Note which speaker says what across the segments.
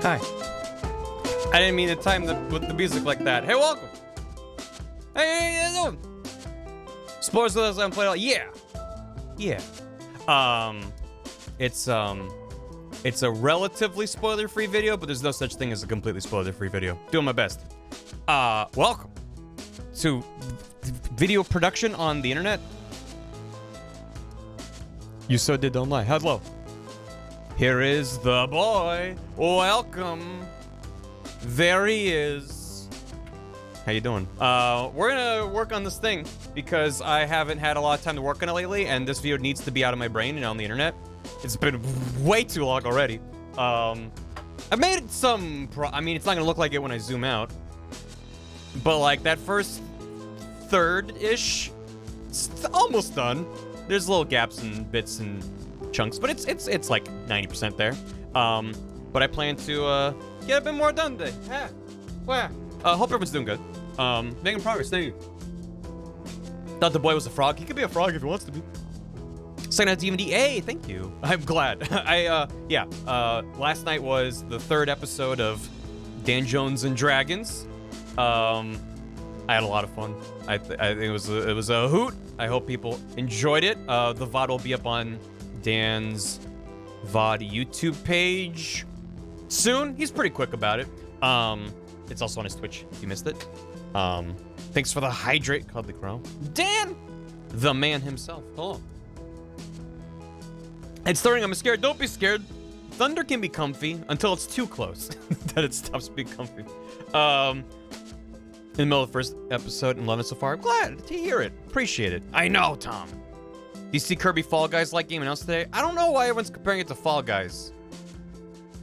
Speaker 1: Hi. I didn't mean to time with the music like that. Hey, welcome. Hey, how you doing? Spoilers with us, I haven't played all. Yeah. Yeah. It's a relatively spoiler-free video, but there's no such thing as a completely spoiler-free video. Doing my best. Welcome to video production on the internet. You so did, don't lie. Hello. Here is the boy. Welcome. There he is. How you doing? We're gonna work on this thing because I haven't had a lot of time to work on it lately, and this video needs to be out of my brain and on the internet. It's been way too long already. I made some I mean, it's not gonna look like it when I zoom out, but like that first third-ish, it's almost done. There's little gaps and bits and chunks, but it's like 90% there. But I plan to get a bit more done today. Yeah. Well, hope everyone's doing good. Making progress. Thank you. Thought the boy was a frog. He could be a frog if he wants to be. Second out DVD. Hey, thank you. I'm glad. Last night was the third episode of Dan Jones and Dragons. I had a lot of fun. I think it was a hoot. I hope people enjoyed it. The VOD will be up on Dan's VOD YouTube page soon. He's pretty quick about it. It's also on his Twitch if you missed it. Thanks for the hydrate, Cuddly Crow. Dan, the man himself. Hello. It's stirring. I'm scared. Don't be scared. Thunder can be comfy until it's too close. Then it stops being comfy. In the middle of the first episode and loving it so far. I'm glad to hear it. Appreciate it. I know, Tom. Do you see Kirby Fall Guys like game announced today? I don't know why everyone's comparing it to Fall Guys.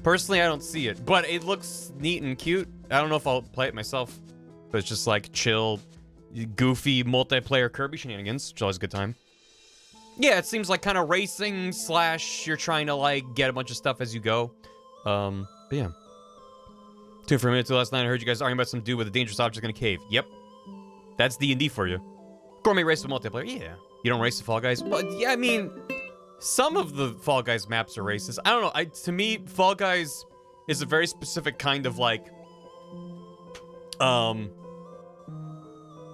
Speaker 1: Personally, I don't see it, but it looks neat and cute. I don't know if I'll play it myself, but it's just like chill, goofy multiplayer Kirby shenanigans, which is always a good time. Yeah, it seems like kind of racing / you're trying to like get a bunch of stuff as you go. But yeah. Tuned for a minute till last night. I heard you guys arguing about some dude with a dangerous object in a cave. Yep. That's D&D for you. Gourmet race with multiplayer. Yeah. You don't race the Fall Guys? Well, yeah, I mean, some of the Fall Guys maps are races. I don't know. To me, Fall Guys is a very specific kind of like,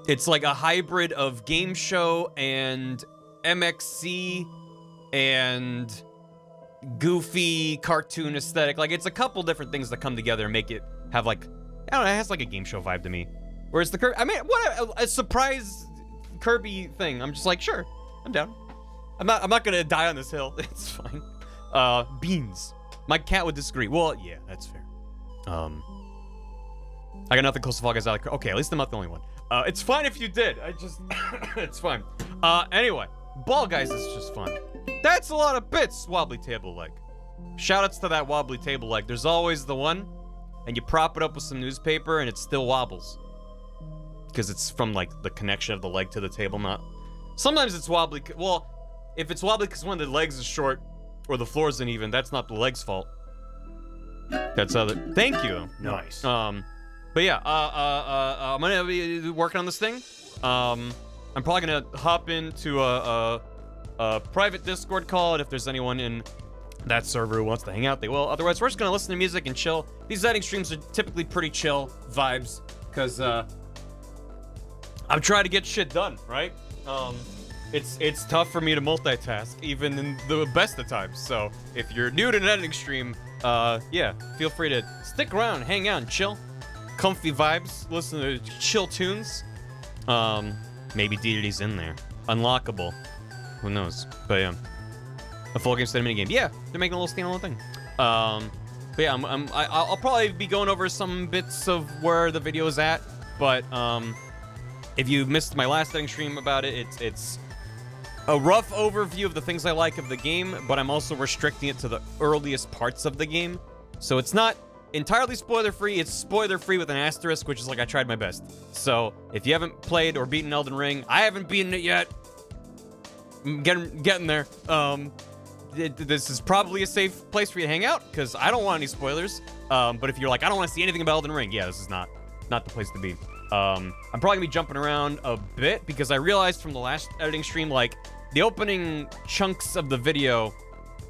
Speaker 1: it's like a hybrid of game show and MXC and goofy cartoon aesthetic. Like, it's a couple different things that come together and make it have like, I don't know, it has like a game show vibe to me. Whereas the Kirby, I mean, what a surprise Kirby thing. I'm just like, sure, I'm down. I'm not gonna die on this hill. It's fine. Beans. My cat would disagree. Well, yeah, that's fair. I got nothing close to Fall Guys out. Okay, at least I'm not the only one. It's fine if you did. It's fine. Anyway, Ball Guys is just fun. That's a lot of bits, wobbly table leg. Shoutouts to that wobbly table leg. There's always the one, and you prop it up with some newspaper, and it still wobbles. Because it's from, like, the connection of the leg to the table, not... Sometimes it's wobbly... Well, if it's wobbly because one of the legs is short, or the floor isn't even, that's not the leg's fault. That's other... Thank you.
Speaker 2: Nice.
Speaker 1: But yeah, I'm gonna be working on this thing. I'm probably gonna hop into a private Discord call, and if there's anyone in that server who wants to hang out, they will. Otherwise, we're just gonna listen to music and chill. These editing streams are typically pretty chill vibes, because I'm trying to get shit done, right? It's tough for me to multitask, even in the best of times. So if you're new to an editing stream, yeah, feel free to stick around, hang out, and chill. Comfy vibes, listen to chill tunes. Maybe DDD's in there. Unlockable. Who knows? But yeah. A full game instead of minigame. Yeah, they're making a little standalone thing. But yeah, I'll probably be going over some bits of where the video is at. But if you missed my last editing stream about it, it's a rough overview of the things I like of the game, but I'm also restricting it to the earliest parts of the game. So it's not entirely spoiler-free, it's spoiler-free with an asterisk, which is like I tried my best. So if you haven't played or beaten Elden Ring, I haven't beaten it yet. I'm getting there. This is probably a safe place for you to hang out, because I don't want any spoilers. But if you're like, I don't want to see anything about Elden Ring, yeah, this is not the place to be. I'm probably gonna be jumping around a bit, because I realized from the last editing stream, like, the opening chunks of the video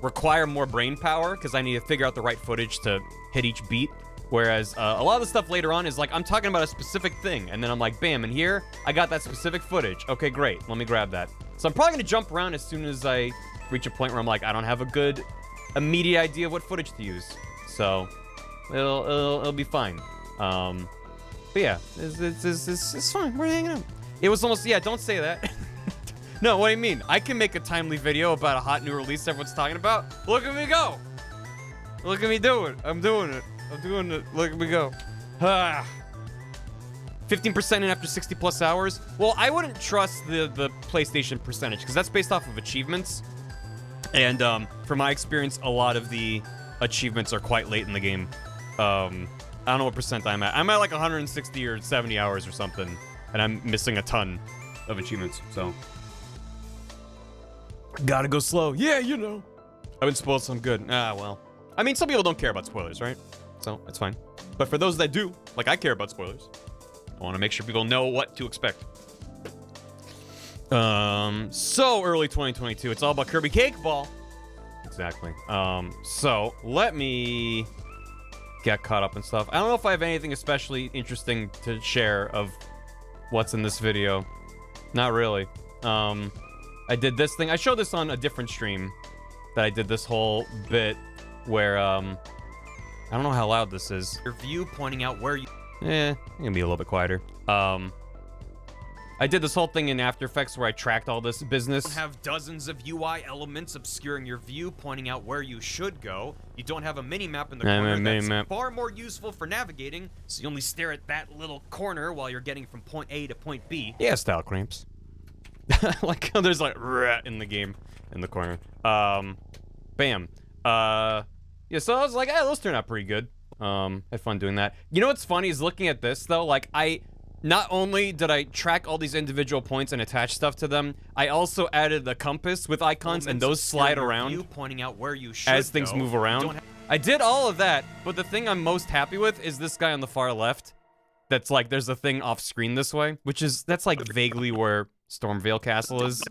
Speaker 1: require more brain power because I need to figure out the right footage to hit each beat. Whereas a lot of the stuff later on is like, I'm talking about a specific thing, and then I'm like, bam, and here, I got that specific footage. Okay, great, let me grab that. So I'm probably gonna jump around as soon as I reach a point where I'm like, I don't have a good immediate idea of what footage to use. So, it'll be fine. But yeah, it's fine, we're hanging out. It was almost, yeah, don't say that. No, what do you mean? I can make a timely video about a hot new release everyone's talking about. Look at me go! Look at me do it, I'm doing it. I'm doing it. Look at me go. 15% in after 60 plus hours. Well, I wouldn't trust the PlayStation percentage because that's based off of achievements. And from my experience, a lot of the achievements are quite late in the game. I don't know what percent I'm at. I'm at like 160 or 70 hours or something. And I'm missing a ton of achievements, so. Gotta go slow. Yeah, you know. I've been spoiled, so I'm good. Ah, well. I mean, some people don't care about spoilers, right? So, it's fine. But for those that do, like I care about spoilers, I want to make sure people know what to expect. So early 2022, it's all about Kirby Cake Ball. Exactly. So let me get caught up and stuff. I don't know if I have anything especially interesting to share of what's in this video. Not really. I did this thing. I showed this on a different stream that I did this whole bit where, I don't know how loud this is.
Speaker 2: Your view pointing out where you...
Speaker 1: I'm gonna be a little bit quieter. I did this whole thing in After Effects where I tracked all this business.
Speaker 2: You don't have dozens of UI elements obscuring your view, pointing out where you should go. You don't have a mini-map in the corner that's far more useful for navigating, so you only stare at that little corner while you're getting from point A to point B.
Speaker 1: Yeah, style cramps. Like, there's like, in the game, in the corner. Bam. Yeah, so I was like, those turned out pretty good. Had fun doing that. You know what's funny is looking at this, though, like, not only did I track all these individual points and attach stuff to them, I also added the compass with icons, and those slide around
Speaker 2: pointing out where you should
Speaker 1: as things move around. I did all of that, but the thing I'm most happy with is this guy on the far left. That's like, there's a thing off screen this way, that's like vaguely where Stormvale Castle is.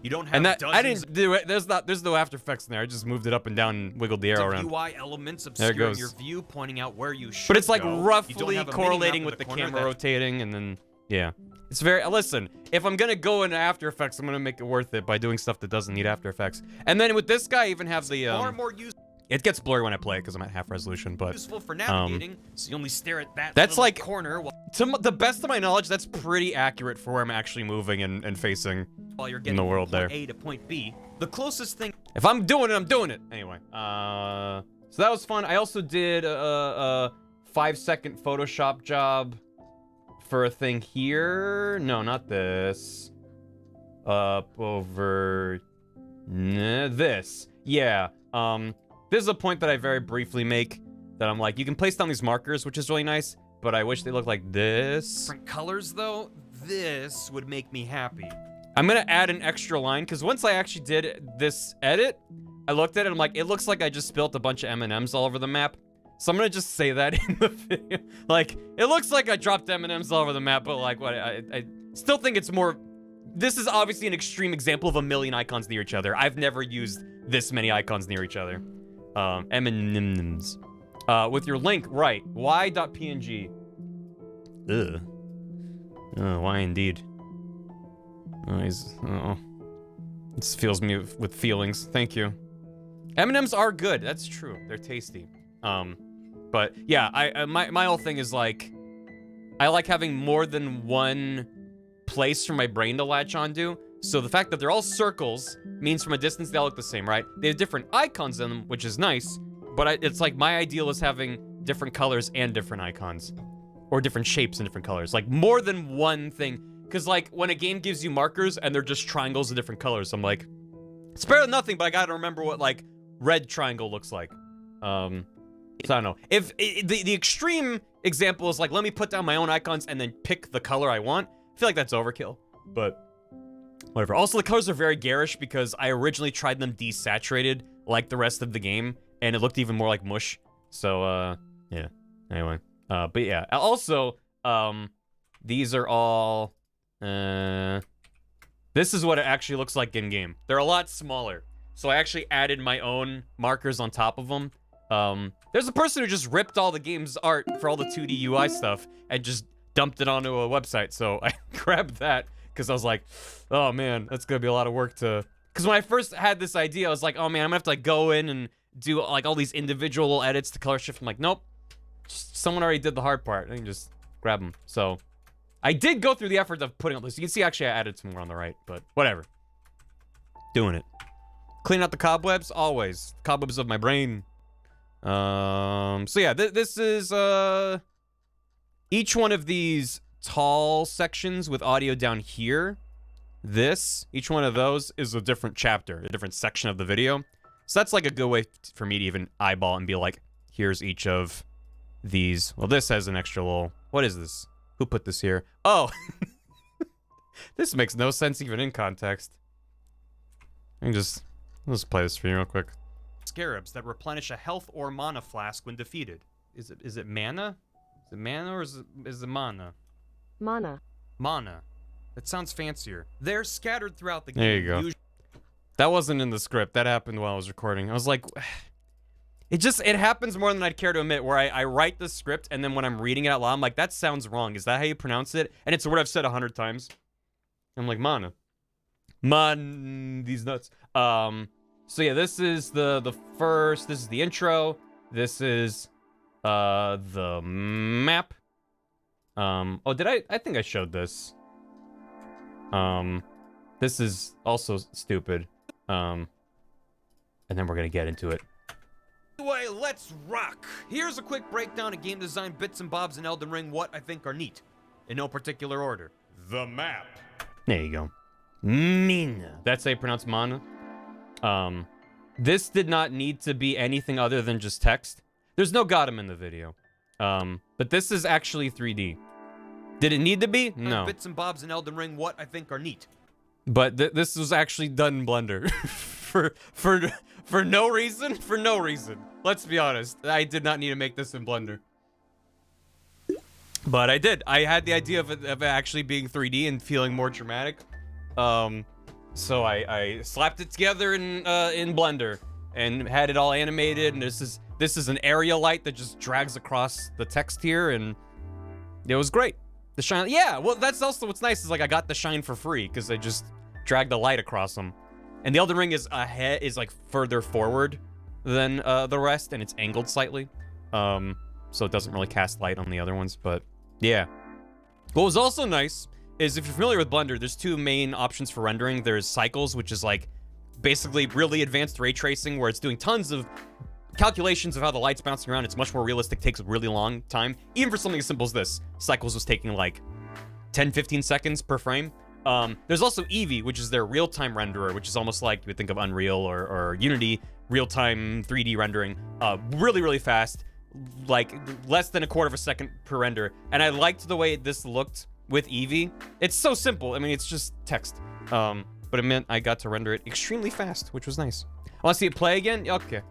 Speaker 2: You don't have
Speaker 1: and that I didn't do it. There's no After Effects in there. I just moved it up and down and wiggled the arrow around.
Speaker 2: UI elements obscuring your view, pointing out where you should
Speaker 1: But it's like
Speaker 2: go.
Speaker 1: roughly correlating with the camera rotating, and then yeah, it's very. Listen, if I'm gonna go into After Effects, I'm gonna make it worth it by doing stuff that doesn't need After Effects. And then with this guy, I even have the
Speaker 2: far more useful.
Speaker 1: It gets blurry when I play it because I'm at half resolution, but
Speaker 2: useful for navigating, so you only stare at that
Speaker 1: that's like
Speaker 2: corner.
Speaker 1: To the best of my knowledge, that's pretty accurate for where I'm actually moving and facing
Speaker 2: while you're getting
Speaker 1: in the world
Speaker 2: from point
Speaker 1: there.
Speaker 2: A to point B. The closest thing.
Speaker 1: If I'm doing it, I'm doing it. Anyway, so that was fun. I also did a 5-second Photoshop job for a thing here. No, not this. Up over this. Yeah. This is a point that I very briefly make that I'm like, you can place down these markers, which is really nice, but I wish they looked like this.
Speaker 2: Different colors, though, this would make me happy.
Speaker 1: I'm gonna add an extra line, because once I actually did this edit, I looked at it, I'm like, it looks like I just spilt a bunch of M&Ms all over the map. So I'm gonna just say that in the video. Like, it looks like I dropped M&Ms all over the map, but like, what, I still think it's more... This is obviously an extreme example of a million icons near each other. I've never used this many icons near each other. M&Ms. With your link, right, y.png. Ugh. Oh, why indeed. Oh, this fills me with feelings. Thank you. M&Ms are good. That's true. They're tasty. But yeah, my whole thing is like, I like having more than one place for my brain to latch onto. So the fact that they're all circles means from a distance they all look the same, right? They have different icons in them, which is nice. But it's like my ideal is having different colors and different icons, or different shapes and different colors. Like more than one thing. Because, like, when a game gives you markers and they're just triangles of different colors, I'm like, it's better than nothing, but I gotta remember what, like, red triangle looks like. So I don't know. If the extreme example is, like, let me put down my own icons and then pick the color I want, I feel like that's overkill. But whatever. Also, the colors are very garish because I originally tried them desaturated like the rest of the game, and it looked even more like mush. So, yeah. Anyway. But yeah. Also, these are all... this is what it actually looks like in-game. They're a lot smaller. so I actually added my own markers on top of them. There's a person who just ripped all the game's art for all the 2D UI stuff and just dumped it onto a website, so I grabbed that because I was like, oh man, that's gonna be a lot of work to... Because when I first had this idea, I was like, oh man, I'm gonna have to like go in and do like all these individual little edits to color shift. I'm like, nope, someone already did the hard part. I can just grab them. So I did go through the effort of putting up this. You can see actually I added some more on the right, but whatever. Doing it. Clean out the cobwebs, always. Cobwebs of my brain. So yeah, this is each one of these tall sections with audio down here. Each one of those is a different chapter, a different section of the video. So that's like a good way for me to even eyeball and be like, here's each of these. Well, this has an extra little, what is this? Who put this here? Oh, this makes no sense even in context. Let's play this for you real quick.
Speaker 2: Scarabs that replenish a health or mana flask when defeated. Is it mana? Is it mana or is it mana?
Speaker 3: Mana.
Speaker 2: Mana. That sounds fancier. They're scattered throughout the game.
Speaker 1: There you go. That wasn't in the script. That happened while I was recording. I was like, it happens more than I'd care to admit, where I write the script and then when I'm reading it out loud, I'm like, that sounds wrong. Is that how you pronounce it? And it's a word I've said 100 times. I'm like, mana. These nuts. So yeah, this is the first, this is the intro. This is the map. Oh, I think I showed this. This is also stupid. And then we're gonna get into it.
Speaker 2: Anyway, let's rock. Here's a quick breakdown of game design bits and bobs in Elden Ring, what I think are neat. In no particular order. The map.
Speaker 1: There you go. Mina. That's how you pronounce mana. This did not need to be anything other than just text. There's no Gotham in the video. But this is actually 3D. Did it need to be? No.
Speaker 2: Bits and bobs in Elden Ring, what I think are neat.
Speaker 1: But this was actually done in Blender. for no reason? For no reason. Let's be honest. I did not need to make this in Blender. But I did. I had the idea of it actually being 3D and feeling more dramatic. So I slapped it together in Blender and had it all animated. And this is an area light that just drags across the text here, and it was great. The shine, yeah. Well, that's also what's nice is like I got the shine for free because I just dragged the light across them. And the Elden Ring is like further forward than the rest, and it's angled slightly, so it doesn't really cast light on the other ones. But yeah, what was also nice is if you're familiar with Blender, there's two main options for rendering. There's cycles, which is like basically really advanced ray tracing, where it's doing tons of calculations of how the light's bouncing around. It's much more realistic, takes a really long time. Even for something as simple as this, Cycles was taking like 10-15 seconds per frame. There's also Eevee, which is their real-time renderer, which is almost like you would think of Unreal or Unity, real-time 3D rendering. Really, really fast, like less than a quarter of a second per render. And I liked the way this looked with Eevee. It's so simple. I mean, it's just text. But it meant I got to render it extremely fast, which was nice. Want to see it play again? Okay.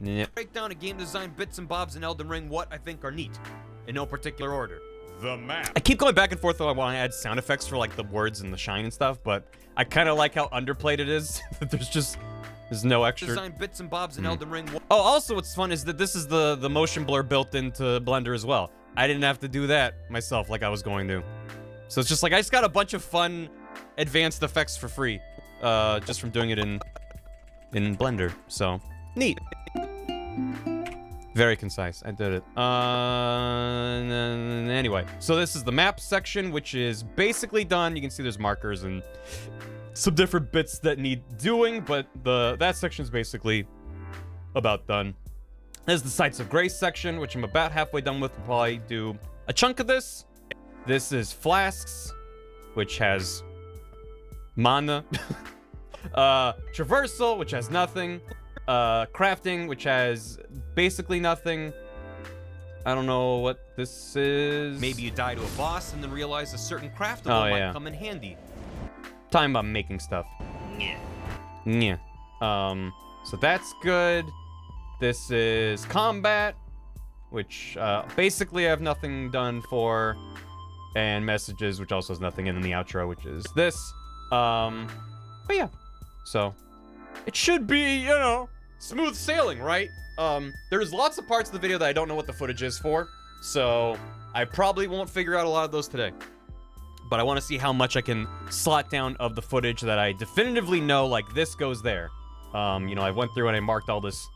Speaker 1: Yep.
Speaker 2: Breakdown of game design bits and bobs in Elden Ring, what I think are neat. In no particular order. The map.
Speaker 1: I keep going back and forth though. I want to add sound effects for like the words and the shine and stuff, but I kind of like how underplayed it is. There's no extra.
Speaker 2: Design bits and bobs in Elden Ring.
Speaker 1: Oh, also what's fun is that this is the motion blur built into Blender as well. I didn't have to do that myself like I was going to. So it's just like I just got a bunch of fun advanced effects for free, just from doing it in Blender. So neat. Very concise. I did it. Anyway, so this is the map section, which is basically done. You can see there's markers and some different bits that need doing, but that section is basically about done. There's the Sites of Grace section, which I'm about halfway done with. We'll probably do a chunk of this. This is Flasks, which has mana. Traversal, which has nothing. Crafting, which has basically nothing. I don't know what this is.
Speaker 2: Maybe you die to a boss and then realize a certain craftable might come in handy.
Speaker 1: Talking about making stuff. Yeah. So that's good. This is combat, which basically I have nothing done for, and messages, which also has nothing in the outro, which is this. But yeah. So it should be, you know, smooth sailing, right? There's lots of parts of the video that I don't know what the footage is for, so I probably won't figure out a lot of those today. But I want to see how much I can slot down of the footage that I definitively know, like, this goes there. You know, I went through and I marked all this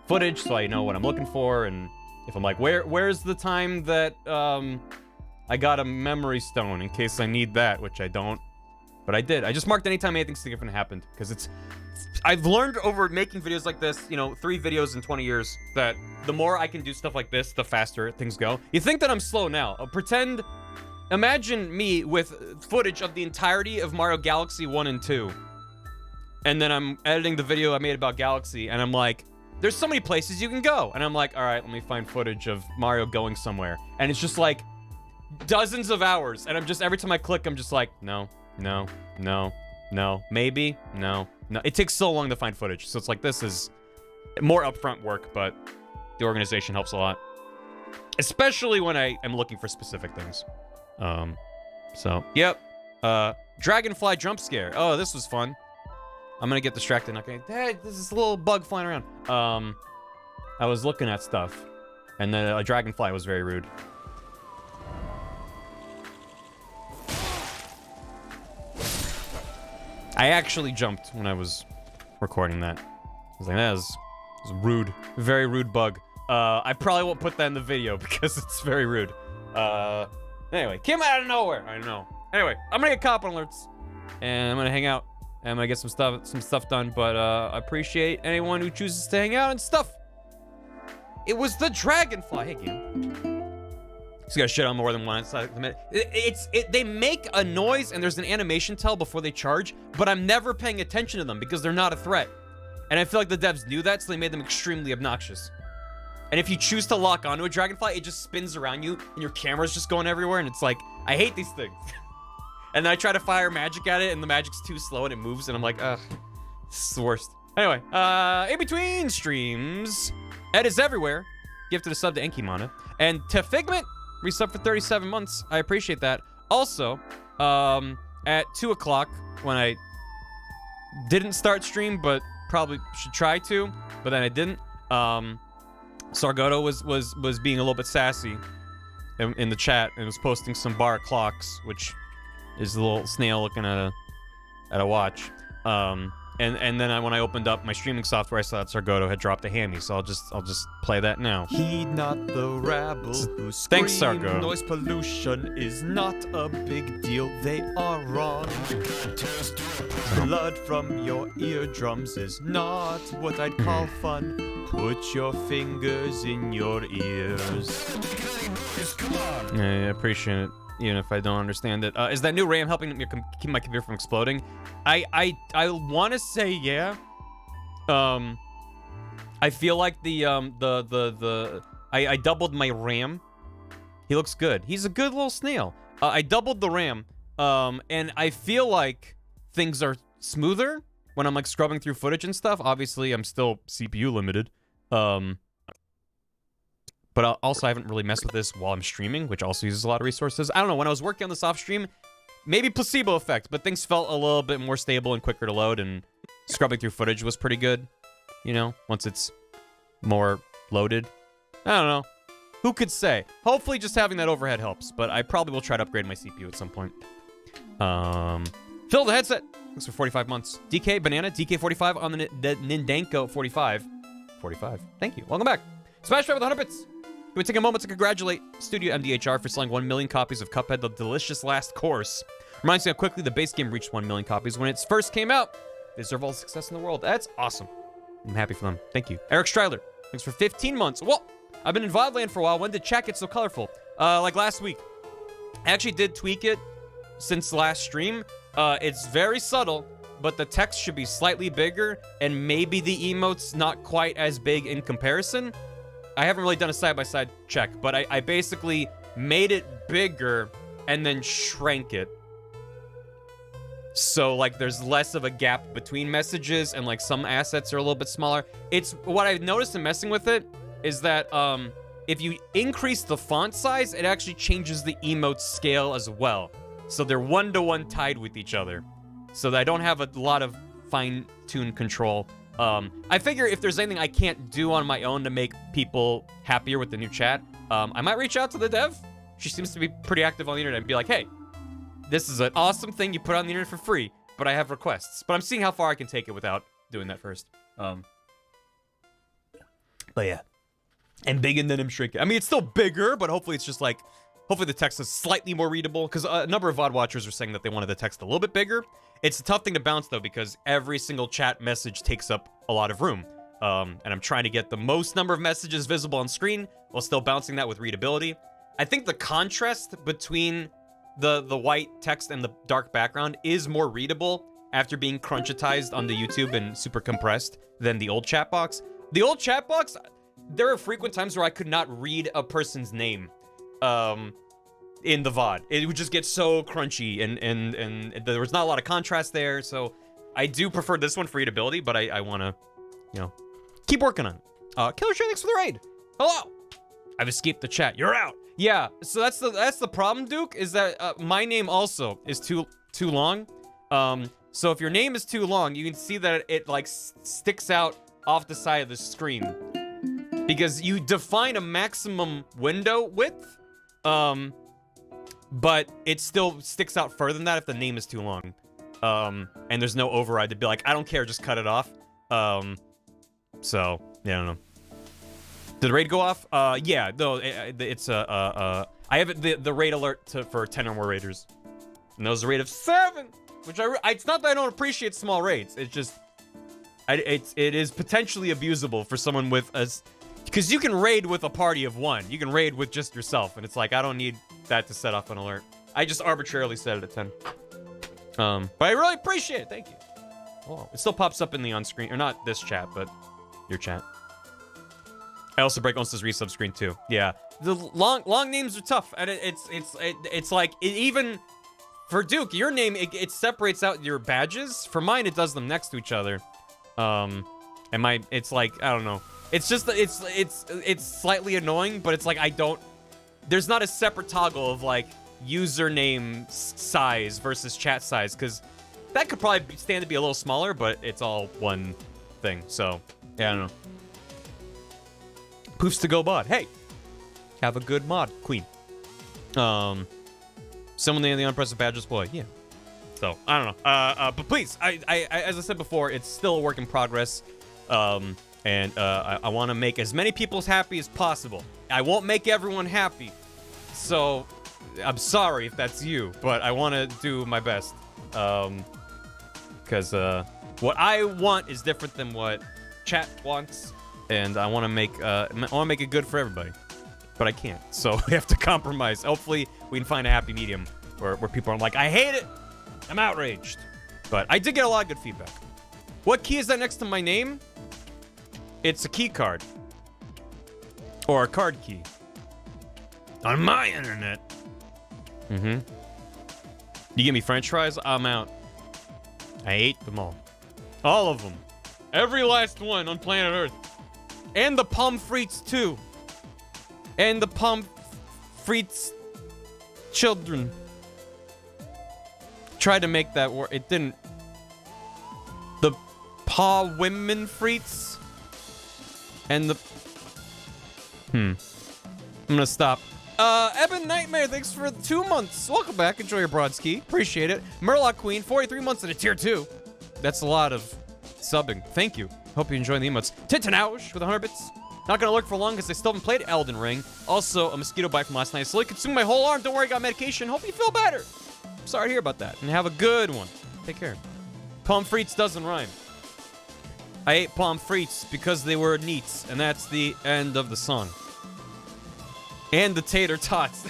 Speaker 1: footage so I know what I'm looking for, and if I'm like, where's the time that, I got a memory stone in case I need that, which I don't. But I did. I just marked anytime anything significant happened, because I've learned over making videos like this, you know, 3 videos in 20 years, that the more I can do stuff like this, the faster things go. You think that I'm slow now. Imagine me with footage of the entirety of Mario Galaxy 1 and 2. And then I'm editing the video I made about Galaxy, and I'm like, there's so many places you can go. And I'm like, all right, let me find footage of Mario going somewhere. And it's just like dozens of hours. And I'm just, every time I click, I'm just like, no, no, no, no, maybe, no, no. It takes so long to find footage. So it's like, this is more upfront work, but the organization helps a lot. Especially when I am looking for specific things. So, yep. Dragonfly jump scare. Oh, this was fun. I'm gonna get distracted. Okay, hey, there's this little bug flying around. I was looking at stuff, and then a dragonfly was very rude. I actually jumped when I was recording that. I was like, that was rude. Very rude bug. I probably won't put that in the video because it's very rude. Anyway, came out of nowhere. I know. Anyway, I'm gonna get cop alerts, and I'm gonna hang out, and I'm gonna get some stuff done. But I appreciate anyone who chooses to hang out and stuff. It was the dragonfly. Hey, game. He's got shit on more than once. They make a noise and there's an animation tell before they charge, but I'm never paying attention to them because they're not a threat. And I feel like the devs knew that, so they made them extremely obnoxious. And if you choose to lock onto a dragonfly, it just spins around you and your camera's just going everywhere, and it's like, I hate these things. And then I try to fire magic at it and the magic's too slow and it moves, and I'm like, ugh, this is the worst. Anyway, in between streams, Ed is everywhere. Gifted a sub to Enkimana. And to Figment, resub for 37 months. I appreciate that. Also, at 2 o'clock, when I didn't start stream, but probably should try to, but then I didn't, Sargoto was being a little bit sassy in the chat and was posting some bar clocks, which is a little snail looking at a watch. And then when I opened up my streaming software, I saw that Sargoto had dropped a hammy, so I'll just play that now. Heed not the rabble who scream. Thanks, Sargo. Noise pollution is not a big deal. They are wrong. Blood from your eardrums is not what I'd call fun. Put your fingers in your ears. Come on. Yeah, I appreciate it, even if I don't understand it. Is that new RAM helping me keep my computer from exploding? I want to say yeah. I feel like I doubled my RAM. He looks good. He's a good little snail. I doubled the RAM, and I feel like things are smoother when I'm like scrubbing through footage and stuff. Obviously, I'm still CPU limited. But also, I haven't really messed with this while I'm streaming, which also uses a lot of resources. I don't know, when I was working on this off stream, maybe placebo effect, but things felt a little bit more stable and quicker to load, and scrubbing through footage was pretty good, you know, once it's more loaded. I don't know. Who could say? Hopefully just having that overhead helps, but I probably will try to upgrade my CPU at some point. Phil the headset. Thanks for 45 months. DK Banana, DK45 on the Nindanko 45. 45. Thank you. Welcome back. Smash Five with 100 bits. Can we take a moment to congratulate Studio MDHR for selling 1 million copies of Cuphead, The Delicious Last Course. Reminds me how quickly the base game reached 1 million copies when it first came out. They deserve all the success in the world. That's awesome. I'm happy for them. Thank you. Eric Stryler, thanks for 15 months. Well, I've been in VOD land for a while. When did chat get so colorful? Like last week. I actually did tweak it since the last stream. It's very subtle, but the text should be slightly bigger, and maybe the emotes not quite as big in comparison. I haven't really done a side-by-side check, but I basically made it bigger and then shrank it. So, like, there's less of a gap between messages, and, like, some assets are a little bit smaller. It's, what I've noticed in messing with it is that, if you increase the font size, it actually changes the emote scale as well. So they're one-to-one tied with each other. So that I don't have a lot of fine-tune control. I figure if there's anything I can't do on my own to make people happier with the new chat, I might reach out to the dev. She seems to be pretty active on the internet and be like, hey, this is an awesome thing you put on the internet for free, but I have requests. But I'm seeing how far I can take it without doing that first. But yeah. And big and then I'm shrinking. I mean, it's still bigger, but hopefully it's just like, hopefully the text is slightly more readable, because a number of VOD watchers are saying that they wanted the text a little bit bigger. It's a tough thing to bounce, though, because every single chat message takes up a lot of room. And I'm trying to get the most number of messages visible on screen while still bouncing that with readability. I think the contrast between the white text and the dark background is more readable after being crunchitized onto YouTube and super compressed than the old chat box. The old chat box, there are frequent times where I could not read a person's name in the VOD. It would just get so crunchy, and there was not a lot of contrast there, so I do prefer this one for readability, but I want to, you know, keep working on it. Killer Shay, thanks for the raid. Hello. I've escaped the chat. You're out. Yeah, so that's the problem, Duke, is that my name also is too long. So if your name is too long, you can see that it like sticks out off the side of the screen. Because you define a maximum window width, but it still sticks out further than that if the name is too long. And there's no override to be like, I don't care, just cut it off. So, yeah, I don't know. Did the raid go off? Yeah, no, it's, I have the raid alert for 10 or more raiders. And that was a raid of 7, which it's not that I don't appreciate small raids, it's just, it is potentially abusable for someone with because you can raid with a party of 1. You can raid with just yourself, and it's like, I don't need that to set off an alert. I just arbitrarily set it at 10. But I really appreciate it. Thank you. Oh, it still pops up in the on-screen, or not this chat, but your chat. I also break Once's resub screen too. Yeah, the long names are tough, and it's like even for Duke, your name it separates out your badges. For mine, it does them next to each other. And it's like, I don't know. It's just it's slightly annoying, but it's like there's not a separate toggle of like username size versus chat size, because that could probably stand to be a little smaller, but it's all one thing. So yeah, I don't know. Poofs to go mod. Hey, have a good mod, Queen. Someone in the unpressive badges boy. Yeah. So I don't know. But please, I as I said before, it's still a work in progress. And I want to make as many people as happy as possible. I won't make everyone happy, so I'm sorry if that's you, but I want to do my best. Because what I want is different than what chat wants, and I want to make it good for everybody, but I can't. So we have to compromise. Hopefully, we can find a happy medium where people are like, I hate it, I'm outraged. But I did get a lot of good feedback. What key is that next to my name? It's a key card. Or a card key. On my internet. You give me french fries, I'm out. I ate them all. All of them. Every last one on planet Earth. And the pommes frites too. And the pommes frites children. Tried to make that work. It didn't. The paw women frites. And the... I'm gonna stop. Eben Nightmare, thanks for 2 months. Welcome back. Enjoy your broadski. Appreciate it. Murloc Queen, 43 months in a tier 2. That's a lot of subbing. Thank you. Hope you enjoy the emotes. Titanoush with 100 bits. Not gonna lurk for long because I still haven't played Elden Ring. Also, a mosquito bite from last night. Slowly consumed my whole arm. Don't worry, got medication. Hope you feel better. Sorry to hear about that. And have a good one. Take care. Pommes frites doesn't rhyme. I ate pommes frites because they were neats, and that's the end of the song. And the tater tots.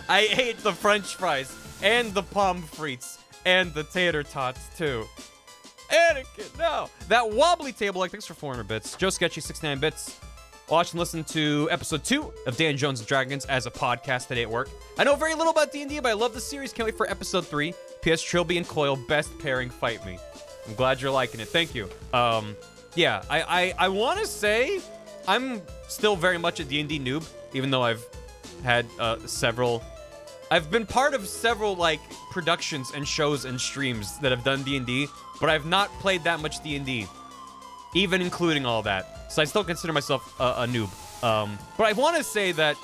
Speaker 1: I ate the french fries, and the pommes frites, and the tater tots, too. Anakin, no. That wobbly table, like, thanks for 400 bits. Joe Sketchy, 69 bits. Watch and listen to episode 2 of Dan Jones and Dragons as a podcast today at work. I know very little about D&D, but I love the series. Can't wait for episode 3. P.S. Trilby and Coil, best pairing, fight me. I'm glad you're liking it. Thank you. Yeah, I want to say I'm still very much a D&D noob, even though I've had several I've been part of several, like, productions and shows and streams that have done D&D, but I've not played that much D&D, even including all that. So I still consider myself a noob. But I want to say that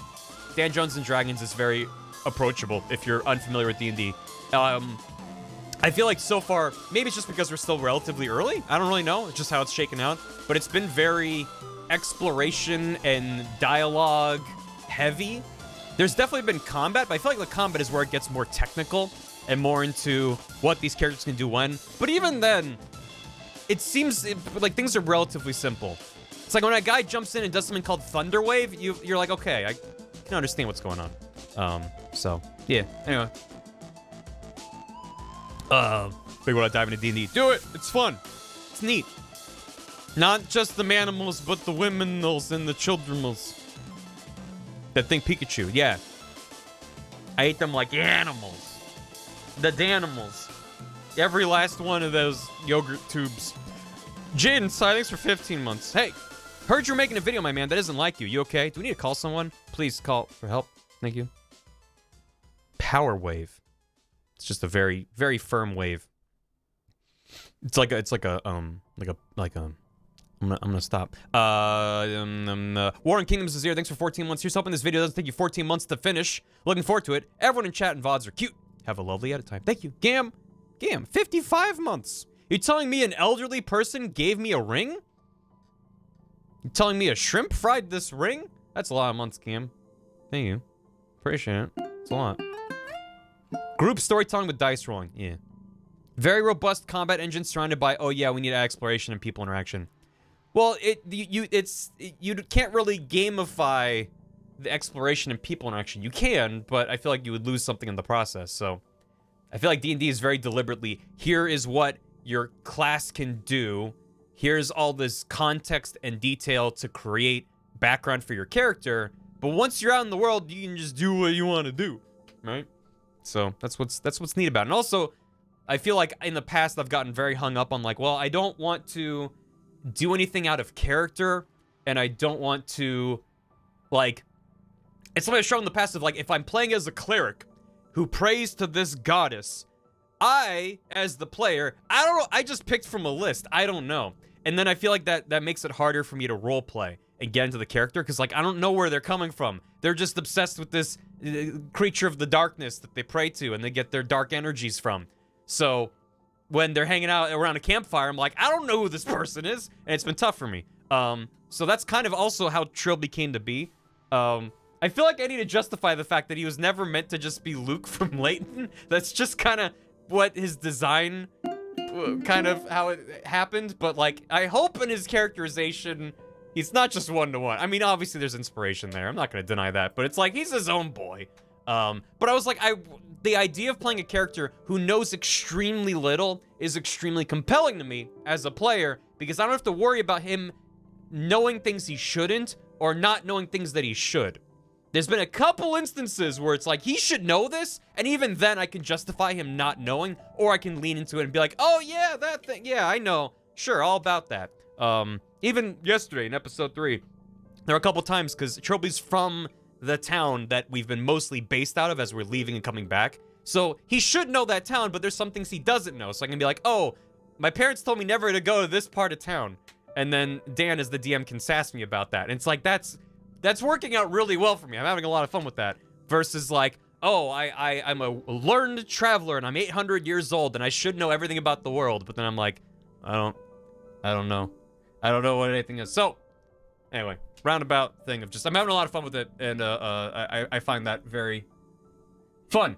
Speaker 1: Dan Jones and Dragons is very approachable if you're unfamiliar with D&D. I feel like so far, maybe it's just because we're still relatively early. I don't really know. It's just how it's shaken out. But it's been very exploration and dialogue heavy. There's definitely been combat, but I feel like the combat is where it gets more technical and more into what these characters can do when. But even then, it seems like things are relatively simple. It's like when a guy jumps in and does something called Thunder Wave, you're like, okay, I can understand what's going on. So, yeah, anyway. Big want to dive into D&D. Do it! It's fun. It's neat. Not just the manimals, but the womenals and the childrenals. That think Pikachu, yeah. I ate them like animals. The Danimals. Every last one of those yogurt tubes. Jin, thanks for 15 months. Hey, heard you're making a video, my man. That isn't like you. You okay? Do we need to call someone? Please call for help. Thank you. Power wave. It's just a very, very firm wave. I'm gonna stop. Warren Kingdoms is here. Thanks for 14 months. Here's hoping this video doesn't take you 14 months to finish. Looking forward to it. Everyone in chat and VODs are cute. Have a lovely edit time. Thank you. Gam, 55 months. You telling me an elderly person gave me a ring? You telling me a shrimp fried this ring? That's a lot of months, Gam. Thank you. Appreciate it. It's a lot. Group storytelling with dice rolling. Yeah. Very robust combat engine surrounded by, oh yeah, we need exploration and people interaction. Well, you can't really gamify the exploration and people interaction. You can, but I feel like you would lose something in the process. So I feel like D&D is very deliberately, here is what your class can do. Here's all this context and detail to create background for your character. But once you're out in the world, you can just do what you want to do, right? So that's what's neat about it. And also, I feel like in the past I've gotten very hung up on like, well, I don't want to do anything out of character, and I don't want to, like, it's something I've shown in the past of, like, if I'm playing as a cleric who prays to this goddess, I, as the player, I don't know, I just picked from a list, I don't know. And then I feel like that makes it harder for me to roleplay and get into the character, because, like, I don't know where they're coming from. They're just obsessed with this creature of the darkness that they pray to, and they get their dark energies from. So when they're hanging out around a campfire, I'm like, I don't know who this person is, and it's been tough for me. So that's kind of also how Trilby came to be. I feel like I need to justify the fact that he was never meant to just be Luke from Layton. That's just kind of what his design, kind of how it happened. But, like, I hope in his characterization, he's not just one-to-one. I mean, obviously there's inspiration there. I'm not going to deny that. But it's like, he's his own boy. But I was like, the idea of playing a character who knows extremely little is extremely compelling to me as a player, because I don't have to worry about him knowing things he shouldn't or not knowing things that he should. There's been a couple instances where it's like, he should know this, and even then I can justify him not knowing, or I can lean into it and be like, oh yeah, that thing, yeah, I know, sure, all about that. Even yesterday in episode 3, there were a couple times, because Trilby's from the town that we've been mostly based out of as we're leaving and coming back. So he should know that town, but there's some things he doesn't know. So I can be like, oh, my parents told me never to go to this part of town. And then Dan, as the DM, can sass me about that. And it's like, that's working out really well for me. I'm having a lot of fun with that. Versus like, oh, I'm a learned traveler and I'm 800 years old and I should know everything about the world. But then I'm like, I don't know. I don't know what anything is. So anyway, roundabout thing of just, I'm having a lot of fun with it, and I find that very fun.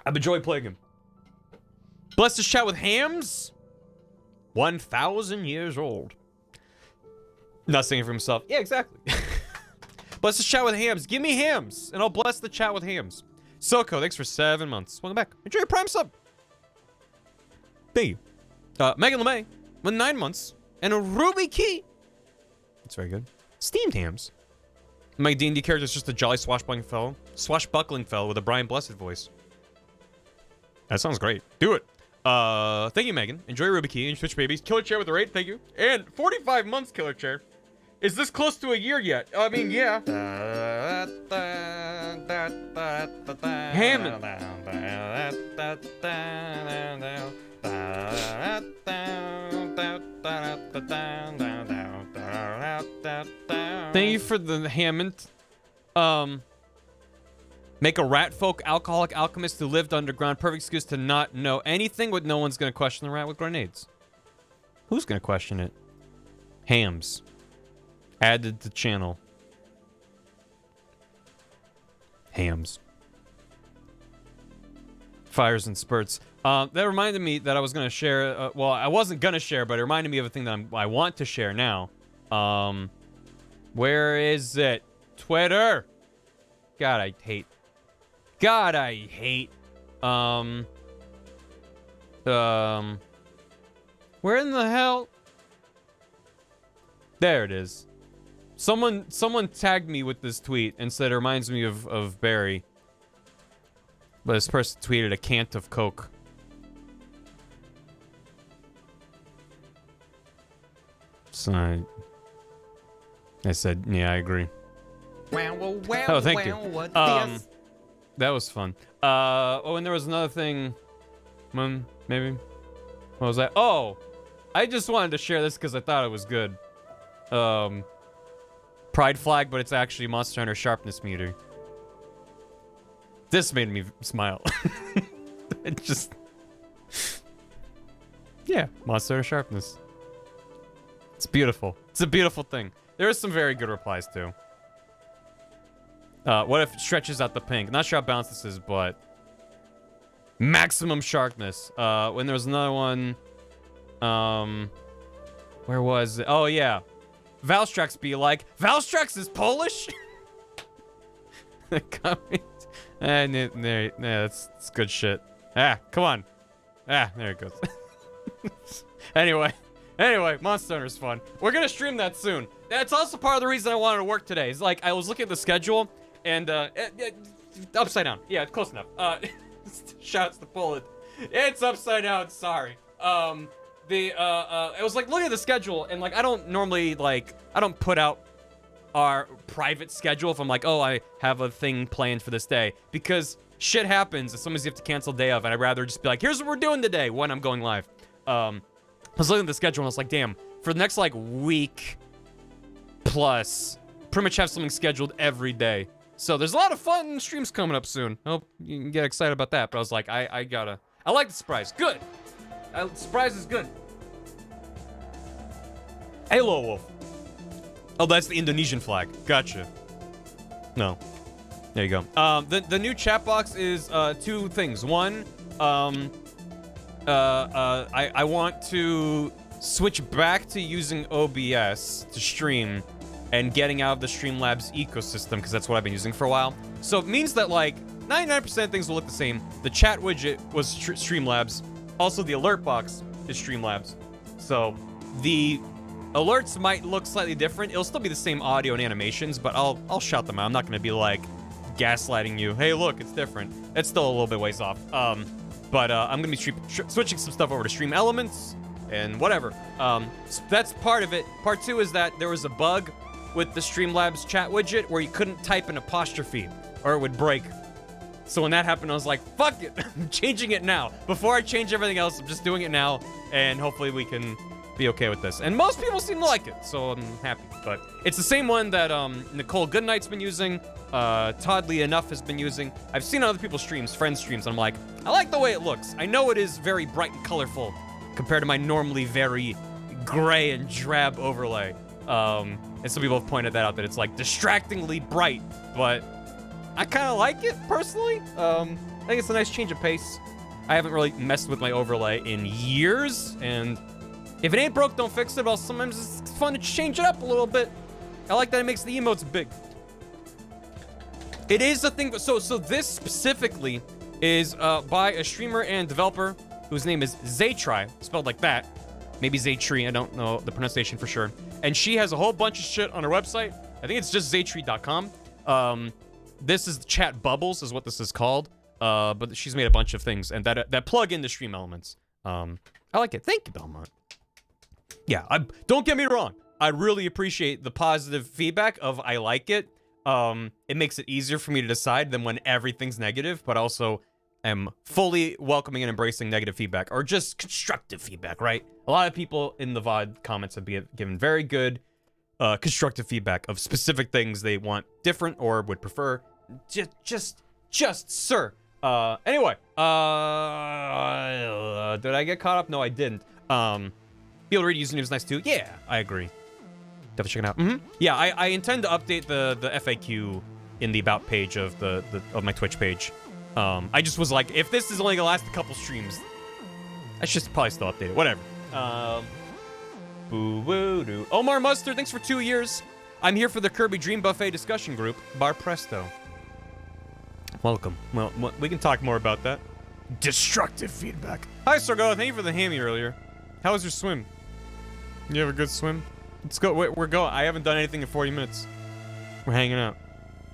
Speaker 1: I've enjoyed playing him. Bless this chat with hams. 1,000 years old. Not singing for himself. Yeah, exactly. Bless this chat with hams. Give me hams, and I'll bless the chat with hams. Soko, thanks for 7 months. Welcome back. Enjoy your Prime sub. Thank you. Megan LeMay with 9 months, and a Ruby Key. That's very good. Steamed hams. My D&D character is just a jolly swashbuckling fellow with a Brian Blessed voice. That sounds great. Do it. Thank you, Megan. Enjoy Ruby Key and Twitch babies. Killer Chair with a rate. Thank you. And 45 months, Killer Chair. Is this close to a year yet? I mean, yeah. Hammond. Thank you for the Hammond. Make a rat folk alcoholic alchemist who lived underground. Perfect excuse to not know anything, but no one's gonna question the rat with grenades. Who's gonna question it? Hams. Added to channel. Hams. Fires and spurts. That reminded me that I was gonna share. Well, I wasn't gonna share, but it reminded me of a thing that I want to share now. Where is it? Twitter. God, I hate. Where in the hell? There it is. Someone tagged me with this tweet and said it reminds me of Barry. But this person tweeted a cant of Coke. So I said, yeah, I agree. Oh, thank you. That was fun. Oh, and there was another thing. Maybe. What was that? Oh, I just wanted to share this because I thought it was good. Pride flag, but it's actually Monster Hunter sharpness meter. This made me smile. It just... Yeah, Monster Hunter sharpness. It's beautiful. It's a beautiful thing. There are some very good replies, too. What if it stretches out the pink? Not sure how balanced this is, but... Maximum sharpness. When there was another one... Where was it? Oh, yeah. Valstrax be like, Valstrax is Polish? Comment. Yeah, that's good shit. Ah, come on. Ah, there it goes. Anyway, Monster Hunter's fun. We're gonna stream that soon. That's also part of the reason I wanted to work today. Is like, I was looking at the schedule, and, upside down. Yeah, it's close enough. Shouts to Bullet. It's upside down, sorry. I was like looking at the schedule, and like I don't normally I don't put out our private schedule if I'm like, oh, I have a thing planned for this day, because shit happens and sometimes you have to cancel a day of, and I'd rather just be like, here's what we're doing today when I'm going live. I was looking at the schedule and I was like, damn, for the next like week plus, pretty much have something scheduled every day. So there's a lot of fun streams coming up soon. Hope you can get excited about that. But I was like, I like the surprise. Good. Surprise is good. Hello, Wolf. Oh, that's the Indonesian flag. Gotcha. No. There you go. The new chat box is two things. One, I want to switch back to using OBS to stream and getting out of the Streamlabs ecosystem, because that's what I've been using for a while. So it means that like 99% of things will look the same. The chat widget was Streamlabs. Also, the alert box is Streamlabs. So the alerts might look slightly different. It'll still be the same audio and animations, but I'll shout them out. I'm not gonna be like gaslighting you. Hey, look, it's different. It's still a little bit ways off. But I'm gonna be switching some stuff over to Stream Elements and whatever. So that's part of it. Part two is that there was a bug with the Streamlabs chat widget where you couldn't type an apostrophe or it would break. So when that happened, I was like, fuck it, I'm changing it now. Before I change everything else, I'm just doing it now, and hopefully we can be okay with this. And most people seem to like it, so I'm happy. But it's the same one that Nicole Goodnight's been using, Toddly Enough has been using. I've seen other people's streams, friends' streams, and I'm like, I like the way it looks. I know it is very bright and colorful compared to my normally very gray and drab overlay. And some people have pointed that out, that it's like distractingly bright, but I kind of like it personally. I think it's a nice change of pace. I haven't really messed with my overlay in years, and if it ain't broke, don't fix it. Well, sometimes it's fun to change it up a little bit. I like that it makes the emotes big. It is a thing. So this specifically is by a streamer and developer whose name is Zaytry, spelled like that. Maybe Zaytree, I don't know the pronunciation for sure. And she has a whole bunch of shit on her website. I think it's just Zaytree.com. This is Chat Bubbles is what this is called. But she's made a bunch of things, and that plug into Stream Elements. I like it. Thank you, Belmont. Yeah, don't get me wrong. I really appreciate the positive feedback of I like it. it makes it easier for me to decide than when everything's negative, but also am fully welcoming and embracing negative feedback, or just constructive feedback, right? A lot of people in the VOD comments have given very good constructive feedback of specific things they want different or would prefer. Just, sir. Anyway, did I get caught up? No, I didn't. Be able to read username is nice too. Yeah, I agree. Definitely check it out. Yeah, I intend to update the FAQ in the about page of of my Twitch page. I just was like, if this is only gonna last a couple streams, I should probably still update it. Whatever. Boo woo doo. Omar Mustard, thanks for 2 years. I'm here for the Kirby Dream Buffet discussion group. Bar Presto. Welcome. Well, we can talk more about that. Destructive feedback. Hi, Sorgo. Thank you for the hammy earlier. How was your swim? You have a good swim? Let's go. We're going. I haven't done anything in 40 minutes. We're hanging out.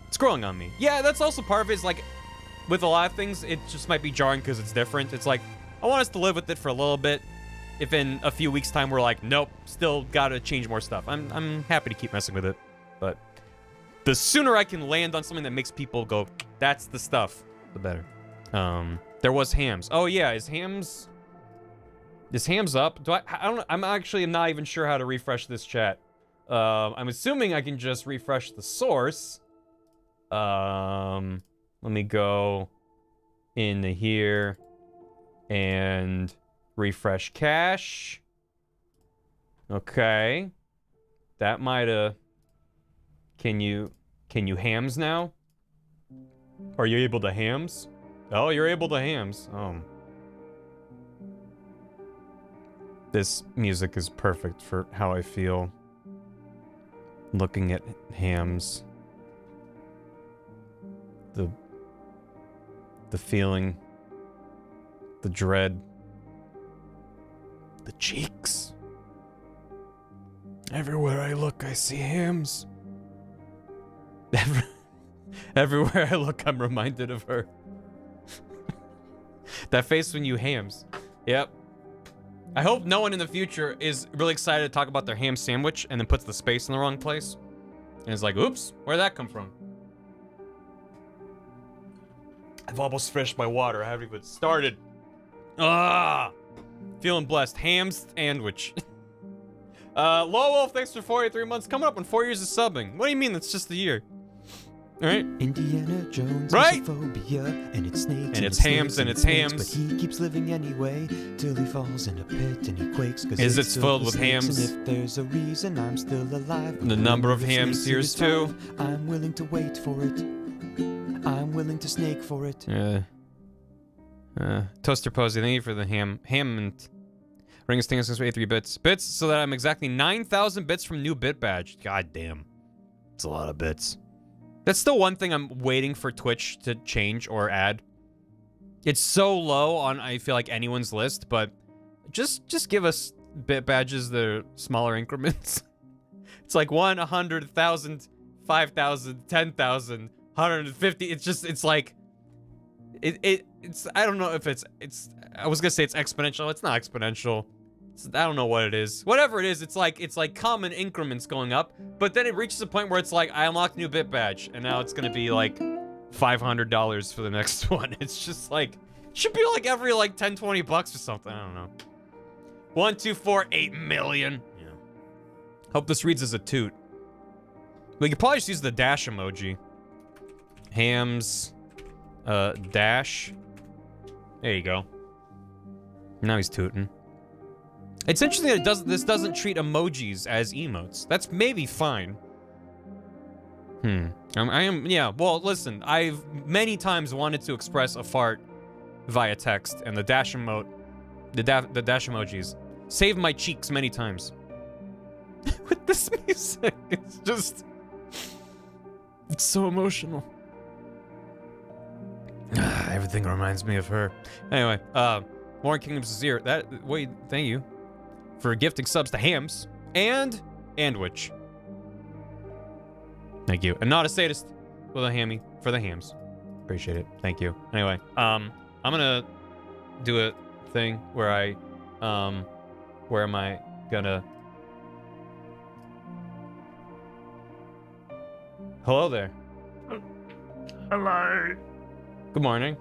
Speaker 1: It's growing on me. Yeah, that's also part of it. Is like, with a lot of things, it just might be jarring because it's different. It's like, I want us to live with it for a little bit. If in a few weeks' time we're like, nope, still gotta change more stuff. I'm happy to keep messing with it. But the sooner I can land on something that makes people go, that's the stuff, the better. There was Hams. Oh yeah, is Hams up? I don't know. I'm actually not even sure how to refresh this chat. I'm assuming I can just refresh the source. Let me go into here and refresh cache. Okay. That might've... Can you hams now? Are you able to hams? Oh, you're able to hams. Oh. This music is perfect for how I feel looking at hams. The feeling, the dread, the cheeks. Everywhere I look, I see hams. Everywhere I look, I'm reminded of her. That face when you hams. Yep. I hope no one in the future is really excited to talk about their ham sandwich and then puts the space in the wrong place. And it's like, oops, where'd that come from? I've almost finished my water. I haven't even started. Ah! Feeling blessed. Ham sandwich. Low Wolf, thanks for 43 months. Coming up on 4 years of subbing. What do you mean that's just a year? Alright.
Speaker 3: Indiana Jones
Speaker 1: right?
Speaker 3: has a phobia, and it's snakes
Speaker 1: and it's hams and it's hams.
Speaker 3: But he keeps living anyway till he falls in a pit and he quakes because
Speaker 1: it's filled with hams.
Speaker 3: And if there's a reason I'm still alive,
Speaker 1: the number of hams here's too.
Speaker 3: I'm willing to wait for it. I'm willing to snake for it.
Speaker 1: Toaster Posey, thank you for the ham and ring of stingers for 83 bits. Bits so that I'm exactly 9,000 bits from new bit badge. God damn. It's a lot of bits. That's still one thing I'm waiting for Twitch to change or add. It's so low on, I feel like, anyone's list, but just give us bit badges that are smaller increments. It's like 1, 100, 1,000, 5,000, 10,000, 150. It's like, it's, I don't know if it's, I was gonna say it's exponential. It's not exponential. I don't know what it is. Whatever it is, it's like common increments going up, but then it reaches a point where it's like, I unlocked new bit badge, and now it's gonna be like $500 for the next one. It's just like, it should be like every like 10, 20 bucks or something. I don't know. 1, 2, 4, 8 million. Yeah. Hope this reads as a toot. We could probably just use the dash emoji. Hams, dash. There you go. Now he's tooting. It's interesting that this doesn't treat emojis as emotes. That's maybe fine. Yeah, well, listen, I've many times wanted to express a fart via text, and the dash emote, the dash emojis, saved my cheeks many times. With this music, it's just, it's so emotional. Everything reminds me of her. Anyway, Lauren Kingdom's is here. Wait, thank you for gifting subs to Hams and Andwich. Thank you. And not a sadist with a hammy for the hams. Appreciate it. Thank you. Anyway, I'm gonna do a thing where where am I gonna... Hello there.
Speaker 4: Hello.
Speaker 1: Good morning.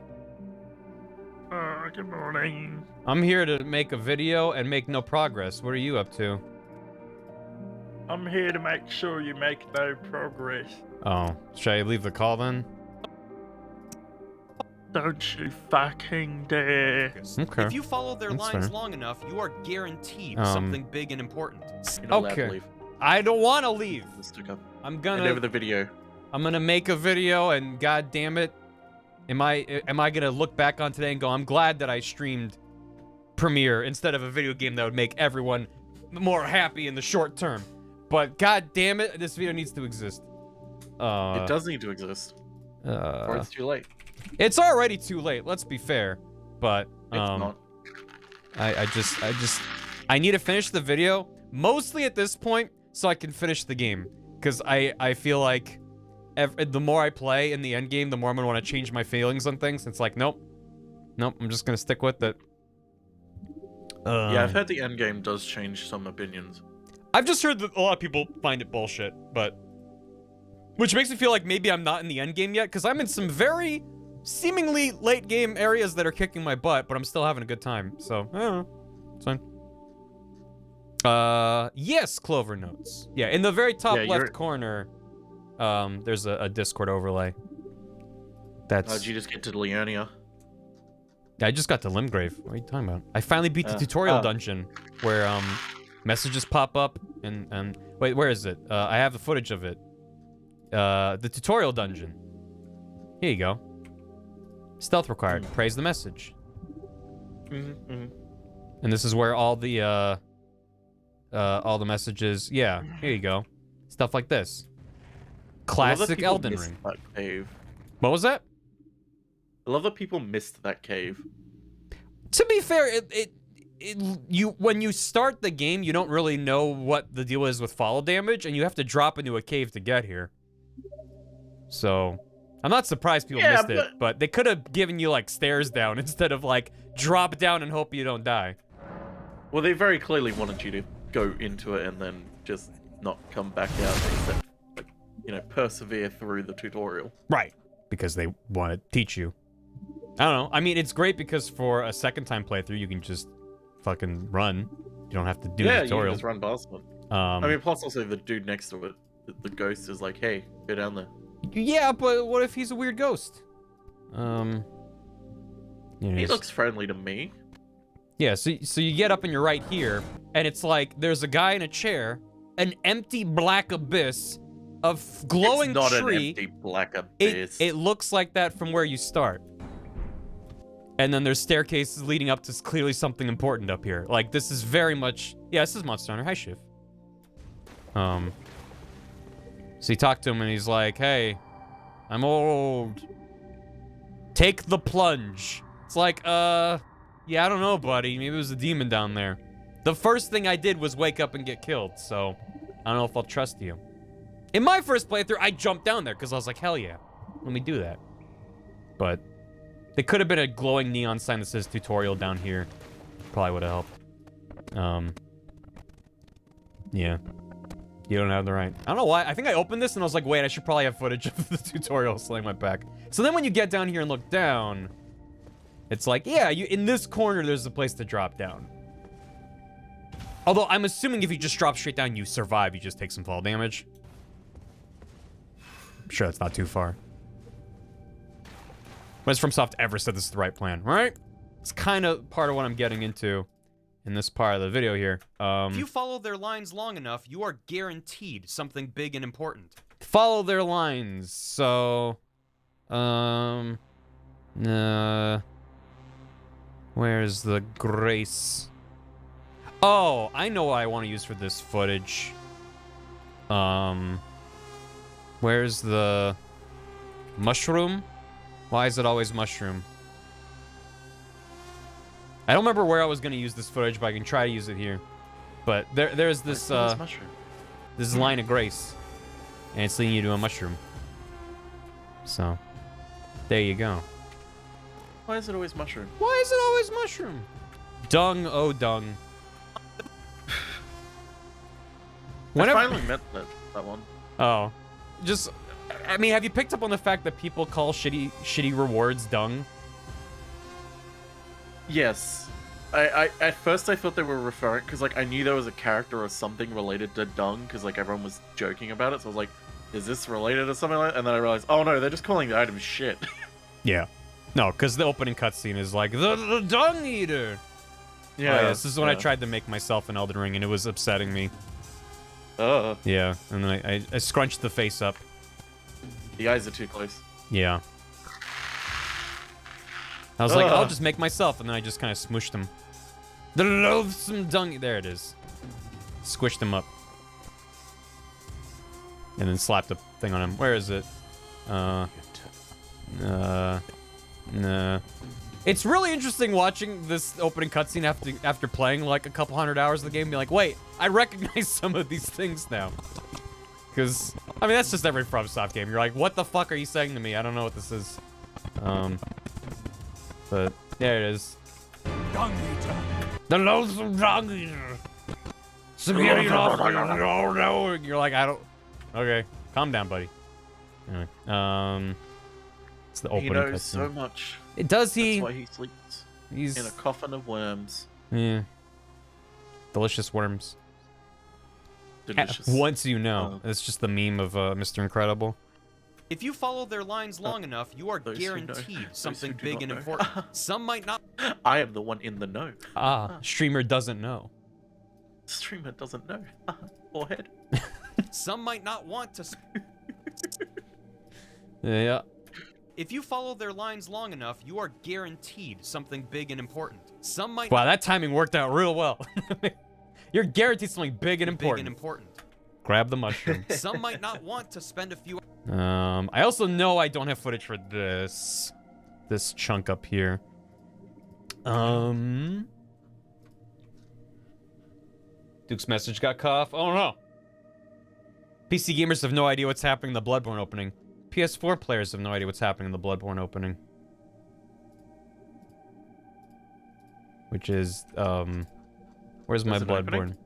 Speaker 4: Good morning.
Speaker 1: I'm here to make a video and make no progress. What are you up to?
Speaker 4: I'm here to make sure you make no progress.
Speaker 1: Oh, should I leave the call then?
Speaker 4: Don't you fucking dare.
Speaker 1: Okay.
Speaker 2: If you follow their
Speaker 1: That's
Speaker 2: lines
Speaker 1: fair.
Speaker 2: long enough, you are guaranteed
Speaker 1: Um,
Speaker 2: something big and important.
Speaker 5: You're not allowed
Speaker 1: Okay.
Speaker 5: to leave.
Speaker 1: I don't want to leave.
Speaker 5: Let's stick up.
Speaker 1: I'm
Speaker 5: Hand over
Speaker 1: gonna
Speaker 5: the video.
Speaker 1: make a video, and god damn it, am I gonna look back on today and go, I'm glad that I streamed Premiere instead of a video game that would make everyone more happy in the short term. But god damn it, this video needs to exist.
Speaker 5: It does need to exist. Or it's too late.
Speaker 1: It's already too late. Let's be fair, but
Speaker 5: It's not.
Speaker 1: I need to finish the video mostly at this point so I can finish the game, because I feel like the more I play in the end game, the more I'm gonna want to change my feelings on things. It's like nope, I'm just gonna stick with it.
Speaker 5: Yeah, I've heard the end game does change some opinions.
Speaker 1: I've just heard that a lot of people find it bullshit, but which makes me feel like maybe I'm not in the end game yet, because I'm in some very seemingly late game areas that are kicking my butt, but I'm still having a good time. So I don't know, it's fine. Yes, Clover Notes. Yeah, in the very top left corner, there's a Discord overlay. That's.
Speaker 5: How'd you just get to Leonia?
Speaker 1: I just got to Limgrave. What are you talking about? I finally beat the tutorial dungeon where messages pop up and wait, where is it? I have the footage of it. The tutorial dungeon. Here you go. Stealth required. Praise the message. And this is where all the messages. Yeah, here you go. Stuff like this. Classic Elden Ring.
Speaker 5: That cave.
Speaker 1: What was that?
Speaker 5: I love that people missed that cave.
Speaker 1: To be fair, when you start the game, you don't really know what the deal is with fall damage, and you have to drop into a cave to get here. So, I'm not surprised people missed it, but they could have given you like stairs down instead of like drop down and hope you don't die.
Speaker 5: Well, they very clearly wanted you to go into it and then just not come back out, except, you know, persevere through the tutorial.
Speaker 1: Right. Because they want to teach you. I don't know. I mean, it's great because for a second time playthrough, you can just fucking run. You don't have to do the tutorial.
Speaker 5: Yeah, you can just run past them. I mean, plus also the dude next to it, the ghost is like, hey, go down there.
Speaker 1: Yeah, but what if he's a weird ghost?
Speaker 5: He looks friendly to me.
Speaker 1: Yeah, so you get up and you're right here, and it's like there's a guy in a chair, an empty black abyss of glowing
Speaker 5: It's not
Speaker 1: tree.
Speaker 5: an empty black abyss.
Speaker 1: It looks like that from where you start. And then there's staircases leading up to clearly something important up here. Like, this is very much... Yeah, this is Monster Hunter. Hi, Shiv. So you talk to him and he's like, hey, I'm old. Take the plunge. It's like, yeah, I don't know, buddy. Maybe it was a demon down there. The first thing I did was wake up and get killed, so I don't know if I'll trust you. In my first playthrough, I jumped down there because I was like, hell yeah, let me do that. But there could have been a glowing neon sign that says tutorial down here. Probably would have helped. Yeah. You don't have the right. I don't know why. I think I opened this and I was like, wait, I should probably have footage of the tutorial slaying my back. So then when you get down here and look down, it's like, yeah, in this corner, there's a place to drop down. Although I'm assuming if you just drop straight down, you survive. You just take some fall damage. I'm sure that's not too far. But FromSoft ever said this is the right plan, right? It's kind of part of what I'm getting into in this part of the video here.
Speaker 2: If you follow their lines long enough, you are guaranteed something big and important.
Speaker 1: Follow their lines. So, where's the grace? Oh, I know what I want to use for this footage. Where's the mushroom? Why is it always mushroom? I don't remember where I was going to use this footage, but I can try to use it here. But there's this this line of grace, and it's leading you to a mushroom. So, there you go.
Speaker 5: Why is it always mushroom?
Speaker 1: Why is it always mushroom? Dung, oh dung.
Speaker 5: I finally met that one.
Speaker 1: Oh, just I mean, have you picked up on the fact that people call shitty rewards dung?
Speaker 5: Yes. I at first I thought they were referring, because like I knew there was a character or something related to dung, because like everyone was joking about it, so I was like, is this related to something like that? And then I realized, oh no, they're just calling the item shit.
Speaker 1: Yeah. No, because the opening cutscene is like, the dung eater!
Speaker 5: Yeah.
Speaker 1: Oh, yeah, this is when I tried to make myself an Elden Ring, and it was upsetting me. Yeah, and then I scrunched the face up.
Speaker 5: The eyes are too close.
Speaker 1: Yeah. I was like, I'll just make myself, and then I just kind of smooshed him. The loathsome dung. There it is. Squished him up. And then slapped a thing on him. Where is it? Nah. It's really interesting watching this opening cutscene after playing like a couple hundred hours of the game and be like, wait, I recognize some of these things now. Because, I mean, that's just every FromSoft game. You're like, what the fuck are you saying to me? I don't know what this is. But there it is.
Speaker 3: Dung eater.
Speaker 1: The loathsome dung eater. Superior offer. Oh no. You're like, I don't. Okay, calm down, buddy. Anyway, it's the opening.
Speaker 5: He knows
Speaker 1: cutscene.
Speaker 5: so much.
Speaker 1: Does he?
Speaker 5: That's why he sleeps
Speaker 1: He's
Speaker 5: in a coffin of worms.
Speaker 1: Yeah. Delicious worms.
Speaker 5: Delicious.
Speaker 1: Once you know, it's just the meme of Mr. Incredible.
Speaker 2: If you follow their lines long enough, you are
Speaker 5: those who know-
Speaker 2: guaranteed
Speaker 5: those
Speaker 2: something
Speaker 5: who do
Speaker 2: big
Speaker 5: not
Speaker 2: and
Speaker 5: know.
Speaker 2: important. Some might not.
Speaker 5: I am the one in the know.
Speaker 1: Streamer doesn't know.
Speaker 5: Streamer doesn't know. Forehead.
Speaker 2: Some might not want to.
Speaker 1: Yeah.
Speaker 2: If you follow their lines long enough, you are guaranteed something big and important. Some might.
Speaker 1: Wow, that timing worked out real well. You're guaranteed something big and important. Grab the mushroom.
Speaker 2: Some might not want to spend a few.
Speaker 1: I also know I don't have footage for this chunk up here. Duke's message got cut off. Oh no. PC gamers have no idea what's happening in the Bloodborne opening. PS4 players have no idea what's happening in the Bloodborne opening. Which is, where's my Bloodborne?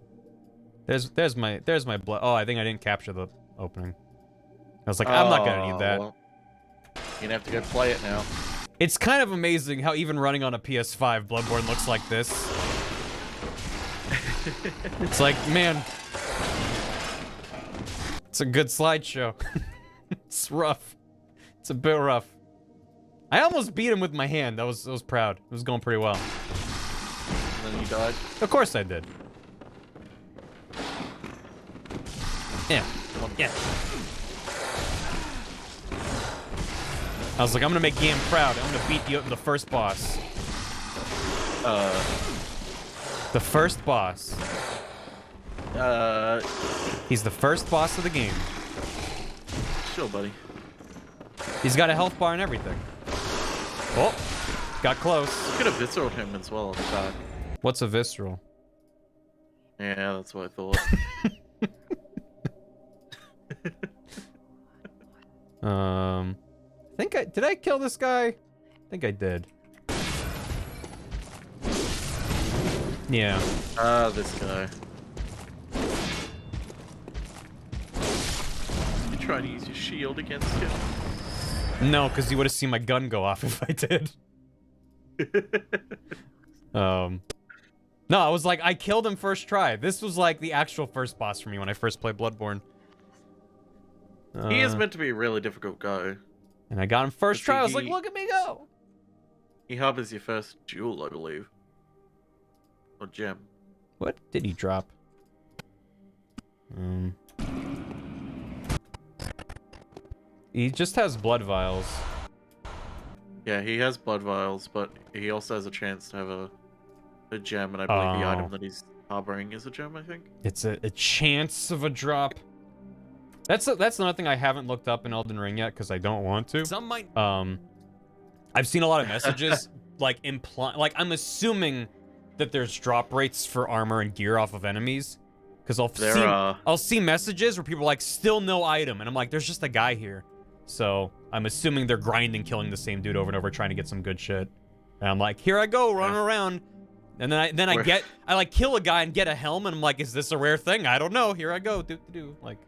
Speaker 1: There's my blood. Oh, I think I didn't capture the opening. I was like, I'm not gonna need that.
Speaker 5: Well, you're gonna have to go play it now.
Speaker 1: It's kind of amazing how even running on a PS5, Bloodborne looks like this. It's like, man, it's a good slideshow. It's rough. It's a bit rough. I almost beat him with my hand. I was proud. It was going pretty well.
Speaker 5: And then you died.
Speaker 1: Of course I did. Yeah. Yeah. I was like, I'm gonna make Gam proud. I'm gonna beat the first boss. The first boss. He's the first boss of the game.
Speaker 5: Sure, buddy.
Speaker 1: He's got a health bar and everything. Oh, got close.
Speaker 5: You could have visceral him as well on the back.
Speaker 1: What's a visceral?
Speaker 5: Yeah, that's what I thought.
Speaker 1: Did I kill this guy? I think I did. Yeah.
Speaker 5: This guy. You trying to use your shield against him?
Speaker 1: No, because you would have seen my gun go off if I did. No, I was like, I killed him first try. This was like the actual first boss for me when I first played Bloodborne.
Speaker 5: He is meant to be a really difficult guy.
Speaker 1: And I got him first try. I was like, look at me go.
Speaker 5: He harbors your first jewel, I believe. Or gem.
Speaker 1: What did he drop? He just has blood vials.
Speaker 5: Yeah, he has blood vials, but he also has a chance to have a gem, and I believe the item that he's harboring is a gem, I think.
Speaker 1: It's a chance of a drop. That's another thing I haven't looked up in Elden Ring yet because I don't want to.
Speaker 2: Some might.
Speaker 1: I've seen a lot of messages like I'm assuming that there's drop rates for armor and gear off of enemies, because I'll see messages where people are like, still no item, and I'm like, there's just a guy here. So I'm assuming they're grinding, killing the same dude over and over, trying to get some good shit. And I'm like, here I go, running around. And then I like kill a guy and get a helm, and I'm like, is this a rare thing? I don't know. Here I go, do. Like.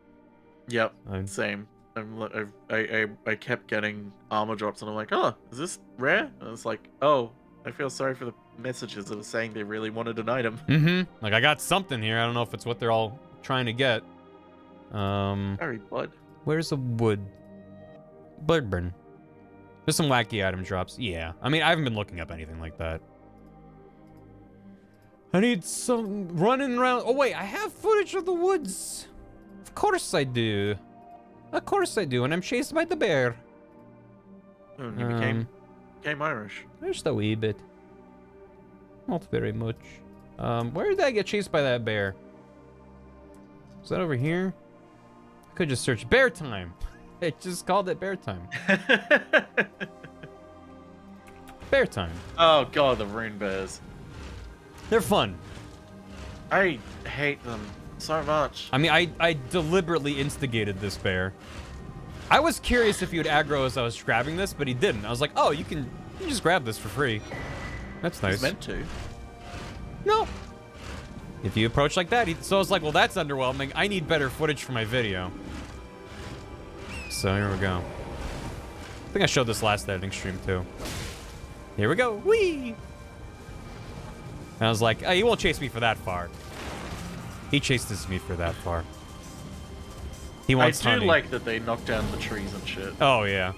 Speaker 5: Yep, same. I kept getting armor drops, and I'm like, oh, is this rare? And it's like, oh, I feel sorry for the messages that were saying they really wanted an item.
Speaker 1: Mm-hmm. Like, I got something here. I don't know if it's what they're all trying to get.
Speaker 5: Sorry, bud.
Speaker 1: Where's the wood? Bloodburn. There's some wacky item drops. Yeah. I mean, I haven't been looking up anything like that. I need some running around. Oh, wait. I have footage of the woods. Of course I do. Of course I do. And I'm chased by the bear.
Speaker 5: Oh, and you became Irish.
Speaker 1: Just a wee bit. Not very much. Where did I get chased by that bear? Is that over here? I could just search bear time. It just called it bear time. Bear time.
Speaker 5: Oh god, the rune bears.
Speaker 1: They're fun.
Speaker 5: I hate them so much.
Speaker 1: I mean, I deliberately instigated this bear. I was curious if he would aggro as I was grabbing this, but he didn't. I was like, oh, you can just grab this for free. That's nice.
Speaker 5: He's meant to.
Speaker 1: No. If you approach like that, so I was like, well, that's underwhelming. I need better footage for my video. So here we go. I think I showed this last editing stream too. Here we go. Whee! And I was like, oh, he won't chase me for that far. He chases me for that far. He wants
Speaker 5: I do
Speaker 1: honey.
Speaker 5: like that they knock down the trees and shit.
Speaker 1: Oh yeah.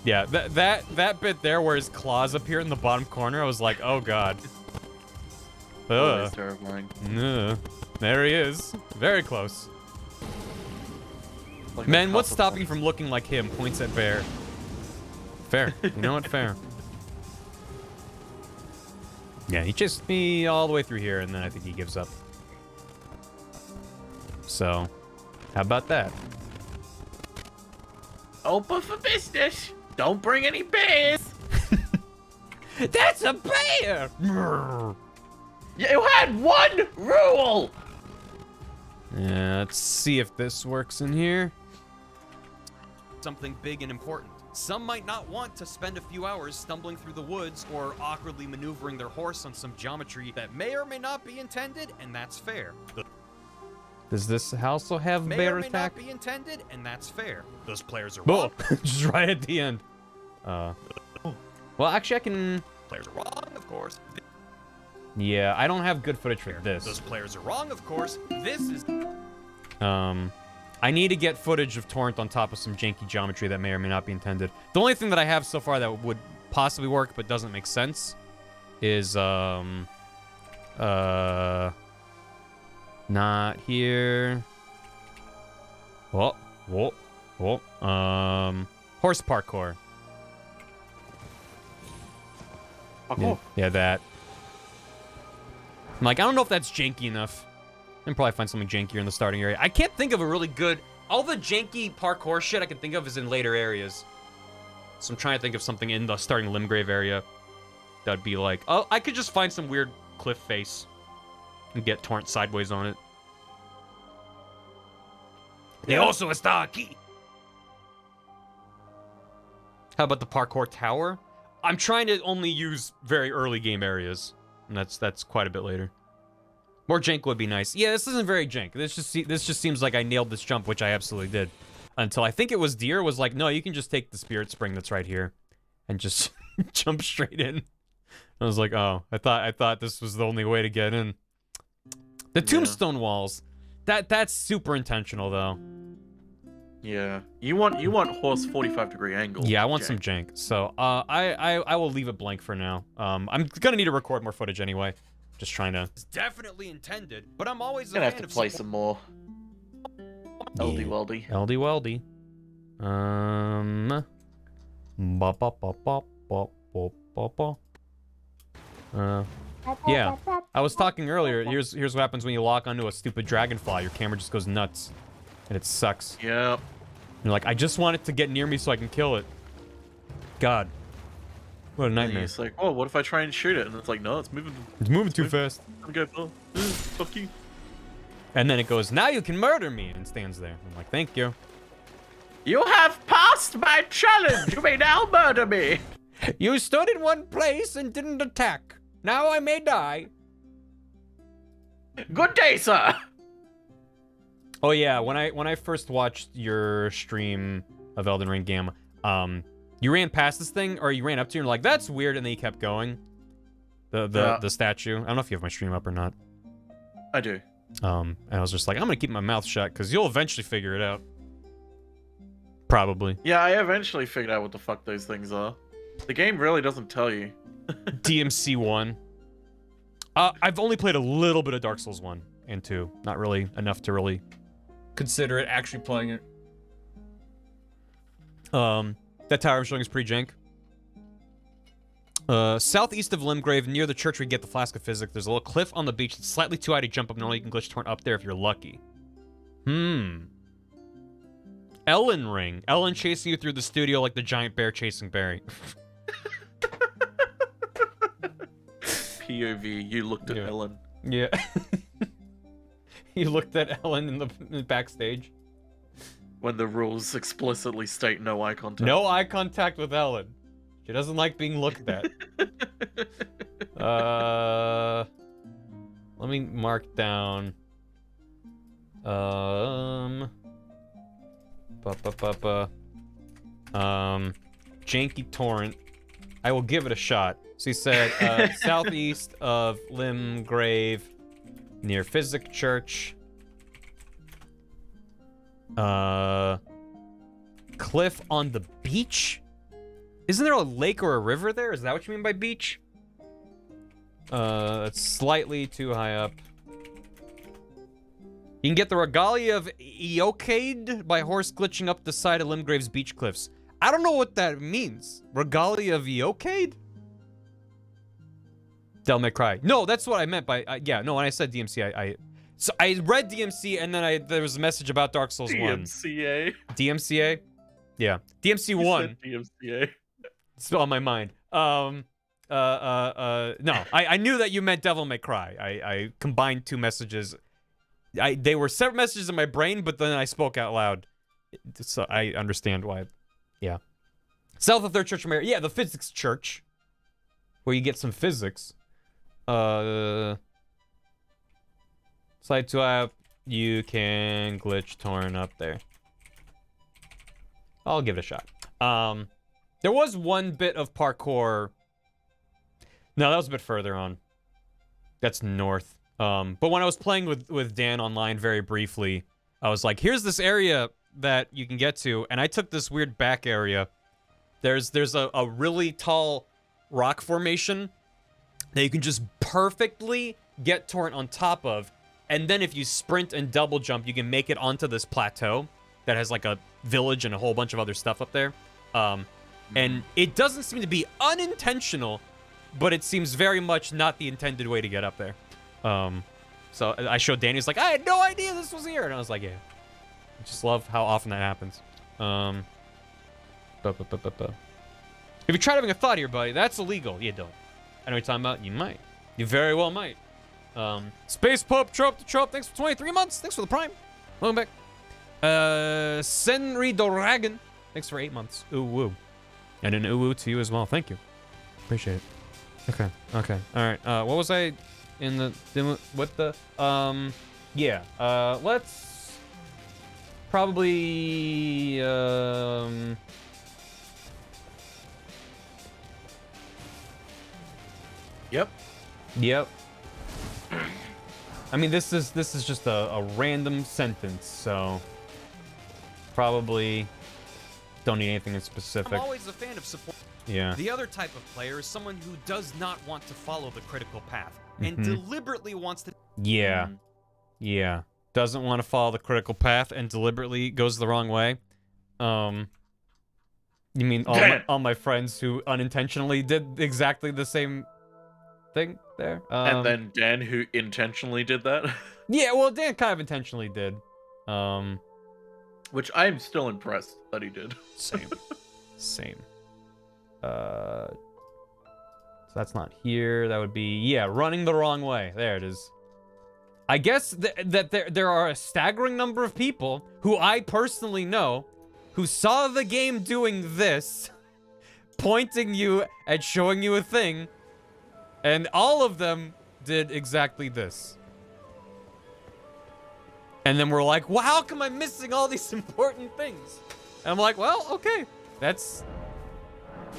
Speaker 1: Yeah, that bit there where his claws appear in the bottom corner, I was like, oh god.
Speaker 5: Oh, that's terrifying.
Speaker 1: There he is. Very close.
Speaker 5: Like
Speaker 1: Man, what's stopping you from looking like him? Points at bear. Fair. You know what? Fair. Yeah, he chased me all the way through here, and then I think he gives up. So, how about that?
Speaker 5: Open for business. Don't bring any bears.
Speaker 1: That's a bear!
Speaker 5: You had one rule.
Speaker 1: Yeah, let's see if this works in here.
Speaker 2: Something big and important. Some might not want to spend a few hours stumbling through the woods or awkwardly maneuvering their horse on some geometry that may or may not be intended, and that's fair.
Speaker 1: Does this also have
Speaker 2: May
Speaker 1: bear
Speaker 2: or may
Speaker 1: attack?
Speaker 2: not be intended, and that's fair. Those players are
Speaker 1: Oh,
Speaker 2: wrong.
Speaker 1: just right at the end. Well, actually, I can.
Speaker 2: Players are wrong, of course.
Speaker 1: Yeah, I don't have good footage for
Speaker 2: Those
Speaker 1: this.
Speaker 2: players are wrong, of course. This is...
Speaker 1: I need to get footage of Torrent on top of some janky geometry that may or may not be intended. The only thing that I have so far that would possibly work but doesn't make sense is, not here. Whoa, whoa, whoa. Horse parkour. Yeah, that. I'm like, I don't know if that's janky enough. I can probably find something jankier in the starting area. I can't think of a really good... All the janky parkour shit I can think of is in later areas. So I'm trying to think of something in the starting Limgrave area that'd be like... Oh, I could just find some weird cliff face and get Torrent sideways on it. They also está aquí. How about the parkour tower? I'm trying to only use very early game areas. And that's quite a bit later. More jank would be nice. Yeah, this isn't very jank. This just seems like I nailed this jump, which I absolutely did. Until I think it was Deer was like, no, you can just take the spirit spring that's right here and just jump straight in. I was like, oh, I thought this was the only way to get in. The tombstone walls. That's super intentional though.
Speaker 5: Yeah. You want horse 45-degree angle.
Speaker 1: Yeah, I want some jank. So I will leave it blank for now. I'm gonna need to record more footage anyway. Just trying to.
Speaker 2: It's definitely intended, but I'm always a
Speaker 5: Gonna have
Speaker 2: fan
Speaker 5: to
Speaker 2: of
Speaker 5: play some more. LD Weldy.
Speaker 1: LD Weldy. Yeah. I was talking earlier. Here's what happens when you lock onto a stupid dragonfly. Your camera just goes nuts, and it sucks.
Speaker 5: Yep.
Speaker 1: You're like, I just want it to get near me so I can kill it. God. What a nightmare.
Speaker 5: It's like, oh, what if I try and shoot it? And it's like, no, it's moving.
Speaker 1: It's moving too fast.
Speaker 5: I'm good. Oh, fuck you.
Speaker 1: And then it goes, now you can murder me, and stands there. I'm like, thank you.
Speaker 5: You have passed my challenge. You may now murder me.
Speaker 1: You stood in one place and didn't attack. Now I may die.
Speaker 5: Good day, sir.
Speaker 1: Oh yeah, when I first watched your stream of Elden Ring game, you ran past this thing, or you ran up to it and you're like, that's weird, and then you kept going. The statue. I don't know if you have my stream up or not.
Speaker 5: I do.
Speaker 1: And I was just like, I'm gonna keep my mouth shut, because you'll eventually figure it out. Probably.
Speaker 5: Yeah, I eventually figured out what the fuck those things are. The game really doesn't tell you.
Speaker 1: DMC 1. I've only played a little bit of Dark Souls 1 and 2. Not really enough to really consider it actually playing it. That tower I'm showing is pretty jank. Southeast of Limgrave, near the church where you get the Flask of Physics, there's a little cliff on the beach that's slightly too high to jump up. Normally you can glitch torrent up there if you're lucky. Ellen ring. Ellen chasing you through the studio like the giant bear chasing Barry.
Speaker 5: POV, you looked at Ellen.
Speaker 1: Yeah. You looked at Ellen in the backstage.
Speaker 5: When the rules explicitly state no eye contact.
Speaker 1: No eye contact with Ellen. She doesn't like being looked at. Let me mark down. Janky torrent. I will give it a shot. So he said, southeast of Limgrave, near Physic Church. Cliff on the beach? Isn't there a lake or a river there? Is that what you mean by beach? It's slightly too high up. You can get the Regalia of Eocade by horse glitching up the side of Limgrave's beach cliffs. I don't know what that means. Regalia of Eocade? Del May Cry. No, that's what I meant by... yeah, no, when I said DMC, So I read DMC, and then there was a message about Dark Souls 1.
Speaker 5: DMCA.
Speaker 1: DMCA? Yeah. DMC 1.
Speaker 5: DMCA.
Speaker 1: It's still on my mind. No, I knew that you meant Devil May Cry. I combined two messages. They were separate messages in my brain, but then I spoke out loud. So I understand why. Yeah. South of Third Church of Mary. Yeah, the Physics Church. Where you get some physics. Slide to app. You can glitch torrent up there. I'll give it a shot. There was one bit of parkour. No, that was a bit further on. That's north. But when I was playing with Dan online very briefly, I was like, here's this area that you can get to, and I took this weird back area. There's a really tall rock formation that you can just perfectly get torrent on top of, and then if you sprint and double jump, you can make it onto this plateau that has like a village and a whole bunch of other stuff up there. And it doesn't seem to be unintentional, but it seems very much not the intended way to get up there. So I showed Danny, he's like, I had no idea this was here. And I was like, yeah. I just love how often that happens. If you tried having a thought here, buddy, that's illegal. You don't. I know what you're talking about. You might. You very well might. Space Pope, Trope to Trope, thanks for 23 months. Thanks for the Prime. Welcome back. Senri Doragon, thanks for 8 months. Ooh woo. And an ooh woo to you as well. Thank you. Appreciate it. Okay. Okay. All right. What was I in the what the yeah. Let's probably
Speaker 5: Yep.
Speaker 1: Yep. I mean, this is just a random sentence, so probably don't need anything in specific.
Speaker 2: I'm always a fan of support.
Speaker 1: Yeah.
Speaker 2: The other type of player is someone who does not want to follow the critical path and deliberately wants to.
Speaker 1: Yeah. Yeah. Doesn't want to follow the critical path and deliberately goes the wrong way. You mean all my friends who unintentionally did exactly the same thing there?
Speaker 5: And then Dan, who intentionally did that.
Speaker 1: Yeah, well, Dan kind of intentionally did.
Speaker 5: Which I am still impressed that he did.
Speaker 1: Same. Same. So that's not here. That would be, yeah, running the wrong way. There it is. I guess that there are a staggering number of people who I personally know who saw the game doing this, pointing you and showing you a thing, and all of them did exactly this. And then we're like, well, how come I'm missing all these important things? And I'm like, well, okay,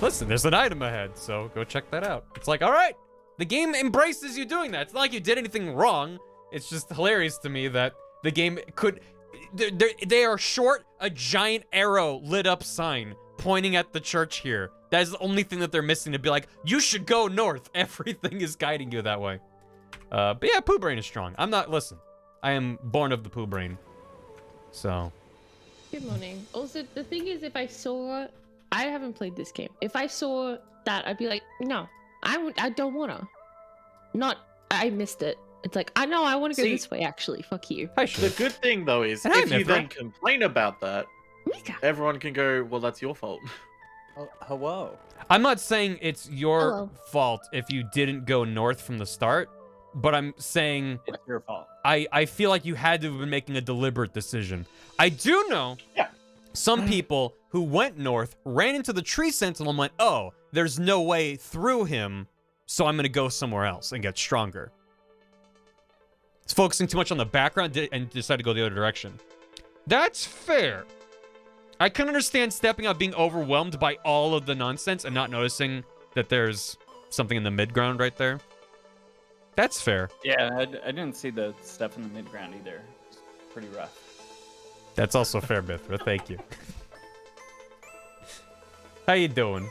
Speaker 1: listen, there's an item ahead, so go check that out. It's like, all right, the game embraces you doing that. It's not like you did anything wrong. It's just hilarious to me that the game could, they are short a giant arrow lit up sign pointing at the church here. That is the only thing that they're missing to be like, you should go north. Everything is guiding you that way. But yeah, Pooh Brain is strong. Listen, I am born of the Pooh Brain. So.
Speaker 6: Good morning. Also, the thing is, if I haven't played this game. If I saw that, I'd be like, no, I don't wanna. I missed it. It's like, I know, I want to go this way, actually. Fuck you.
Speaker 5: The good thing, though, is if you then complain about that, everyone can go, well, that's your fault.
Speaker 7: Oh, hello.
Speaker 1: I'm not saying it's your fault if you didn't go north from the start, but I'm saying
Speaker 7: it's your fault.
Speaker 1: I feel like you had to have been making a deliberate decision. I do know some people who went north, ran into the tree sentinel and went, oh, there's no way through him, so I'm going to go somewhere else and get stronger. It's focusing too much on the background and decided to go the other direction. That's fair. I can understand stepping out being overwhelmed by all of the nonsense and not noticing that there's something in the mid-ground right there. That's fair.
Speaker 7: Yeah, I didn't see the stuff in the mid-ground either. It's pretty rough.
Speaker 1: That's also fair, Mithra. Thank you. How you doing?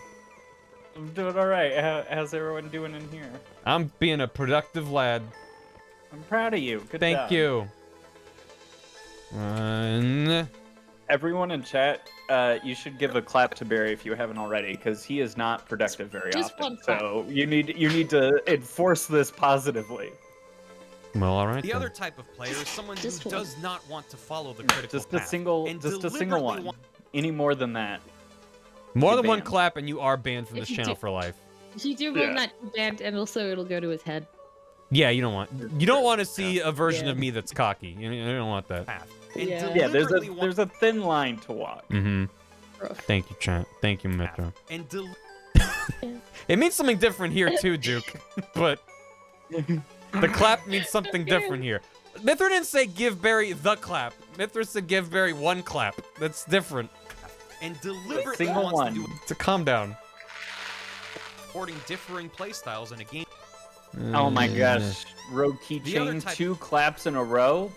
Speaker 7: I'm doing all right. How's everyone doing in here?
Speaker 1: I'm being a productive lad.
Speaker 7: I'm proud of you. Good
Speaker 1: Thank
Speaker 7: job.
Speaker 1: you.
Speaker 7: Everyone in chat, you should give a clap to Barry if you haven't already, because he is not productive very often. So you need to enforce this positively.
Speaker 1: Well, all right.
Speaker 2: The other type of player is someone who does not want to follow the critical path.
Speaker 7: Just a single one. Any more than that.
Speaker 1: More than one clap, and you are banned from this channel for life.
Speaker 6: If you do more than that, you're banned, and also it'll go to his head.
Speaker 1: Yeah, you don't want to see a version of me that's cocky. You don't want that.
Speaker 7: Yeah, there's a thin line to walk.
Speaker 1: Mm-hmm. Thank you, chat. Thank you, Metro.
Speaker 2: And
Speaker 1: it means something different here too, Duke. But the clap means something different here. Mithra didn't say give Barry the clap. Mithra said give Barry one clap. That's different.
Speaker 2: And deliberately wants to do
Speaker 1: to calm down.
Speaker 2: Supporting differing playstyles in a game.
Speaker 7: Oh my gosh. Rogue keychain, 2 claps in a row.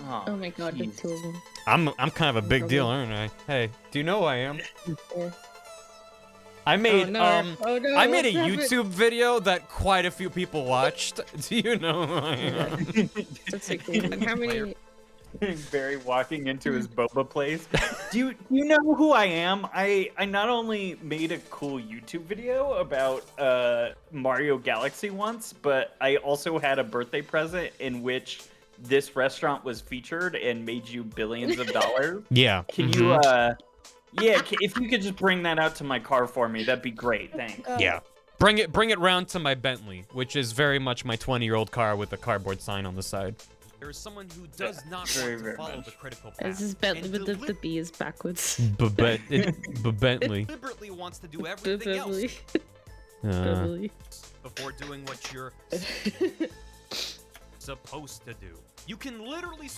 Speaker 6: Oh my god, that's 2 of them.
Speaker 1: I'm kind of a big deal, aren't I? Hey, do you know who I am? I made I made a YouTube video that quite a few people watched. Do you know who I am?
Speaker 6: That's so cool. And how many?
Speaker 7: Barry walking into his boba place. Do you know who I am? I not only made a cool YouTube video about Mario Galaxy once, but I also had a birthday present in which this restaurant was featured and made you billions of dollars.
Speaker 1: Yeah.
Speaker 7: Can you if you could just bring that out to my car for me, that'd be great. Thanks.
Speaker 1: Yeah. Bring it round to my Bentley, which is very much my 20-year-old car with a cardboard sign on the side.
Speaker 2: There is someone who does not want to follow the critical path.
Speaker 6: This is Bentley, but the B is backwards.
Speaker 1: Bentley.
Speaker 2: Deliberately wants to do everything else before doing what you're supposed to do. You can literally.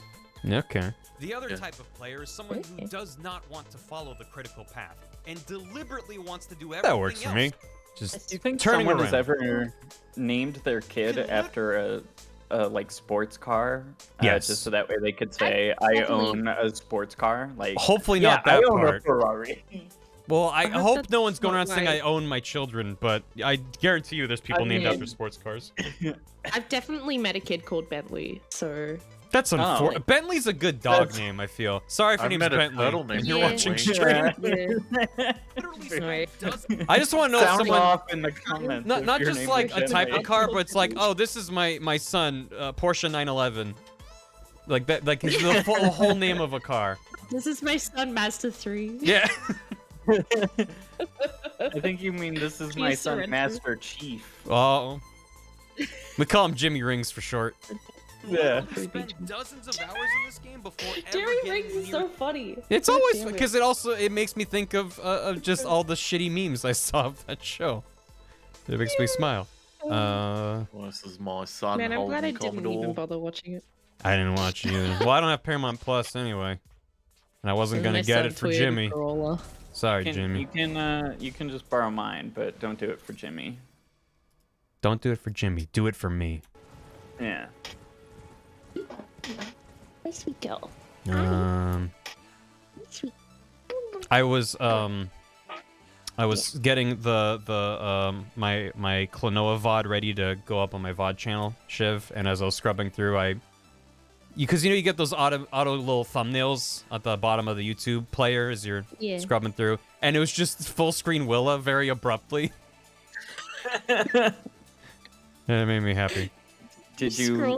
Speaker 1: Okay.
Speaker 2: The other type of player is someone who does not want to follow the critical path and deliberately wants to do everything
Speaker 1: That works for me. Just
Speaker 7: do you think
Speaker 1: turning
Speaker 7: someone
Speaker 1: around.
Speaker 7: has ever named their kid after a like sports car?
Speaker 1: Yes.
Speaker 7: Just so that way they could say, I own a sports car. Like,
Speaker 1: hopefully not that
Speaker 7: I own
Speaker 1: part.
Speaker 7: a Ferrari.
Speaker 1: Well, I hope no one's going around saying
Speaker 6: right.
Speaker 1: I own my children, but I guarantee you there's people named after sports cars.
Speaker 6: I've definitely met a kid called Bentley, so.
Speaker 1: That's unfortunate. Bentley's a good dog name, I feel. Sorry if your name's Bentley. If you're watching stream. I just want to know if someone
Speaker 7: off in the comments.
Speaker 1: Not just like a type of car, but it's like, oh, this is my son, Porsche 911. Like that, like it's the whole name of a car.
Speaker 6: This is my son, Mazda 3.
Speaker 1: Yeah.
Speaker 7: I think you mean this is my son, Master Chief.
Speaker 1: Oh. We call him Jimmy Rings for short.
Speaker 7: Yeah.
Speaker 2: Spend dozens of hours in this game before
Speaker 6: Jerry Rings is so funny.
Speaker 1: It's always because it makes me think of just all the shitty memes I saw of that show. It makes me smile.
Speaker 5: This is my son.
Speaker 6: Man, I'm glad I
Speaker 5: holding
Speaker 6: didn't even
Speaker 5: Commodore.
Speaker 6: bother watching it.
Speaker 1: I didn't watch it either. Well, I don't have Paramount Plus anyway, and I wasn't gonna get it for Jimmy. Sorry, Jimmy.
Speaker 7: You can just borrow mine, but don't do it for Jimmy.
Speaker 1: Don't do it for Jimmy. Do it for me.
Speaker 7: Yeah.
Speaker 6: Where's we go?
Speaker 1: I was getting my Klonoa VOD ready to go up on my VOD channel, Shiv, and as I was scrubbing through, because you get those auto little thumbnails at the bottom of the YouTube player as you're scrubbing through, and it was just full screen Willa very abruptly. And it made me happy.
Speaker 7: Did you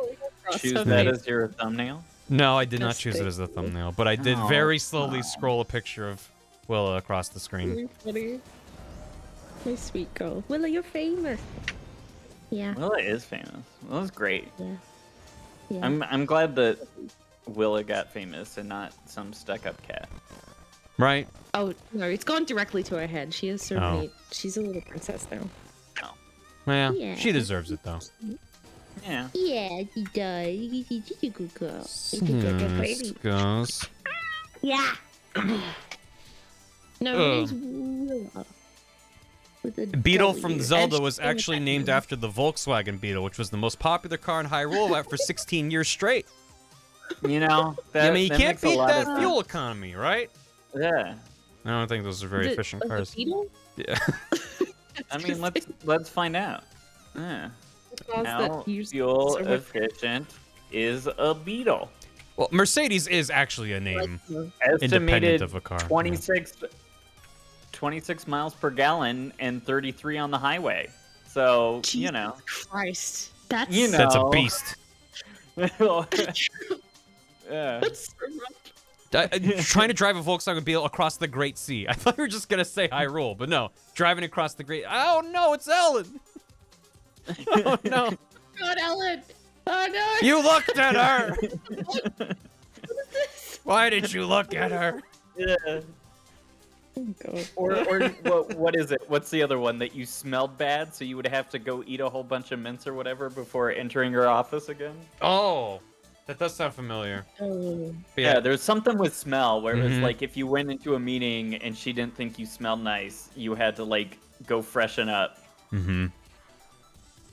Speaker 7: choose that as your thumbnail?
Speaker 1: No, I did not choose it as the thumbnail, but I did very slowly scroll a picture of Willa across the screen.
Speaker 6: Funny. My sweet girl. Willa, you're famous. Yeah.
Speaker 7: Willa is famous. Willa's great.
Speaker 6: Yeah. Yeah.
Speaker 7: I'm glad that Willa got famous and not some stuck-up cat.
Speaker 1: Right?
Speaker 6: Oh, no, it's gone directly to her head. She is certainly... She's a little princess now.
Speaker 7: Oh.
Speaker 1: Well, she deserves it, though.
Speaker 7: Yeah.
Speaker 6: Yeah, she does. She's a good girl.
Speaker 1: This goes.
Speaker 6: Yeah. No, her name's Willa.
Speaker 1: Beetle from Zelda was actually named after the Volkswagen Beetle, which was the most popular car in Hyrule for 16 years straight.
Speaker 7: You know,
Speaker 1: I mean, you can't beat that fuel economy, right?
Speaker 7: Yeah.
Speaker 1: I don't think those are very efficient cars.
Speaker 6: Beetle?
Speaker 1: Yeah.
Speaker 7: I mean, let's find out. Yeah. How
Speaker 6: fuel
Speaker 7: efficient is a Beetle?
Speaker 1: Well, Mercedes is actually a name
Speaker 7: Estimated
Speaker 1: independent of a car.
Speaker 7: 26 miles per gallon and 33 on the highway. So,
Speaker 6: Jesus Christ. That's...
Speaker 1: That's a beast.
Speaker 7: Yeah.
Speaker 6: That's so much.
Speaker 1: Trying to drive a Volkswagen Beetle across the Great Sea. I thought you were just going to say Hyrule, but no. Driving across the Great... Oh, no, it's Ellen. Oh, no.
Speaker 6: God, Ellen. Oh, no.
Speaker 1: You looked at her. Why did you look at her?
Speaker 7: Yeah.
Speaker 6: Oh, God.
Speaker 7: Or what is it? What's the other one? That you smelled bad, so you would have to go eat a whole bunch of mints or whatever before entering her office again?
Speaker 1: Oh, that does sound familiar.
Speaker 6: Oh.
Speaker 7: Yeah, there's something with smell where it was like if you went into a meeting and she didn't think you smelled nice, you had to like go freshen up.
Speaker 1: Mm-hmm.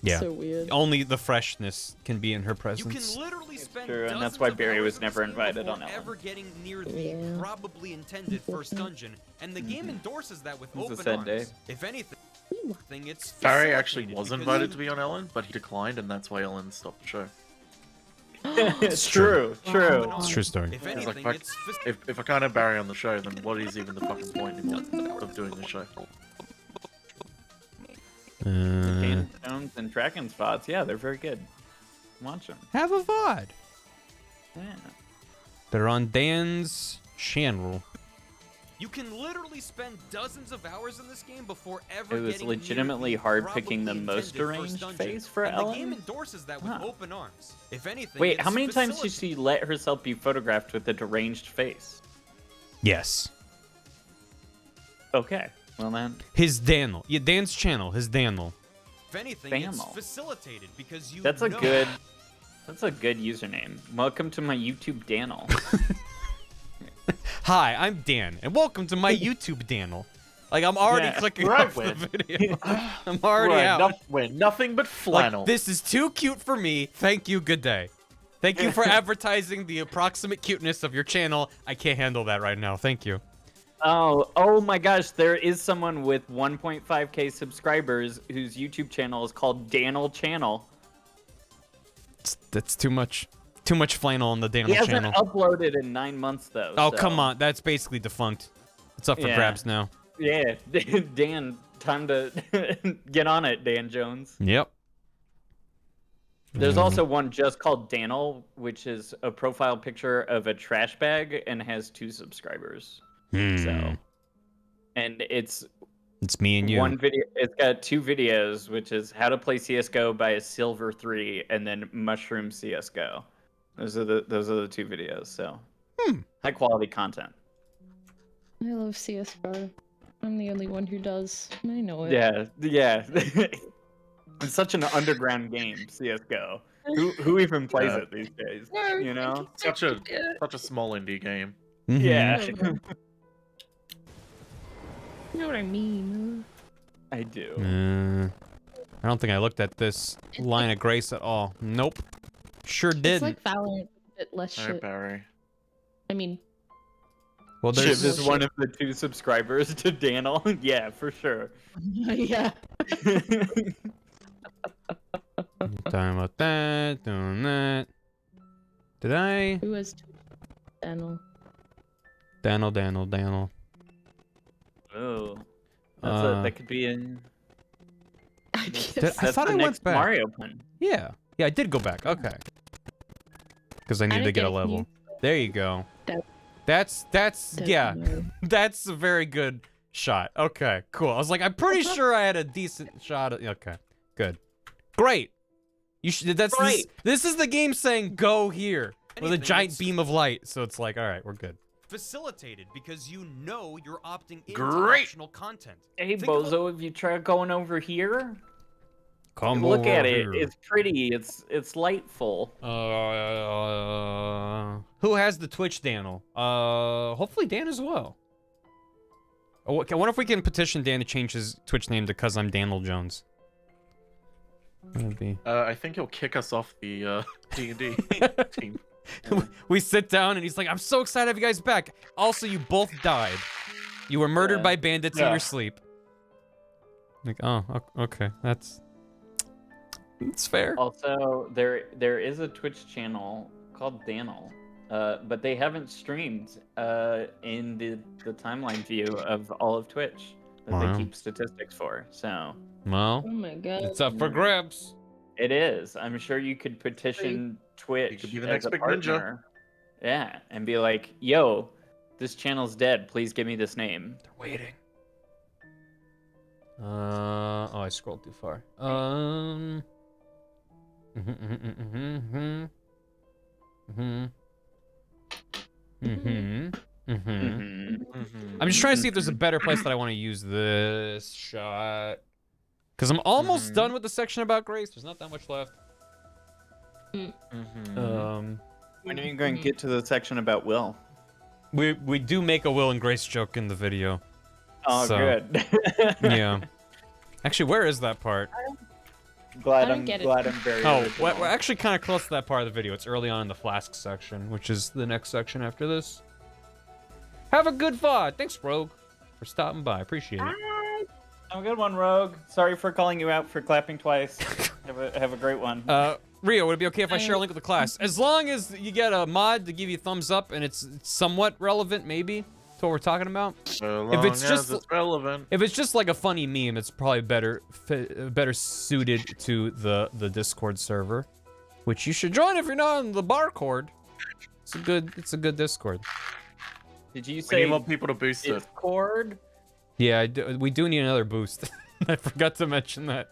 Speaker 1: Yeah.
Speaker 6: So weird.
Speaker 1: Only the freshness can be in her presence.
Speaker 2: You can literally spend
Speaker 7: True, and
Speaker 2: dozens
Speaker 7: that's why
Speaker 2: of
Speaker 7: Barry
Speaker 2: hours
Speaker 7: was
Speaker 2: on
Speaker 7: never
Speaker 2: this game
Speaker 7: invited on
Speaker 2: before
Speaker 7: Ellen.
Speaker 2: ever getting near the probably intended first dungeon, and the game endorses that with
Speaker 7: It's a
Speaker 2: open
Speaker 7: sad
Speaker 2: arms.
Speaker 7: day.
Speaker 2: If anything, it's
Speaker 5: Barry actually
Speaker 2: facilitated
Speaker 5: was
Speaker 2: because
Speaker 5: invited to be on Ellen, but he declined, and that's why Ellen stopped the show.
Speaker 7: It's true.
Speaker 1: It's a true story.
Speaker 2: If
Speaker 5: He's
Speaker 2: anything,
Speaker 5: like,
Speaker 2: it's
Speaker 5: if I can't have Barry on the show, then what is even the fucking point anymore of doing the show?
Speaker 7: Game Stones and Dragon spots, yeah, they're very good. Watch them.
Speaker 1: Have a VOD.
Speaker 7: Yeah.
Speaker 1: They're on Dan's channel.
Speaker 2: You can literally spend dozens of hours in this game before ever
Speaker 7: It was
Speaker 2: getting
Speaker 7: legitimately
Speaker 2: near the
Speaker 7: hard picking the
Speaker 2: probably
Speaker 7: most
Speaker 2: intended
Speaker 7: arranged
Speaker 2: first dungeon,
Speaker 7: face for
Speaker 2: and
Speaker 7: Ellen?
Speaker 2: The game endorses that with
Speaker 7: Huh.
Speaker 2: open arms. If anything,
Speaker 7: Wait,
Speaker 2: it's
Speaker 7: how many times did
Speaker 2: facilitated.
Speaker 7: she let herself be photographed with a deranged face?
Speaker 1: Yes.
Speaker 7: Okay, well then.
Speaker 1: His Daniel. Yeah, Dan's channel. His Daniel.
Speaker 2: If anything, it's
Speaker 7: Famil.
Speaker 2: facilitated because you
Speaker 7: That's a
Speaker 2: know.
Speaker 7: good username. Welcome to my YouTube Daniel.
Speaker 1: Hi, I'm Dan, and welcome to my YouTube Daniel. Like, I'm already
Speaker 5: Yeah,
Speaker 1: clicking
Speaker 5: right
Speaker 1: off the
Speaker 5: with.
Speaker 1: video. I'm already out.
Speaker 5: We're nothing but flannel.
Speaker 1: Like, this is too cute for me. Thank you. Good day. Thank you for advertising the approximate cuteness of your channel. I can't handle that right now. Thank you.
Speaker 7: Oh my gosh, there is someone with 1.5k subscribers whose YouTube channel is called Daniel Channel.
Speaker 1: That's too much. Too much flannel on the
Speaker 7: He
Speaker 1: Daniel
Speaker 7: hasn't
Speaker 1: channel.
Speaker 7: uploaded in 9 months though.
Speaker 1: Oh,
Speaker 7: so-
Speaker 1: come on. That's basically defunct. It's up for
Speaker 7: Yeah.
Speaker 1: grabs now.
Speaker 7: Yeah, Dan, time to get on it, Dan Jones.
Speaker 1: Yep.
Speaker 7: There's also one just called Daniel, which is a profile picture of a trash bag and has 2 subscribers. So, and it's
Speaker 1: me and you.
Speaker 7: one video. It's got 2 videos, which is how to play CS:GO by a Silver 3, and then Mushroom CS:GO. Those are the 2 videos. So, high quality content.
Speaker 6: I love CS:GO. I'm the only one who does. I know it.
Speaker 7: Yeah. It's such an underground game, CS:GO. Who even plays
Speaker 5: Yeah.
Speaker 7: it these days?
Speaker 6: No,
Speaker 7: You know?
Speaker 5: Such a small indie game.
Speaker 1: Mhm.
Speaker 7: Yeah,
Speaker 6: You know what I mean?
Speaker 7: I do.
Speaker 1: I don't think I looked at this line of grace at all. Nope. Sure
Speaker 6: It's
Speaker 1: didn't.
Speaker 6: like Valorant, a bit less
Speaker 5: Alright,
Speaker 6: shit.
Speaker 5: Barry.
Speaker 6: I mean,
Speaker 1: Well,
Speaker 7: Shiv
Speaker 1: there's
Speaker 7: is one of the 2 subscribers to Daniel. Yeah, for sure.
Speaker 6: yeah.
Speaker 1: talking about that, doing that. Did I?
Speaker 6: Who was Daniel?
Speaker 1: Daniel.
Speaker 7: Oh, that could be in.
Speaker 6: I
Speaker 1: I thought
Speaker 7: the
Speaker 1: I went
Speaker 7: next
Speaker 1: back.
Speaker 7: Mario pun.
Speaker 1: Yeah, I did go back. Okay. Because I needed to
Speaker 6: didn't
Speaker 1: get a
Speaker 6: get
Speaker 1: level.
Speaker 6: you.
Speaker 1: There you go.
Speaker 6: That-
Speaker 1: That's yeah.
Speaker 6: Definitely.
Speaker 1: That's a very good shot. Okay, cool. I was like, I'm pretty sure I had a decent shot. Okay, good, great. You should. That's
Speaker 7: Great.
Speaker 1: This is the game saying go here with a
Speaker 2: Anything
Speaker 1: giant
Speaker 2: that's
Speaker 1: beam of light. So it's like, all right, we're good.
Speaker 2: Facilitated because you know you're opting into
Speaker 5: Great.
Speaker 2: optional content.
Speaker 7: Hey,
Speaker 2: Think about-
Speaker 7: Bozo, have you tried going over here?
Speaker 1: Come
Speaker 7: Look at
Speaker 1: over
Speaker 7: it.
Speaker 1: here.
Speaker 7: It's pretty. It's lightful.
Speaker 1: Who has the Twitch Daniel? Hopefully Dan as well. Oh, okay, I wonder if we can petition Dan to change his Twitch name to "Cause I'm Daniel Jones." That'd be.
Speaker 5: I think he'll kick us off the D&D team.
Speaker 1: We sit down and he's like, "I'm so excited to have you guys back. Also, you both died. You were murdered
Speaker 7: Yeah.
Speaker 1: by bandits in
Speaker 7: Yeah.
Speaker 1: your sleep." Like, oh, okay, it's fair.
Speaker 7: Also, there is a Twitch channel called Daniel, but they haven't streamed in the timeline view of all of Twitch that
Speaker 1: Wow.
Speaker 7: they keep statistics for. So
Speaker 1: Well,
Speaker 6: Oh my god.
Speaker 1: it's up for grabs.
Speaker 7: it is. I'm sure you could petition Twitch
Speaker 5: could be the
Speaker 7: as
Speaker 5: next
Speaker 7: a
Speaker 5: big ninja.
Speaker 7: partner. Yeah, and be like, "Yo, this channel's dead. Please give me this name."
Speaker 1: They're waiting. Oh, I scrolled too far. Mhm. I'm just trying to see if there's a better place that I want to use this shot. Because I'm almost done with the section about Grace. There's not that much left.
Speaker 7: When are you going to get to the section about Will?
Speaker 1: We do make a Will and Grace joke in the video.
Speaker 7: Oh,
Speaker 1: So,
Speaker 7: good.
Speaker 1: Yeah. Actually, where is that part?
Speaker 7: glad
Speaker 6: I don't
Speaker 7: I'm
Speaker 6: get it.
Speaker 7: glad I'm very.
Speaker 1: Oh,
Speaker 7: original.
Speaker 1: we're actually kind of close to that part of the video. It's early on in the flask section, which is the next section after this. Have a good VOD. Thanks, Rogue, for stopping by. Appreciate it.
Speaker 7: Have a good one, Rogue. Sorry for calling you out for clapping twice. have a great one.
Speaker 1: Rio, would it be okay if I share a link with the class? As long as you get a mod to give you a thumbs up and it's somewhat relevant, maybe, to what we're talking about.
Speaker 5: So long
Speaker 1: it's just-
Speaker 5: as it's relevant.
Speaker 1: If it's just like a funny meme, it's probably better suited to the Discord server, which you should join if you're not on the Barcord. It's a good Discord.
Speaker 7: Did you
Speaker 5: We
Speaker 7: say
Speaker 5: need more people to boost it.
Speaker 7: Discord?
Speaker 1: Yeah, we do need another boost. I forgot to mention that.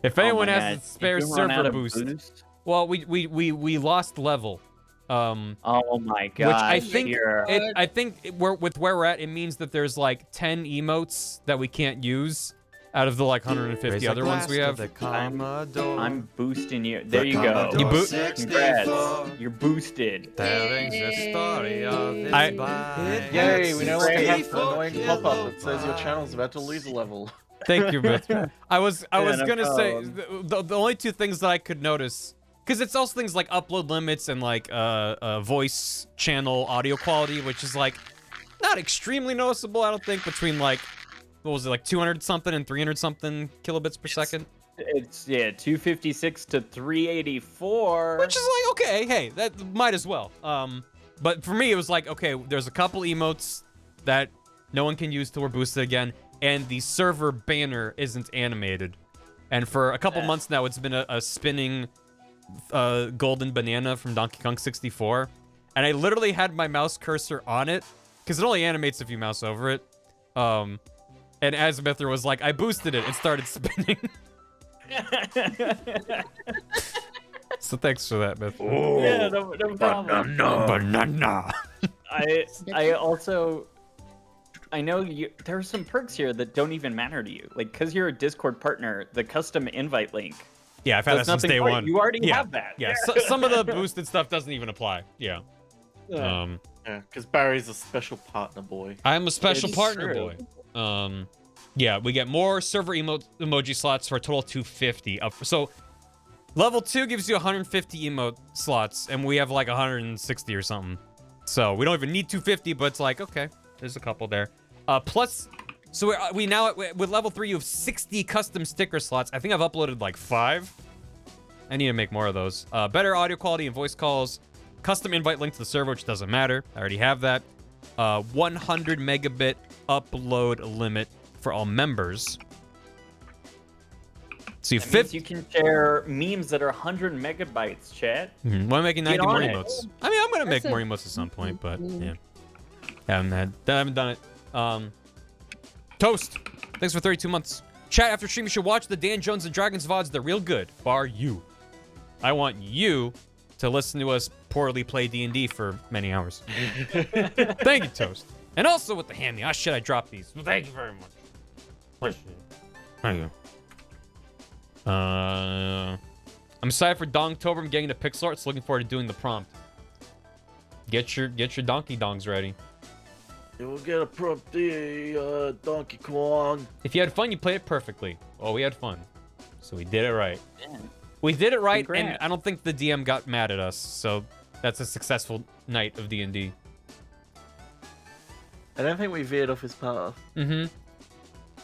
Speaker 1: If
Speaker 7: Oh
Speaker 1: anyone
Speaker 7: my
Speaker 1: has
Speaker 7: God.
Speaker 1: a spare
Speaker 7: Did you run out
Speaker 1: server
Speaker 7: of
Speaker 1: boost, well, we lost level.
Speaker 7: Oh my god!
Speaker 1: Which I think
Speaker 7: here.
Speaker 1: I think with where we're at, it means that there's like 10 emotes that we can't use out of the like 150 other ones we have.
Speaker 7: I'm boosting you. There you go.
Speaker 1: You boot-
Speaker 7: Congrats. You're boosted.
Speaker 2: Telling the story of his
Speaker 1: I-
Speaker 2: bike.
Speaker 5: Yay, we no longer have
Speaker 7: Great.
Speaker 5: an annoying pop-up that says your channel's about to lose a level.
Speaker 1: Thank you, Beth. I was
Speaker 7: no
Speaker 1: gonna say
Speaker 7: problem.
Speaker 1: the only two things that I could notice, because it's also things like upload limits and like voice channel audio quality, which is like not extremely noticeable, I don't think, between like what was it, like 200 something and 300 something kilobits per second.
Speaker 7: It's 256 to 384.
Speaker 1: Which is like, okay, hey, that might as well. But for me, it was like, okay, there's a couple emotes that no one can use till we're boosted again, and the server banner isn't animated. And for a couple months now, it's been a spinning golden banana from Donkey Kong 64. And I literally had my mouse cursor on it, because it only animates if you mouse over it. And as Mithra was like, I boosted it, it started spinning. So thanks for that, Mithra.
Speaker 7: Yeah, no problem.
Speaker 1: Banana.
Speaker 7: I know there are some perks here that don't even matter to you. Like, because you're a Discord partner, the custom invite link
Speaker 1: Yeah, I've had that
Speaker 7: Does
Speaker 1: since
Speaker 7: nothing
Speaker 1: day
Speaker 7: for you.
Speaker 1: one.
Speaker 7: You already
Speaker 1: Yeah.
Speaker 7: have that.
Speaker 1: Yeah, so, some of the boosted stuff doesn't even apply. Yeah.
Speaker 7: Yeah.
Speaker 5: Yeah, because Barry's a special partner boy.
Speaker 1: I'm a special
Speaker 7: It's
Speaker 1: partner
Speaker 7: true.
Speaker 1: boy. Yeah, we get more server emoji slots for a total of 250. So, level 2 gives you 150 emote slots, and we have like 160 or something. So, we don't even need 250, but it's like, okay, there's a couple there. Plus, so we now, with level 3, you have 60 custom sticker slots. I think I've uploaded like 5. I need to make more of those. Better audio quality and voice calls. Custom invite link to the server, which doesn't matter. I already have that. 100 megabit upload limit for all members. So
Speaker 7: That means you can share memes that are 100 megabytes, chat.
Speaker 1: Why am I making 90
Speaker 7: Get
Speaker 1: more
Speaker 7: on it.
Speaker 1: emotes? I mean, I'm gonna make
Speaker 6: That's
Speaker 1: more
Speaker 6: a-
Speaker 1: emotes at some point, but yeah, haven't done it. Toast. Thanks for 32 months. Chat, after stream, you should watch the Dan Jones and Dragons VODs. They're real good. Bar you. I want you to listen to us poorly play D&D for many hours. Thank you, Toast. And also with the hammy. Ah, shit, I dropped these. Thank you very much. Appreciate it. Thank you. I'm excited for Dongtober. I'm getting to pixel art, so looking forward to doing the prompt. Get your donkey dongs ready.
Speaker 5: You will get a prompt Donkey Kong.
Speaker 1: If you had fun, you played it perfectly. Oh, we had fun. So we did it right. We did it right, and
Speaker 7: Congrats.
Speaker 1: I don't think the DM got mad at us, so that's a successful night of D&D.
Speaker 5: I don't think we veered off his path.
Speaker 1: Mm-hmm.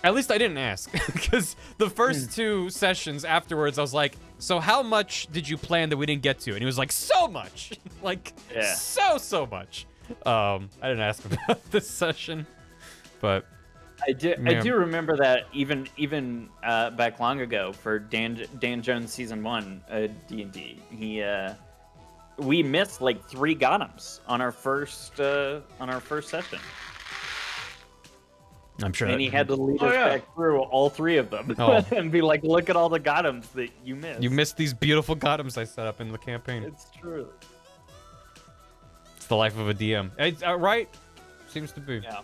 Speaker 1: At least I didn't ask, because the first 2 sessions afterwards, I was like, so how much did you plan that we didn't get to? And he was like, so much! Like,
Speaker 7: Yeah.
Speaker 1: so much. I didn't ask about this session, but...
Speaker 7: I do remember that even back long ago for Dan Jones season 1 D&D. We missed like 3 Gothims on our first session.
Speaker 1: I'm sure
Speaker 7: And
Speaker 1: that,
Speaker 7: he had to lead us back through all 3 of them
Speaker 1: Oh.
Speaker 7: and be like, look at all the Gothims that you missed.
Speaker 1: you missed these beautiful Gothims I set up in the campaign.
Speaker 7: It's true.
Speaker 1: It's the life of a DM. It's, right? Seems to be.
Speaker 7: Yeah.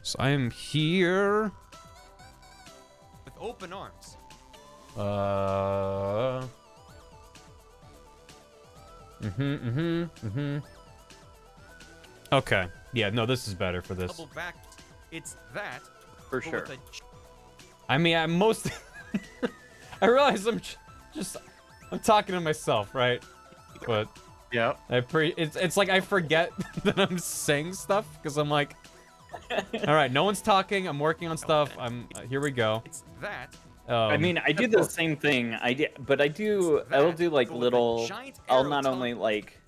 Speaker 1: So I am here.
Speaker 2: With open arms.
Speaker 1: Okay. Yeah, no, this is better for this.
Speaker 2: Double back. It's that.
Speaker 7: For
Speaker 2: but
Speaker 7: sure.
Speaker 2: with a
Speaker 1: I mean, I'm most... I realize I'm I'm talking to myself, right? But
Speaker 5: Yeah.
Speaker 1: it's like I forget that I'm saying stuff because I'm like, all right, no one's talking. I'm working on stuff. Here we go.
Speaker 2: It's that.
Speaker 7: I mean, I do the same thing. I will do like little. I'll not only like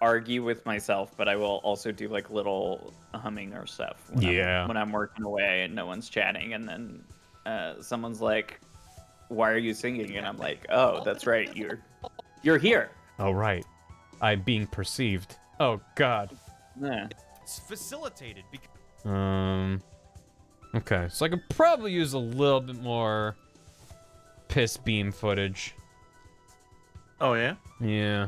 Speaker 7: argue with myself, but I will also do like little humming or stuff. When I'm working away and no one's chatting, and then someone's like, "Why are you singing?" And I'm like, "Oh, that's right. You're here."
Speaker 1: Oh, right. I'm being perceived. Oh, God.
Speaker 7: Yeah.
Speaker 2: It's facilitated because
Speaker 1: Okay, so I could probably use a little bit more piss beam footage.
Speaker 5: Oh yeah.
Speaker 1: Yeah.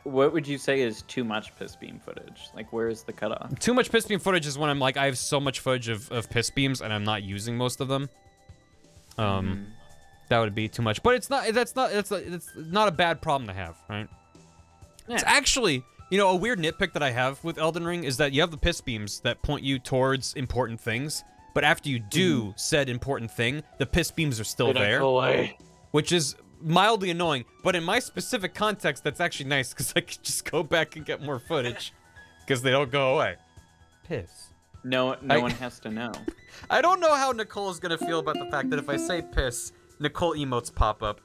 Speaker 7: What would you say is too much piss beam footage? Like, where is the cutoff?
Speaker 1: Too much piss beam footage is when I'm like, I have so much footage of piss beams and I'm not using most of them. That would be too much. But it's not a bad problem to have, right?
Speaker 7: Yeah.
Speaker 1: It's actually, a weird nitpick that I have with Elden Ring is that you have the piss beams that point you towards important things, but after you do said important thing, the piss beams are still there, which is mildly annoying. But in my specific context, that's actually nice because I can just go back and get more footage because they don't go away. Piss.
Speaker 7: No one has to know.
Speaker 1: I don't know how Nicole is gonna feel about the fact that if I say piss, Nicole emotes pop up.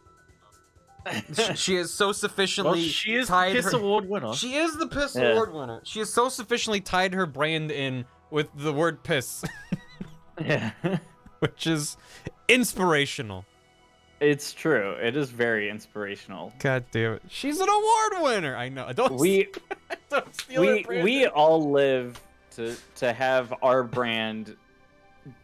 Speaker 1: She is so sufficiently
Speaker 5: Well, she is the
Speaker 1: tied
Speaker 5: Piss
Speaker 1: her...
Speaker 5: Award winner.
Speaker 1: She is the piss
Speaker 7: Yeah.
Speaker 1: award winner. She has so sufficiently tied her brand in with the word piss,
Speaker 7: Yeah.
Speaker 1: which is inspirational.
Speaker 7: It's true. It is very inspirational.
Speaker 1: God damn it. She's an award winner. I know. Don't
Speaker 7: We
Speaker 1: don't steal her
Speaker 7: we
Speaker 1: brand.
Speaker 7: all live to have our brand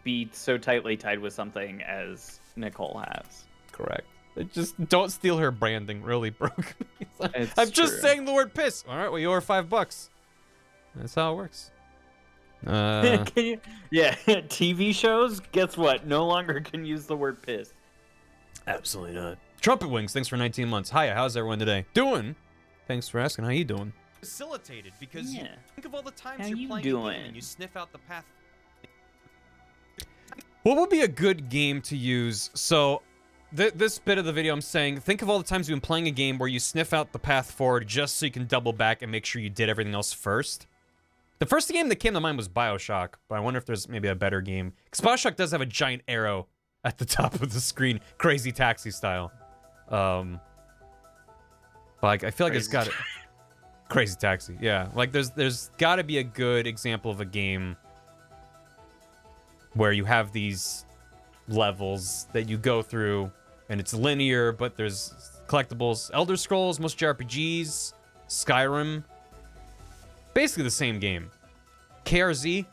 Speaker 7: be so tightly tied with something as Nicole has.
Speaker 1: Correct. Just don't steal her branding. Really broke.
Speaker 7: It's
Speaker 1: I'm just
Speaker 7: true.
Speaker 1: saying the word piss. All right, well, you owe her $5. That's how it works. Uh,
Speaker 7: Can you? Yeah, TV shows. Guess what? No longer can use the word piss.
Speaker 1: absolutely not. Trumpet Wings, thanks for 19 months. Hiya, how's everyone today? Doing? Thanks for asking. How you doing?
Speaker 2: Facilitated because you
Speaker 7: Yeah.
Speaker 2: think of all the times
Speaker 7: How
Speaker 2: you're
Speaker 7: you
Speaker 2: playing a
Speaker 7: doing?
Speaker 2: game and you sniff out the path.
Speaker 1: What would be a good game to use? So, this bit of the video I'm saying, think of all the times you've been playing a game where you sniff out the path forward just so you can double back and make sure you did everything else first. The first game that came to mind was BioShock, but I wonder if there's maybe a better game. Because BioShock does have a giant arrow at the top of the screen, Crazy Taxi style. But like, I feel like it's got it. Crazy Taxi, yeah. Like, there's got to be a good example of a game where you have these levels that you go through, and it's linear, but there's collectibles. Elder Scrolls, most JRPGs, Skyrim. Basically the same game. KRZ.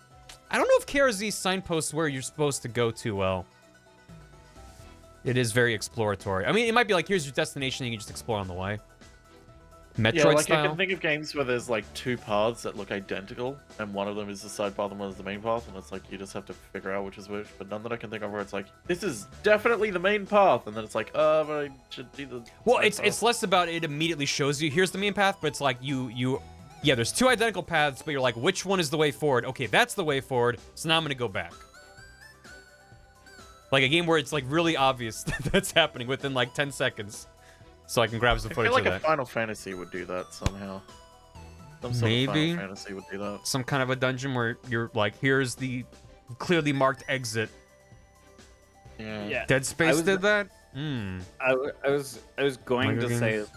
Speaker 1: I don't know if KRZ signposts where you're supposed to go too well. It is very exploratory. I mean, it might be like, here's your destination, and you can just explore on the way. Metroid
Speaker 5: Yeah, like
Speaker 1: style.
Speaker 5: I can think of games where there's like two paths that look identical, and one of them is the side path and one is the main path, and it's like you just have to figure out which is which. But none that I can think of where it's like, this is definitely the main path, and then it's like, but I should do the.
Speaker 1: Well,
Speaker 5: side
Speaker 1: it's
Speaker 5: path.
Speaker 1: less about it immediately shows you here's the main path, but it's like yeah, there's two identical paths, but you're like, which one is the way forward? Okay, that's the way forward, so now I'm gonna go back. Like a game where it's like really obvious that that's happening within like 10 seconds. So I can grab some
Speaker 5: I
Speaker 1: footage
Speaker 5: feel like
Speaker 1: of
Speaker 5: a
Speaker 1: that.
Speaker 5: Final Fantasy would do that somehow. Some sort
Speaker 1: Maybe.
Speaker 5: of Final Fantasy would do that.
Speaker 1: Some kind of a dungeon where you're like, here's the clearly marked exit.
Speaker 5: Yeah.
Speaker 7: Yeah.
Speaker 1: Dead Space
Speaker 7: was-
Speaker 1: did that?
Speaker 7: I was going
Speaker 1: Micro
Speaker 7: to say
Speaker 1: games?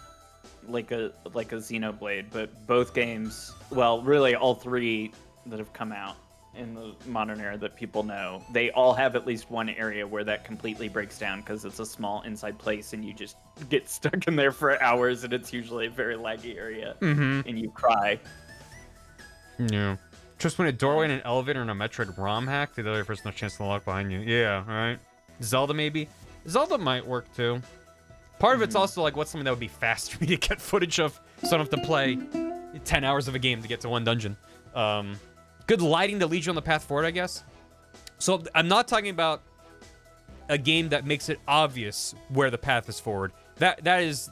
Speaker 7: like a Xenoblade, but both games, well, really all three that have come out in the modern era that people know, they all have at least one area where that completely breaks down because it's a small inside place and you just get stuck in there for hours, and it's usually a very laggy area, and you cry.
Speaker 1: Yeah. Just when a doorway in an elevator in a Metroid ROM hack, the other person has a chance to lock behind you. Yeah, right. Zelda maybe. Zelda might work too. Part of it's also like, what's something that would be fast for me to get footage of, so I don't have to play 10 hours of a game to get to one dungeon. Good lighting to lead you on the path forward, I guess. So I'm not talking about a game that makes it obvious where the path is forward. That is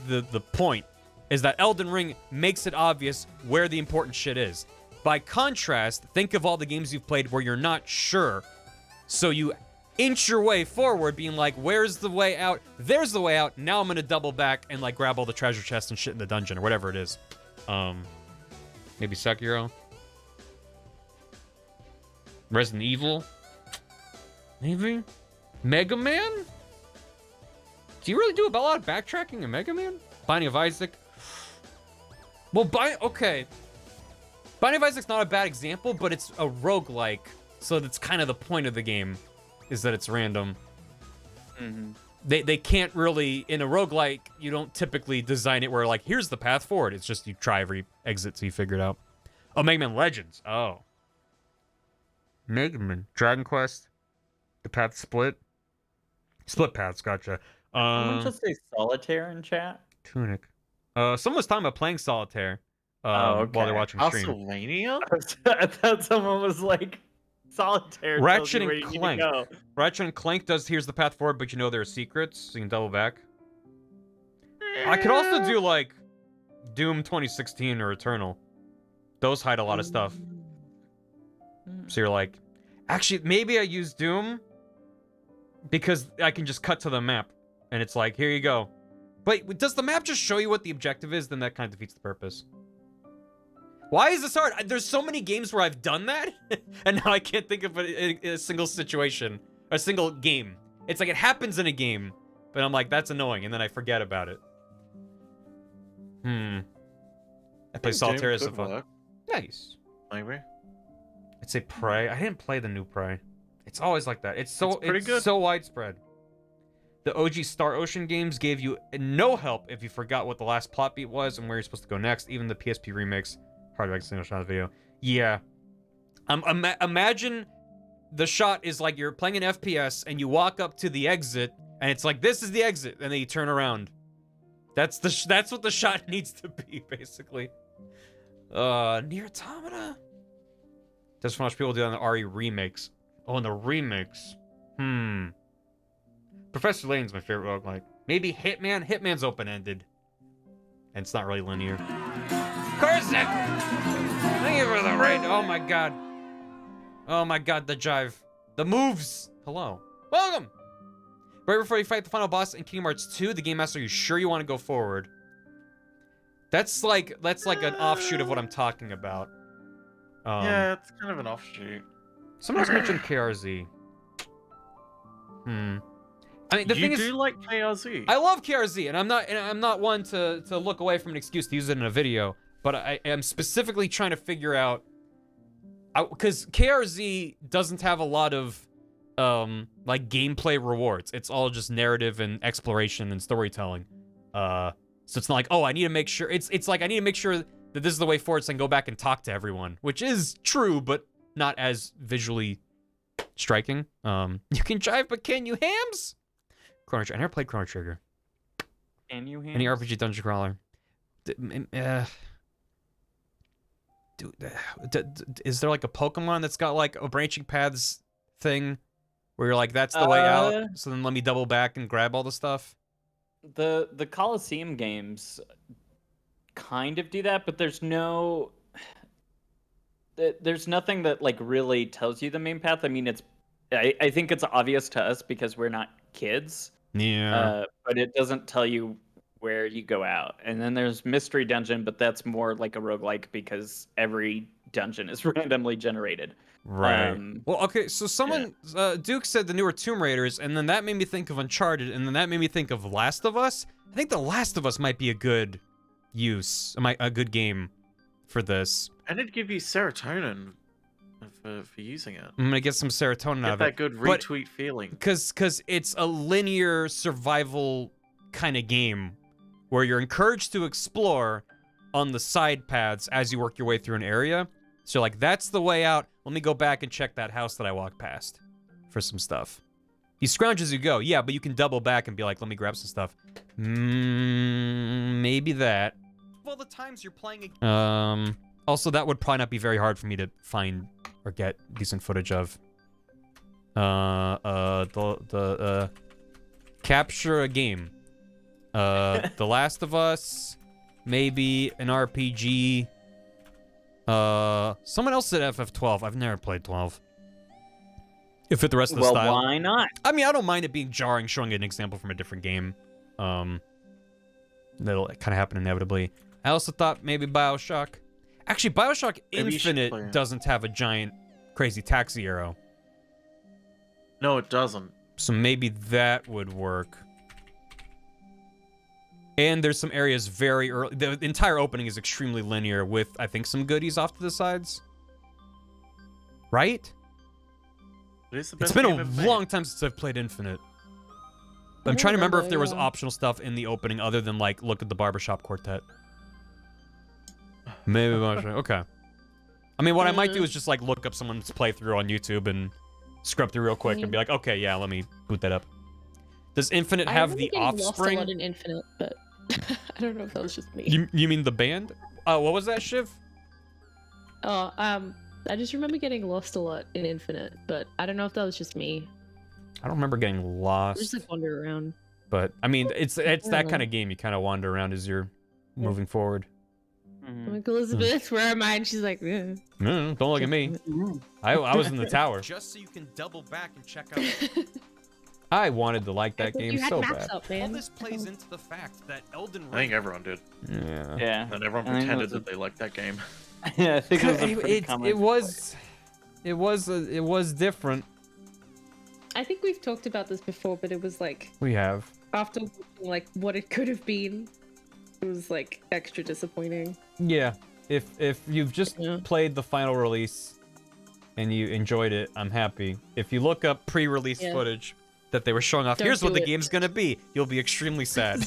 Speaker 1: the point, is that Elden Ring makes it obvious where the important shit is. By contrast, think of all the games you've played where you're not sure, so you inch your way forward, being like, where's the way out? There's the way out. Now I'm gonna double back and like grab all the treasure chests and shit in the dungeon or whatever it is. Maybe Sekiro. Resident Evil. Maybe. Mega Man? Do you really do a lot of backtracking in Mega Man? Binding of Isaac. Well, okay. Binding of Isaac's not a bad example, but it's a roguelike, so that's kind of the point of the game, is that it's random. They can't really, in a roguelike, you don't typically design it where like, here's the path forward. It's just you try every exit till you figure it out. Oh, Mega Man Legends. Oh. Mega Man. Dragon Quest. The path split. Split paths, gotcha.
Speaker 7: Someone just say solitaire in chat.
Speaker 1: Tunic. Someone was talking about playing Solitaire
Speaker 7: okay.
Speaker 1: while they're watching stream.
Speaker 5: Castlevania?
Speaker 7: I thought someone was like, solitaire. tells
Speaker 1: Ratchet
Speaker 7: you where
Speaker 1: and
Speaker 7: you need to
Speaker 1: Clank.
Speaker 7: go.
Speaker 1: Ratchet and Clank does here's the path forward, but you know there are secrets, so you can double back. I could also do like Doom 2016 or Eternal. Those hide a lot of stuff. So you're like, actually, maybe I use Doom because I can just cut to the map and it's like, here you go. But does the map just show you what the objective is? Then that kind of defeats the purpose. Why is this hard? There's so many games where I've done that, and now I can't think of a single situation, a single game. It's like it happens in a game, but I'm like, that's annoying, and then I forget about it. I play Solitaire as a fun. Nice.
Speaker 5: Maybe.
Speaker 1: I'd say Prey. I didn't play the new Prey. It's always like that. It's
Speaker 5: pretty good.
Speaker 1: so widespread. The OG Star Ocean games gave you no help if you forgot what the last plot beat was and where you're supposed to go next. Even the PSP remakes. Hard to make a single shot of the video. Yeah. Imagine the shot is like you're playing an FPS and you walk up to the exit and it's like, this is the exit, and then you turn around. That's what the shot needs to be, basically. Nier Automata? Just watch people do on the RE remakes. Oh, and the remakes. Professor Layton's my favorite roguelike. Maybe Hitman? Hitman's open-ended. And it's not really linear. Corsic! Thank you for the raid. Oh my god. Oh my god, the jive. The moves! Hello. Welcome! Right before you fight the final boss in Kingdom Hearts 2, the game asks, are you sure you want to go forward? That's like an offshoot of what I'm talking about.
Speaker 5: Yeah, it's kind of an offshoot.
Speaker 1: Someone else mentioned KRZ. I mean, the thing is,
Speaker 5: you do like KRZ.
Speaker 1: I love KRZ, and I'm not one to look away from an excuse to use it in a video, but I am specifically trying to figure out, because KRZ doesn't have a lot of like gameplay rewards. It's all just narrative and exploration and storytelling. So it's not like, oh, I need to make sure. It's like I need to make sure that this is the way forward, so I can go back and talk to everyone, which is true, but not as visually striking. You can jive, but can you hams? Chrono Trigger. I never played Chrono Trigger.
Speaker 7: Can you
Speaker 1: Any RPG dungeon crawler. Is there like a Pokemon that's got like a branching paths thing where you're like, that's the way out, so then let me double back and grab all the stuff?
Speaker 7: The Coliseum games kind of do that, but there's nothing that like really tells you the main path. I mean, I think it's obvious to us because we're not kids.
Speaker 1: Yeah.
Speaker 7: But it doesn't tell you where you go out. And then there's Mystery Dungeon, but that's more like a roguelike because every dungeon is randomly generated.
Speaker 1: Right. Well, okay, so someone, Duke said the newer Tomb Raiders, and then that made me think of Uncharted, and then that made me think of Last of Us. I think The Last of Us might be a good a good game for this.
Speaker 5: And it'd give you serotonin for using it.
Speaker 1: I'm gonna get some serotonin out of it.
Speaker 5: Get that good retweet feeling.
Speaker 1: Because it's a linear survival kind of game where you're encouraged to explore on the side paths as you work your way through an area. So like, that's the way out. Let me go back and check that house that I walked past for some stuff. You scrounge as you go. Yeah, but you can double back and be like, let me grab some stuff. Maybe that.
Speaker 2: All the times you're playing a
Speaker 1: Also, that would probably not be very hard for me to find or get decent footage of. Capture a game. The Last of Us, maybe an RPG. Someone else said FF12. I've never played 12. It fit the rest of the style.
Speaker 7: Well, why not?
Speaker 1: I mean, I don't mind it being jarring, showing an example from a different game. That'll kind of happen inevitably. I also thought maybe BioShock. Actually, BioShock Infinite doesn't have a giant, crazy taxi arrow.
Speaker 5: No, it doesn't.
Speaker 1: So maybe that would work. And there's some areas very early. The entire opening is extremely linear with, I think, some goodies off to the sides. Right?
Speaker 5: It's
Speaker 1: been a long time since I've played Infinite. I'm trying to remember if there was optional stuff in the opening other than, like, look at the barbershop quartet. Maybe. Okay. I mean, what I might do is just, like, look up someone's playthrough on YouTube and scrub through real quick and be like, okay, yeah, let me boot that up. Does Infinite have the Offspring?
Speaker 6: I lost a lot in Infinite, but I don't know if that was just me.
Speaker 1: You mean the band? What was that, Shiv?
Speaker 6: Oh, I just remember getting lost a lot in Infinite, but I don't know if that was just me.
Speaker 1: I don't remember getting lost.
Speaker 6: I just like wander around.
Speaker 1: But I mean, it's that kind of game. You kind of wander around as you're moving forward.
Speaker 6: I'm like, Elizabeth, where am I? And she's like,
Speaker 1: don't look at me. I was in the tower.
Speaker 2: Just so you can double back and check out.
Speaker 1: I wanted to like that game so bad.
Speaker 6: Up, man.
Speaker 2: All this plays into the fact that Elden Ring.
Speaker 5: I think everyone did.
Speaker 1: Yeah.
Speaker 7: Yeah.
Speaker 5: And everyone pretended that they liked that game.
Speaker 7: Yeah, I think it
Speaker 1: was different.
Speaker 6: I think we've talked about this before, but it was like
Speaker 1: we have.
Speaker 6: After like what it could have been, it was like extra disappointing.
Speaker 1: Yeah. If you've just played the final release and you enjoyed it, I'm happy. If you look up pre-release footage that they were showing off, here's what the game's gonna be, you'll be extremely sad.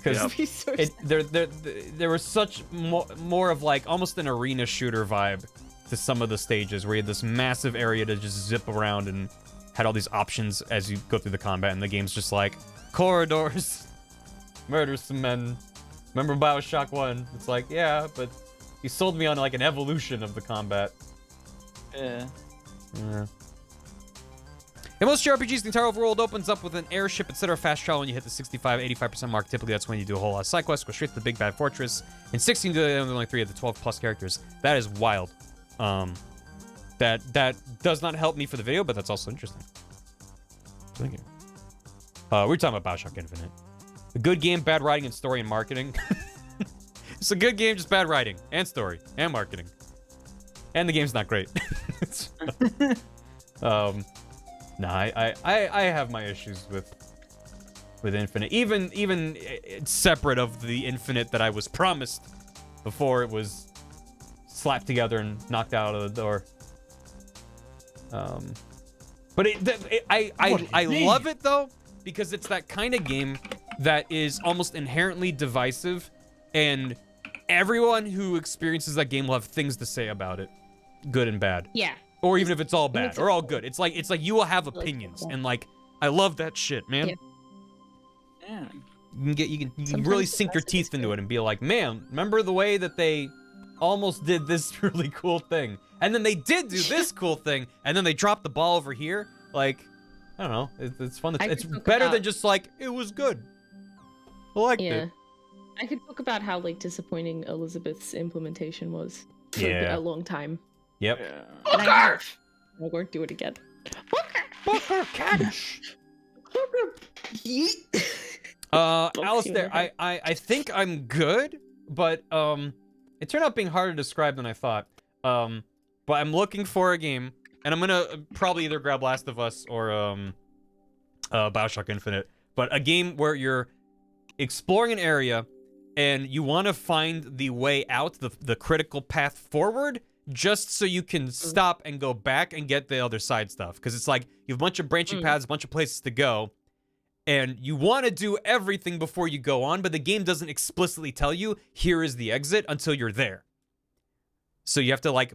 Speaker 1: Because there was such more of like almost an arena shooter vibe to some of the stages where you had this massive area to just zip around and had all these options as you go through the combat, and the game's just like corridors, murder some men. Remember BioShock 1? It's like, yeah, but you sold me on like an evolution of the combat.
Speaker 7: Yeah.
Speaker 1: Yeah. In most JRPGs, the entire overworld opens up with an airship, etc. fast travel when you hit the 65-85% mark. Typically, that's when you do a whole lot of side quests, go straight to the big bad fortress. In 16 to only 3 of the 12 plus characters. That is wild. That does not help me for the video, but that's also interesting. Thank you. We're talking about BioShock Infinite. A good game, bad writing, and story and marketing. It's a good game, just bad writing and story and marketing. And the game's not great. No, I have my issues with Infinite. Even separate of the Infinite that I was promised before it was slapped together and knocked out of the door. But I love it though, because it's that kind of game that is almost inherently divisive, and everyone who experiences that game will have things to say about it, good and bad.
Speaker 6: Yeah.
Speaker 1: Or even if it's all bad or all good. It's like you will have opinions, and like I love that shit, man.
Speaker 6: Yeah.
Speaker 7: Yeah.
Speaker 1: You can really sink your teeth into it and be like, man, remember the way that they almost did this really cool thing, and then they did do this cool thing, and then they dropped the ball over here. Like, I don't know, it's fun. It's better than just like it was good. I liked it.
Speaker 6: I could talk about how like disappointing Elizabeth's implementation was for
Speaker 1: Yeah.
Speaker 6: a long time.
Speaker 1: Yep.
Speaker 7: Yeah.
Speaker 6: And I won't do it again.
Speaker 1: Booker catch. Alistair, I think I'm good, but it turned out being harder to describe than I thought. But I'm looking for a game, and I'm gonna probably either grab Last of Us or BioShock Infinite. But a game where you're exploring an area and you want to find the way out, the critical path forward, just so you can stop and go back and get the other side stuff. Because it's like you have a bunch of branching paths, a bunch of places to go, and you want to do everything before you go on, but the game doesn't explicitly tell you here is the exit until you're there. So you have to like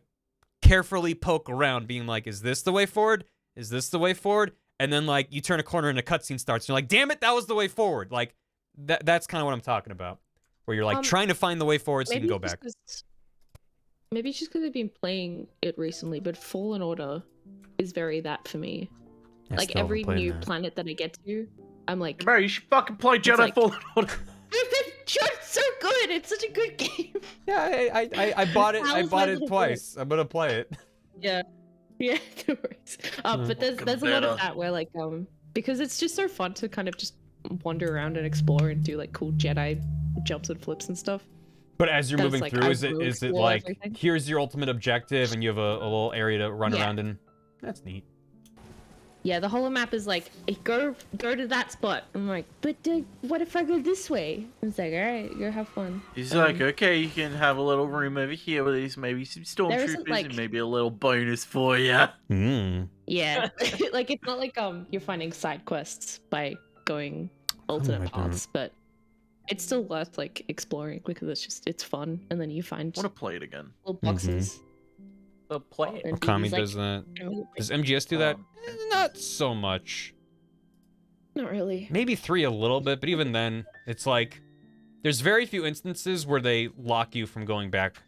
Speaker 1: carefully poke around, being like, is this the way forward? Is this the way forward? And then like you turn a corner and a cutscene starts, and you're like, damn it, that was the way forward. Like that's kind of what I'm talking about, where you're like trying to find the way forward so you can go back.
Speaker 6: Maybe it's just because I've been playing it recently, but Fallen Order is very that for me. Like every new planet that I get to, I'm like,
Speaker 5: Bro, you should fucking play Jedi
Speaker 6: like-
Speaker 5: Fallen Order.
Speaker 6: it's so good. It's such a good game.
Speaker 1: Yeah, I bought it.
Speaker 6: That
Speaker 1: I
Speaker 6: was
Speaker 1: bought
Speaker 6: my
Speaker 1: it
Speaker 6: little
Speaker 1: twice. I'm gonna play it.
Speaker 6: Yeah, no worries. But there's a lot of that where like because it's just so fun to kind of just wander around and explore and do like cool Jedi jumps and flips and stuff.
Speaker 1: But as you're
Speaker 6: That's
Speaker 1: moving
Speaker 6: like,
Speaker 1: through,
Speaker 6: I
Speaker 1: is
Speaker 6: will
Speaker 1: it
Speaker 6: explore
Speaker 1: like
Speaker 6: everything.
Speaker 1: here's your ultimate objective and you have a little area to run around in? That's neat.
Speaker 6: Yeah, the whole map is like, hey, go to that spot. I'm like, but what if I go this way? It's like, all right, go have fun.
Speaker 5: He's like, okay, you can have a little room over here with these, maybe some stormtroopers,
Speaker 6: like-
Speaker 5: and maybe a little bonus for you.
Speaker 6: Yeah, like it's not like you're finding side quests by going alternate paths, but it's still worth like exploring because it's fun, and then you find
Speaker 5: I want to play it again.
Speaker 6: little boxes.
Speaker 7: So play it.
Speaker 6: And
Speaker 1: Okami
Speaker 6: he's like,
Speaker 1: does that.
Speaker 6: "Oh,
Speaker 1: Does MGS do that? Not so much.
Speaker 6: not really.
Speaker 1: Maybe 3 a little bit, but even then, it's like there's very few instances where they lock you from going back,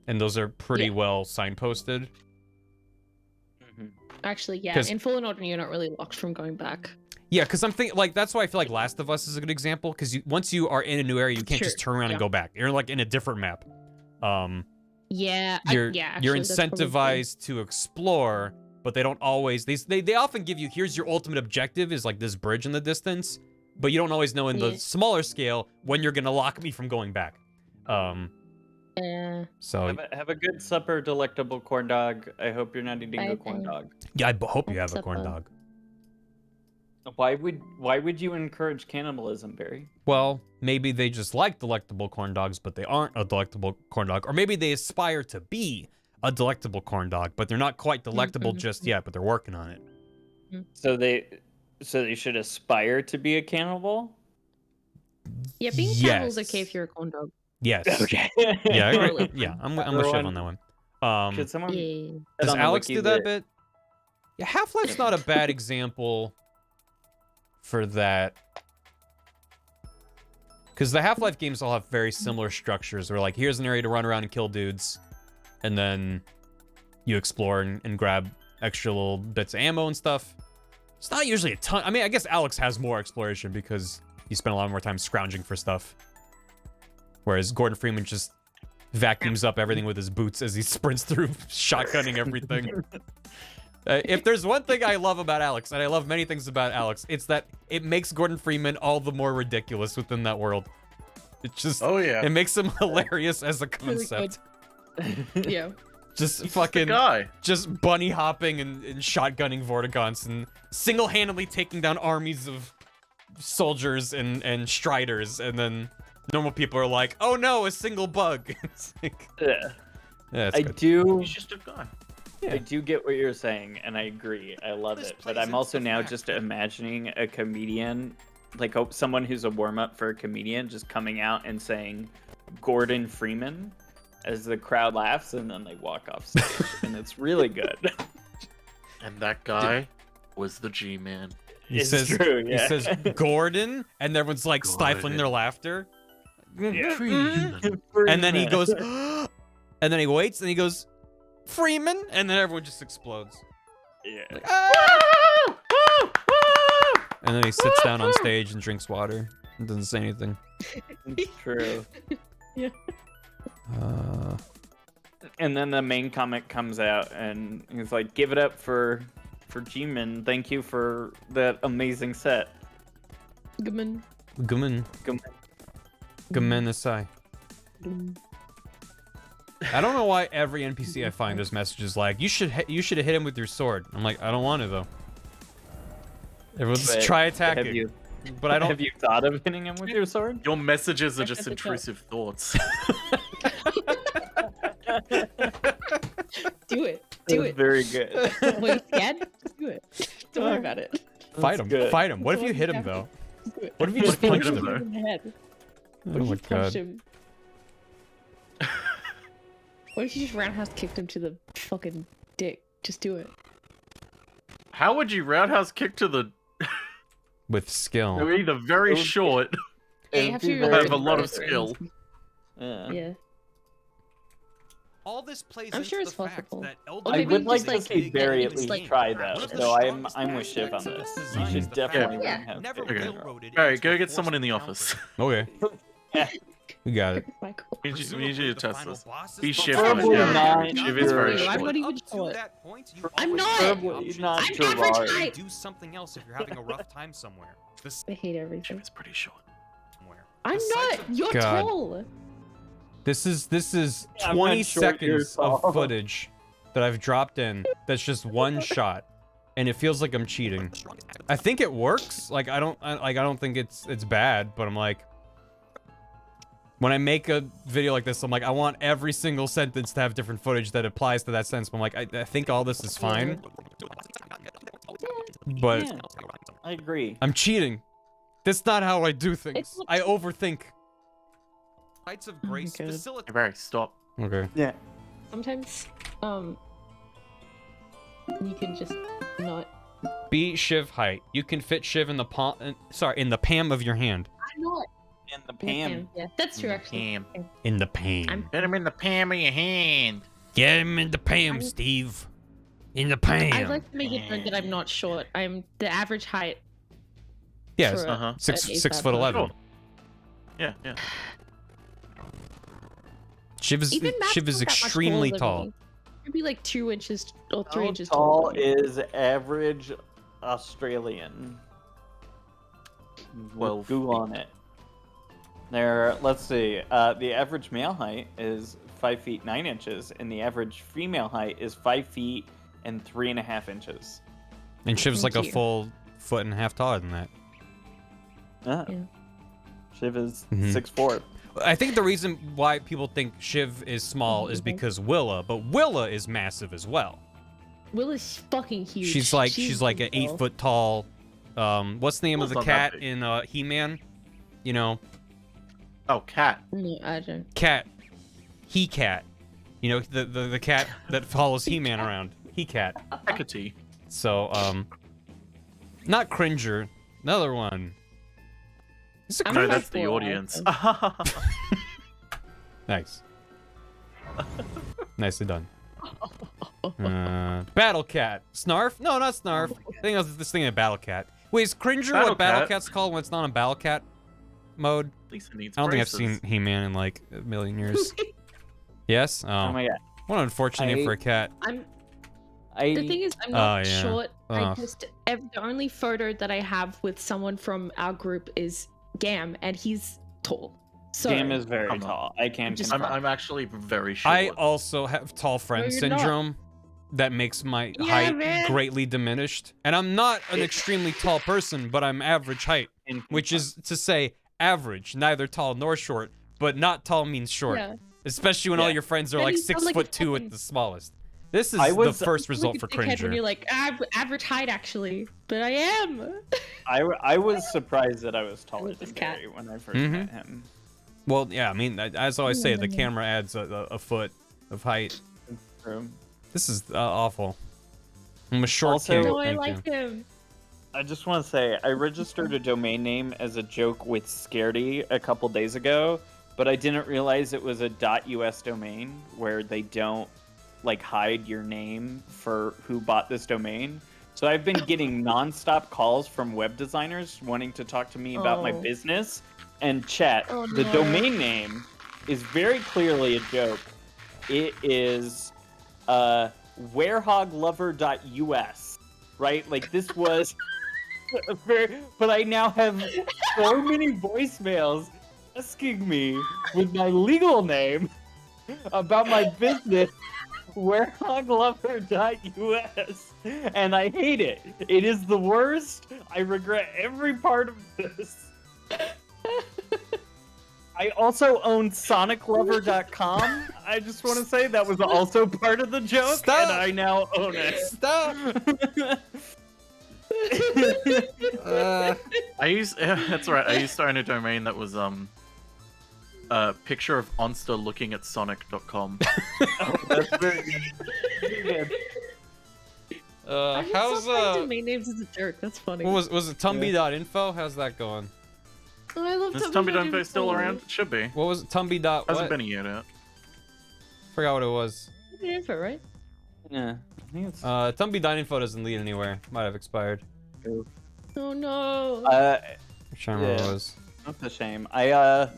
Speaker 1: and those are pretty well signposted.
Speaker 6: Actually, yeah,
Speaker 1: 'Cause-
Speaker 6: in Fallen Order, you're not really locked from going back.
Speaker 1: Yeah, because I'm thinking like that's why I feel like Last of Us is a good example, because once you are in a new area, you can't just turn around and go back. You're like in a different map.
Speaker 6: Yeah,
Speaker 1: You're
Speaker 6: actually, that's probably
Speaker 1: incentivized to explore, but they don't always. They often give you here's your ultimate objective is like this bridge in the distance, but you don't always know in the smaller scale when you're gonna lock me from going back. So
Speaker 7: Have a good supper, delectable corn dog. I hope you're not eating a corn dog.
Speaker 1: yeah, I hope you have a
Speaker 6: Supper.
Speaker 1: corn dog.
Speaker 7: Why would you encourage cannibalism, Barry?
Speaker 1: Well, maybe they just like delectable corn dogs, but they aren't a delectable corn dog. Or maybe they aspire to be a delectable corn dog, but they're not quite delectable just yet, but they're working on it.
Speaker 7: So they should aspire to be a cannibal?
Speaker 6: Yeah, being cannibal's okay if you're a corn dog.
Speaker 1: Yes.
Speaker 7: Okay.
Speaker 1: Yeah, I agree.
Speaker 6: Totally.
Speaker 1: Yeah, I'm with Shiv on that one.
Speaker 7: Could someone
Speaker 6: Yeah.
Speaker 7: put
Speaker 1: Does
Speaker 7: on the
Speaker 1: Alex
Speaker 7: wiki
Speaker 1: do that bit? Yeah, Half-Life's not a bad example for that. Because the Half-Life games all have very similar structures where like, here's an area to run around and kill dudes. And then you explore and grab extra little bits of ammo and stuff. It's not usually a ton. I mean, I guess Alex has more exploration because he spent a lot more time scrounging for stuff. Whereas Gordon Freeman just vacuums up everything with his boots as he sprints through shotgunning everything. If there's one thing I love about Alex, and I love many things about Alex, it's that it makes Gordon Freeman all the more ridiculous within that world. It just, it makes him hilarious as a concept.
Speaker 6: Yeah.
Speaker 1: Just fucking, just bunny hopping and shotgunning Vortigaunts and single-handedly taking down armies of soldiers and striders, and then normal people are like, oh no, a single bug. It's like, yeah, it's
Speaker 7: I
Speaker 1: good.
Speaker 7: do.
Speaker 5: He's just a guy.
Speaker 7: I do get what you're saying, and I agree. I love it. But I'm also now just imagining a comedian, like someone who's a warm-up for a comedian, just coming out and saying Gordon Freeman as the crowd laughs, and then they walk off stage. And it's really good.
Speaker 5: And that guy was the G-Man.
Speaker 1: He says,
Speaker 7: true, yeah.
Speaker 1: He says Gordon, and everyone's like stifling their laughter. And then he goes, and then he waits, and he goes, Freeman, and then everyone just explodes.
Speaker 7: Yeah.
Speaker 1: Like, ah! And then he sits down on stage and drinks water and doesn't say anything.
Speaker 7: It's true.
Speaker 6: Yeah.
Speaker 7: And then the main comic comes out, and he's like, "Give it up for G-Man. Thank you for that amazing set."
Speaker 6: Guman.
Speaker 1: Asai. I don't know why every NPC I find there's messages like, you should have hit him with your sword. I'm like, I don't want to though. Everyone's try attacking. But I don't.
Speaker 7: Have you thought of hitting him with your sword?
Speaker 5: Your messages are just intrusive thoughts.
Speaker 6: Do it. Do it.
Speaker 7: Very good.
Speaker 6: Wait, scared? Just do it. Don't worry about it.
Speaker 1: Fight him.
Speaker 7: good.
Speaker 1: Fight him. What if you hit him though?
Speaker 6: Just do it.
Speaker 1: What if you just punched him?
Speaker 5: though?
Speaker 6: In the head. What
Speaker 1: Oh
Speaker 6: if
Speaker 1: my
Speaker 6: you punched
Speaker 1: god.
Speaker 6: him? What if you just roundhouse kicked him to the fucking dick? Just do it.
Speaker 5: How would you roundhouse kick to the...
Speaker 1: With skill.
Speaker 5: They're either very short
Speaker 6: Yeah, you have to
Speaker 5: or have a lot of skill.
Speaker 6: Yeah.
Speaker 2: All this plays
Speaker 6: I'm
Speaker 2: into
Speaker 6: sure
Speaker 2: the
Speaker 6: it's
Speaker 2: fact
Speaker 6: possible.
Speaker 2: that
Speaker 6: Or
Speaker 2: Elden
Speaker 7: I
Speaker 6: maybe
Speaker 7: would
Speaker 6: you
Speaker 7: like
Speaker 6: just,
Speaker 7: to
Speaker 6: like,
Speaker 7: see Barry at
Speaker 6: just,
Speaker 7: least
Speaker 6: like,
Speaker 7: try
Speaker 2: One
Speaker 7: though.
Speaker 2: of the
Speaker 7: So I'm
Speaker 2: strongest
Speaker 7: with Shiv on
Speaker 2: aspects of
Speaker 7: this.
Speaker 2: this
Speaker 7: You
Speaker 2: design
Speaker 7: should
Speaker 2: is the fact
Speaker 7: definitely
Speaker 2: that
Speaker 6: Yeah.
Speaker 2: it never
Speaker 5: Okay.
Speaker 2: railroaded
Speaker 5: Alright,
Speaker 2: into
Speaker 5: go
Speaker 2: a
Speaker 5: get someone in the
Speaker 2: forced
Speaker 5: office.
Speaker 1: Okay.
Speaker 7: Yeah.
Speaker 1: We got it.
Speaker 6: Michael.
Speaker 5: We need you
Speaker 2: Presumably,
Speaker 5: to
Speaker 2: the
Speaker 5: test
Speaker 2: final
Speaker 5: this.
Speaker 2: boss is
Speaker 5: Be
Speaker 2: the
Speaker 5: Shiv
Speaker 2: boss.
Speaker 5: on it, yeah.
Speaker 7: Not
Speaker 5: Shiv is very
Speaker 7: your-
Speaker 6: I'm
Speaker 5: short.
Speaker 6: not even
Speaker 2: Up to
Speaker 6: short.
Speaker 2: that point, you
Speaker 6: I'm
Speaker 2: always
Speaker 6: not.
Speaker 2: have the
Speaker 7: He's
Speaker 2: option
Speaker 7: not
Speaker 2: to
Speaker 6: I'm average
Speaker 7: Gerard.
Speaker 6: height.
Speaker 2: do something else if you're having a rough time somewhere.
Speaker 6: I hate everything.
Speaker 5: It's pretty short.
Speaker 2: Somewhere.
Speaker 6: I'm
Speaker 2: Besides
Speaker 6: not. You're
Speaker 1: God.
Speaker 6: tall.
Speaker 1: This is
Speaker 7: I'm
Speaker 1: 20
Speaker 7: not short, you're
Speaker 1: seconds of
Speaker 7: tall.
Speaker 1: footage that I've dropped in that's just one shot, and it feels like I'm cheating. I think it works. Like I don't think it's bad, but I'm like, when I make a video like this, I'm like, I want every single sentence to have different footage that applies to that sentence. But I'm like, I think all this is fine, but
Speaker 7: Yeah, I agree.
Speaker 1: I'm cheating. That's not how I do things. I overthink.
Speaker 2: Heights of grace
Speaker 6: God.
Speaker 2: facilitate.
Speaker 5: Hey, Barry, stop.
Speaker 1: Okay.
Speaker 7: Yeah.
Speaker 6: Sometimes, you can just not.
Speaker 1: Be Shiv height. You can fit Shiv in the palm. In the palm of your hand.
Speaker 6: I'm not.
Speaker 7: In the Pam.
Speaker 6: Yeah, that's true actually.
Speaker 5: Pam.
Speaker 1: In the palm.
Speaker 6: I'm-
Speaker 5: Get him in the palm of your hand.
Speaker 1: Get him in the palm,
Speaker 6: I'm-
Speaker 1: Steve. In the palm.
Speaker 6: I'd like to make it known that I'm not short. I'm the average height.
Speaker 1: Yes.
Speaker 6: for a-
Speaker 5: Uh-huh.
Speaker 6: an
Speaker 1: 6'11".
Speaker 5: Sure. Yeah, yeah.
Speaker 1: Shiv is
Speaker 6: Even Matt's
Speaker 1: Shiv is
Speaker 6: not that much
Speaker 1: extremely
Speaker 6: taller
Speaker 1: tall.
Speaker 6: than me. Maybe like 2 inches or 3
Speaker 7: How
Speaker 6: inches
Speaker 7: tall
Speaker 6: taller. than me.
Speaker 7: is average Australian?
Speaker 5: Well,
Speaker 7: Google on it. There, let's see. The average male height is 5 feet 9 inches, and the average female height is 5 feet and 3.5 inches.
Speaker 1: And Shiv's like a
Speaker 6: Thank you.
Speaker 1: full 1.5 feet taller than that.
Speaker 7: Ah.
Speaker 6: Yeah.
Speaker 7: Shiv is
Speaker 1: Mhm.
Speaker 7: 6'4".
Speaker 1: I think the reason why people think Shiv is small is because Willa, but Willa is massive as well.
Speaker 6: Will is fucking huge.
Speaker 1: She's like an 8
Speaker 6: tall.
Speaker 1: foot tall. What's the name of
Speaker 5: Will's
Speaker 1: the
Speaker 5: not that
Speaker 1: cat
Speaker 5: big.
Speaker 1: in He-Man? You know,
Speaker 5: Oh, cat.
Speaker 6: No, I don't.
Speaker 1: cat. He cat. You know, the cat that follows He-Man around. He cat.
Speaker 5: Hecate.
Speaker 1: So not Cringer. Another one. It's a
Speaker 6: I'm
Speaker 5: No,
Speaker 6: a
Speaker 5: that's the
Speaker 6: 5'4",
Speaker 5: audience.
Speaker 1: Nice. Nicely done. Battle Cat. Snarf? No, not Snarf. I think I was just thinking of Battle Cat. Wait, is Cringer
Speaker 5: Battle
Speaker 1: what Battle
Speaker 5: Cat.
Speaker 1: Cat's called when it's not on Battle Cat mode?
Speaker 5: At least it needs
Speaker 1: I don't
Speaker 5: braces.
Speaker 1: think I've seen He-Man in like a million years. Yes?
Speaker 7: Oh
Speaker 1: Oh.
Speaker 7: my god.
Speaker 1: What an unfortunate name
Speaker 7: I-
Speaker 1: for a cat.
Speaker 6: The thing is, I'm not
Speaker 1: Oh, yeah.
Speaker 6: short.
Speaker 1: Oh.
Speaker 6: The only photo that I have with someone from our group is Gam, and he's tall. So
Speaker 7: Gam is very
Speaker 5: Come on.
Speaker 7: tall. I can
Speaker 6: Just-
Speaker 7: confirm.
Speaker 5: I'm actually very short.
Speaker 1: I also have tall friend
Speaker 6: No, you're not.
Speaker 1: syndrome that makes my
Speaker 6: Yeah,
Speaker 1: height
Speaker 6: man.
Speaker 1: greatly diminished. And I'm not an extremely tall person, but I'm average height, which is to say average, neither tall nor short, but not tall means short.
Speaker 6: Yeah.
Speaker 1: Especially when all
Speaker 7: Yeah.
Speaker 1: your friends are
Speaker 6: Then
Speaker 1: like
Speaker 6: you sound
Speaker 1: 6
Speaker 6: like a
Speaker 1: foot 2
Speaker 6: fucking-
Speaker 1: at the smallest. This is
Speaker 7: I
Speaker 1: the
Speaker 7: was-
Speaker 1: first
Speaker 6: Like
Speaker 1: result
Speaker 6: a
Speaker 1: for
Speaker 6: dickhead when
Speaker 1: Cringer.
Speaker 6: you're like average height actually, but I am.
Speaker 7: I was surprised that I was taller
Speaker 6: With
Speaker 7: than
Speaker 6: this cat.
Speaker 7: Barry when I 1st
Speaker 1: Mhm.
Speaker 7: met him.
Speaker 1: Well, yeah, I mean, as I always say, the
Speaker 6: Mm.
Speaker 1: camera adds a foot of height.
Speaker 7: True.
Speaker 1: This is awful. I'm a short
Speaker 7: Also-
Speaker 1: kid.
Speaker 6: No, I
Speaker 1: thank
Speaker 6: like
Speaker 1: you.
Speaker 6: him.
Speaker 7: I just want to say I registered a domain name as a joke with Scaredy a couple days ago, but I didn't realize it was a .us domain where they don't like hide your name for who bought this domain. So I've been getting nonstop calls from web designers wanting to talk to me about my
Speaker 6: Oh.
Speaker 7: business. And chat,
Speaker 6: Oh,
Speaker 7: the
Speaker 6: no.
Speaker 7: domain name is very clearly a joke. It is werehoglover.us, right? Like this was but I now have so many voicemails asking me with my legal name about my business, werehoglover.us, and I hate it. It is the worst. I regret every part of this. I also own soniclover.com. I just want to say that was also part of the joke,
Speaker 1: Stop.
Speaker 7: and I now own it.
Speaker 1: Stop!
Speaker 5: I used that's right. I used to own a domain that was a picture of Onster looking at Sonic.com.
Speaker 7: That's very good. Very good.
Speaker 6: I just
Speaker 1: How's
Speaker 6: love domain names as a jerk. That's funny.
Speaker 1: what was it Tumby.info? How's that going?
Speaker 6: Oh, I love
Speaker 5: Is
Speaker 6: Tumblr.
Speaker 5: Tumby still around? It should be.
Speaker 1: What was it? Tumby. Dot
Speaker 5: Hasn't
Speaker 1: what?
Speaker 5: been a year yet.
Speaker 1: Forgot what it was.
Speaker 6: Info, right?
Speaker 7: Yeah, I think it's.
Speaker 1: Tumby.info doesn't lead anywhere. Might have expired.
Speaker 6: Oh no.
Speaker 1: I'm trying to remember what
Speaker 7: Yeah.
Speaker 1: it was.
Speaker 7: That's a shame. I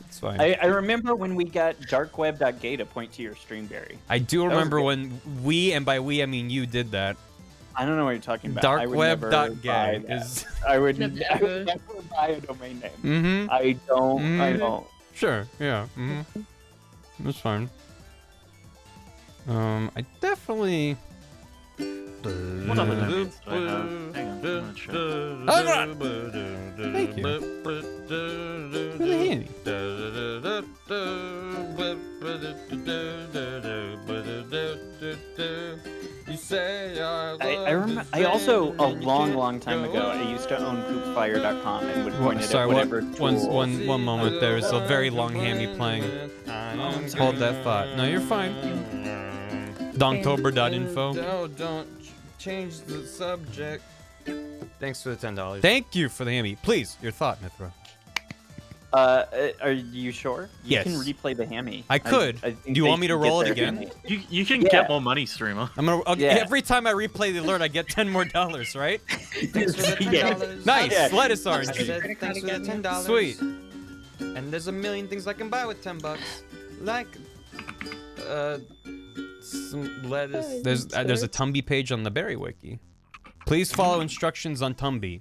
Speaker 1: It's fine.
Speaker 7: I remember when we got darkweb.gay to point to your stream, Barry.
Speaker 1: I do
Speaker 7: was
Speaker 1: remember
Speaker 7: good.
Speaker 1: when we, and by we I mean you, did that.
Speaker 7: I don't know what you're talking about. I would never buy
Speaker 1: Darkweb.gay
Speaker 7: that.
Speaker 1: is.
Speaker 7: I would
Speaker 6: Never.
Speaker 7: never buy a domain name.
Speaker 1: Mm-hmm.
Speaker 7: I don't. I
Speaker 1: Mhm.
Speaker 7: don't.
Speaker 1: Sure. Yeah. Mm-hmm. That's fine. I definitely.
Speaker 5: What other domains do I have? Hang on, I'm gonna check.
Speaker 1: Thank you. Really handy. You say
Speaker 7: I remember. I also a long time ago. I used to own poopfire.com and would point it
Speaker 1: Sorry,
Speaker 7: at
Speaker 1: what?
Speaker 7: whatever tools.
Speaker 1: One moment. There's a very long hammy playing. Hold that thought. No, you're fine. Donktober.info.
Speaker 2: No, don't change the subject. Thanks for the $10.
Speaker 1: Thank you for the hammy. Please, your thought, Mithra.
Speaker 7: Are you sure? You
Speaker 1: Yes.
Speaker 7: can replay the hammy.
Speaker 1: I could.
Speaker 7: think
Speaker 1: Do you
Speaker 7: they
Speaker 1: want me to
Speaker 7: should get
Speaker 1: roll it
Speaker 7: their
Speaker 1: again?
Speaker 7: hammy.
Speaker 5: You can
Speaker 7: Yeah.
Speaker 5: get more money, streamer.
Speaker 1: Okay,
Speaker 7: Yeah.
Speaker 1: every time I replay the alert, I get 10 more dollars, right?
Speaker 2: Thanks for the $10.
Speaker 1: Nice.
Speaker 7: Yeah.
Speaker 1: Lettuce
Speaker 2: I
Speaker 1: orange.
Speaker 2: said thanks for the $10.
Speaker 1: Sweet.
Speaker 2: And there's a million things I can buy with $10. Like, some lettuce.
Speaker 1: There's a Tumby page on the Barry Wiki. Please follow instructions on Tumby.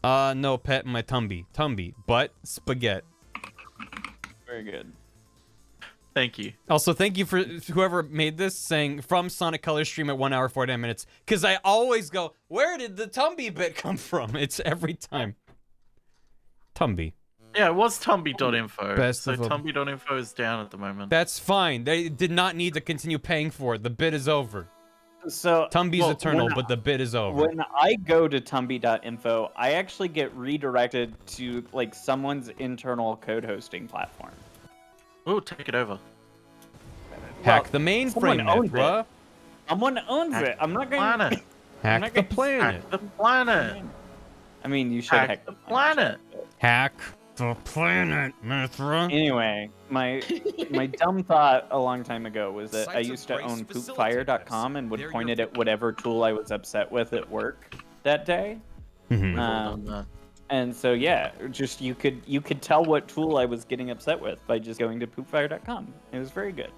Speaker 1: No pet in my Tumby. Tumby, but spaghetti.
Speaker 7: Very good.
Speaker 5: Thank you.
Speaker 1: Also, thank you for whoever made this saying from Sonic Color stream at 1 hour 49 minutes. Because I always go, where did the Tumby bit come from? It's every time. Tumby.
Speaker 5: Yeah, it was Tumby.info.
Speaker 1: Best
Speaker 5: So
Speaker 1: of all.
Speaker 5: Tumby.info is down at the moment.
Speaker 1: That's fine. They did not need to continue paying for it. The bit is over.
Speaker 7: So
Speaker 1: Tumby's
Speaker 7: well,
Speaker 1: eternal,
Speaker 7: when
Speaker 1: but the bit is over.
Speaker 7: When I go to tumby.info, I actually get redirected to like someone's internal code hosting platform.
Speaker 5: Oh, take it over.
Speaker 1: Hack the
Speaker 7: someone
Speaker 1: mainframe,
Speaker 7: owns
Speaker 1: Mithra.
Speaker 7: it. Someone owns
Speaker 5: Hack
Speaker 7: it. I'm not going
Speaker 5: Planet.
Speaker 7: to.
Speaker 1: Hack
Speaker 7: not
Speaker 1: the
Speaker 7: gonna
Speaker 1: planet.
Speaker 5: Hack the planet.
Speaker 7: I mean, you should
Speaker 5: Hack
Speaker 7: hack
Speaker 5: the planet.
Speaker 1: Hack the planet, Mithra.
Speaker 7: Anyway, my dumb thought a long time ago was that I used to own poopfire.com and would point it at whatever tool I was upset with at work that day. And so yeah, just you could tell what tool I was getting upset with by just going to poopfire.com. It was very good.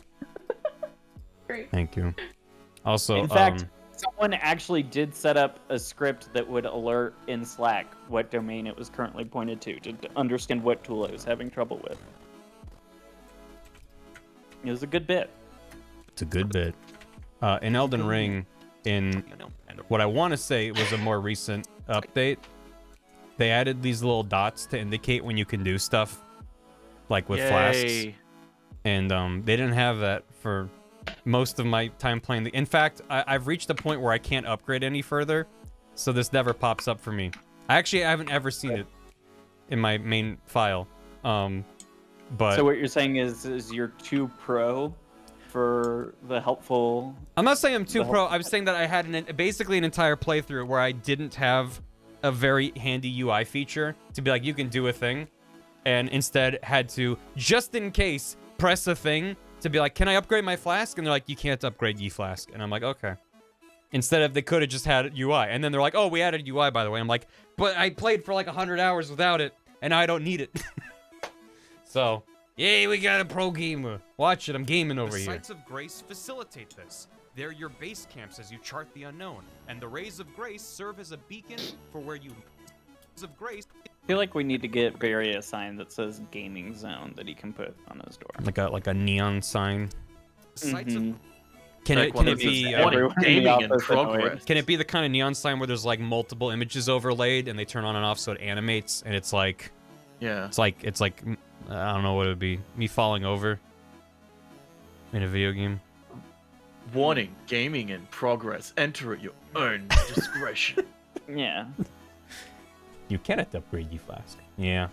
Speaker 6: Great.
Speaker 1: Thank you. Also,
Speaker 7: in fact, someone actually did set up a script that would alert in Slack what domain it was currently pointed to understand what tool I was having trouble with. It was a good bit.
Speaker 1: it's a good bit. In Elden Ring, in what I want to say was a more recent update, they added these little dots to indicate when you can do stuff, like with flasks. And they didn't have that for most of my time playing. In fact, I've reached a point where I can't upgrade any further, so this never pops up for me. I haven't ever seen it in my main file. But
Speaker 7: so what you're saying is you're too pro for the helpful.
Speaker 1: I'm not saying I'm too pro. I'm saying that I had basically an entire playthrough where I didn't have a very handy UI feature to be like, you can do a thing, and instead had to, just in case, press a thing to be like, can I upgrade my flask? And they're like, you can't upgrade ye flask. And I'm like, okay. Instead of, they could have just had UI. And then they're like, oh, we added UI, by the way. I'm like, but I played for like 100 hours without it, and I don't need it. So, yay, we got a pro gamer. Watch it, I'm gaming over here.
Speaker 2: The sites of grace facilitate this. They're your base camps as you chart the unknown, and the rays of grace serve as a beacon for where you of grace.
Speaker 7: I feel like we need to get Barry a sign that says gaming zone that he can put on his door.
Speaker 1: Like a neon sign.
Speaker 2: Sites of
Speaker 1: Can it be
Speaker 5: gaming in progress?
Speaker 1: Can it be the kind of neon sign where there's like multiple images overlaid and they turn on and off so it animates and it's like it's like I don't know what it would be. Me falling over in a video game.
Speaker 5: Warning, gaming in progress. Enter at your own discretion.
Speaker 7: Yeah.
Speaker 1: You cannot upgrade ye flask. Yeah.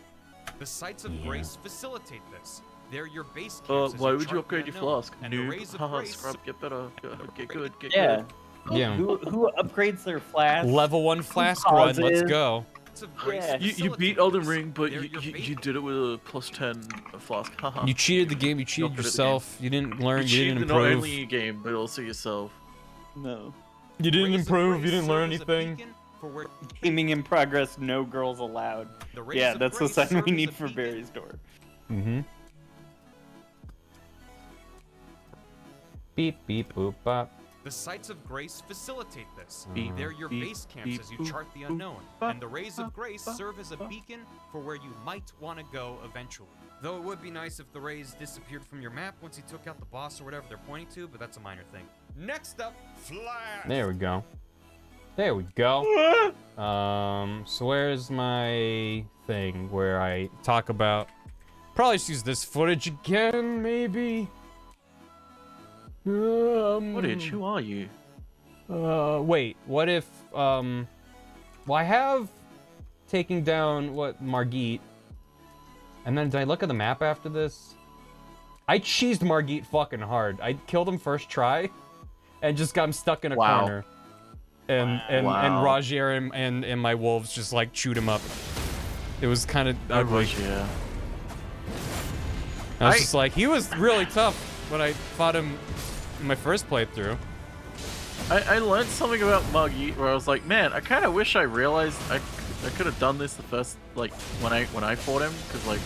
Speaker 2: The sites of grace facilitate this. They're your base camps.
Speaker 5: Why would you upgrade your flask?
Speaker 2: And the rays of grace.
Speaker 5: Scrub, get better. Get good. Get
Speaker 7: Yeah.
Speaker 5: good.
Speaker 1: Yeah.
Speaker 7: Who upgrades their flask?
Speaker 1: Level 1 flask run. Let's go.
Speaker 7: Yeah.
Speaker 5: You beat Elden Ring, but you did it with a +10 flask. Haha.
Speaker 1: You cheated the game. You cheated
Speaker 5: Not good at the
Speaker 1: yourself. You didn't learn. You didn't
Speaker 5: cheated not
Speaker 1: improve.
Speaker 5: only your game, but also yourself.
Speaker 7: No.
Speaker 1: You didn't
Speaker 2: Rays of
Speaker 1: improve.
Speaker 2: grace
Speaker 1: You didn't learn
Speaker 2: serve as a
Speaker 1: anything.
Speaker 2: beacon for where
Speaker 7: Gaming in progress, no girls allowed.
Speaker 2: the rays
Speaker 7: Yeah,
Speaker 2: of
Speaker 7: that's the
Speaker 2: grace
Speaker 7: sign
Speaker 2: serve
Speaker 7: we
Speaker 2: as
Speaker 7: need
Speaker 2: a
Speaker 7: for
Speaker 2: beacon.
Speaker 7: Barry's door.
Speaker 1: Mm-hmm. Beep beep boop bop.
Speaker 2: The sites of grace facilitate this.
Speaker 5: Beep,
Speaker 2: They're your
Speaker 5: beep,
Speaker 2: base camps
Speaker 5: beep,
Speaker 2: as you
Speaker 5: boop,
Speaker 2: chart the
Speaker 5: boop,
Speaker 2: unknown,
Speaker 5: bop,
Speaker 2: and the rays of
Speaker 5: bop,
Speaker 2: grace
Speaker 5: bop,
Speaker 2: serve as a
Speaker 5: bop.
Speaker 2: beacon for where you might want to go eventually. Though it would be nice if the rays disappeared from your map once you took out the boss or whatever they're pointing to, but that's a minor thing. Next up, Flash!
Speaker 1: There we go. There we go. So where's my thing where I talk about? Probably just use this footage again, maybe.
Speaker 5: Footage? Who are you?
Speaker 1: Wait. What if well, I have taking down Margit, and then did I look at the map after this? I cheesed Margit fucking hard. I killed him first try, and just got him stuck in a corner. And Rogier and my wolves just like chewed him up. It was kind of ugly.
Speaker 5: Yeah.
Speaker 1: I was just like, he was really tough when I fought him in my first playthrough.
Speaker 5: I learned something about Margit where I was like, man, I kind of wish I realized I could have done this the first, like, when I fought him, because like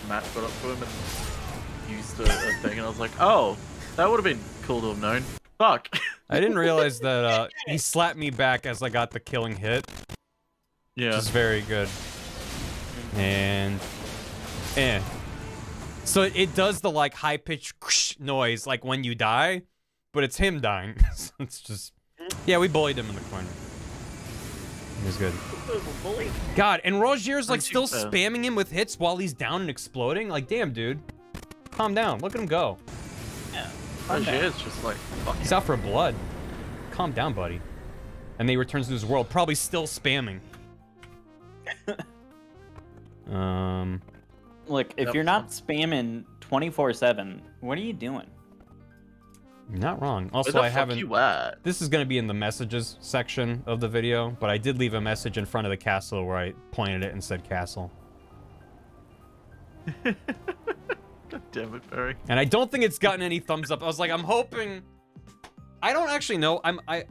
Speaker 5: Matt got up to him and used a thing, and I was like, oh, that would have been cool to have known. Fuck.
Speaker 1: I didn't realize that he slapped me back as I got the killing hit.
Speaker 5: Yeah.
Speaker 1: Which is very good. And so it does the like high pitched noise like when you die, but it's him dying. So it's just, yeah, we bullied him in the corner. He was good. God, and Rogier's like still spamming him with hits while he's down and exploding. Like, damn, dude, calm down. Look at him go.
Speaker 5: Rogier's just like, fuck.
Speaker 1: He's out for blood. Calm down, buddy. And then he returns to his world, probably still spamming.
Speaker 7: Look, if you're not spamming 24/7, what are you doing?
Speaker 1: You're not wrong.
Speaker 5: Where
Speaker 1: Also,
Speaker 5: the
Speaker 1: I
Speaker 5: fuck
Speaker 1: haven't.
Speaker 5: you at?
Speaker 1: This is going to be in the messages section of the video, but I did leave a message in front of the castle where I pointed it and said castle.
Speaker 5: God damn it, Barry.
Speaker 1: And I don't think it's gotten any thumbs up. I was like, I'm hoping. I don't actually know.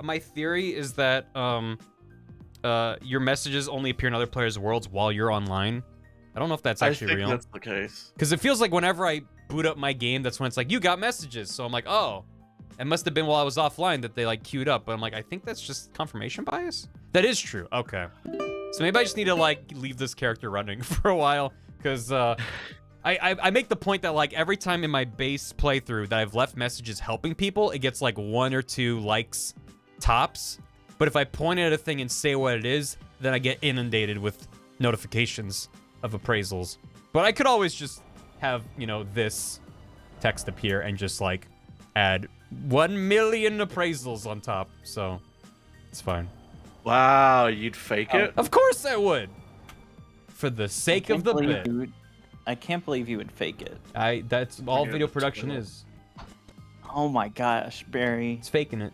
Speaker 1: My theory is that your messages only appear in other players' worlds while you're online. I don't know if that's actually real.
Speaker 5: That's the case.
Speaker 1: Because it feels like whenever I boot up my game, that's when it's like, you got messages. So I'm like, oh, it must have been while I was offline that they like queued up. But I'm like, I think that's just confirmation bias. That is true. Okay. So maybe I just need to like leave this character running for a while. Because I make the point that like every time in my base playthrough that I've left messages helping people, it gets like 1 or 2 likes tops. But if I point at a thing and say what it is, then I get inundated with notifications of appraisals. But I could always just have, you know, this text appear and just like add 1 million appraisals on top. So it's fine.
Speaker 5: Wow, you'd fake it?
Speaker 1: Of course I would. For the sake of the bit.
Speaker 7: I can't believe you would fake it.
Speaker 1: That's all
Speaker 5: Yeah,
Speaker 1: video
Speaker 5: that's
Speaker 1: production
Speaker 5: true.
Speaker 1: is.
Speaker 7: Oh my gosh, Barry.
Speaker 1: It's faking it.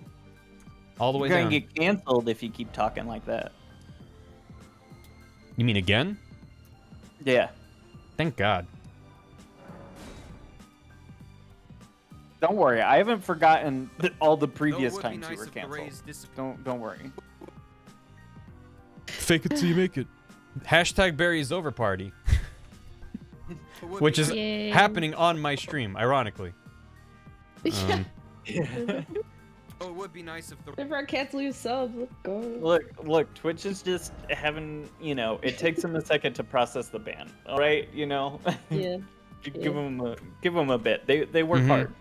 Speaker 1: All the way
Speaker 7: You're
Speaker 1: down.
Speaker 7: gonna get canceled if you keep talking like that.
Speaker 1: You mean again?
Speaker 7: Yeah.
Speaker 1: Thank God.
Speaker 7: Don't worry, I haven't forgotten all the
Speaker 2: Though it
Speaker 7: previous
Speaker 2: would be
Speaker 7: times you
Speaker 2: nice
Speaker 7: were
Speaker 2: if the
Speaker 7: canceled.
Speaker 2: rays disappeared.
Speaker 7: Don't worry.
Speaker 1: Fake it till you make it. Hashtag Barry's over party.
Speaker 2: It would
Speaker 1: Which
Speaker 2: be
Speaker 1: is
Speaker 2: nice-
Speaker 6: Yay.
Speaker 1: happening on my stream, ironically.
Speaker 6: Yeah.
Speaker 2: Though it would be nice if the
Speaker 6: Never cancel your subs. Let's go.
Speaker 7: Look, Twitch is just having, you know, it takes them a second to process the ban. All right, you know,
Speaker 6: Yeah.
Speaker 7: give them a bit. They work
Speaker 1: Mhm.
Speaker 7: hard.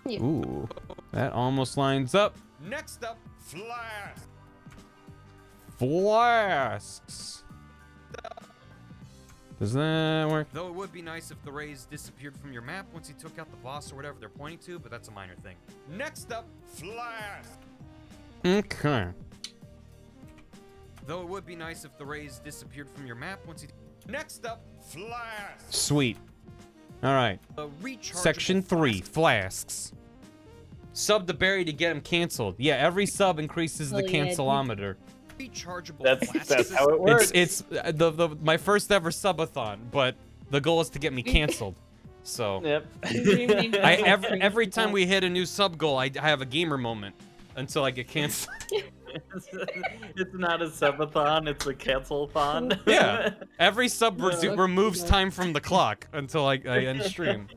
Speaker 1: Ooh, that almost lines up.
Speaker 2: next up, Flask.
Speaker 1: Flasks. Does that work?
Speaker 2: Though it would be nice if the rays disappeared from your map once you took out the boss or whatever they're pointing to, but that's a minor thing. Next up, Flask.
Speaker 1: Okay.
Speaker 2: Though it would be nice if the rays disappeared from your map once you. Next up, Flask.
Speaker 1: Sweet. All right.
Speaker 2: A rechargeable
Speaker 1: Section 3,
Speaker 2: flask.
Speaker 1: flasks. Sub to Barry to get him canceled. Yeah, every sub increases the
Speaker 6: Oh, yeah,
Speaker 1: cancelometer.
Speaker 2: Rechargeable flask
Speaker 7: That's how it works.
Speaker 1: It's the my first ever subathon, but the goal is to get me canceled. So
Speaker 7: Yep.
Speaker 1: every time we hit a new sub goal, I have a gamer moment until I get canceled.
Speaker 7: It's not a subathon, it's a cancel-thon.
Speaker 1: Yeah, every sub
Speaker 6: Yeah.
Speaker 1: removes time from the clock until I end stream.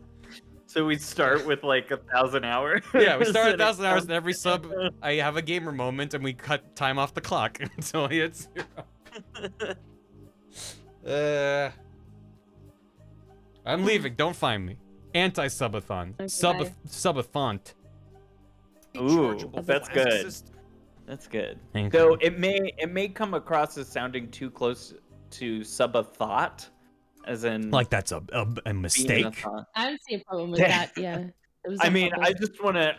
Speaker 7: So we start with like 1,000 hours.
Speaker 1: Yeah, we start at
Speaker 7: and it
Speaker 1: 1,000 hours, and
Speaker 7: counts.
Speaker 1: every sub I have a gamer moment, and we cut time off the clock until I hit 0. I'm leaving. Don't find me. Anti-subathon.
Speaker 6: Okay.
Speaker 1: Subathon.
Speaker 7: Ooh,
Speaker 2: Rechargeable
Speaker 7: that's
Speaker 2: flask
Speaker 7: good.
Speaker 2: system.
Speaker 7: That's good.
Speaker 1: Thank
Speaker 7: Though
Speaker 1: you.
Speaker 7: it may come across as sounding too close to subathought, as in
Speaker 1: Like that's a
Speaker 7: being in a
Speaker 1: mistake.
Speaker 7: thought.
Speaker 6: I don't see a problem with that. Yeah. It was
Speaker 7: I
Speaker 6: on
Speaker 7: mean,
Speaker 6: purpose.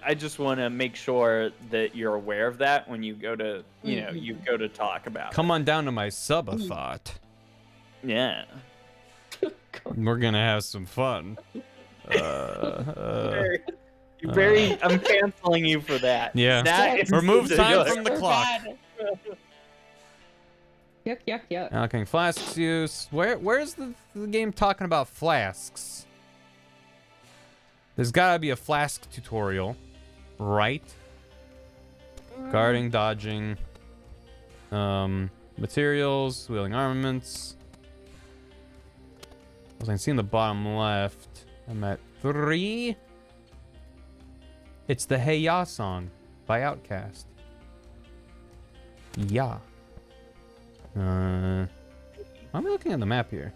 Speaker 7: I just wanna make sure that you're aware of that when you go to, you know, you go to talk about
Speaker 1: Come on down to my subathought.
Speaker 7: it. Yeah.
Speaker 1: We're gonna have some fun.
Speaker 7: I'm canceling you for that.
Speaker 1: Yeah.
Speaker 7: That is
Speaker 1: Remove time
Speaker 7: ridiculous.
Speaker 1: from the
Speaker 6: We're
Speaker 1: clock.
Speaker 6: bad. Yuck, yuck, yuck.
Speaker 1: Allocating flasks use. Where's the game talking about flasks? There's gotta be a flask tutorial, right? Guarding, dodging, materials, wielding armaments. As I can see in the bottom left, I'm at 3. It's the Hey Ya song by Outkast. Yeah. Why am I looking at the map here?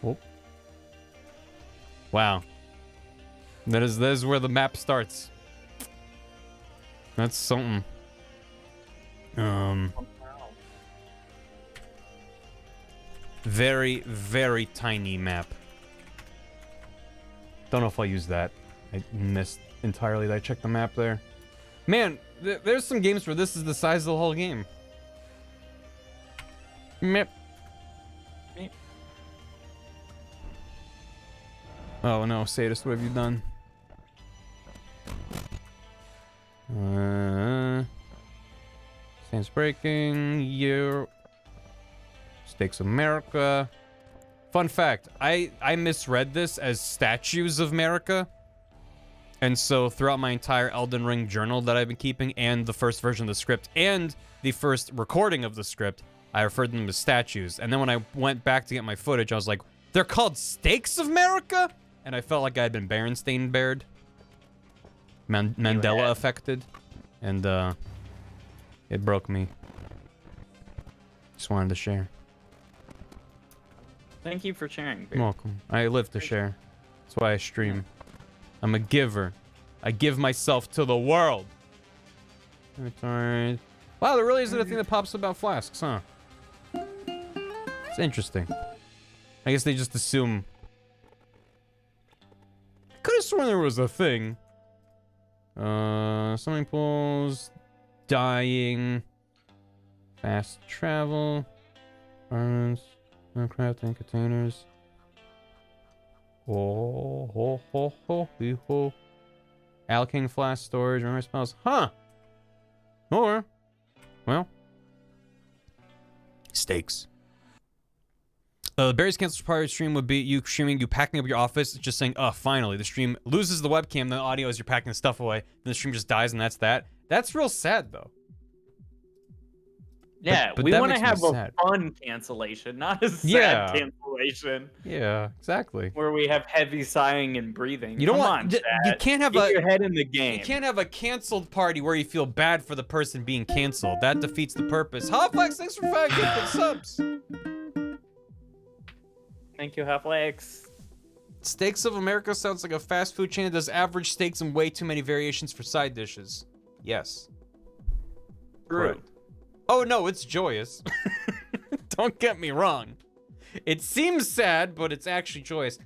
Speaker 1: Oh. Wow. That is where the map starts. That's something. Very, very tiny map. Don't know if I'll use that. I missed entirely that I checked the map there. Man, there's some games where this is the size of the whole game. Meh. Oh no, Sadist, what have you done? Stands breaking. You. Stakes of America. Fun fact, I misread this as Statues of America. And so throughout my entire Elden Ring journal that I've been keeping, and the first version of the script, and the first recording of the script, I referred to them as statues. And then when I went back to get my footage, I was like, they're called Stakes of America? And I felt like I had been Berenstain-bared. Mandela affected. And, it broke me. Just wanted to share.
Speaker 7: Thank you for sharing.
Speaker 1: You're welcome. I live to share. That's why I stream. I'm a giver. I give myself to the world. Inventory. Wow, there really isn't a thing that pops up about flasks, huh? It's interesting. I guess they just assume. I could have sworn there was a thing. Swimming pools. Dying. Fast travel. Arms. Crafting containers. Oh, ho, ho, ho, hee, ho. Allocating flash storage, remember spells. Huh. Or, well, stakes. Barry's canceled part of the stream would be you streaming, you packing up your office, just saying, finally. The stream loses the webcam, the audio as you're packing the stuff away, then the stream just dies, and that's that. That's real sad, though.
Speaker 7: Yeah,
Speaker 1: but
Speaker 7: we
Speaker 1: that
Speaker 7: want to
Speaker 1: makes me
Speaker 7: have a
Speaker 1: sad.
Speaker 7: fun cancellation, not a sad cancellation.
Speaker 1: Yeah, exactly.
Speaker 7: Where we have heavy sighing and breathing.
Speaker 1: You don't
Speaker 7: Come
Speaker 1: want.
Speaker 7: on,
Speaker 1: You
Speaker 7: chat.
Speaker 1: can't have
Speaker 7: Get your head in the game.
Speaker 1: You can't have a canceled party where you feel bad for the person being canceled. That defeats the purpose. Hotflex, thanks for 5 gifted subs.
Speaker 7: Thank you, Halflex.
Speaker 1: Steaks of America sounds like a fast food chain that does average steaks and way too many variations for side dishes. Yes.
Speaker 7: True.
Speaker 1: Correct. Oh no, it's joyous. Don't get me wrong. It seems sad, but it's actually joyous.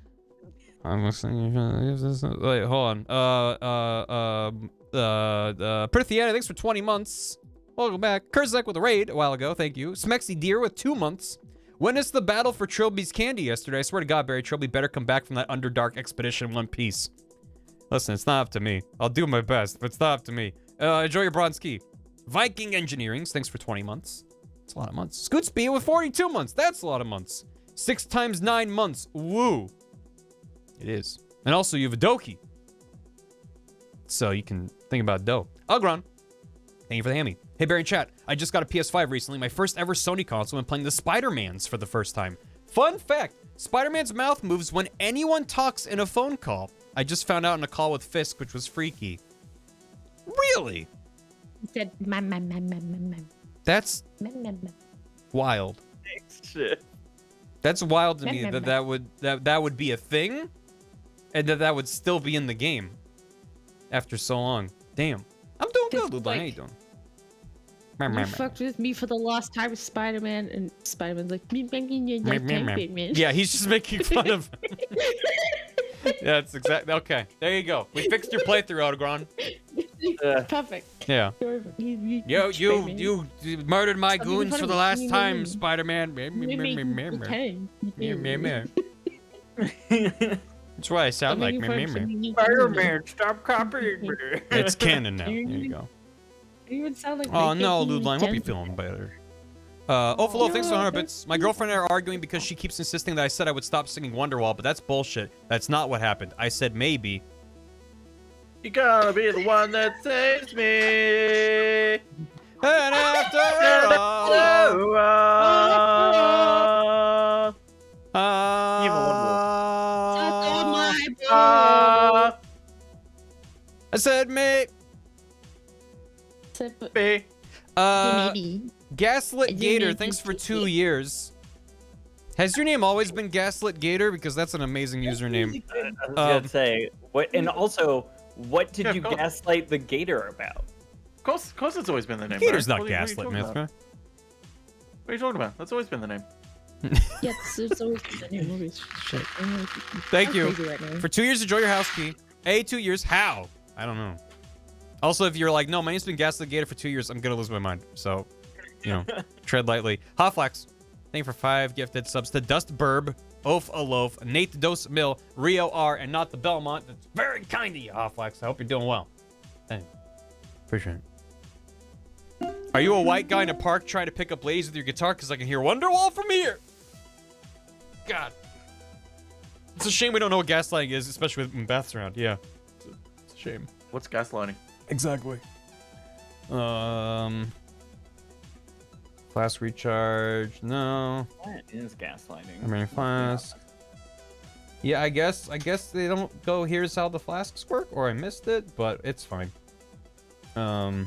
Speaker 1: I'm listening. Wait, hold on. Prithiana, thanks for 20 months. Welcome back. Kurzak with a raid a while ago, thank you. Smexy Deer with 2 months. Witnessed the battle for Trilby's candy yesterday. I swear to God, Barry, Trilby better come back from that Underdark expedition in one piece. Listen, it's not up to me. I'll do my best, but it's not up to me. Enjoy your bronze key. Viking Engineerings, thanks for 20 months. That's a lot of months. Scootsby with 42 months. That's a lot of months. 6 times 9 months. Woo. It is. And also, you have a Doki. So you can think about dough. Ugron. Thank you for the hammy. Hey, Barry and chat. I just got a PS5 recently. My first ever Sony console and playing the Spider-Mans for the first time. Fun fact. Spider-Man's mouth moves when anyone talks in a phone call. I just found out in a call with Fisk, which was freaky. Really?
Speaker 6: He said, "Mam."
Speaker 1: That's wild.
Speaker 7: Shit.
Speaker 1: That's wild to me that would be a thing, and that would still be in the game after so long. Damn. I'm doing good, Luba. How you doing?
Speaker 6: You fucked with me for the last time with Spider-Man, and Spider-Man's like,
Speaker 1: yeah, he's just making fun of. Yeah, that's exactly okay. There you go. We fixed your playthrough, Otagron.
Speaker 6: Perfect.
Speaker 1: Yeah. You murdered my goons for the last time, Spider-Man. That's why I sound like
Speaker 7: Spider-Man, stop copying me.
Speaker 1: It's canon now. There you go.
Speaker 6: You would sound like
Speaker 1: Oh no, Ludline, hope you're feeling better. Ofalo, thanks for 100 bits. My girlfriend and I are arguing because she keeps insisting that I said I would stop singing Wonderwall, but that's bullshit. That's not what happened. I said maybe.
Speaker 5: You gotta be the one that saves me.
Speaker 1: And after all, I said me.
Speaker 6: Maybe.
Speaker 1: Gaslit Gator, thanks for 2 years. Has your name always been Gaslit Gator? Because that's an amazing username.
Speaker 7: I was gonna say, what? And also, what did you gaslight the Gator about?
Speaker 5: Of course, it's always been the name.
Speaker 1: Gator's
Speaker 5: Barry.
Speaker 1: not Gaslit, man.
Speaker 5: What are you talking about? That's always been the name.
Speaker 6: Yes, it's always the name. Shit.
Speaker 1: Thank you.
Speaker 6: Right now.
Speaker 1: For 2 years, enjoy your house key. 2 years. How? I don't know. Also, if you're like, no, my name's been Gaslit Gator for 2 years, I'm gonna lose my mind. So, tread lightly. Hotflex, thank you for 5 gifted subs to Dust Burb, Oaf Aloaf, Nate Dos Mill, Rio R, and not the Belmont. That's very kind of you, Hotflex. I hope you're doing well. Thank you. Appreciate it. Are you a white guy in a park trying to pick up ladies with your guitar? Because I can hear Wonderwall from here. God. It's a shame we don't know what gaslighting is, especially when Beth's around. Yeah. It's a shame.
Speaker 5: What's gaslighting?
Speaker 1: Exactly. Flask recharge. No.
Speaker 7: That is gaslighting.
Speaker 1: I mean, flask. Yeah, I guess they don't go, here's how the flasks work, or I missed it, but it's fine. I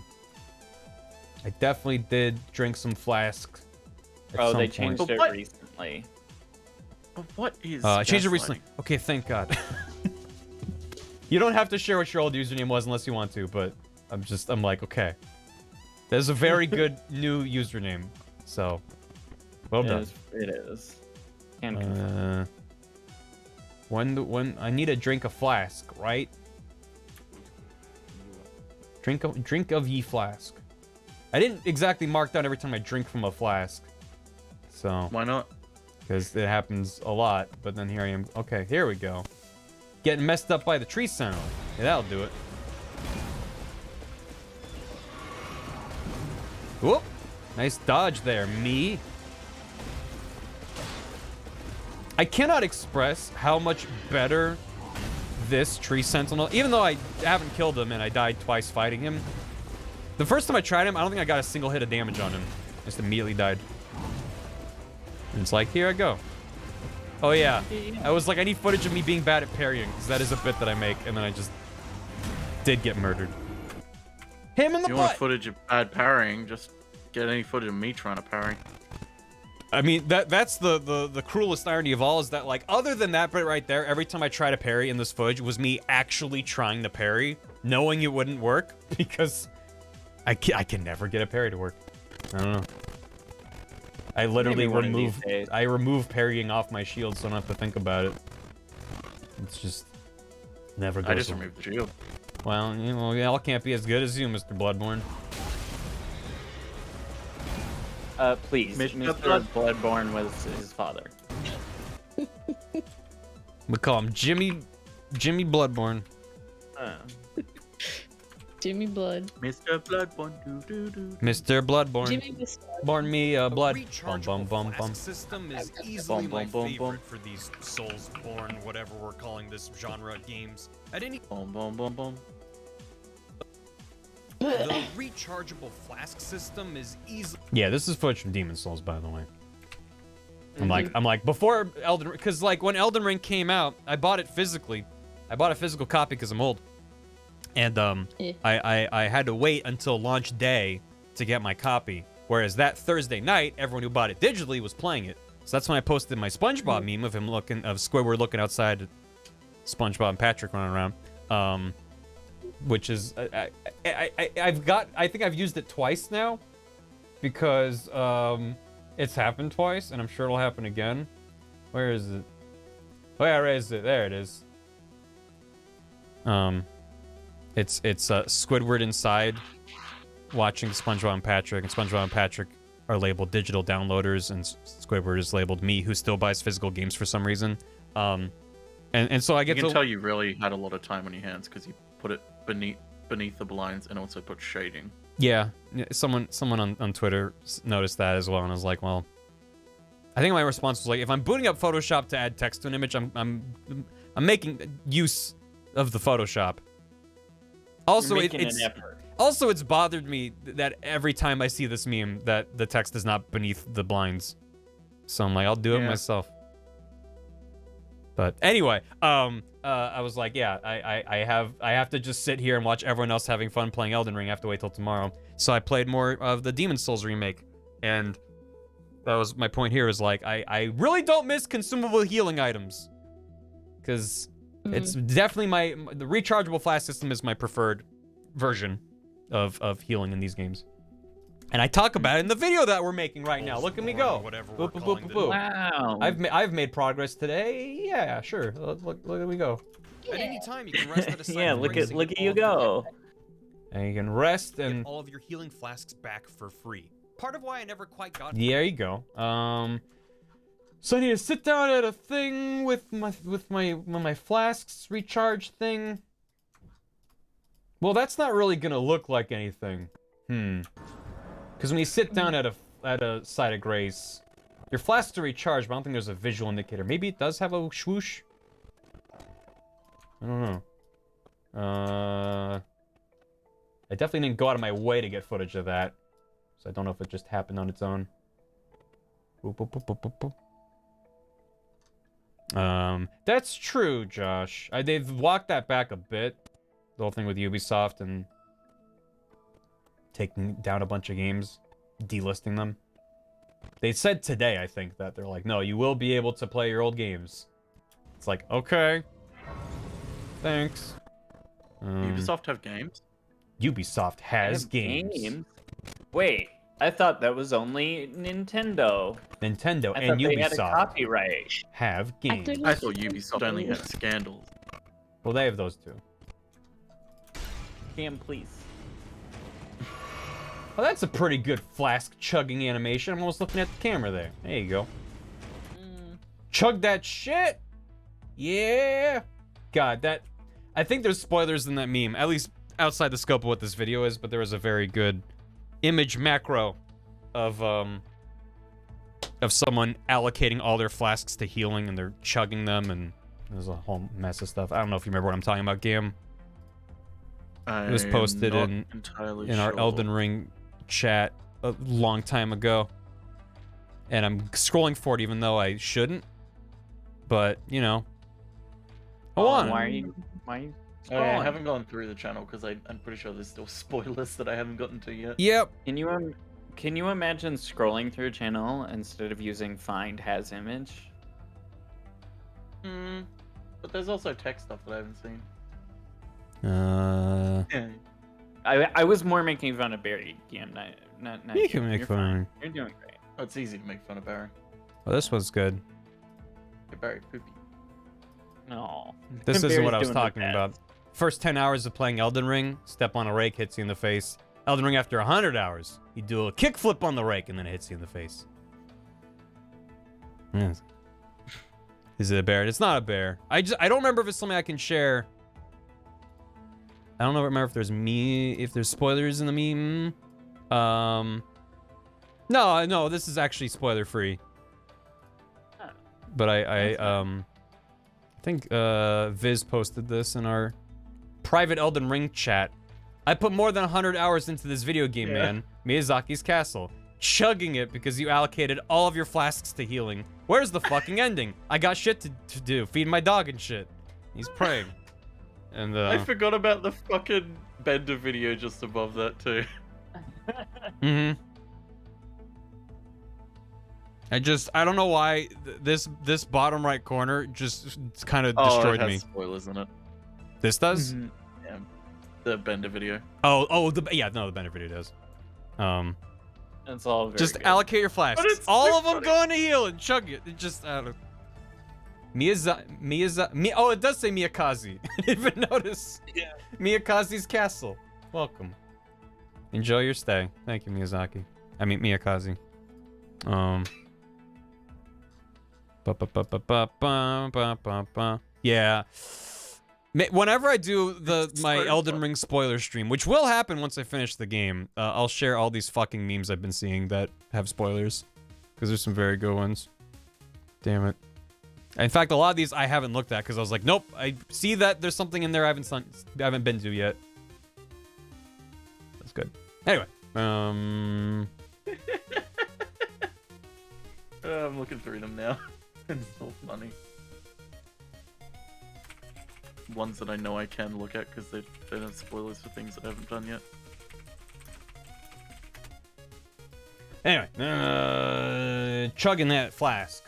Speaker 1: definitely did drink some flasks.
Speaker 7: Oh, they changed it recently.
Speaker 5: But what is
Speaker 1: I changed it
Speaker 5: gaslighting?
Speaker 1: recently. Okay, thank God. You don't have to share what your old username was unless you want to, but I'm like, okay. There's a very good new username, so well done.
Speaker 7: It is. And
Speaker 1: when I need to drink a flask, right? Drink of ye flask. I didn't exactly mark down every time I drink from a flask, so
Speaker 5: Why not?
Speaker 1: because it happens a lot. But then here I am. Okay, here we go. Getting messed up by the tree sound. Yeah, that'll do it. Whoop! Nice dodge there, me. I cannot express how much better this tree sentinel, even though I haven't killed him and I died twice fighting him. The first time I tried him, I don't think I got a single hit of damage on him. Just immediately died. And it's like, here I go. Oh yeah, I was like, I need footage of me being bad at parrying, because that is a bit that I make, and then I just did get murdered. Him in the
Speaker 5: If you
Speaker 1: butt!
Speaker 5: want footage of bad parrying, just get any footage of me trying to parry.
Speaker 1: I mean, that's the cruelest irony of all, is that, like, other than that bit right there, every time I try to parry in this footage was me actually trying to parry, knowing it wouldn't work, because I can never get a parry to work. I don't know. I literally remove parrying off my shield so I don't have to think about it. It's just never goes.
Speaker 5: I just removed the shield.
Speaker 1: Well, you know, y'all can't be as good as you, Mr. Bloodborne.
Speaker 7: Please,
Speaker 5: Mr.
Speaker 7: Mr. Bloodborne was his father.
Speaker 1: We call him Jimmy Bloodborne.
Speaker 6: Jimmy Blood.
Speaker 5: Mr. Bloodborne,
Speaker 1: Mr. Bloodborne.
Speaker 6: Jimmy was
Speaker 1: Born me blood.
Speaker 2: Rechargeable
Speaker 1: Bum.
Speaker 2: flask system is easily my
Speaker 5: bum,
Speaker 2: favorite
Speaker 5: bum.
Speaker 2: for these Soulsborne, whatever we're calling this genre games. At any
Speaker 5: Boom, boom, boom, boom.
Speaker 2: the rechargeable flask system is easily
Speaker 1: Yeah, this is footage from Demon's Souls, by the way. I'm like before Elden, because like when Elden Ring came out, I bought it physically. I bought a physical copy because I'm old, and
Speaker 6: Yeah.
Speaker 1: I had to wait until launch day to get my copy. Whereas that Thursday night, everyone who bought it digitally was playing it. So that's when I posted my SpongeBob meme of him of Squidward looking outside at SpongeBob and Patrick running around. Which is I think I've used it twice now, because it's happened twice, and I'm sure it'll happen again. Where is it? Oh yeah, where is it? There it is. It's Squidward inside, watching SpongeBob and Patrick, and SpongeBob and Patrick are labeled digital downloaders, and Squidward is labeled me, who still buys physical games for some reason. And so I get
Speaker 5: You can
Speaker 1: to
Speaker 5: tell you really had a lot of time on your hands because you put it beneath the blinds and also put shading.
Speaker 1: Yeah, someone on Twitter noticed that as well, and I was like, well, I think my response was like, if I'm booting up Photoshop to add text to an image, I'm making use of the Photoshop. Also, it's bothered me that every time I see this meme that the text is not beneath the blinds, so I'm like, I'll do it myself. But anyway, I was like, yeah, I have to just sit here and watch everyone else having fun playing Elden Ring. I have to wait till tomorrow. So I played more of the Demon's Souls remake, and that was my point here. Is like, I really don't miss consumable healing items, because it's definitely the rechargeable flask system is my preferred version of healing in these games. And I talk about it in the video that we're making right now. Look at me go.
Speaker 2: Whatever
Speaker 1: Boop,
Speaker 2: we're
Speaker 1: boop,
Speaker 2: calling
Speaker 1: boop,
Speaker 2: the-
Speaker 1: boop.
Speaker 7: Wow.
Speaker 1: I've made progress today. Yeah, sure. Look at me go.
Speaker 2: At any time, you can rest at a site
Speaker 7: Yeah,
Speaker 2: for
Speaker 7: look
Speaker 2: racing
Speaker 7: at
Speaker 2: and
Speaker 7: you
Speaker 2: all of your-
Speaker 7: go.
Speaker 1: And you can rest
Speaker 2: Get
Speaker 1: and
Speaker 2: all of your healing flasks back for free. Part of why I never quite got
Speaker 1: there you go. So I need to sit down at a thing with my flasks recharge thing. Well, that's not really gonna look like anything. Because when you sit down at a site of grace, your flasks are recharged, but I don't think there's a visual indicator. Maybe it does have a swoosh? I don't know. I definitely didn't go out of my way to get footage of that. So I don't know if it just happened on its own. Boop, boop, boop, boop, boop, boop. That's true, Josh. They've walked that back a bit. The whole thing with Ubisoft and taking down a bunch of games, delisting them. They said today, I think, that they're like, no, you will be able to play your old games. It's like, okay. Thanks.
Speaker 5: Ubisoft have games?
Speaker 1: Ubisoft has games.
Speaker 7: Wait, I thought that was only Nintendo.
Speaker 1: Nintendo
Speaker 7: I
Speaker 1: and
Speaker 7: thought they had a
Speaker 1: Ubisoft
Speaker 7: copyright.
Speaker 1: have games.
Speaker 5: I thought Ubisoft only had scandals.
Speaker 1: Well, they have those too.
Speaker 7: Cam, please.
Speaker 1: Well, that's a pretty good flask chugging animation. I'm almost looking at the camera there. There you go. Chug that shit! Yeah! God, that... I think there's spoilers in that meme, at least outside the scope of what this video is, but there was a very good image macro of someone allocating all their flasks to healing and they're chugging them, and there's a whole mess of stuff. I don't know if you remember what I'm talking about, Gam. It was posted in our Elden Ring chat a long time ago. And I'm scrolling for it even though I shouldn't. But, you know. Go on.
Speaker 7: Why are you
Speaker 5: Oh, yeah, I haven't gone through the channel because I'm pretty sure there's still spoilers that I haven't gotten to yet.
Speaker 1: Yep.
Speaker 7: Can you imagine scrolling through a channel instead of using find has image?
Speaker 5: But there's also tech stuff that I haven't seen.
Speaker 1: Yeah.
Speaker 7: I was more making fun of Barry, Gam, not
Speaker 1: You can make
Speaker 7: You're
Speaker 1: fun.
Speaker 7: fine. You're doing great.
Speaker 5: Oh, it's easy to make fun of Barry.
Speaker 1: Well, this was good.
Speaker 5: Hey, Barry, poopy.
Speaker 7: No.
Speaker 1: This isn't what I was
Speaker 7: Barry's doing
Speaker 1: talking
Speaker 7: the
Speaker 1: about.
Speaker 7: best.
Speaker 1: First 10 hours of playing Elden Ring, step on a rake, hits you in the face. Elden Ring after 100 hours, you do a kickflip on the rake and then it hits you in the face. Yes. Is it a bear? It's not a bear. I don't remember if it's something I can share. I don't remember if there's spoilers in the meme. No, this is actually spoiler free. But I think Viz posted this in our private Elden Ring chat. I put more than 100 hours into this video game, man. Miyazaki's Castle. Chugging it because you allocated all of your flasks to healing. Where's the fucking ending? I got shit to do. Feed my dog and shit. He's praying. And
Speaker 5: I forgot about the fucking Bender video just above that too.
Speaker 1: I don't know why this bottom right corner just kind of destroyed
Speaker 5: it has
Speaker 1: me.
Speaker 5: Spoilers in it.
Speaker 1: This does?
Speaker 5: Yeah, the Bender video.
Speaker 1: The Bender video does.
Speaker 7: It's all very
Speaker 1: just
Speaker 7: good.
Speaker 1: allocate your flasks.
Speaker 5: But it's
Speaker 1: All of
Speaker 5: so
Speaker 1: them
Speaker 5: funny.
Speaker 1: going to heal and chug it. It just oh, it does say Miyakaze. I didn't even notice.
Speaker 5: Yeah.
Speaker 1: Miyakaze's Castle. Welcome. Enjoy your stay. Thank you, Miyazaki. I mean Miyakaze. Yeah. Whenever I do my Elden Ring spoiler stream, which will happen once I finish the game, I'll share all these fucking memes I've been seeing that have spoilers. Because there's some very good ones. Damn it. In fact, a lot of these I haven't looked at because I was like, nope, I see that there's something in there I haven't been to yet. That's good. Anyway,
Speaker 5: I'm looking through them now. It's so funny. Ones that I know I can look at because they don't have spoilers for things that I haven't done yet.
Speaker 1: Anyway, chugging that flask.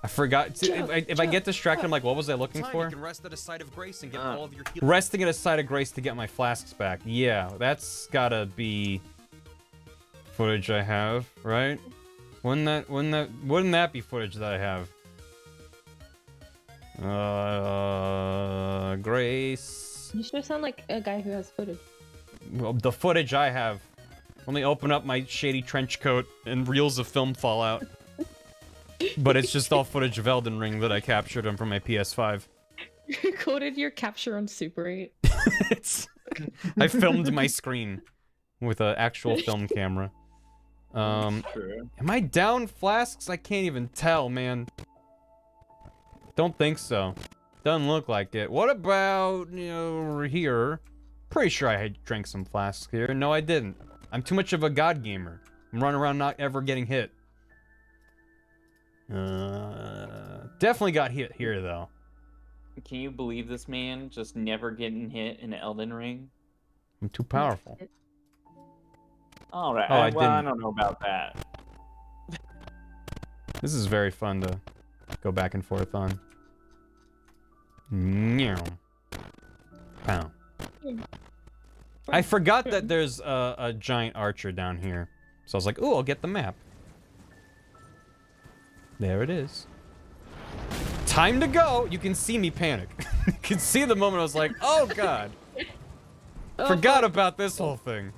Speaker 1: I forgot. If I get distracted, I'm like, what was I looking for?
Speaker 2: You can rest at a site of grace and get all of your healing.
Speaker 1: Resting at a site of grace to get my flasks back. Yeah, that's gotta be footage I have, right? Wouldn't that be footage that I have? Grace.
Speaker 6: You sure sound like a guy who has footage.
Speaker 1: Well, the footage I have. Let me open up my shady trench coat and reels of film fall out. But it's just all footage of Elden Ring that I captured from my PS5.
Speaker 6: You recorded your capture on Super 8.
Speaker 1: It's I filmed my screen with an actual film camera.
Speaker 7: True.
Speaker 1: Am I down flasks? I can't even tell, man. Don't think so. Doesn't look like it. What about, you know, over here? Pretty sure I had drank some flasks here. No, I didn't. I'm too much of a god gamer. I'm running around not ever getting hit. Definitely got hit here, though.
Speaker 7: Can you believe this man just never getting hit in Elden Ring?
Speaker 1: I'm too powerful.
Speaker 7: All right.
Speaker 1: Oh, I
Speaker 7: well, I
Speaker 1: didn't.
Speaker 7: don't know about that.
Speaker 1: This is very fun to go back and forth on. Meow. Pow. I forgot that there's a giant archer down here. So I was like, ooh, I'll get the map. There it is. Time to go! You can see me panic. You can see the moment I was like, oh god. Forgot about this whole thing.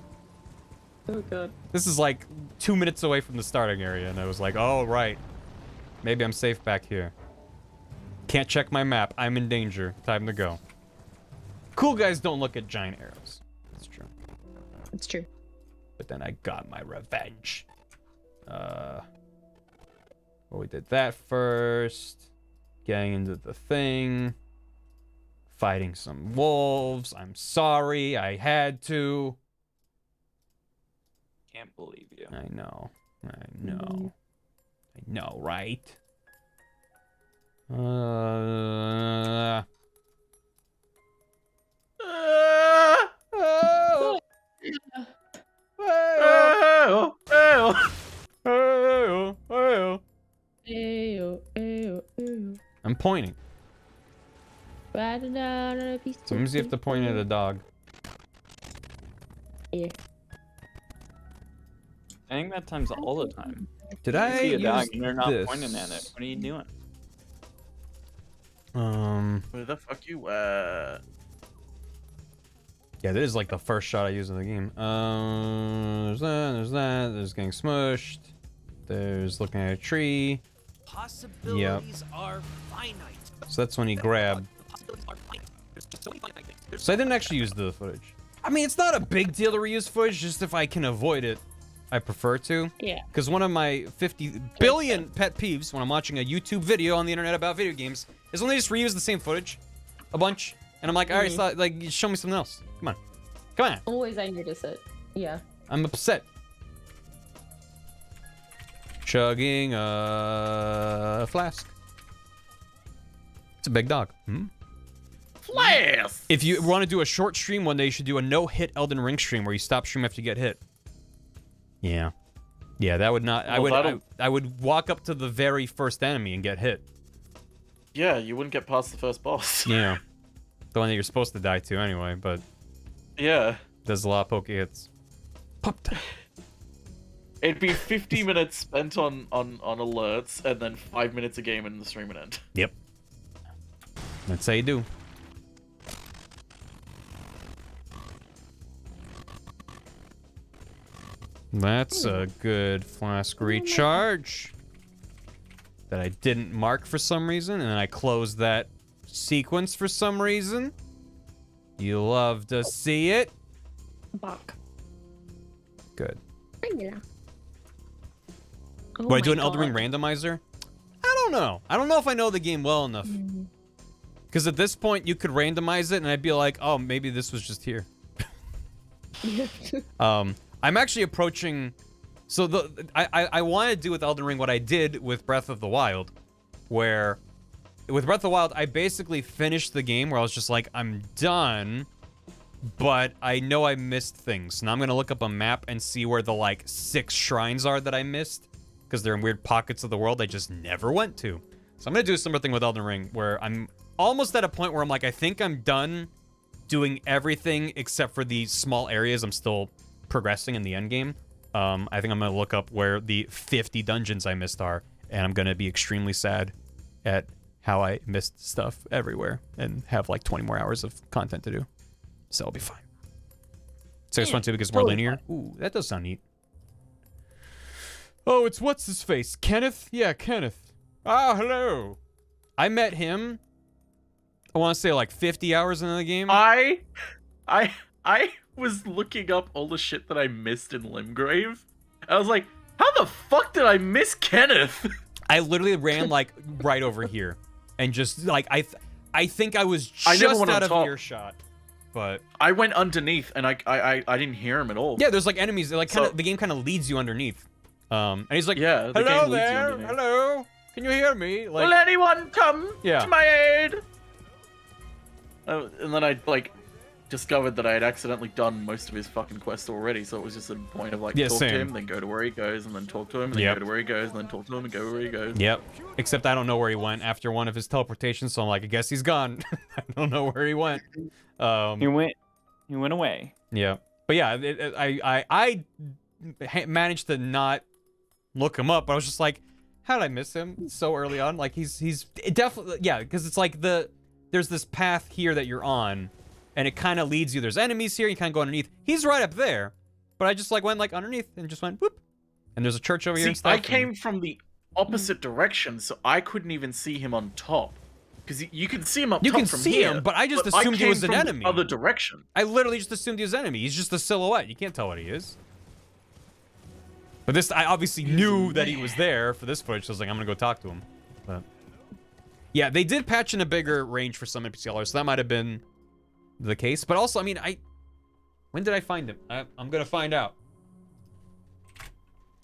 Speaker 6: Oh god.
Speaker 1: This is like 2 minutes away from the starting area, and I was like, oh, right. Maybe I'm safe back here. Can't check my map. I'm in danger. Time to go. Cool guys don't look at giant arrows. That's true.
Speaker 6: It's true.
Speaker 1: But then I got my revenge. Well, we did that first. Getting into the thing. Fighting some wolves. I'm sorry. I had to.
Speaker 7: Can't believe you.
Speaker 1: I know. I know. I know, right? Oh.
Speaker 5: Oh,
Speaker 1: Oh, oh.
Speaker 6: Ayo, ayo, ayo.
Speaker 1: I'm pointing.
Speaker 6: Riding down on a piece of
Speaker 1: Sometimes you have to point at a dog.
Speaker 6: Yeah.
Speaker 7: I think that time's all the time.
Speaker 1: Did
Speaker 7: You
Speaker 1: I
Speaker 7: see a
Speaker 1: use
Speaker 7: dog and you're not
Speaker 1: this?
Speaker 7: pointing at it. What are you doing?
Speaker 5: where the fuck you at?
Speaker 1: Yeah, this is like the first shot I use in the game. There's that, there's getting smushed. There's looking at a tree.
Speaker 2: Possibilities are finite.
Speaker 1: So that's when you grab.
Speaker 2: The possibilities are finite. There's so many finite things. There's
Speaker 1: So I didn't actually use the footage. I mean, it's not a big deal to reuse footage, just if I can avoid it, I prefer to.
Speaker 6: Yeah.
Speaker 1: Because one of my 50 billion pet peeves when I'm watching a YouTube video on the internet about video games is when they just reuse the same footage a bunch. And I'm like, all right, so, like, show me something else. Come on. Come on.
Speaker 6: Always I notice it. Yeah.
Speaker 1: I'm upset. Chugging a flask. It's a big dog. Hmm?
Speaker 5: Flask!
Speaker 1: If you want to do a short stream one day, you should do a no-hit Elden Ring stream where you stop stream after you get hit. Yeah. Yeah, that would not...
Speaker 5: Well,
Speaker 1: I would walk up to the very first enemy and get hit.
Speaker 5: Yeah, you wouldn't get past the first boss.
Speaker 1: Yeah. The one that you're supposed to die to anyway, but
Speaker 5: Yeah.
Speaker 1: does a lot of poke hits. Pop time.
Speaker 5: It'd be 50 minutes spent on alerts, and then 5 minutes a game and the stream would end.
Speaker 1: Yep. That's how you do. That's a good flask recharge that I didn't mark for some reason, and then I closed that sequence for some reason. You love to see it.
Speaker 6: Bok.
Speaker 1: Good.
Speaker 6: Regular. Oh
Speaker 1: Would I do
Speaker 6: my
Speaker 1: an Elden Ring
Speaker 6: God.
Speaker 1: randomizer? I don't know. I don't know if I know the game well enough. Because at this point, you could randomize it, and I'd be like, oh, maybe this was just here. I'm actually approaching... So I want to do with Elden Ring what I did with Breath of the Wild, where with Breath of the Wild, I basically finished the game where I was just like, I'm done, but I know I missed things. Now I'm going to look up a map and see where the, like, 6 shrines are that I missed, because they're in weird pockets of the world I just never went to. So I'm going to do a similar thing with Elden Ring, where I'm almost at a point where I'm like, I think I'm done doing everything except for the small areas I'm still progressing in the end game. I think I'm going to look up where the 50 dungeons I missed are, and I'm going to be extremely sad at how I missed stuff everywhere and have like 20 more hours of content to do. So I'll be fine. So it's fun too because it's more linear. Ooh, that does sound neat. Oh, it's what's his face? Kenneth? Yeah, Kenneth. Ah, hello. I met him, I want to say like 50 hours into the game.
Speaker 5: I I was looking up all the shit that I missed in Limgrave. I was like, how the fuck did I miss Kenneth?
Speaker 1: I literally ran like right over here, and just like I think I was
Speaker 5: I never
Speaker 1: just
Speaker 5: went
Speaker 1: out
Speaker 5: on
Speaker 1: of
Speaker 5: top.
Speaker 1: earshot. But
Speaker 5: I went underneath, and I didn't hear him at all.
Speaker 1: yeah, there's like enemies. Like kind of
Speaker 5: So-
Speaker 1: the game kind of leads you underneath. And he's like,
Speaker 5: Yeah, the
Speaker 1: hello
Speaker 5: game leads you
Speaker 1: there,
Speaker 5: underneath.
Speaker 1: hello. Can you hear me? Like,
Speaker 5: Will anyone come
Speaker 1: Yeah.
Speaker 5: to my aid? And then I like discovered that I had accidentally done most of his fucking quest already, so it was just a point of like
Speaker 1: Yeah,
Speaker 5: talk
Speaker 1: same.
Speaker 5: to him, then go to where he goes, and then talk to him, and then
Speaker 1: Yep.
Speaker 5: go to where he goes, and then talk to him, and go where he goes.
Speaker 1: yep. Except I don't know where he went after one of his teleportations, so I'm like, I guess he's gone. I don't know where he went.
Speaker 7: He went away.
Speaker 1: Yeah, but yeah, I managed to not look him up, but I was just like, how did I miss him so early on? Like he's definitely, yeah, because it's like there's this path here that you're on, and it kind of leads you. There's enemies here. You kind of go underneath. He's right up there, but I just like went like underneath and just went whoop. And there's a church over here and
Speaker 5: See,
Speaker 1: stuff.
Speaker 5: I came from the opposite direction, so I couldn't even see him on top. Because you can see him up
Speaker 1: You
Speaker 5: top
Speaker 1: can
Speaker 5: from
Speaker 1: see
Speaker 5: here,
Speaker 1: him, but I just
Speaker 5: but
Speaker 1: assumed he
Speaker 5: came
Speaker 1: was an
Speaker 5: from the
Speaker 1: enemy.
Speaker 5: other direction.
Speaker 1: I literally just assumed he was enemy. He's just a silhouette. You can't tell what he is. But this, I obviously knew that he was there for this footage, so I was like, I'm gonna go talk to him. But yeah, they did patch in a bigger range for some NPCLers, so that might have been the case. But also, I mean, when did I find him? I'm gonna find out.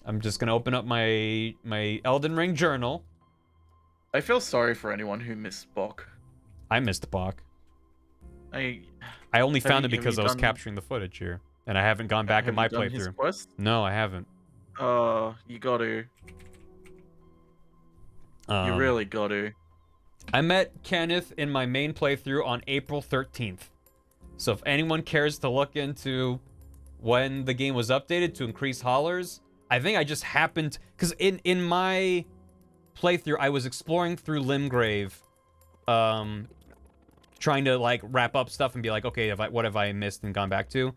Speaker 1: I'm just gonna open up my Elden Ring journal.
Speaker 5: I feel sorry for anyone who missed Bok.
Speaker 1: I missed Bach.
Speaker 5: I
Speaker 1: only found it
Speaker 5: have you
Speaker 1: because I was
Speaker 5: done-
Speaker 1: capturing the footage here, and I haven't gone back in
Speaker 5: have
Speaker 1: my
Speaker 5: you done his
Speaker 1: playthrough.
Speaker 5: quest?
Speaker 1: No, I haven't.
Speaker 5: You gotta. You really gotta.
Speaker 1: I met Kenneth in my main playthrough on April 13th. So if anyone cares to look into when the game was updated to increase haulers, I think I just happened, because in my playthrough I was exploring through Limgrave, trying to like wrap up stuff and be like, okay, what have I missed and gone back to?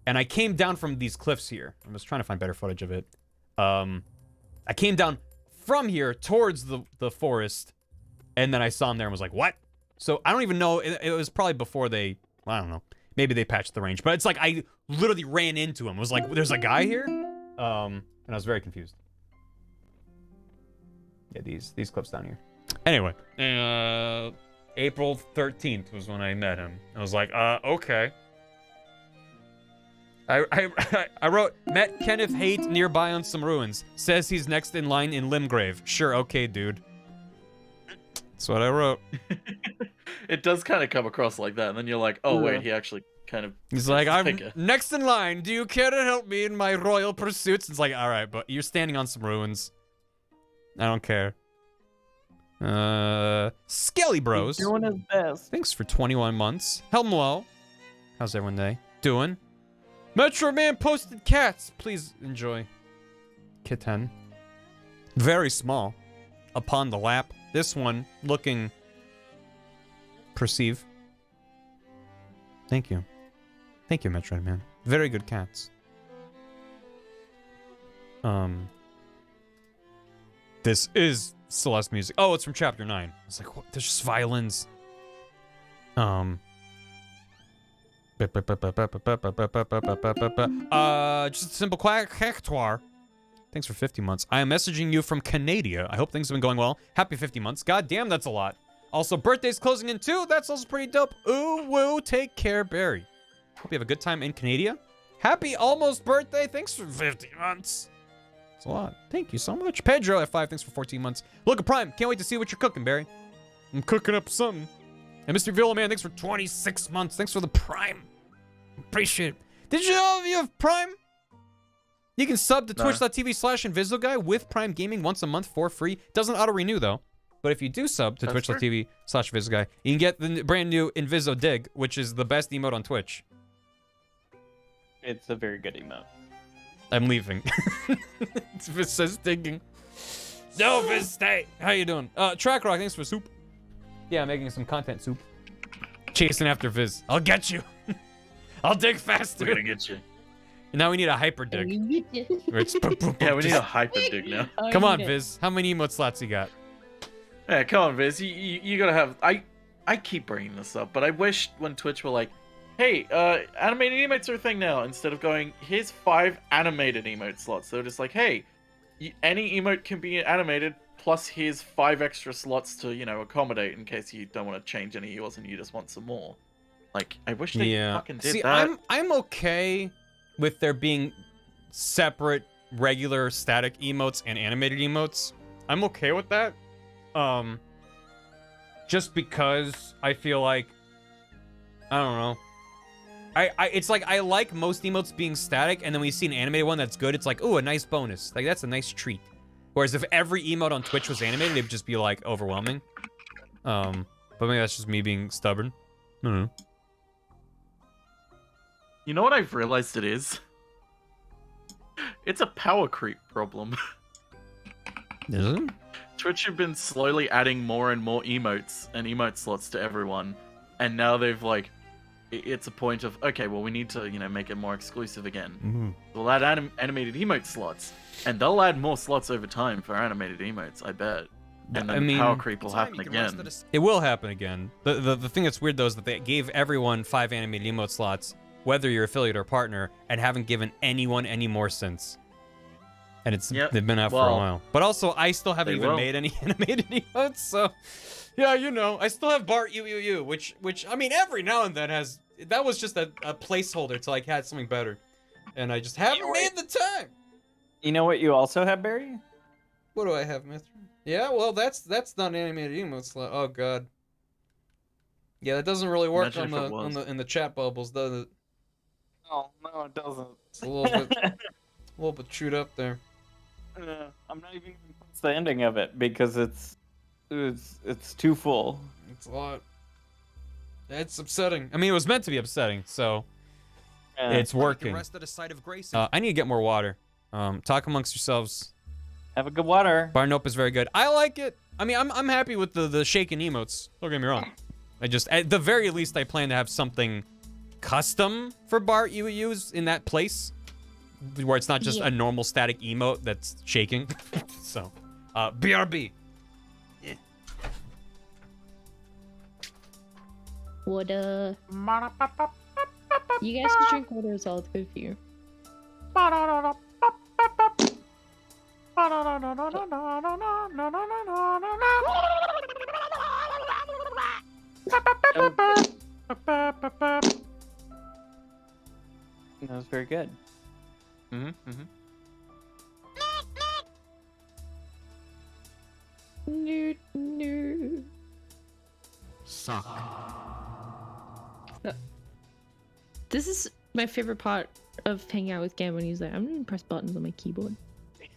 Speaker 1: And I came down from these cliffs here. I was trying to find better footage of it. I came down from here towards the forest, and then I saw him there and was like, what? So I don't even know. It was probably before they, I don't know. Maybe they patched the range, but it's like I literally ran into him. It was like, there's a guy here? And I was very confused. Yeah, these clips down here. Anyway, April 13th was when I met him. I was like, okay. I wrote, met Kenneth Haight nearby on some ruins. Says he's next in line in Limgrave. Sure, okay, dude. That's what I wrote.
Speaker 5: It does kind of come across like that, and then you're like, oh wait, he actually kind of.
Speaker 1: He's like, I'm
Speaker 5: Picker.
Speaker 1: next in line. Do you care to help me in my royal pursuits? It's like, all right, but you're standing on some ruins. I don't care. Skelly Bros.
Speaker 7: He's doing his best.
Speaker 1: Thanks for 21 months. Hello. How's everyone day doing? Metro Man posted cats. Please enjoy. Kitten. Very small. Upon the lap. This one looking. Perceive. Thank you. Thank you, Metroid Man. Very good cats. This is Celeste music. Oh, it's from Chapter 9. I was like, what? There's just violins. Just a simple cactuar. Thanks for 50 months. I am messaging you from Canada. I hope things have been going well. Happy 50 months. God damn, that's a lot. Also, birthday's closing in too. That's also pretty dope. Ooh, woo. Take care, Barry. Hope you have a good time in Canada. Happy almost birthday. Thanks for 50 months. That's a lot. Thank you so much. Pedro at 5. Thanks for 14 months. Look at Prime. Can't wait to see what you're cooking, Barry. I'm cooking up something. And Mr. Villa Man, thanks for 26 months. Thanks for the Prime. Appreciate it. Did you know you have Prime? You can sub to twitch.tv/InvisiGuy with Prime Gaming once a month for free. Doesn't auto-renew, though. But if you do sub to twitch.tv/InvisiGuy, you can get the brand new Inviso Dig, which is the best emote on Twitch.
Speaker 7: It's a very good emote.
Speaker 1: I'm leaving. It says digging. No, Viz, stay. How you doing? Track Rock, thanks for soup. Yeah, I'm making some content soup. Chasing after Viz. I'll get you. I'll dig faster.
Speaker 5: We're gonna get you.
Speaker 1: And now we need a hyper dig. Where it's boop, boop, boop,
Speaker 5: Yeah, we need
Speaker 1: just-
Speaker 5: a hyper dig now.
Speaker 1: Come on, Viz. How many emote slots you got?
Speaker 5: Yeah, come on, Viz. You gotta have. I keep bringing this up, but I wish when Twitch were like, hey, animated emotes are a thing now. Instead of going, here's 5 animated emote slots. They're just like, hey, any emote can be animated, plus here's 5 extra slots to, you know, accommodate in case you don't want to change any of yours and you just want some more. Like, I wish they fucking did that.
Speaker 1: I'm okay with there being separate regular static emotes and animated emotes. I'm okay with that. Just because I feel like, I don't know. It's like I like most emotes being static, and then we see an animated one that's good. It's like, ooh, a nice bonus. Like, that's a nice treat. Whereas if every emote on Twitch was animated, it'd just be like overwhelming. But maybe that's just me being stubborn. I don't know.
Speaker 5: You know what I've realized it is? It's a power creep problem.
Speaker 1: Is it?
Speaker 5: Twitch have been slowly adding more and more emotes and emote slots to everyone, and now they've like, it's a point of, okay, well, we need to, you know, make it more exclusive again.
Speaker 1: Mm-hmm.
Speaker 5: We'll add animated emote slots, and they'll add more slots over time for animated emotes, I bet. And then power creep will happen again.
Speaker 1: It will happen again. The thing that's weird though is that they gave everyone 5 animated emote slots, whether you're affiliate or partner, and haven't given anyone any more since. And they've been out for a while. But also, I still haven't even made any animated emotes, so yeah, you know, I still have BarryUSStreaming, which I mean, every now and then has. That was just a placeholder till I had something better, and I just haven't made the time.
Speaker 7: You know what you also have, Barry?
Speaker 1: What do I have, Mr.? Yeah, well, that's not an animated emote slot. Oh god. Yeah, that doesn't really work in the chat bubbles, does it?
Speaker 7: No, it doesn't.
Speaker 1: It's a little bit chewed up there.
Speaker 7: I'm not even gonna post the ending of it because it's too full.
Speaker 1: It's a lot. It's upsetting. I mean, it was meant to be upsetting, so it's working. I need to get more water. Talk amongst yourselves.
Speaker 7: Have a good water.
Speaker 1: Barnope is very good. I like it. I mean, I'm happy with the shaken emotes. Don't get me wrong. I just, at the very least, I plan to have something custom for BarryUSStreaming in that place, where it's not just a normal static emote that's shaking. So, BRB.
Speaker 6: Yeah. Water. You guys can drink water as well. It's good for you.
Speaker 7: That was very good.
Speaker 6: Nerd.
Speaker 3: Suck.
Speaker 6: This is my favorite part of hanging out with Gam when he's like, I'm gonna press buttons on my keyboard.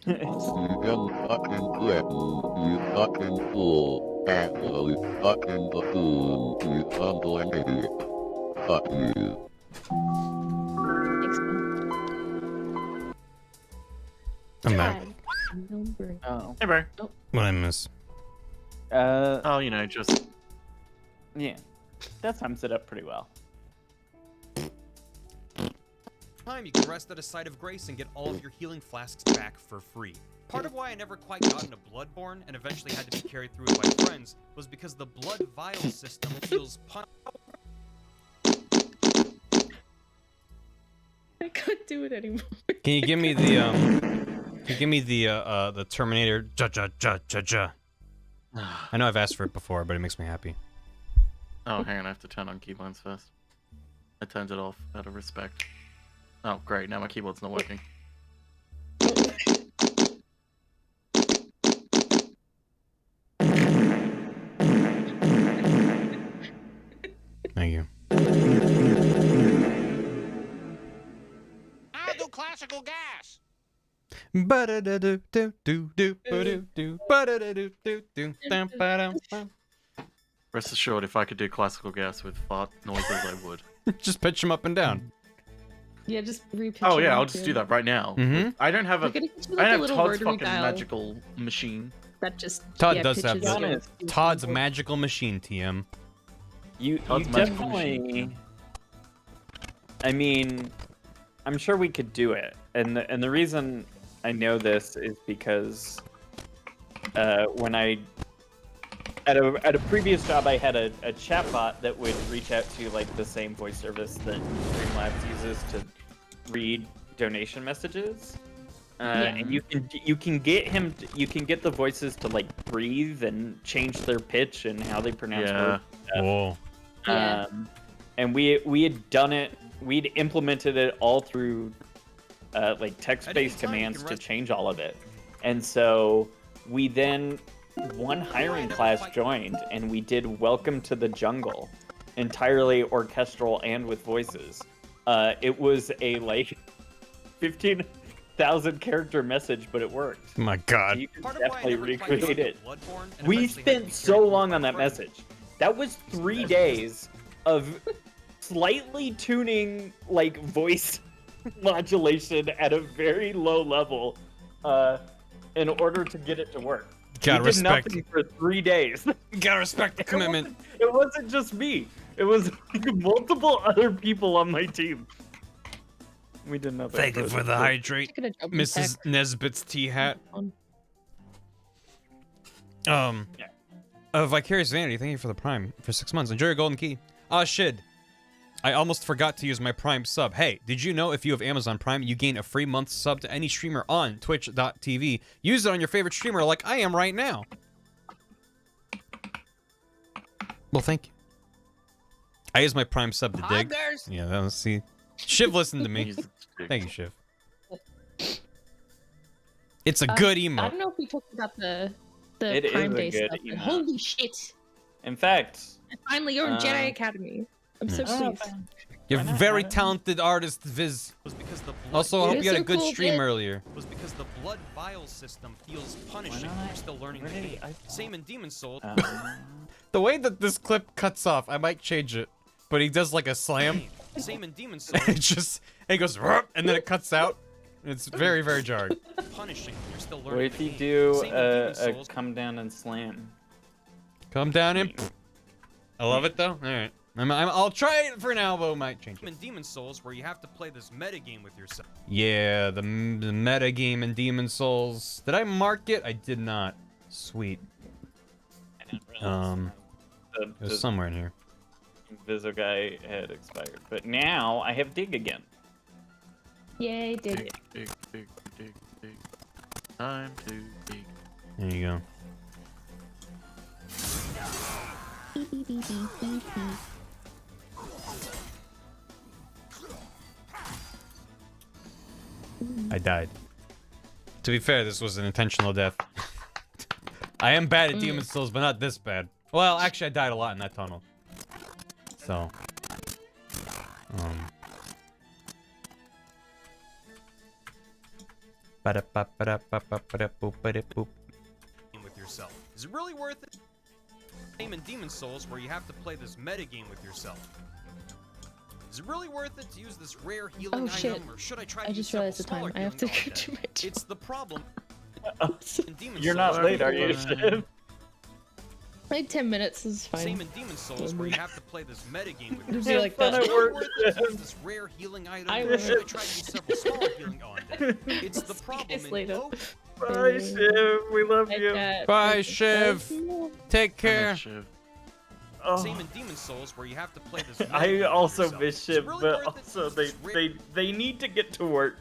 Speaker 8: You fucking threaten, you fucking fool, asshole, you fucking buffoon, you fumbling idiot. Fuck you.
Speaker 6: Thanks, man.
Speaker 1: I'm back.
Speaker 7: Oh.
Speaker 5: Hey, bro.
Speaker 1: What I miss?
Speaker 5: Oh, you know, just...
Speaker 7: Yeah. That sums it up pretty well.
Speaker 2: Time you can rest at a site of grace and get all of your healing flasks back for free. Part of why I never quite got into Bloodborne and eventually had to be carried through with my friends was because the blood vial system feels
Speaker 6: I can't do it anymore.
Speaker 1: Can you give me the Terminator? Ja. I know I've asked for it before, but it makes me happy.
Speaker 5: Oh, hang on, I have to turn on keybinds first. I turned it off out of respect. Oh, great, now my keyboard's not working.
Speaker 1: Thank you.
Speaker 9: I'll do classical gas.
Speaker 5: Rest assured, if I could do classical gas with fart noises, I would.
Speaker 1: Just pitch them up and down.
Speaker 6: Yeah, just repitch.
Speaker 5: Oh yeah, I'll just do that right now. I don't have a. I have Todd's fucking magical machine.
Speaker 6: That just
Speaker 1: Todd does have
Speaker 6: pitches
Speaker 1: that. Todd's magical machine, TM.
Speaker 7: You definitely. I mean, I'm sure we could do it, and the reason I know this is because when I at a previous job, I had a chatbot that would reach out to like the same voice service that Streamlabs uses to read donation messages. And you can get the voices to like breathe and change their pitch and how they pronounce words.
Speaker 1: Whoa.
Speaker 7: And we had done it. We'd implemented it all through like text-based commands to change all of it. And so we then one hiring class joined, and we did "Welcome to the Jungle," entirely orchestral and with voices. It was a like 15,000 character message, but it worked.
Speaker 1: My God.
Speaker 7: So you can definitely recreate it. We spent so long on that message. That was 3 days of slightly tuning like voice modulation at a very low level in order to get it to work.
Speaker 1: Gotta
Speaker 7: we did
Speaker 1: respect.
Speaker 7: nothing for 3 days.
Speaker 1: Gotta respect the commitment.
Speaker 7: It wasn't just me. It was like multiple other people on my team. We did nothing.
Speaker 1: Thank you for the hydrate, Mrs. Nesbitt's tea hat. Vicarious Vanity, thank you for the Prime for 6 months. Enjoy your golden key. Shit. I almost forgot to use my Prime sub. Hey, did you know if you have Amazon Prime, you gain a free month sub to any streamer on twitch.tv? Use it on your favorite streamer like I am right now. Well, thank you. I use my Prime sub to dig. Yeah, that was, see. Shiv listened to me. Thank you, Shiv. It's a good emote.
Speaker 6: I don't know if we talked about the
Speaker 7: It
Speaker 6: Prime
Speaker 7: is a
Speaker 6: Day
Speaker 7: good
Speaker 6: stuff. But
Speaker 7: emote.
Speaker 6: holy shit!
Speaker 7: In fact,
Speaker 6: Finally, you're in Jedi Academy. I'm so pleased.
Speaker 1: You're a very talented artist, Viz. Also, I hope you had a good stream earlier.
Speaker 2: Was because the blood vial system feels punishing. You're still learning the game. Same in Demon Souls.
Speaker 1: The way that this clip cuts off, I might change it. But he does like a slam.
Speaker 2: Same in Demon Souls.
Speaker 1: It just, he goes, "Rup," and then it cuts out. It's very, very jarring.
Speaker 2: Punishing. You're still learning.
Speaker 7: Wait if you do a come down and slam.
Speaker 1: Come down and. I love it though. All right, I'll try it for now, but might change it.
Speaker 2: In Demon Souls, where you have to play this meta game with yourself.
Speaker 1: Yeah, the meta game in Demon Souls. Did I mark it? I did not. Sweet. It was somewhere in here.
Speaker 7: Vizo guy had expired, but now I have dig again.
Speaker 6: Yay, did it.
Speaker 5: Dig. Time to dig.
Speaker 1: There you go. I died. To be fair, this was an intentional death. I am bad at Demon Souls, but not this bad. Well, actually, I died a lot in that tunnel. So.
Speaker 2: With yourself. Is it really worth it? Same in Demon Souls, where you have to play this meta game with yourself. Is it really worth it to use this rare healing item, or should I try to use
Speaker 6: just realized the time. I have to go to my
Speaker 2: It's the problem. In Demon
Speaker 7: You're
Speaker 2: Souls,
Speaker 7: not late, are you, Shiv?
Speaker 6: Like 10 minutes is fine.
Speaker 2: Same in Demon Souls, where you have to play this meta game with
Speaker 6: Just
Speaker 2: yourself.
Speaker 6: be like that.
Speaker 2: Is it really worth it to use this rare healing item, or should I try to use several smaller healing? Oh, I'm dead. It's the problem in
Speaker 6: later.
Speaker 7: Bye, Shiv. We love you.
Speaker 1: Bye, Shiv. Take care.
Speaker 2: Same in Demon Souls, where you have to play this.
Speaker 7: I also miss Shiv, but also they need to get to work.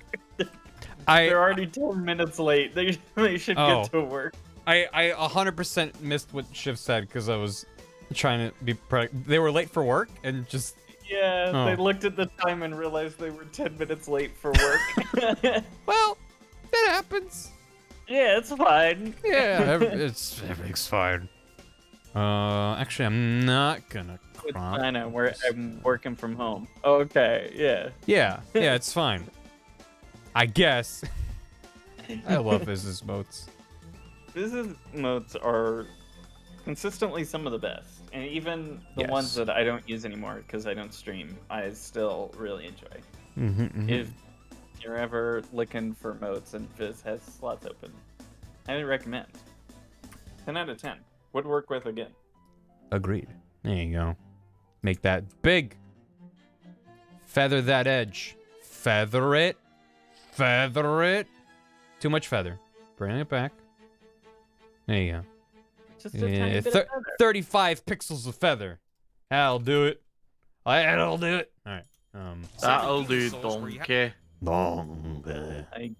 Speaker 7: They're already 10 minutes late. They should get to work.
Speaker 1: I 100% missed what Shiv said because I was trying to be they were late for work and just
Speaker 7: Yeah, they looked at the time and realized they were 10 minutes late for work.
Speaker 1: Well, that happens.
Speaker 7: Yeah, it's fine.
Speaker 1: Yeah, everything's fine. Actually, I'm not gonna crop.
Speaker 7: I know, I'm working from home. Okay, yeah.
Speaker 1: Yeah, it's fine. I guess. I love business modes.
Speaker 7: Business modes are consistently some of the best. And even the ones that I don't use anymore because I don't stream, I still really enjoy. If you're ever looking for modes and Viz has slots open, highly recommend. 10 out of 10. Would work with again.
Speaker 1: Agreed. There you go. Make that big. Feather that edge. Feather it. Feather it. Too much feather. Bring it back. There you go.
Speaker 7: Just a tiny bit of feather.
Speaker 1: 35 pixels of feather. That'll do it. That'll do it. All right.
Speaker 5: That'll do, donkey.
Speaker 7: I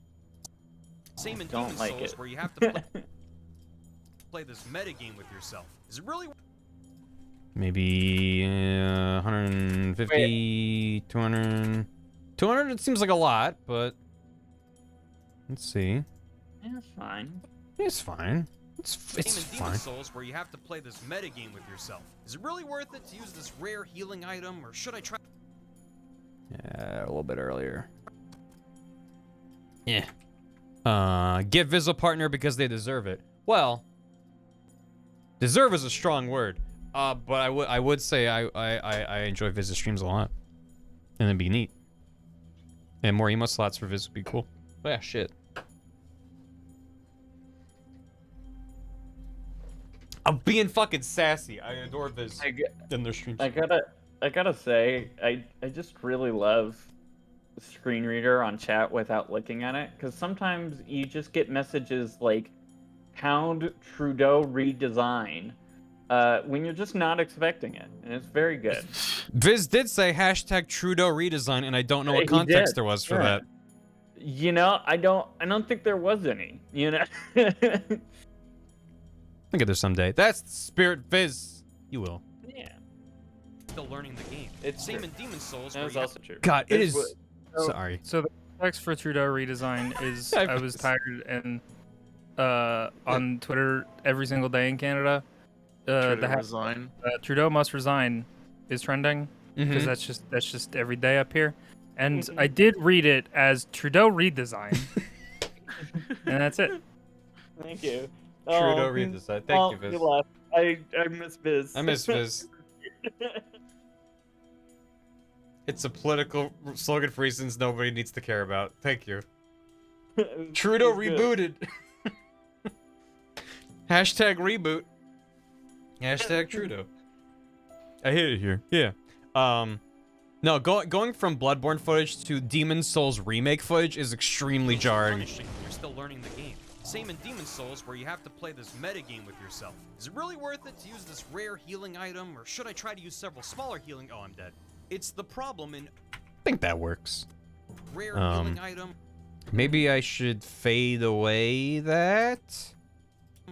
Speaker 2: Same in
Speaker 7: don't
Speaker 2: Demon
Speaker 7: like
Speaker 2: Souls
Speaker 7: it.
Speaker 2: where you have to play this metagame with yourself. Is it really?
Speaker 1: Maybe 150, 200. 200, it seems like a lot, but let's see.
Speaker 7: Yeah, fine.
Speaker 1: It's fine. It's
Speaker 2: Same in Demon
Speaker 1: fine.
Speaker 2: Souls where you have to play this metagame with yourself. Is it really worth it to use this rare healing item, or should I try?
Speaker 1: Yeah, a little bit earlier. Yeah. Give Viz a partner because they deserve it. Well, deserve is a strong word. But I would say I enjoy Viz's streams a lot, and it'd be neat. And more emo slots for Viz would be cool. But yeah, shit. I'm being fucking sassy. I adore Viz in their streams.
Speaker 7: I gotta say, I just really love screen reader on chat without looking at it, because sometimes you just get messages like "Pound Trudeau redesign" when you're just not expecting it, and it's very good.
Speaker 1: Viz did say hashtag Trudeau redesign, and I don't know what
Speaker 7: He
Speaker 1: context
Speaker 7: did,
Speaker 1: there was for
Speaker 7: yeah.
Speaker 1: that.
Speaker 7: You know, I don't think there was any. You know.
Speaker 1: I'll get there someday. That's the spirit, Viz. You will.
Speaker 7: Yeah.
Speaker 2: Still learning the game.
Speaker 7: It's
Speaker 2: Same
Speaker 7: true.
Speaker 2: in Demon Souls
Speaker 7: That
Speaker 2: where
Speaker 7: was
Speaker 2: you have
Speaker 7: also true.
Speaker 1: God, it
Speaker 7: This
Speaker 1: is.
Speaker 7: was-
Speaker 1: Sorry.
Speaker 10: So the context for Trudeau redesign is I was tired and on Twitter every single day in Canada.
Speaker 5: Resign.
Speaker 10: Trudeau must resign is trending because
Speaker 1: Mhm.
Speaker 10: that's just every day up here. And I did read it as Trudeau redesign, and that's it.
Speaker 7: Thank you.
Speaker 1: Trudeau redesign. Thank you, Viz.
Speaker 7: You left. I miss Viz.
Speaker 1: I miss Viz. It's a political slogan for reasons nobody needs to care about. Thank you. Trudeau rebooted. Hashtag reboot. Hashtag Trudeau. I hate it here. Yeah. No, going from Bloodborne footage to Demon Souls remake footage is extremely jarring.
Speaker 2: punishing when you're still learning the game. Same in Demon Souls where you have to play this metagame with yourself. Is it really worth it to use this rare healing item, or should I try to use several smaller healing? Oh, I'm dead. It's the problem in
Speaker 1: I think that works.
Speaker 2: rare healing item,
Speaker 1: Maybe I should fade away that.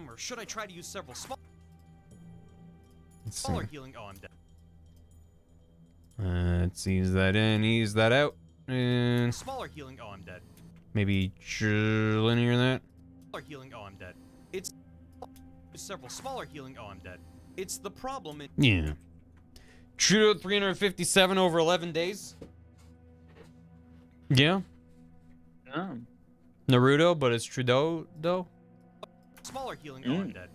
Speaker 2: or should I try to use several
Speaker 1: Let's see.
Speaker 2: smaller healing? Oh, I'm dead.
Speaker 1: Let's ease that in, ease that out, and
Speaker 2: Smaller healing. Oh, I'm dead.
Speaker 1: maybe linear that.
Speaker 2: Smaller healing. Oh, I'm dead. It's several smaller healing. Oh, I'm dead. It's the problem in
Speaker 1: Yeah. Trudeau 357 over 11 days. Yeah.
Speaker 7: Oh.
Speaker 1: Naruto, but it's Trudeau though.
Speaker 2: smaller healing. Oh, I'm dead.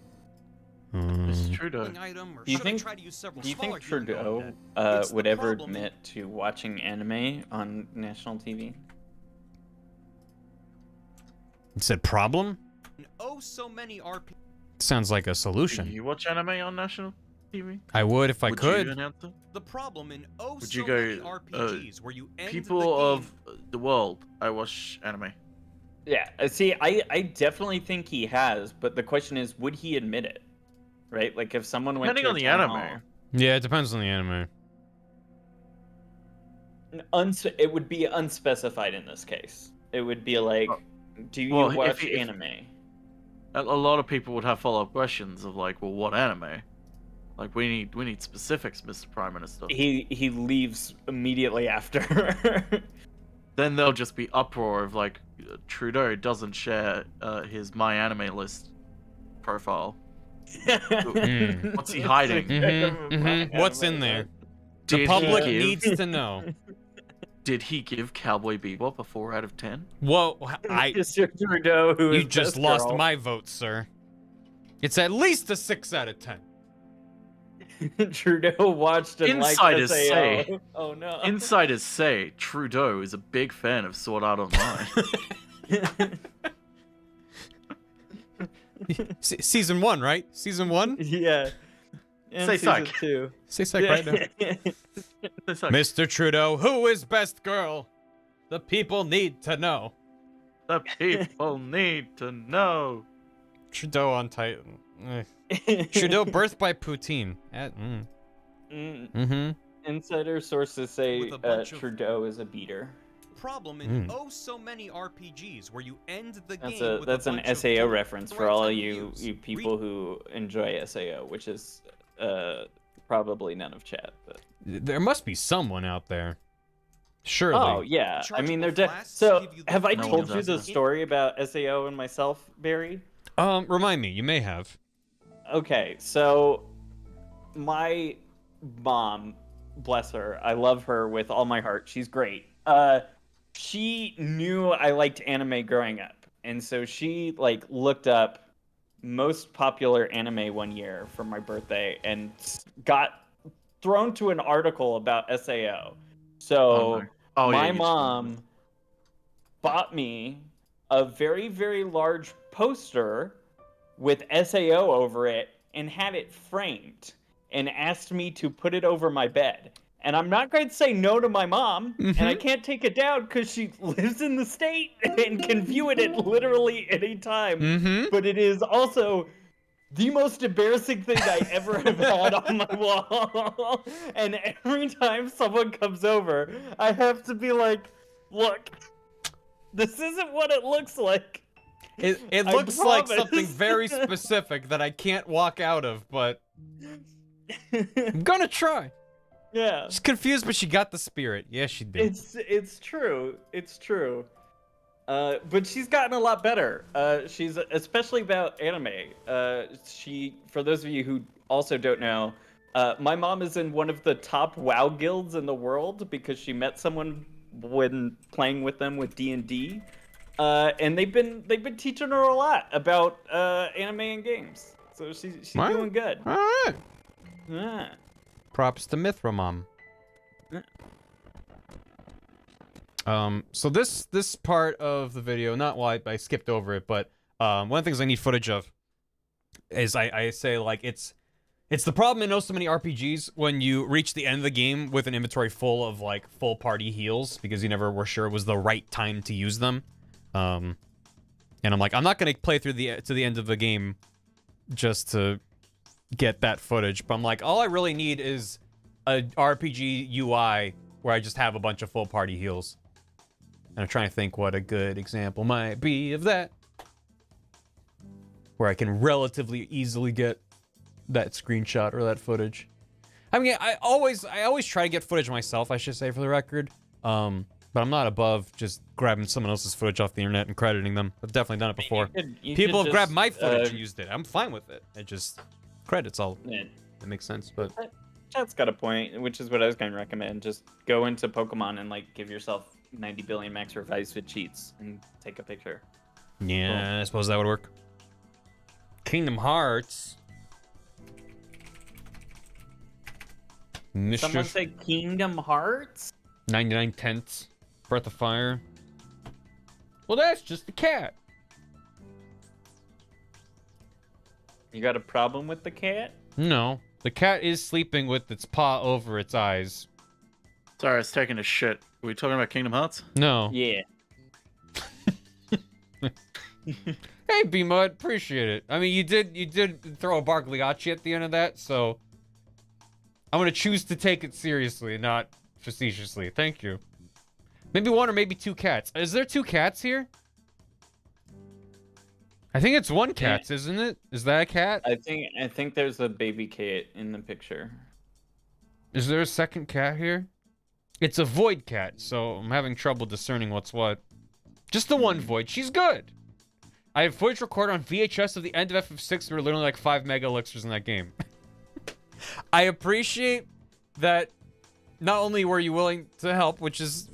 Speaker 5: This is Trudeau.
Speaker 2: Healing item, or
Speaker 7: Do you
Speaker 2: should
Speaker 7: think?
Speaker 2: I try to use several
Speaker 7: Do you
Speaker 2: smaller
Speaker 7: think
Speaker 2: healing? Oh, I'm
Speaker 7: Trudeau
Speaker 2: dead. It's
Speaker 7: would
Speaker 2: the
Speaker 7: ever
Speaker 2: problem
Speaker 7: admit to watching anime on national TV?
Speaker 1: It said problem.
Speaker 2: in oh so many RP.
Speaker 1: Sounds like a
Speaker 5: Do
Speaker 1: solution.
Speaker 5: you watch anime on national TV?
Speaker 1: I would if I
Speaker 5: Would
Speaker 1: could.
Speaker 5: you announce it?
Speaker 2: The problem in oh
Speaker 5: Would
Speaker 2: so
Speaker 5: you go,
Speaker 2: many RPGs where you end
Speaker 5: People
Speaker 2: the game.
Speaker 5: of the world, I watch anime.
Speaker 7: Yeah. See, I definitely think he has, but the question is, would he admit it? Right? Like if someone went
Speaker 5: Depending
Speaker 7: to
Speaker 5: on
Speaker 7: a
Speaker 5: the
Speaker 7: town
Speaker 5: anime.
Speaker 1: Yeah, it depends on the anime.
Speaker 7: hall, it would be unspecified in this case. It would be like, do you
Speaker 5: Well, if
Speaker 7: watch
Speaker 5: he- if-
Speaker 7: anime?
Speaker 5: A lot of people would have follow-up questions of like, well, what anime? Like, we need specifics, Mr. Prime Minister.
Speaker 7: He leaves immediately after.
Speaker 5: Then there'll just be uproar of like, Trudeau doesn't share his My Anime List profile. What's he hiding?
Speaker 1: What's in there? The
Speaker 5: Did
Speaker 1: public
Speaker 5: he give-
Speaker 1: needs to know.
Speaker 5: Did he give Cowboy Bebop a 4 out of 10?
Speaker 1: Whoa,
Speaker 7: Mr. Trudeau, who
Speaker 1: you
Speaker 7: is
Speaker 1: just
Speaker 7: best
Speaker 1: lost
Speaker 7: girl.
Speaker 1: my vote, sir. It's at least a 6 out of 10.
Speaker 7: Trudeau watched and
Speaker 5: Insiders
Speaker 7: liked
Speaker 5: say-
Speaker 7: SAO. Oh no.
Speaker 5: Insiders say Trudeau is a big fan of Sword Art Online.
Speaker 1: Season 1, right? Season 1?
Speaker 7: Yeah. And
Speaker 5: Say
Speaker 7: season
Speaker 5: psych.
Speaker 7: 2.
Speaker 1: Say psych right now.
Speaker 5: It's like,
Speaker 1: Mr. Trudeau, who is best girl? The people need to know.
Speaker 5: the people need to know.
Speaker 1: Trudeau on Titan. Trudeau birthed by poutine.
Speaker 7: Insider sources say
Speaker 2: With a bunch of-
Speaker 7: Trudeau is a beater.
Speaker 2: Problem in so many RPGs where you end the
Speaker 7: That's
Speaker 2: game with
Speaker 7: that's
Speaker 2: a
Speaker 7: an
Speaker 2: bunch of
Speaker 7: SAO
Speaker 2: different
Speaker 7: reference for
Speaker 2: threats
Speaker 7: all
Speaker 2: and
Speaker 7: you
Speaker 2: views.
Speaker 7: people who enjoy SAO, which is probably none of chat. But
Speaker 1: There must be someone out there. Surely.
Speaker 7: oh yeah, I mean they're
Speaker 2: Rechargeable flasks
Speaker 7: so.
Speaker 2: give you the
Speaker 7: Have I
Speaker 5: No
Speaker 7: told
Speaker 5: one
Speaker 7: you
Speaker 5: does
Speaker 7: the
Speaker 5: that.
Speaker 7: story about SAO and myself, Barry?
Speaker 1: Remind me. You may have.
Speaker 7: Okay, so my mom, bless her, I love her with all my heart. She's great. She knew I liked anime growing up, and so she like looked up most popular anime one year for my birthday and got thrown to an article about SAO. So my
Speaker 5: you told me.
Speaker 7: mom bought me a very, very large poster with SAO over it and had it framed and asked me to put it over my bed. And I'm not going to say no to my mom, and I can't take it down because she lives in the state and can view it at literally any time. But it is also the most embarrassing thing I ever have had on my wall. And every time someone comes over, I have to be like, look, this isn't what it looks like.
Speaker 1: It
Speaker 7: I
Speaker 1: looks like
Speaker 7: promise.
Speaker 1: something very specific that I can't walk out of, but I'm gonna try.
Speaker 7: Yeah.
Speaker 1: She's confused, but she got the spirit. Yes, she did.
Speaker 7: It's true. It's true. But she's gotten a lot better. She's especially about anime. She, for those of you who also don't know, my mom is in one of the top WoW guilds in the world because she met someone when playing with them with D&D. And they've been teaching her a lot about anime and games. So she's
Speaker 1: Wow.
Speaker 7: doing good.
Speaker 1: All right.
Speaker 7: Yeah.
Speaker 1: Props to Mithra Mom. So this part of the video, not why I skipped over it, but one of the things I need footage of is I say like it's the problem in so many RPGs when you reach the end of the game with an inventory full of like full party heals because you never were sure it was the right time to use them. And I'm like, I'm not gonna play through to the end of the game just to get that footage, but I'm like, all I really need is a RPG UI where I just have a bunch of full party heals. And I'm trying to think what a good example might be of that. Where I can relatively easily get that screenshot or that footage. I mean, I always try to get footage myself, I should say, for the record. But I'm not above just grabbing someone else's footage off the internet and crediting them. I've definitely done it before.
Speaker 7: You
Speaker 1: People
Speaker 7: could
Speaker 1: have grabbed
Speaker 7: just,
Speaker 1: my footage and used it. I'm fine with it. It just credits all.
Speaker 7: Yeah.
Speaker 1: It makes sense, but
Speaker 7: Chat's got a point, which is what I was going to recommend. Just go into Pokemon and like give yourself 90 billion max revives with cheats and take a picture.
Speaker 1: yeah, I suppose that would work. Kingdom Hearts.
Speaker 7: Someone
Speaker 1: Mischief.
Speaker 7: say Kingdom Hearts?
Speaker 1: 99 tenths. Breath of Fire. Well, that's just the cat.
Speaker 7: You got a problem with the cat?
Speaker 1: No. The cat is sleeping with its paw over its eyes.
Speaker 5: Sorry, I was taking a shit. Are we talking about Kingdom Hearts?
Speaker 1: No.
Speaker 7: Yeah.
Speaker 1: Hey, B-Mud, appreciate it. I mean, you did throw a Bargliacci at the end of that, so I'm gonna choose to take it seriously, not facetiously. Thank you. Maybe one or maybe two cats. Is there two cats here? I think it's one cat, isn't it? Is that a cat?
Speaker 7: I think there's a baby cat in the picture.
Speaker 1: Is there a second cat here? It's a void cat, so I'm having trouble discerning what's what. Just the one void. She's good. I have footage recorded on VHS of the end of FF6. There were literally like 5 mega elixirs in that game. I appreciate that not only were you willing to help, which is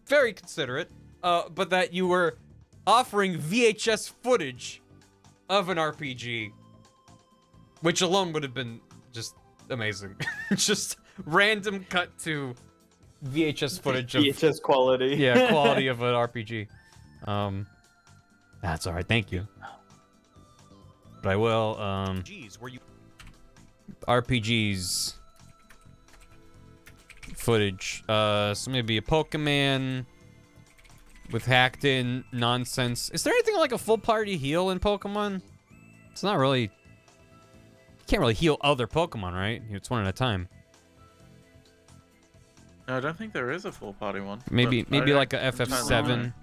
Speaker 1: very considerate, but that you were offering VHS footage of an RPG, which alone would have been just amazing. Just random cut to VHS footage of
Speaker 7: VHS quality.
Speaker 1: yeah, quality of an RPG. That's all right. Thank you. But I will.
Speaker 2: Jeez, were you?
Speaker 1: RPGs footage. So maybe a Pokemon with hacked in nonsense. Is there anything like a full party heal in Pokemon? It's not really You can't really heal other Pokemon, right? It's one at a time.
Speaker 5: No, I don't think there is a full party one.
Speaker 1: Maybe like a FF7.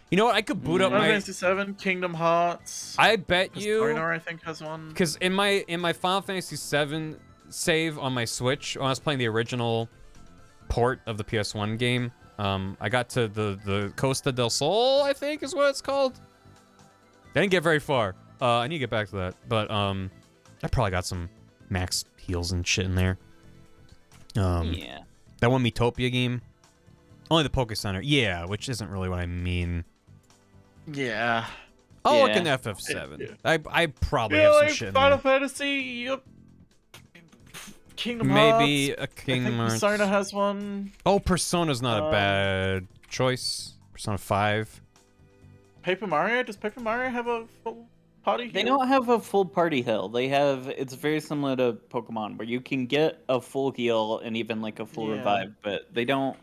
Speaker 1: You know what? I could boot up
Speaker 5: Final
Speaker 1: my
Speaker 5: Fantasy 7, Kingdom Hearts.
Speaker 1: I bet you.
Speaker 5: Stoner, I think, has one.
Speaker 1: Because in my Final Fantasy 7 save on my Switch, when I was playing the original port of the PS1 game, I got to the Costa del Sol, I think is what it's called. I didn't get very far. I need to get back to that, but I probably got some max heals and shit in there.
Speaker 7: Yeah.
Speaker 1: That one Miitopia game, only the Poke Center. Yeah, which isn't really what I mean.
Speaker 5: Yeah.
Speaker 1: I'll look in FF7. I probably have some shit in
Speaker 5: Final
Speaker 1: there.
Speaker 5: Fantasy. Kingdom Hearts.
Speaker 1: Maybe a Kingdom Hearts.
Speaker 5: Persona has one.
Speaker 1: Oh, Persona's not a bad choice. Persona 5.
Speaker 5: Paper Mario? Does Paper Mario have a full party heal?
Speaker 7: They don't have a full party heal. They have, it's very similar to Pokemon, where you can get a full heal and even like a full revive, but they don't.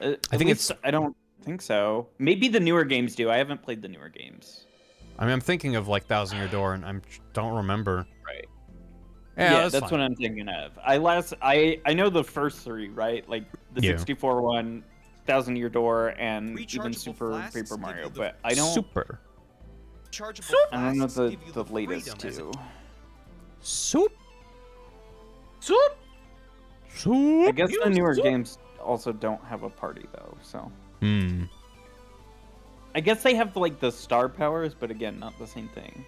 Speaker 7: I don't think so. Maybe the newer games do. I haven't played the newer games.
Speaker 1: I mean, I'm thinking of like Thousand Year Door, and I don't remember.
Speaker 7: Right.
Speaker 1: Yeah,
Speaker 7: that's what I'm thinking of. I know the first three, right? Like the 64 one, Thousand Year Door, and even Super Paper Mario. But I don't.
Speaker 1: Super.
Speaker 7: I don't know the latest two.
Speaker 1: Soup.
Speaker 7: I guess the newer games also don't have a party though, so. I guess they have like the star powers, but again, not the same thing.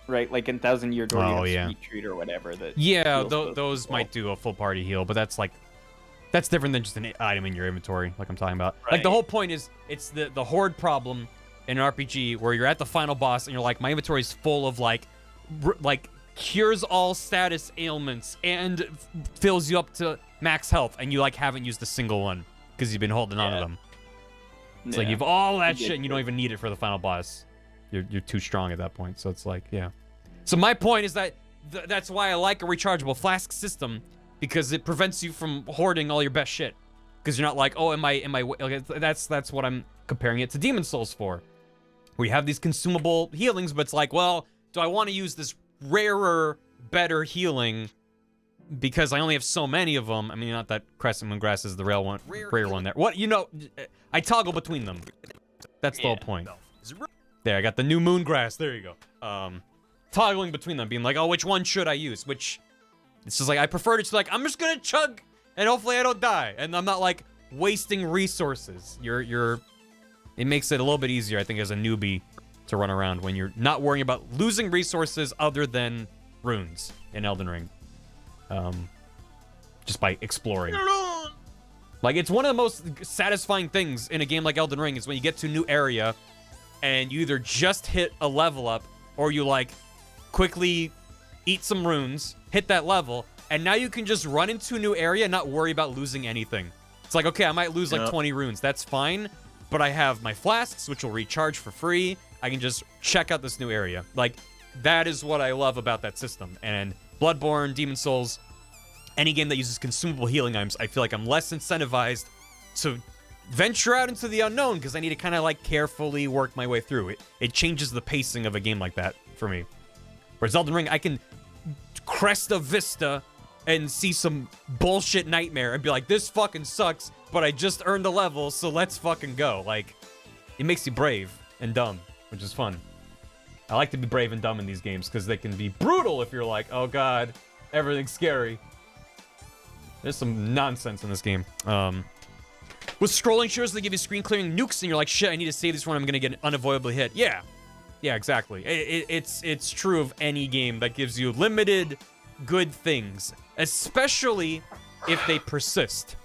Speaker 7: Right, like in Thousand Year Door, you have Sweet Treat or whatever.
Speaker 1: Those might do a full party heal, but that's different than just an item in your inventory, like I'm talking about.
Speaker 7: Right.
Speaker 1: Like the whole point is, it's the horde problem in an RPG where you're at the final boss and you're like, my inventory is full of like cures all status ailments and fills you up to max health, and you like haven't used a single one because you've been holding on to them. It's like you have all that shit and you don't even need it for the final boss. You're too strong at that point, so it's like, yeah. So my point is that that's why I like a rechargeable flask system, because it prevents you from hoarding all your best shit. Because you're not like, oh, am I? Okay, that's what I'm comparing it to Demon Souls for. We have these consumable healings, but it's like, well, do I want to use this rarer, better healing because I only have so many of them? I mean, not that Crescent Moon Grass is the rare one there. What, I toggle between them. That's the whole point. There, I got the new Moongrass. There you go. Toggling between them, being like, oh, which one should I use? Which, it's just like, I prefer to just like, I'm just gonna chug, and hopefully I don't die. And I'm not like wasting resources. It makes it a little bit easier, I think, as a newbie to run around when you're not worrying about losing resources other than runes in Elden Ring. Just by exploring. Like, it's one of the most satisfying things in a game like Elden Ring is when you get to a new area and you either just hit a level up or you like quickly eat some runes, hit that level, and now you can just run into a new area and not worry about losing anything. It's like, okay, I might lose like 20 runes. That's fine, but I have my flasks, which will recharge for free. I can just check out this new area. Like, that is what I love about that system. And Bloodborne, Demon Souls, any game that uses consumable healing items, I feel like I'm less incentivized to venture out into the unknown because I need to kind of like carefully work my way through it. It changes the pacing of a game like that for me. Whereas Elden Ring, I can crest a vista and see some bullshit nightmare and be like, this fucking sucks, but I just earned a level, so let's fucking go. Like, it makes you brave and dumb, which is fun. I like to be brave and dumb in these games because they can be brutal if you're like, oh god, everything's scary. There's some nonsense in this game. With scrolling shooters, they give you screen clearing nukes, and you're like, shit, I need to save this one. I'm gonna get unavoidably hit. Yeah, exactly. It's true of any game that gives you limited good things, especially if they persist.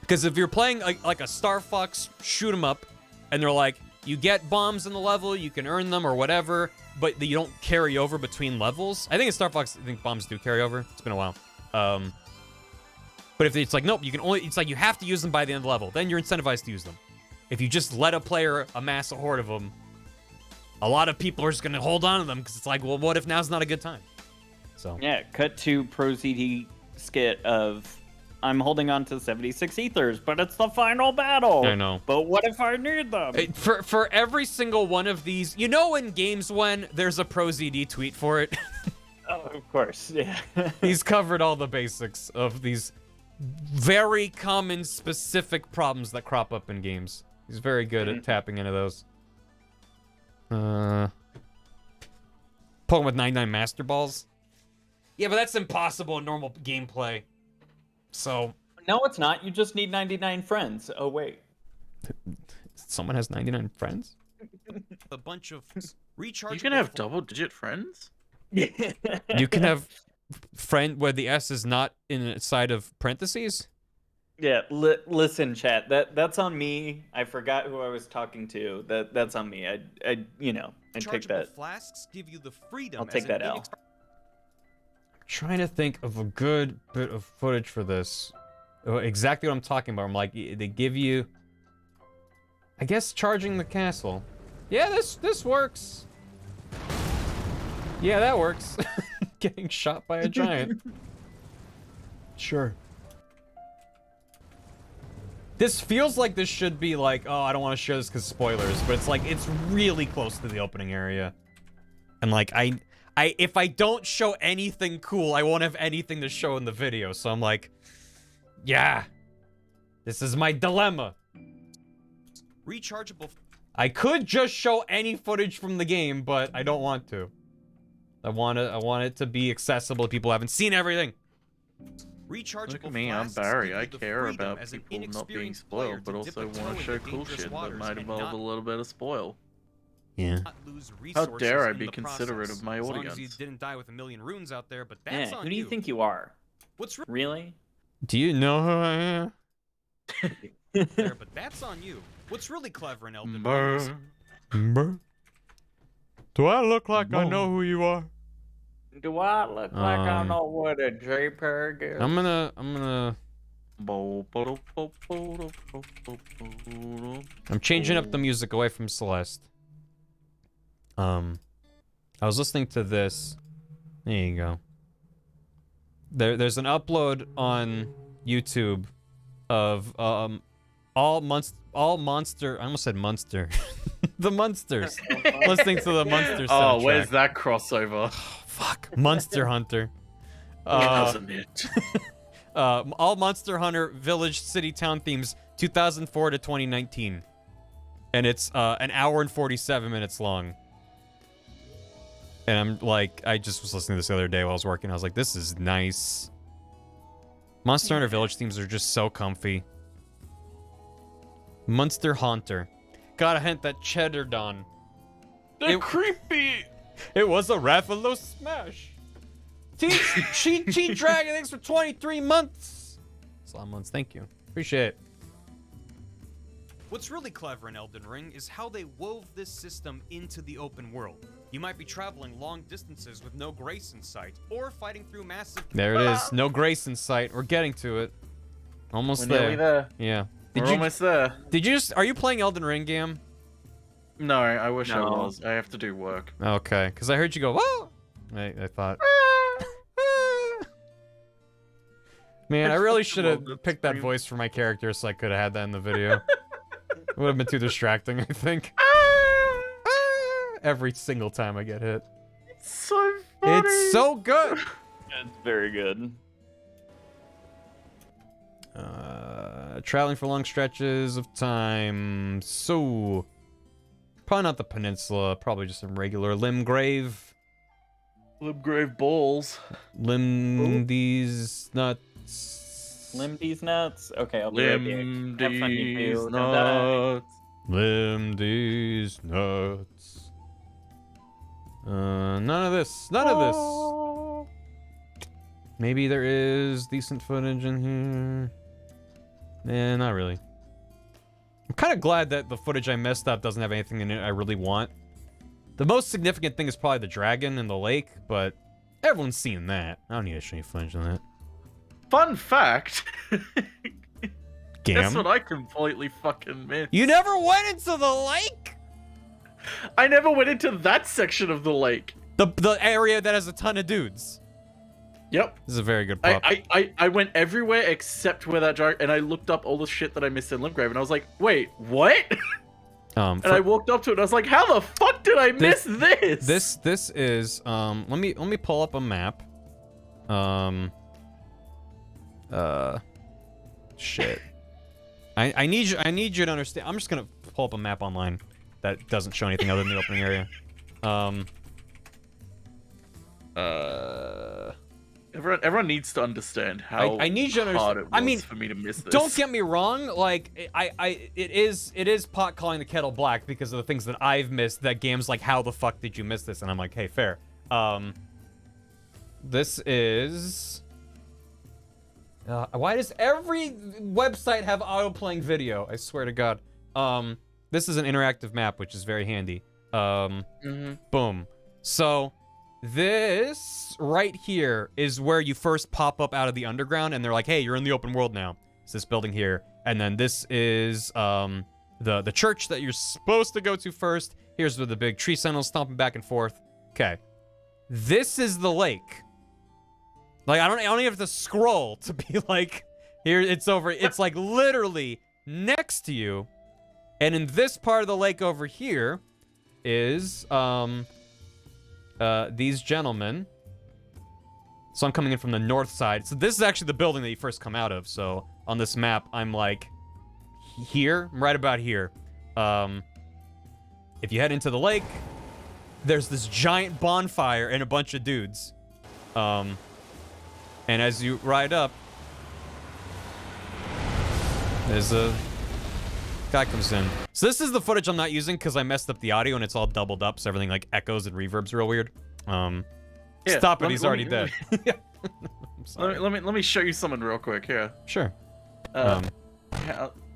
Speaker 1: Because if you're playing like a Star Fox shoot 'em up, and they're like, you get bombs in the level, you can earn them or whatever, but you don't carry over between levels. I think in Star Fox, I think bombs do carry over. It's been a while. But if it's like, nope, it's like you have to use them by the end of the level. Then you're incentivized to use them. If you just let a player amass a horde of them, a lot of people are just going to hold on to them because it's like, well, what if now's not a good time? So
Speaker 7: yeah, cut to Pro ZD skit of, I'm holding on to 76 ethers, but it's the final battle.
Speaker 1: I know.
Speaker 7: But what if I need them?
Speaker 1: For every single one of these, you know in games when there's a Pro ZD tweet for it?
Speaker 7: Oh, of course, yeah.
Speaker 1: He's covered all the basics of these very common, specific problems that crop up in games. He's very good at tapping into those. Pokemon with 99 Master Balls? Yeah, but that's impossible in normal gameplay. So...
Speaker 7: No, it's not. You just need 99 friends. Oh, wait.
Speaker 1: Someone has 99 friends?
Speaker 2: A bunch of rechargeable...
Speaker 5: You can have double-digit friends?
Speaker 1: You can have friend where the S is not inside of parentheses?
Speaker 7: Yeah, listen, chat. That's on me. I forgot who I was talking to. That's on me. I take that.
Speaker 2: Flasks give you the freedom.
Speaker 7: I'll take that L.
Speaker 1: I'm trying to think of a good bit of footage for this. Exactly what I'm talking about. I'm like, they give you... I guess charging the castle. Yeah, this works. Yeah, that works. Getting shot by a giant. Sure. This feels like this should be like, oh, I don't want to share this because spoilers, but it's like, it's really close to the opening area. And like, if I don't show anything cool, I won't have anything to show in the video. So I'm like, yeah, this is my dilemma.
Speaker 2: Rechargeable.
Speaker 1: I could just show any footage from the game, but I don't want to. I want it to be accessible to people who haven't seen everything.
Speaker 2: Rechargeable.
Speaker 5: Look at me, I'm Barry. I care about people not being spoiled, but also want to show cool shit that might involve a little bit of spoil.
Speaker 1: Yeah.
Speaker 5: How dare I be considerate of my
Speaker 2: audience?
Speaker 5: audience?
Speaker 2: As long as you didn't die with a million runes out there, but that's on
Speaker 7: who do you think you are?
Speaker 2: What's
Speaker 7: really?
Speaker 1: Do you know who I am?
Speaker 2: there, but that's on you. What's really clever in Elden
Speaker 1: Do I look like I know who you are?
Speaker 7: Do I look like I know what a JPEG is?
Speaker 1: I'm gonna... I'm changing up the music away from Celeste. I was listening to this. There you go. There's an upload on YouTube of all monster. I almost said Munster. The Munsters. Listening to the Munster soundtrack.
Speaker 5: Oh, where's that crossover?
Speaker 1: Fuck. Monster Hunter.
Speaker 5: Wasn't it?
Speaker 1: All Monster Hunter Village City Town themes 2004 to 2019. And it's an hour and 47 minutes long. And I'm like, I just was listening to this the other day while I was working. I was like, this is nice. Monster Hunter Village themes are just so comfy. Monster Hunter. Gotta hint that Cheddar Don.
Speaker 5: They're creepy!
Speaker 1: It was a Rathalos smash. Cheat Dragon, thanks for 23 months. Slot months, thank you. Appreciate it.
Speaker 2: What's really clever in Elden Ring is how they wove this system into the open world. You might be traveling long distances with no grace in sight, or fighting through massive...
Speaker 1: There it is. No grace in sight. We're getting to it. Almost there.
Speaker 5: Nearly there.
Speaker 1: Yeah.
Speaker 5: We're almost there.
Speaker 1: Did you are you playing Elden Ring, Gam?
Speaker 5: No, I wish I was. I have to do work.
Speaker 1: Okay, because I heard you go, whoa! I thought... Man, I really should have picked that voice for my character so I could have had that in the video. It would have been too distracting, I think. Every single time I get hit.
Speaker 5: It's so funny.
Speaker 1: It's so good.
Speaker 7: It's very good.
Speaker 1: Traveling for long stretches of time. So, probably not the peninsula. Probably just some regular Limgrave.
Speaker 5: Limgrave balls.
Speaker 1: Lim these nuts.
Speaker 7: Lim these nuts? Okay, I'll be right back.
Speaker 5: Lim
Speaker 7: Have fun, you
Speaker 5: these
Speaker 7: two.
Speaker 5: nuts.
Speaker 1: Lim these nuts. None of this. None of this. Maybe there is decent footage in here. Nah, not really. I'm kind of glad that the footage I messed up doesn't have anything in it I really want. The most significant thing is probably the dragon in the lake, but everyone's seen that. I don't need to show you footage on that.
Speaker 5: Fun fact.
Speaker 1: Gam?
Speaker 5: That's what I completely fucking missed.
Speaker 1: You never went into the lake?
Speaker 5: I never went into that section of the lake.
Speaker 1: The area that has a ton of dudes.
Speaker 5: Yep.
Speaker 1: This is a very good pop.
Speaker 5: I went everywhere except where that dragon, and I looked up all the shit that I missed in Limgrave, and I was like, wait, what? And I walked up to it and I was like, how the fuck did I miss this?
Speaker 1: This is let me pull up a map. Shit. I need you to understand. I'm just gonna pull up a map online that doesn't show anything other than the opening area.
Speaker 5: Everyone needs to understand how
Speaker 1: I need you to
Speaker 5: hard
Speaker 1: understand.
Speaker 5: it was for me to miss this.
Speaker 1: Don't get me wrong. Like it is pot calling the kettle black because of the things that I've missed. That game's like, how the fuck did you miss this? And I'm like, hey, fair. This is. Why does every website have auto-playing video? I swear to God. This is an interactive map, which is very handy. Boom. So, this right here is where you first pop up out of the underground, and they're like, hey, you're in the open world now. It's this building here. And then this is the church that you're supposed to go to first. Here's where the big tree sentinels stomping back and forth. Okay. This is the lake. Like, I don't even have to scroll to be like, here, it's over. It's like literally next to you. And in this part of the lake over here is these gentlemen. So I'm coming in from the north side. So this is actually the building that you first come out of. So on this map, I'm like here. I'm right about here. If you head into the lake, there's this giant bonfire and a bunch of dudes. And as you ride up, there's a guy comes in. So this is the footage I'm not using because I messed up the audio and it's all doubled up, so everything like echoes and reverbs real weird.
Speaker 5: Yeah,
Speaker 1: stop it, he's already dead.
Speaker 5: I'm sorry. Let me show you something real quick here.
Speaker 1: Sure.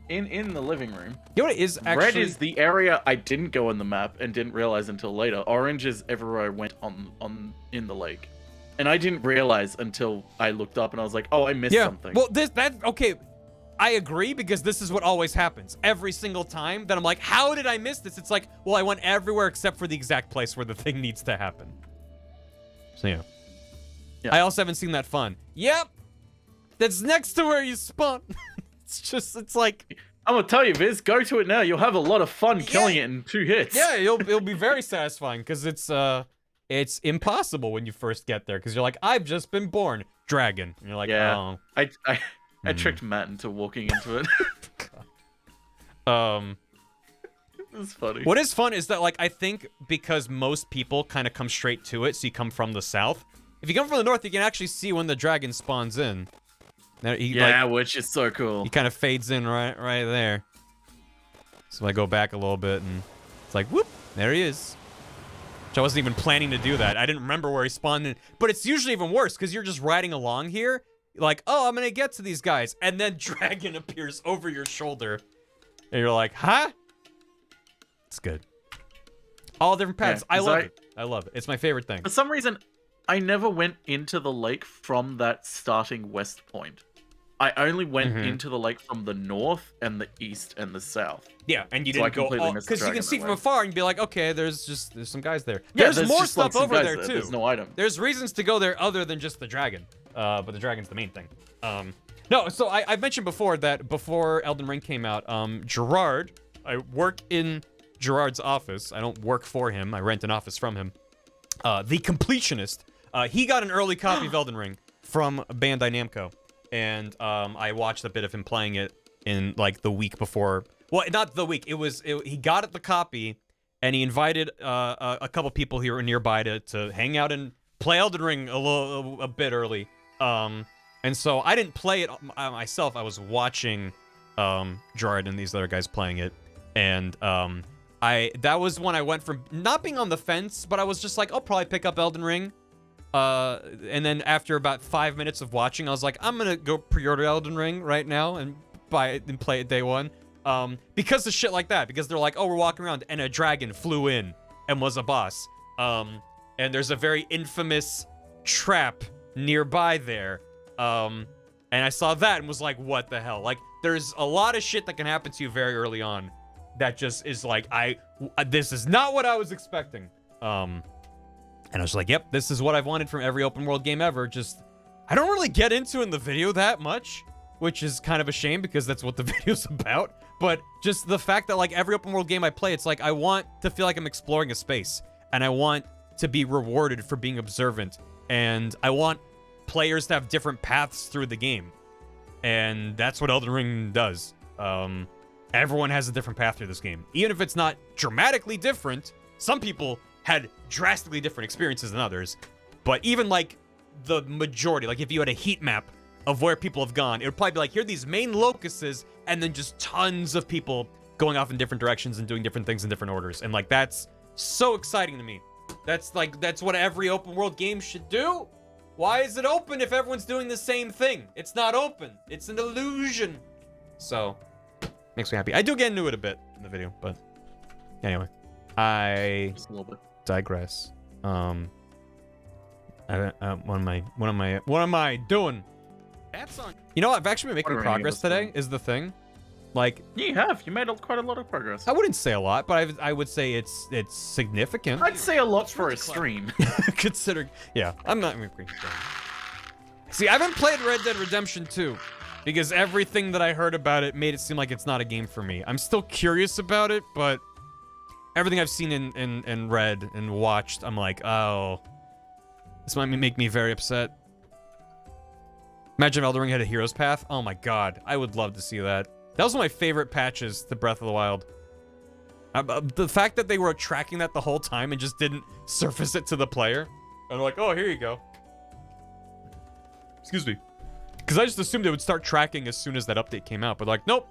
Speaker 5: In the living room.
Speaker 1: You know what it is actually?
Speaker 5: Red is the area I didn't go on the map and didn't realize until later. Orange is everywhere I went on in the lake. And I didn't realize until I looked up and I was like, oh, I missed something.
Speaker 1: Well, okay. I agree because this is what always happens. Every single time that I'm like, how did I miss this? It's like, well, I went everywhere except for the exact place where the thing needs to happen. So, yeah. I also haven't seen that fun. Yep. That's next to where you spawn. It's like...
Speaker 5: I'm gonna tell you, Viz, go to it now. You'll have a lot of fun killing it in 2 hits.
Speaker 1: Yeah, it'll be very satisfying because it's impossible when you first get there because you're like, I've just been born. Dragon. And you're like, oh.
Speaker 5: I tricked Matt into walking into it. It's funny.
Speaker 1: What is fun is that, like, I think because most people kind of come straight to it, so you come from the south. If you come from the north, you can actually see when the dragon spawns in.
Speaker 5: Which is so cool.
Speaker 1: He kind of fades in right there. So I go back a little bit, and it's like, whoop, there he is. Which I wasn't even planning to do that. I didn't remember where he spawned in. But it's usually even worse, because you're just riding along here, like, oh, I'm gonna get to these guys, and then dragon appears over your shoulder, and you're like, huh? It's good. All different paths. I love it. I love it. It's my favorite thing.
Speaker 5: For some reason, I never went into the lake from that starting west point. I only went into the lake from the north and the east and the south.
Speaker 1: Yeah, and you didn't go because you can see from afar and be like, okay, there's some guys there.
Speaker 5: Yeah,
Speaker 1: there's more stuff over there too.
Speaker 5: There's no item.
Speaker 1: There's reasons to go there other than just the dragon. But the dragon's the main thing. No, so I mentioned before that before Elden Ring came out, Gerard, I work in Gerard's office. I don't work for him. I rent an office from him. The completionist. He got an early copy of Elden Ring from Bandai Namco. And I watched a bit of him playing it in like the week before. Well, not the week. He got it the copy, and he invited a couple people here nearby to hang out and play Elden Ring a bit early. And so I didn't play it myself. I was watching Gerard and these other guys playing it, and that was when I went from not being on the fence, but I was just like, I'll probably pick up Elden Ring. And then after about 5 minutes of watching, I was like, I'm gonna go pre-order Elden Ring right now and buy it and play it day one. Because of shit like that. Because they're like, oh, we're walking around and a dragon flew in and was a boss. And there's a very infamous trap nearby there. And I saw that and was like, what the hell? Like, there's a lot of shit that can happen to you very early on that just is like, this is not what I was expecting. And I was like, yep, this is what I've wanted from every open world game ever. Just, I don't really get into in the video that much. which is kind of a shame because that's what the video's about. But just the fact that like every open world game I play, it's like I want to feel like I'm exploring a space, and I want to be rewarded for being observant, and I want players to have different paths through the game, and that's what Elden Ring does. Everyone has a different path through this game, even if it's not dramatically different. Some people had drastically different experiences than others, but even like the majority, like if you had a heat map of where people have gone, it would probably be like, here are these main locuses, and then just tons of people going off in different directions and doing different things in different orders. And like, that's so exciting to me. That's what every open world game should do. Why is it open if everyone's doing the same thing? It's not open. It's an illusion. So, makes me happy. I do get into it a bit in the video, but anyway, I
Speaker 5: Just a little bit.
Speaker 1: digress. What am I doing?
Speaker 2: That's on.
Speaker 1: You know what? I've actually been making
Speaker 5: What are any of
Speaker 1: progress
Speaker 5: us
Speaker 1: today,
Speaker 5: doing?
Speaker 1: is the thing. Like,
Speaker 5: You have. You made quite a lot of progress.
Speaker 1: I wouldn't say a lot, but I would say it's significant.
Speaker 5: I'd say a lot for a stream.
Speaker 1: Considering, yeah, I'm not even agreeing. See, I haven't played Red Dead Redemption 2 because everything that I heard about it made it seem like it's not a game for me. I'm still curious about it, but everything I've seen and read and watched, I'm like, oh, this might make me very upset. Imagine if Elden Ring had a hero's path. Oh my god, I would love to see that. That was one of my favorite patches to Breath of the Wild. The fact that they were tracking that the whole time and just didn't surface it to the player. And they're like, oh, here you go. Excuse me. Because I just assumed it would start tracking as soon as that update came out. But like, nope.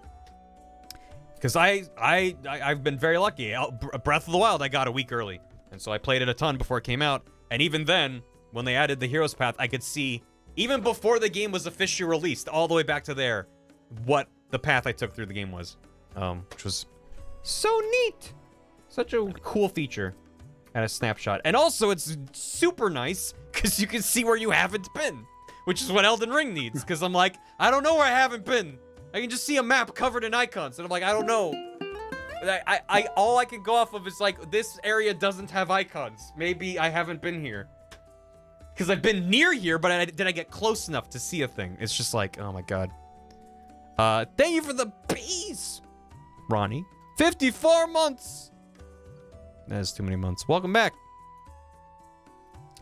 Speaker 1: Because I've been very lucky. Breath of the Wild, I got a week early. And so I played it a ton before it came out. And even then, when they added the hero's path, I could see, even before the game was officially released, all the way back to there, what the path I took through the game was. Which was so neat. Such a cool feature. And a snapshot. And also, it's super nice, because you can see where you haven't been. Which is what Elden Ring needs, because I'm like, I don't know where I haven't been. I can just see a map covered in icons, and I'm like, I don't know. All I can go off of is like, this area doesn't have icons. Maybe I haven't been here. Because I've been near here, but did I get close enough to see a thing? It's just like, oh my god. Thank you for the peace, Ronnie. 54 months. That is too many months. Welcome back.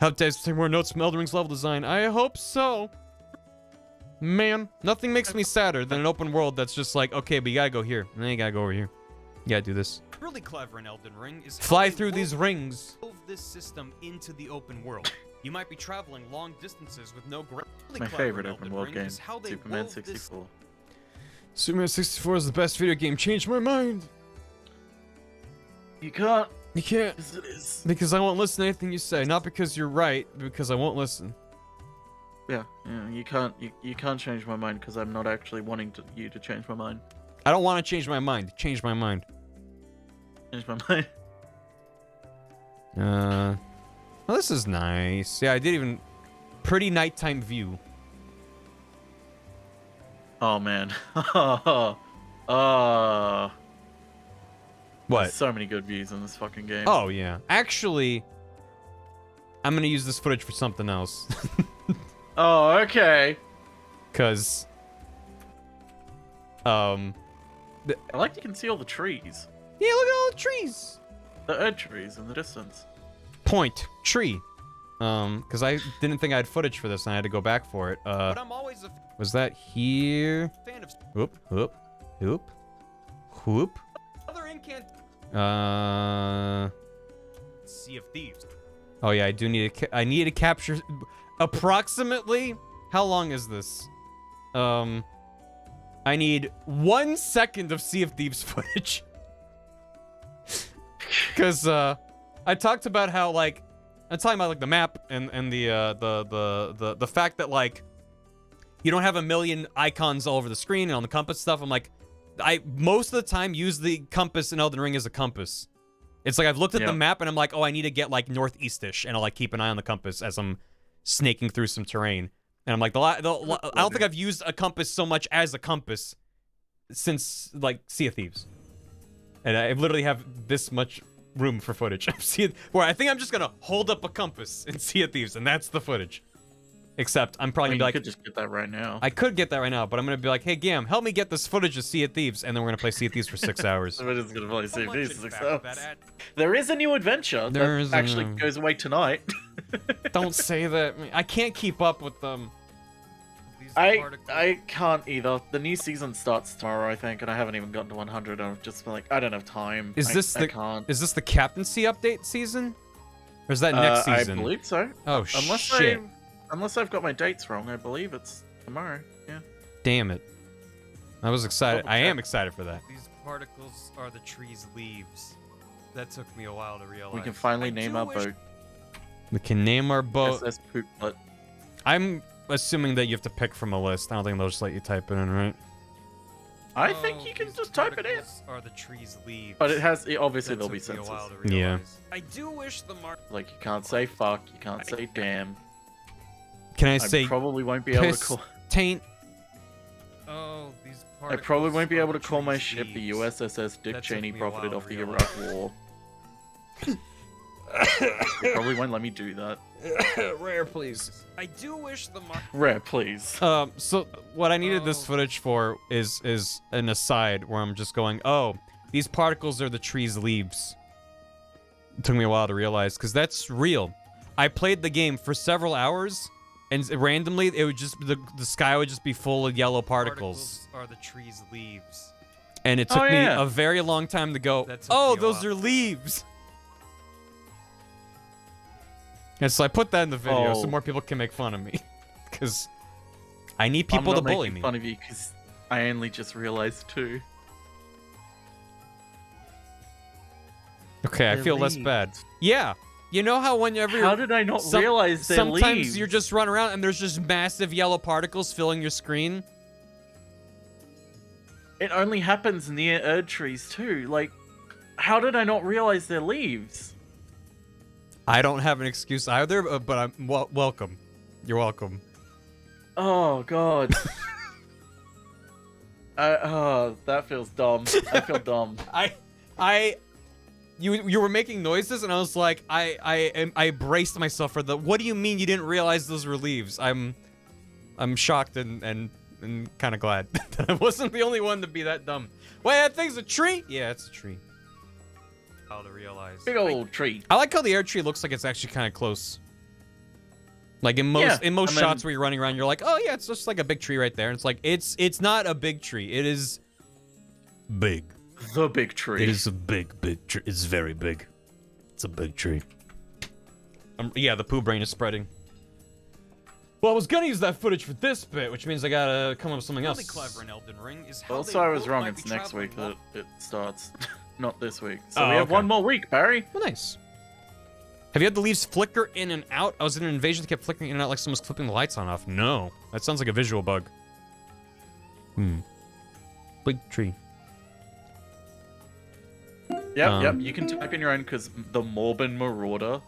Speaker 1: Hope guys take more notes from Elden Ring's level design. I hope so. Man, nothing makes me sadder than an open world that's just like, okay, but you gotta go here, and then you gotta go over here. You gotta do this.
Speaker 2: Really clever in Elden Ring is how
Speaker 1: Fly
Speaker 2: they
Speaker 1: through these rings.
Speaker 2: wove this system into the open world. You might be traveling long distances with no ground. Really
Speaker 5: My
Speaker 2: clever
Speaker 5: favorite
Speaker 2: in
Speaker 5: open
Speaker 2: Elden
Speaker 5: world
Speaker 2: Ring
Speaker 5: game,
Speaker 2: is how they
Speaker 5: Superman
Speaker 2: wove this
Speaker 5: 64.
Speaker 1: Superman 64 is the best video game. Changed my mind.
Speaker 5: You can't.
Speaker 1: You can't.
Speaker 5: Yes, it is.
Speaker 1: Because I won't listen to anything you say. Not because you're right, because I won't listen.
Speaker 5: Yeah, you can't. You can't change my mind because I'm not actually wanting you to change my mind.
Speaker 1: I don't want to change my mind. Change my mind.
Speaker 5: Change my mind.
Speaker 1: Well, this is nice. Yeah, I did even... Pretty nighttime view.
Speaker 5: Oh, man.
Speaker 1: What?
Speaker 5: There's so many good views in this fucking game.
Speaker 1: Oh, yeah. Actually, I'm gonna use this footage for something else.
Speaker 5: Oh, okay.
Speaker 1: Because...
Speaker 5: I like you can see all the trees.
Speaker 1: Yeah, look at all the trees.
Speaker 5: The Erd trees in the distance.
Speaker 1: Point. Tree. Because I didn't think I had footage for this, and I had to go back for it.
Speaker 2: But I'm always a
Speaker 1: Was that here?
Speaker 2: fan of
Speaker 1: Whoop, whoop, whoop, whoop.
Speaker 2: other incant. Sea of Thieves.
Speaker 1: Oh yeah, I do need to. I need to capture approximately. How long is this? I need 1 second of Sea of Thieves footage. Because I talked about how like I'm talking about like the map and the fact that like you don't have a million icons all over the screen and on the compass stuff. I'm like, I most of the time use the compass in Elden Ring as a compass. It's like I've looked at the map and I'm like, oh, I need to get like northeastish, and I'll like keep an eye on the compass as I'm snaking through some terrain. And I'm like, I don't think I've used a compass so much as a compass since like Sea of Thieves. And I literally have this much room for footage. Where I think I'm just gonna hold up a compass in Sea of Thieves, and that's the footage. Except I'm probably
Speaker 5: I mean,
Speaker 1: gonna
Speaker 5: you
Speaker 1: be
Speaker 5: could just get that right now.
Speaker 1: I could get that right now, but I'm gonna be like, hey Gam, help me get this footage of Sea of Thieves, and then we're gonna play Sea of Thieves for 6 hours.
Speaker 5: We're just gonna play Sea of Thieves for 6
Speaker 2: Back
Speaker 5: hours.
Speaker 2: that ad-
Speaker 5: There is a new adventure
Speaker 1: There
Speaker 5: that
Speaker 1: is a
Speaker 5: actually
Speaker 1: new-
Speaker 5: goes away tonight.
Speaker 1: Don't say that. I can't keep up with them.
Speaker 2: these
Speaker 5: I
Speaker 2: particles-
Speaker 5: can't either. The new season starts tomorrow, I think, and I haven't even gotten to 100. I've just been like, I don't have time.
Speaker 1: Is this
Speaker 5: I
Speaker 1: the
Speaker 5: can't.
Speaker 1: is this the captaincy update season? Or is that next season?
Speaker 5: I believe so.
Speaker 1: Oh
Speaker 5: Unless
Speaker 1: shit!
Speaker 5: unless I've got my dates wrong, I believe it's tomorrow. Yeah.
Speaker 1: Damn it! I was excited.
Speaker 5: Double
Speaker 1: I am
Speaker 5: check.
Speaker 1: excited for that.
Speaker 2: These particles are the tree's leaves. That took me a while to realize.
Speaker 5: We can finally
Speaker 2: I
Speaker 5: name
Speaker 2: do
Speaker 5: our
Speaker 2: wish-
Speaker 5: boat
Speaker 1: We can name our boat.
Speaker 5: SS Poop Butt.
Speaker 1: I'm assuming that you have to pick from a list. I don't think they'll just let you type it in, right?
Speaker 5: I
Speaker 2: Oh,
Speaker 5: think you can
Speaker 2: these
Speaker 5: just type it in.
Speaker 2: particles Are the tree's leaves.
Speaker 5: But obviously
Speaker 2: That
Speaker 5: there'll be
Speaker 2: took me a while
Speaker 5: senses.
Speaker 2: to
Speaker 1: Yeah.
Speaker 2: realize. I do wish the mark.
Speaker 5: Like you can't say fuck, you can't say damn.
Speaker 1: Can I
Speaker 5: I
Speaker 1: say
Speaker 5: probably won't be able to
Speaker 1: piss,
Speaker 5: call.
Speaker 1: taint?
Speaker 2: Oh, these
Speaker 5: I
Speaker 2: particles.
Speaker 5: probably won't be
Speaker 2: are
Speaker 5: able
Speaker 2: the
Speaker 5: to call my
Speaker 2: tree's
Speaker 5: ship the
Speaker 2: leaves.
Speaker 5: USSS Dick
Speaker 2: That took
Speaker 5: Cheney
Speaker 2: me a
Speaker 5: profited
Speaker 2: while
Speaker 5: off
Speaker 2: to
Speaker 5: the
Speaker 2: realize.
Speaker 5: Iraq War. They probably won't let me do that.
Speaker 1: Rare, please.
Speaker 2: I do wish the mark.
Speaker 5: Rare, please.
Speaker 1: So what I needed this
Speaker 2: Oh.
Speaker 1: footage for is an aside where I'm just going, oh, these particles are the tree's leaves. It took me a while to realize, because that's real. I played the game for several hours, and randomly it would just the sky would just be full of yellow particles.
Speaker 2: Are the tree's leaves.
Speaker 1: And it took
Speaker 5: Oh,
Speaker 1: me
Speaker 5: yeah.
Speaker 1: a very long time to go,
Speaker 2: That took
Speaker 1: oh,
Speaker 2: me a
Speaker 1: those
Speaker 2: while.
Speaker 1: are leaves. And so I put that in the video so
Speaker 5: Oh.
Speaker 1: more people can make fun of me. Because I need
Speaker 5: I'm
Speaker 1: people
Speaker 5: not
Speaker 1: to bully
Speaker 5: making
Speaker 1: me.
Speaker 5: fun of you because I only just realized too.
Speaker 1: Okay, I
Speaker 5: They're
Speaker 1: feel less
Speaker 5: leaves.
Speaker 1: bad. Yeah. You know how whenever
Speaker 5: How did I not realize they're
Speaker 1: sometimes
Speaker 5: leaves?
Speaker 1: you're just running around and there's just massive yellow particles filling your screen?
Speaker 5: It only happens near Erd trees too. Like, how did I not realize they're leaves?
Speaker 1: I don't have an excuse either, but I'm welcome. You're welcome.
Speaker 5: Oh god. Oh, that feels dumb. I feel dumb.
Speaker 1: You were making noises and I was like, I braced myself for the. What do you mean you didn't realize those were leaves? I'm shocked and kind of glad that I wasn't the only one to be that dumb. Wait, that thing's a tree? Yeah, it's a tree.
Speaker 2: How to realize.
Speaker 5: Big old tree.
Speaker 1: I like how the air tree looks like it's actually kind of close. Like in most
Speaker 5: Yeah,
Speaker 1: in most
Speaker 5: and then-
Speaker 1: shots where you're running around, you're like, oh yeah, it's just like a big tree right there. And it's like it's not a big tree. It is big.
Speaker 5: The big tree.
Speaker 1: It is a big tree. It's very big. It's a big tree. Yeah, the poo brain is spreading. Well, I was gonna use that footage for this bit, which means I gotta come up with something
Speaker 2: Really
Speaker 1: else.
Speaker 2: clever in Elden Ring is how
Speaker 5: Also,
Speaker 2: they
Speaker 5: I was
Speaker 2: both
Speaker 5: wrong.
Speaker 2: might
Speaker 5: It's
Speaker 2: be
Speaker 5: next
Speaker 2: traveling
Speaker 5: week
Speaker 2: well-
Speaker 5: that it starts. Not this week. So
Speaker 1: Oh,
Speaker 5: we have
Speaker 1: okay.
Speaker 5: one more week, Barry.
Speaker 1: Well, nice. Have you had the leaves flicker in and out? I was in an invasion that kept flickering in and out like someone's flipping the lights on off. No. That sounds like a visual bug. Big tree.
Speaker 5: Yep. You can type in your own because the Morbin Marauder.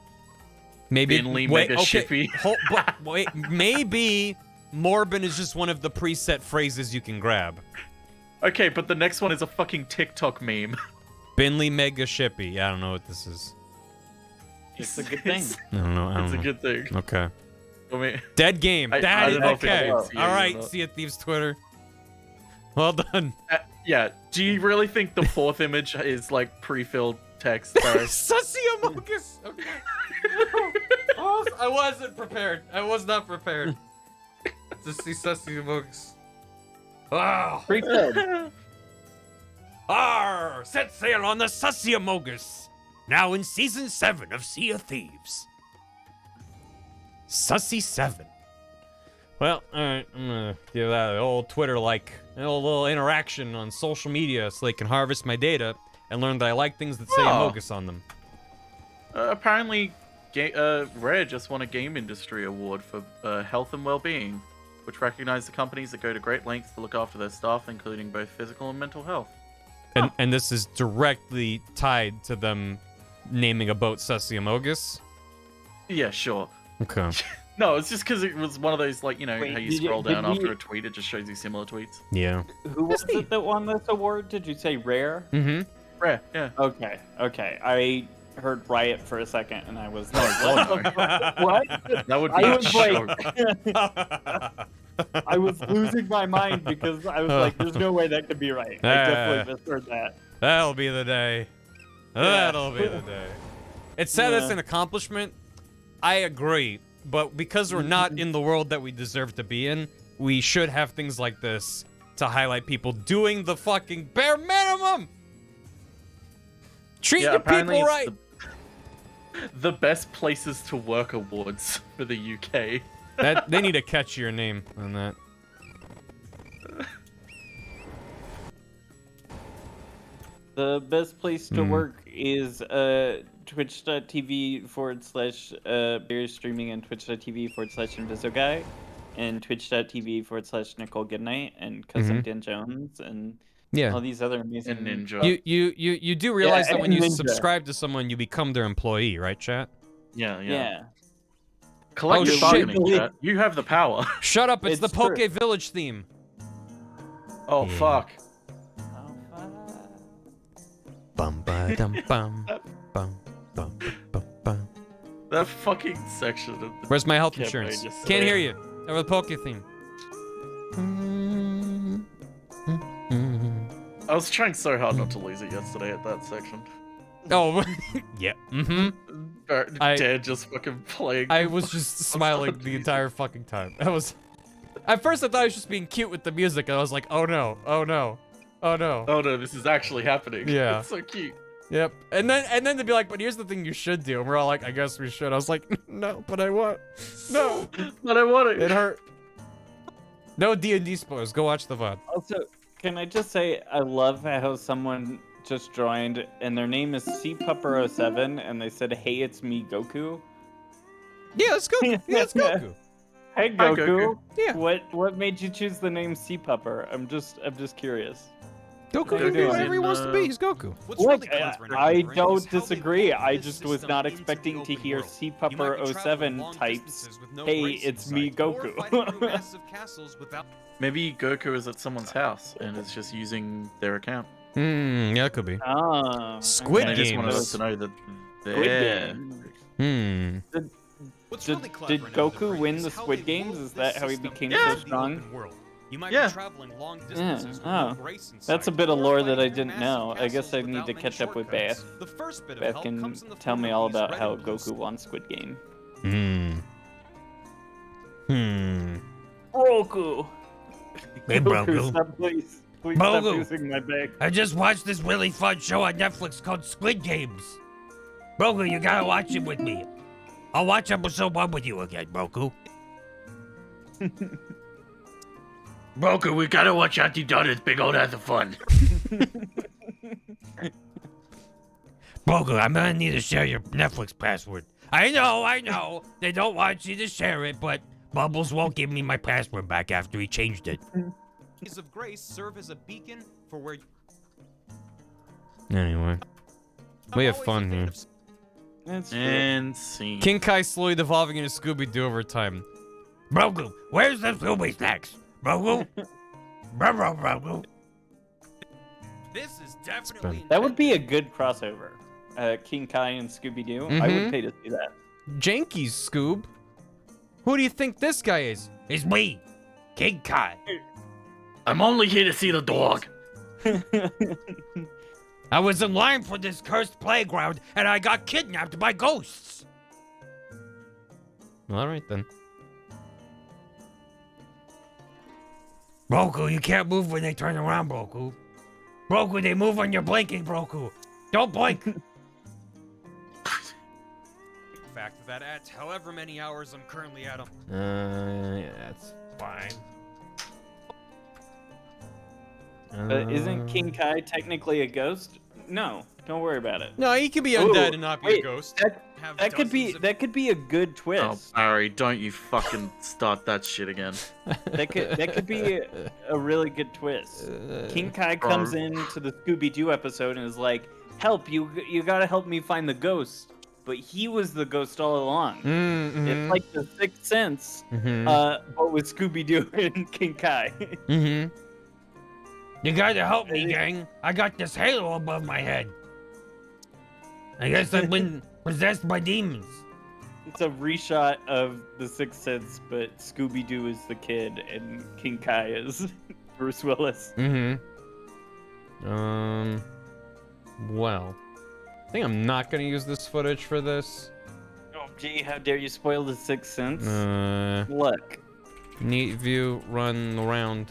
Speaker 1: Maybe
Speaker 5: Binley
Speaker 1: wait,
Speaker 5: Mega
Speaker 1: okay,
Speaker 5: Shippy.
Speaker 1: but wait, maybe Morbin is just one of the preset phrases you can grab.
Speaker 5: Okay, but the next one is a fucking TikTok meme.
Speaker 1: Binley Mega Shippy. I don't know what this is.
Speaker 7: It's a good thing.
Speaker 1: I don't know. I don't
Speaker 5: It's a
Speaker 1: know.
Speaker 5: good thing.
Speaker 1: Okay.
Speaker 5: I mean,
Speaker 1: Dead game.
Speaker 5: I
Speaker 1: That is
Speaker 5: don't know if it's
Speaker 1: okay.
Speaker 5: good
Speaker 1: All
Speaker 5: to see it or
Speaker 1: right.
Speaker 5: not.
Speaker 1: Sea of Thieves Twitter. Well done.
Speaker 5: yeah. Do you really think the fourth image is like pre-filled text, Barry?
Speaker 1: Sussy Amogus. Okay. I wasn't prepared. I was not prepared to see Sussy Amogus. Ah.
Speaker 7: Pre-filled.
Speaker 9: Arr! Set sail on the Sussy Amogus. Now in season 7 of Sea of Thieves.
Speaker 1: Sussy 7. Well, alright, I'm gonna give that an old Twitter-like, a little interaction on social media so they can harvest my data and learn that I like things that say
Speaker 5: Oh.
Speaker 1: Amogus on them.
Speaker 5: Apparently, Rare just won a Game Industry Award for health and well-being, which recognizes the companies that go to great lengths to look after their staff, including both physical and mental health.
Speaker 1: And this is directly tied to them naming a boat Sussy Amogus.
Speaker 5: Yeah, sure.
Speaker 1: Okay.
Speaker 5: No, it's just because it was one of those, like, you know,
Speaker 7: Wait,
Speaker 5: how you
Speaker 7: did you-
Speaker 5: scroll
Speaker 7: did
Speaker 5: down after
Speaker 7: you-
Speaker 5: a tweet, it just shows you similar tweets.
Speaker 1: Yeah.
Speaker 7: Who was it that won this award? Did you say Rare?
Speaker 1: Mm-hmm.
Speaker 5: Rare, yeah.
Speaker 7: Okay. I heard riot for a second, and I was
Speaker 5: No,
Speaker 7: like,
Speaker 5: God,
Speaker 7: what?
Speaker 5: that would be
Speaker 7: I
Speaker 5: a
Speaker 7: was
Speaker 5: shock.
Speaker 7: I was losing my mind because I was like, there's no way that could be right. I definitely misheard that.
Speaker 1: That'll be the day. That'll be the day. It said it's an accomplishment. I agree. But because we're not in the world that we deserve to be in, we should have things like this to highlight people doing the fucking bare minimum. Treat your people right.
Speaker 5: The best places to work awards for the UK.
Speaker 1: That they need to catch your name on that.
Speaker 7: The best place to work is twitch.tv/BarryIsStreaming and twitch.tv/InvisiGuy and twitch.tv/NicoleGoodnight and Cousin Dan Jones and all these other amazing
Speaker 5: Ninja.
Speaker 1: You do realize that when you
Speaker 7: Ninja.
Speaker 1: subscribe to someone, you become their employee, right, chat?
Speaker 7: Yeah.
Speaker 5: Collective
Speaker 1: shit.
Speaker 5: bargaining, chat. You have the power.
Speaker 1: Shut up! It's the
Speaker 7: It's true.
Speaker 1: Poke Village theme.
Speaker 5: Oh, fuck.
Speaker 1: Bum ba dum bum bum bum bum bum.
Speaker 5: That fucking section of the
Speaker 1: Where's my health
Speaker 5: campaign
Speaker 1: insurance?
Speaker 5: just
Speaker 1: Can't
Speaker 5: so-
Speaker 1: hear you. Over the Poke theme.
Speaker 5: I was trying so hard not to lose it yesterday at that section.
Speaker 1: Oh, yeah.
Speaker 5: Dad just fucking playing.
Speaker 1: I was just smiling the entire fucking time. At first I thought I was just being cute with the music, and I was like, oh no, oh no, oh no.
Speaker 5: Oh no, this is actually happening.
Speaker 1: Yeah.
Speaker 5: It's so cute.
Speaker 1: Yep. And then they'd be like, but here's the thing you should do. And we're all like, I guess we should. I was like, no, but I want. No.
Speaker 5: But I want it.
Speaker 1: It hurt. No D&D spoilers. Go watch the VOD.
Speaker 7: Also, can I just say I love how someone just joined and their name is CPupper07 and they said, "Hey, it's me, Goku."
Speaker 1: Yeah, it's Goku. Yeah, it's Goku.
Speaker 7: Hey,
Speaker 5: Hi,
Speaker 7: Goku.
Speaker 5: Goku.
Speaker 1: Yeah.
Speaker 7: What made you choose the name CPupper? I'm just curious.
Speaker 1: Goku can be whatever he wants to be. He's Goku.
Speaker 2: What's
Speaker 7: Look,
Speaker 2: really clever and
Speaker 7: I
Speaker 2: ignorant is
Speaker 7: don't
Speaker 2: how they
Speaker 7: disagree.
Speaker 2: roll
Speaker 7: I
Speaker 2: this
Speaker 7: just was
Speaker 2: system
Speaker 7: not
Speaker 2: into the
Speaker 7: expecting to
Speaker 2: open
Speaker 7: hear
Speaker 2: world. You might be traveling
Speaker 7: CPupper07
Speaker 2: long
Speaker 7: types.
Speaker 2: distances with no
Speaker 7: Hey,
Speaker 2: grace in
Speaker 7: it's me,
Speaker 2: sight, or
Speaker 7: Goku.
Speaker 2: fighting through massive castles without-
Speaker 5: Maybe Goku is at someone's house and is just using their account.
Speaker 1: Yeah, that could be.
Speaker 7: Ah,
Speaker 1: Squid
Speaker 5: And I just wanted
Speaker 1: Games.
Speaker 5: us to know that
Speaker 7: Squid
Speaker 5: they're...
Speaker 7: Games.
Speaker 2: What's
Speaker 7: Did
Speaker 2: really clever and
Speaker 7: Goku
Speaker 2: ignorant
Speaker 7: win
Speaker 2: is
Speaker 7: the
Speaker 2: how
Speaker 7: Squid
Speaker 2: they
Speaker 7: Games?
Speaker 2: roll
Speaker 7: Is that
Speaker 2: this
Speaker 7: how he
Speaker 2: system
Speaker 7: became
Speaker 2: into
Speaker 7: so
Speaker 2: the
Speaker 7: strong?
Speaker 2: open world. You might
Speaker 5: Yeah.
Speaker 2: be traveling long distances with
Speaker 7: Oh.
Speaker 2: no grace in
Speaker 7: That's a
Speaker 2: sight,
Speaker 7: bit of
Speaker 2: or
Speaker 7: lore that I
Speaker 2: fighting through
Speaker 7: didn't
Speaker 2: massive
Speaker 7: know. I guess I
Speaker 2: castles
Speaker 7: need to
Speaker 2: without
Speaker 7: catch
Speaker 2: many
Speaker 7: up with
Speaker 2: shortcuts.
Speaker 7: Beth.
Speaker 2: The first bit of
Speaker 7: Beth
Speaker 2: help
Speaker 7: can
Speaker 2: comes in the
Speaker 7: tell
Speaker 2: form
Speaker 7: me
Speaker 2: of
Speaker 7: all
Speaker 2: these
Speaker 7: about
Speaker 2: red
Speaker 7: how
Speaker 2: items.
Speaker 7: Goku won Squid Game. Roku.
Speaker 9: Hey, Broku.
Speaker 7: Stop, please. Please stop
Speaker 9: Broku.
Speaker 7: using my bag.
Speaker 9: I just watched this really fun show on Netflix called Squid Games. Broku, you gotta watch it with me. I'll watch episode 1 with you again, Broku. Broku, we gotta watch Auntie Donna's big old ass of fun. Broku, I'm gonna need to share your Netflix password. I know. They don't want you to share it, but Bubbles won't give me my password back after he changed it.
Speaker 2: Keys of grace serve as a beacon for where.
Speaker 1: Anyway. We have fun here.
Speaker 7: That's true.
Speaker 5: And scene.
Speaker 1: King Kai slowly devolving into Scooby-Doo over time.
Speaker 9: Broku, where's the Scooby snacks? Broku? Broku.
Speaker 2: This is definitely.
Speaker 7: That would be a good crossover. King Kai and Scooby Doo. I would pay to see that.
Speaker 1: Janky's Scoob. Who do you think this guy is?
Speaker 9: It's me, King Kai. I'm only here to see the dog. I was in line for this cursed playground, and I got kidnapped by ghosts.
Speaker 1: All right then.
Speaker 9: Broku, you can't move when they turn around, Broku. Broku, they move when you're blinking, Broku. Don't blink.
Speaker 2: Fact that at however many hours I'm currently at them.
Speaker 1: Yeah, that's fine.
Speaker 7: Isn't King Kai technically a ghost? No, don't worry about it.
Speaker 1: No, he could be
Speaker 7: Ooh,
Speaker 1: undead and not be a
Speaker 7: wait,
Speaker 1: ghost.
Speaker 7: That could be a good
Speaker 5: Oh,
Speaker 7: twist.
Speaker 5: Barry, don't you fucking start that shit again.
Speaker 7: That could be a really good twist. King Kai comes into the Scooby Doo episode and is like, "Help! You gotta help me find the ghost." But he was the ghost all along. It's like the Sixth Sense, but with Scooby Doo and King Kai.
Speaker 9: You gotta help me, gang. I got this halo above my head. I guess I've been possessed by demons.
Speaker 7: It's a reshot of The Sixth Sense, but Scooby-Doo is the kid and King Kai is Bruce Willis.
Speaker 1: Mm-hmm. Well, I think I'm not gonna use this footage for this.
Speaker 7: Oh, gee, how dare you spoil The Sixth Sense? Look.
Speaker 1: Neat view, run around.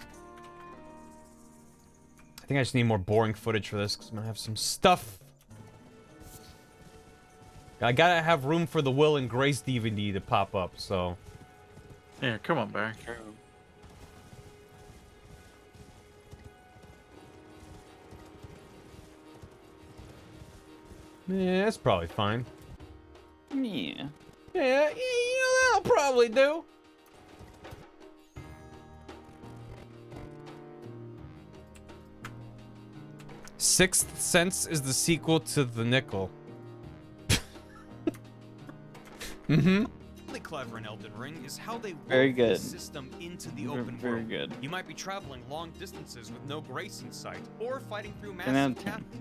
Speaker 1: I think I just need more boring footage for this because I'm gonna have some stuff. I gotta have room for the Will and Grace DVD to pop up, so.
Speaker 5: Yeah, come on, Barry.
Speaker 1: Yeah, that's probably fine.
Speaker 7: Yeah.
Speaker 1: Yeah, that'll probably do. Sixth Sense is the sequel to The Nickel. Mm-hmm.
Speaker 2: Really clever in Elden Ring is how they
Speaker 7: Very
Speaker 2: wove
Speaker 7: good.
Speaker 2: the system into the open
Speaker 7: Very
Speaker 2: world.
Speaker 7: good.
Speaker 2: You might be traveling long distances with no grace in sight, or fighting through
Speaker 7: And then-
Speaker 2: massive challenges.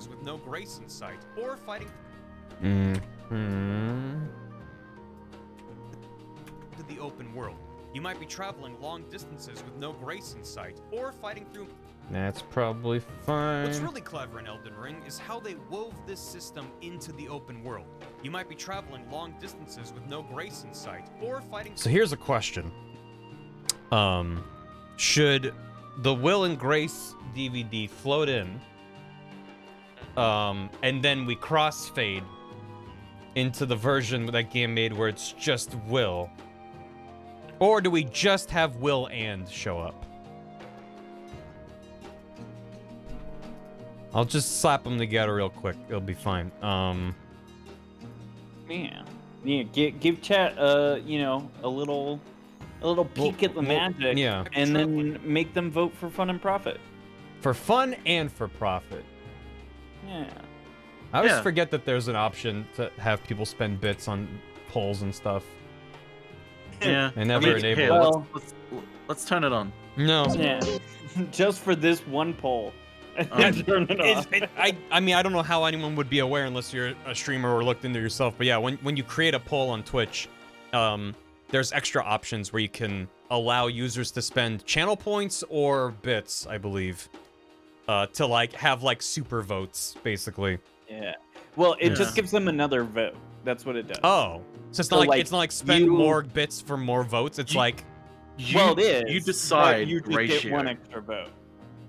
Speaker 2: With no grace in sight, or fighting
Speaker 1: Mm-hmm.
Speaker 2: to the open world. You might be traveling long distances with no grace in sight, or fighting through.
Speaker 1: That's probably fine.
Speaker 2: What's really clever in Elden Ring is how they wove this system into the open world. You might be traveling long distances with no grace in sight, or fighting.
Speaker 1: So here's a question. Should the Will and Grace DVD float in, and then we crossfade into the version that game made where it's just Will? Or do we just have Will and show up? I'll just slap them together real quick. It'll be fine.
Speaker 7: Yeah. Give chat you know, a little peek at the magic.
Speaker 1: Yeah.
Speaker 7: And then make them vote for fun and profit.
Speaker 1: For fun and for profit.
Speaker 7: Yeah.
Speaker 1: I always forget that there's an option to have people spend bits on polls and stuff.
Speaker 5: Yeah.
Speaker 1: I never enable it.
Speaker 7: Well,
Speaker 5: let's turn it on.
Speaker 1: No.
Speaker 7: Yeah. Just for this one poll. Turn it off.
Speaker 1: I mean, I don't know how anyone would be aware unless you're a streamer or looked into yourself. But yeah, when you create a poll on Twitch, there's extra options where you can allow users to spend channel points or bits, I believe, to like have like super votes, basically.
Speaker 7: Yeah. Well, it just gives them another vote. That's what it does.
Speaker 1: Oh, so it's not like it's not like spend more bits for more votes. It's like
Speaker 7: well, it is.
Speaker 5: You decide
Speaker 7: you just
Speaker 5: ratio.
Speaker 7: get one extra vote.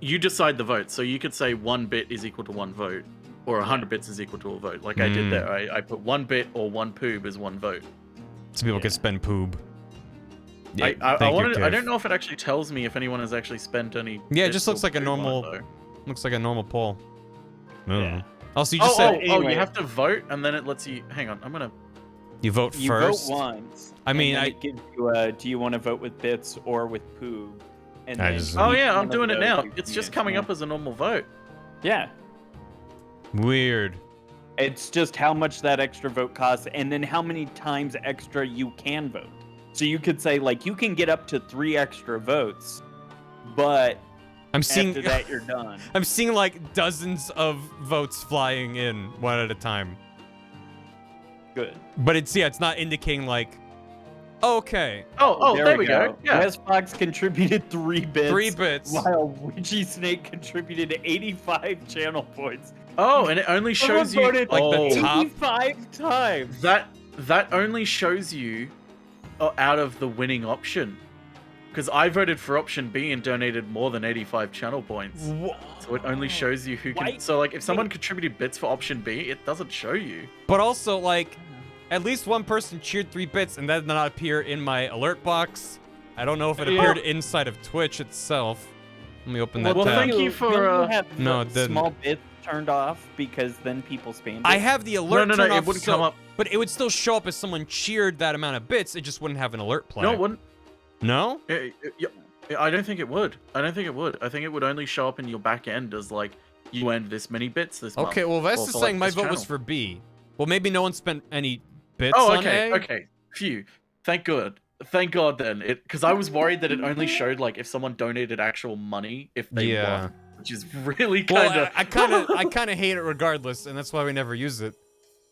Speaker 5: You decide the vote, so you could say 1 bit is equal to 1 vote, or 100 bits is equal to a vote. Like I did there, I put 1 bit or 1 poob as 1 vote.
Speaker 1: So people can spend poob.
Speaker 5: Yeah, I don't know if it actually tells me if anyone has actually spent any.
Speaker 1: Yeah, it just looks like a normal. Looks like a normal poll. Yeah. Also, you just said.
Speaker 5: Oh, you have to vote, and then it lets you. Hang on, I'm gonna.
Speaker 1: You vote
Speaker 7: You
Speaker 1: first.
Speaker 7: vote once.
Speaker 1: I mean,
Speaker 7: and then it gives you do you want to vote with bits or with poob? And
Speaker 1: I
Speaker 7: then
Speaker 1: just-
Speaker 5: Oh
Speaker 7: each
Speaker 5: yeah, I'm
Speaker 7: one of
Speaker 5: doing it
Speaker 7: those
Speaker 5: now.
Speaker 7: you
Speaker 5: It's
Speaker 7: can
Speaker 5: just
Speaker 7: use.
Speaker 5: coming up as a normal vote.
Speaker 7: Yeah.
Speaker 1: Weird.
Speaker 7: It's just how much that extra vote costs, and then how many times extra you can vote. So you could say like you can get up to 3 extra votes, but
Speaker 1: I'm seeing
Speaker 7: after that you're done.
Speaker 1: I'm seeing like dozens of votes flying in one at a time.
Speaker 7: Good.
Speaker 1: But it's not indicating like. Okay.
Speaker 5: Oh, there we go. Yeah.
Speaker 7: Wes Fox contributed 3 bits.
Speaker 1: 3 bits.
Speaker 7: While Witchy Snake contributed 85 channel points.
Speaker 5: Oh, and it only shows you
Speaker 7: voted
Speaker 1: like the top
Speaker 7: 85 times.
Speaker 5: That only shows you out of the winning option. Because I voted for option B and donated more than 85 channel points. So it only shows you who can.
Speaker 7: Why-
Speaker 5: So like if someone contributed bits for option B, it doesn't show you.
Speaker 1: But also like, at least one person cheered 3 bits and that did not appear in my alert box. I don't know if it appeared inside of Twitch itself. Let me open that
Speaker 5: Well,
Speaker 1: tab.
Speaker 5: thank you for.
Speaker 7: Didn't you have
Speaker 1: No,
Speaker 7: the
Speaker 1: it didn't.
Speaker 7: small bits turned off because then people spammed it?
Speaker 1: I have the alert
Speaker 5: No,
Speaker 1: turned
Speaker 5: it
Speaker 1: off,
Speaker 5: wouldn't
Speaker 1: so-
Speaker 5: come up.
Speaker 1: But it would still show up as someone cheered that amount of bits. It just wouldn't have an alert play.
Speaker 5: No, it wouldn't.
Speaker 1: No?
Speaker 5: I don't think it would. I don't think it would. I think it would only show up in your back end as like you earned this many bits this month.
Speaker 1: Okay, well, Vest
Speaker 5: or
Speaker 1: is
Speaker 5: for,
Speaker 1: saying
Speaker 5: like,
Speaker 1: my
Speaker 5: this
Speaker 1: vote was
Speaker 5: channel.
Speaker 1: for B. Well, maybe no one spent any bits
Speaker 5: Oh,
Speaker 1: on
Speaker 5: okay,
Speaker 1: A.
Speaker 5: okay. Phew. Thank God. Thank God then, because I was worried that it only showed like if someone donated actual money if they won, which is really kind of.
Speaker 1: Well, I kind of hate it regardless, and that's why we never use it.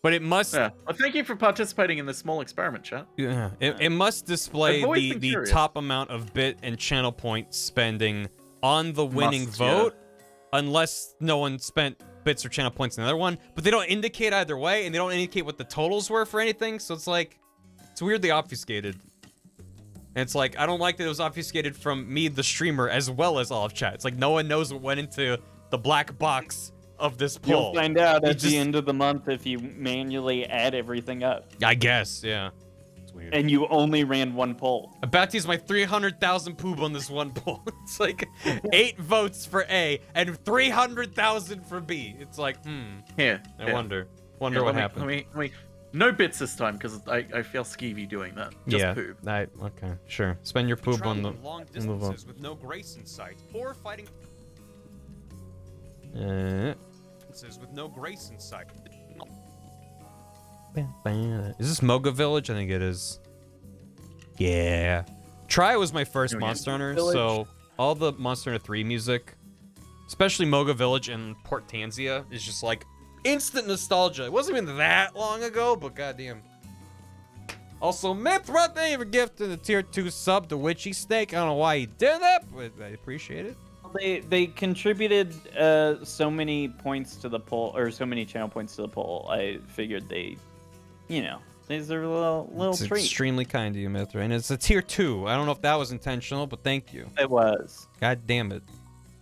Speaker 1: But it must.
Speaker 5: Yeah. Well, thank you for participating in this small experiment, chat.
Speaker 1: Yeah. It must display the
Speaker 5: curious.
Speaker 1: top amount of bit and channel point spending on the winning vote, unless no one spent bits or channel points in the other one. But they don't indicate either way, and they don't indicate what the totals were for anything. So it's like, it's weirdly obfuscated. And it's like, I don't like that it was obfuscated from me, the streamer, as well as all of chat. It's like no one knows what went into the black box of this poll.
Speaker 7: You'll find out at the end of the month if you manually add everything up.
Speaker 1: I guess, yeah. It's weird.
Speaker 7: And you only ran one poll.
Speaker 1: About to use my 300,000 poop on this one poll. It's like 8 votes for A and 300,000 for B. It's like,
Speaker 5: Here.
Speaker 1: I wonder what happened.
Speaker 5: Let me. No bits this time, because I feel skeevy doing that. Just poop.
Speaker 1: Okay, sure. Spend your poop on the
Speaker 2: long distances with no grace in sight, or fighting with no grace in sight.
Speaker 1: Is this Moga Village? I think it is. Yeah. Try was my first Monster Hunter, so all the Monster Hunter 3 music, especially Moga Village and Port Tanzia, is just like instant nostalgia. It wasn't even that long ago, but goddamn. Also, Mithra, thank you for gifting the tier 2 sub to Witchy Snake. I don't know why he did that, but I appreciate it.
Speaker 7: They contributed so many points to the poll, or so many channel points to the poll. I figured they, these are a little
Speaker 1: It's
Speaker 7: treat.
Speaker 1: extremely kind of you, Mithra, and it's a tier 2. I don't know if that was intentional, but thank you.
Speaker 7: It was.
Speaker 1: God damn it.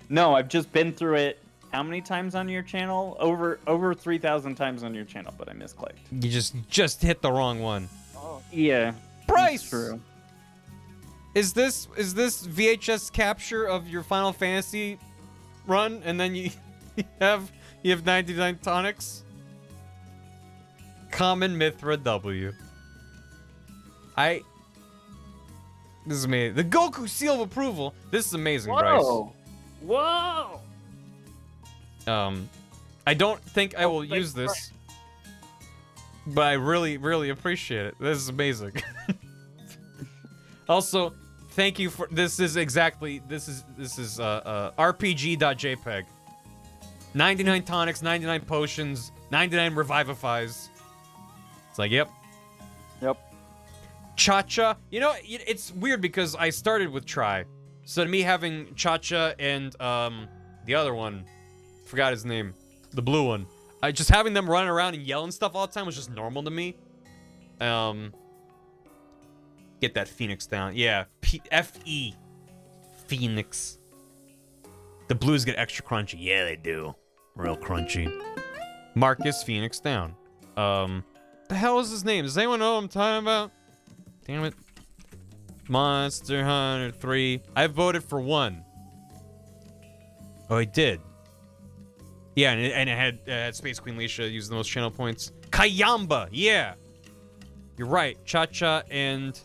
Speaker 7: No, I've just been through it. How many times on your channel? Over 3,000 times on your channel, but I misclicked.
Speaker 1: You just hit the wrong one.
Speaker 7: Oh, yeah.
Speaker 1: Bryce!
Speaker 7: True.
Speaker 1: Is this VHS capture of your Final Fantasy run, and then you have 99 tonics? Common Mithra W. This is amazing. The Goku seal of approval. This is amazing, Bryce.
Speaker 7: Whoa!
Speaker 1: I don't think I will use this, but I really, really appreciate it. This is amazing. Also, thank you for this is RPG.jpg. 99 tonics, 99 potions, 99 revivifies. It's like, yep. Cha-cha. You know, it's weird because I started with Try. So to me having Cha-cha and the other one, forgot his name, the blue one. Just having them running around and yelling stuff all the time was just normal to me. Get that Phoenix down. Yeah, F-E. Phoenix. The blues get extra crunchy. Yeah, they do. Real crunchy. Marcus Phoenix down. The hell is his name? Does anyone know what I'm talking about? Damn it. Monster Hunter 3. I voted for 1. Oh, I did. Yeah, and it had Space Queen Leisha using the most channel points. Kayamba, yeah. You're right. Cha-cha and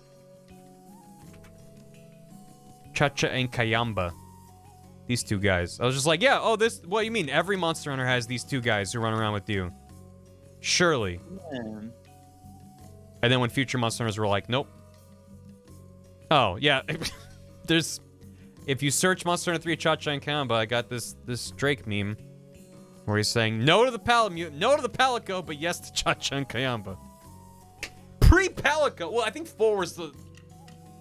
Speaker 1: Kayamba. These two guys. I was just like, yeah, what do you mean? Every Monster Hunter has these two guys who run around with you. Surely.
Speaker 7: Man.
Speaker 1: And then when future Monster Hunters were like, nope. Oh, yeah. If you search Monster Hunter 3 Cha-cha and Kayamba, I got this Drake meme where he's saying no to the Palamute, no to the Palico, but yes to Cha-cha and Kayamba. Pre-Palico. Well, I think 4 was the...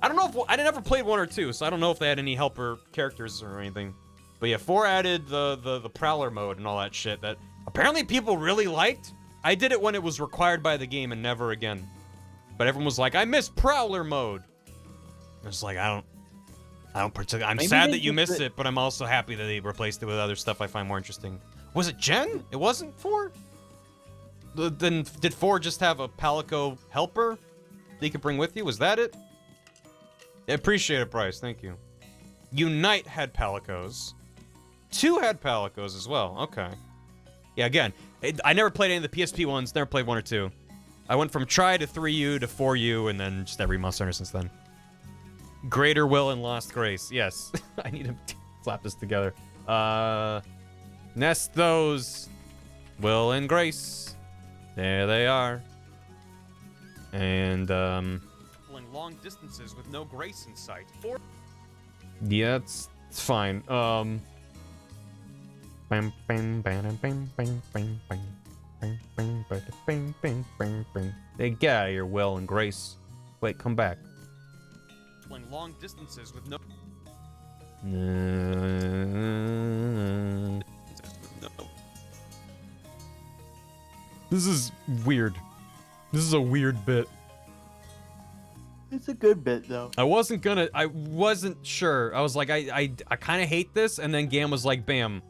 Speaker 1: I don't know if... I never played 1 or 2, so I don't know if they had any helper characters or anything. But yeah, 4 added the Prowler mode and all that shit that apparently people really liked. I did it when it was required by the game and never again. But everyone was like, I miss Prowler mode. I was like, I don't particularly... I'm sad that you missed it, but I'm also happy that they replaced it with other stuff I find more interesting. Was it Gen? It wasn't 4? Then did 4 just have a Palico helper that you could bring with you? Was that it? I appreciate it, Bryce. Thank you. Unite had Palicos. 2 had Palicos as well. Okay. Yeah, again, I never played any of the PSP ones. Never played 1 or 2. I went from Try to 3U to 4U, and then just every Monster Hunter since then. Greater Will and Lost Grace. Yes. I need to slap this together. Nest those. Will and Grace. There they are. And,
Speaker 2: long distances with no grace in sight. Or
Speaker 1: Yeah, it's fine. Bam, bam, bam, bam, bam, bam, bam, bam, bam, bam, bam, bam, bam, bam. Hey, get out of here, Will and Grace. Wait, come back.
Speaker 2: long distances with no.
Speaker 1: This is weird. This is a weird bit.
Speaker 11: It's a good bit though.
Speaker 1: I wasn't sure. I was like, I kind of hate this, and then Gam was like, bam,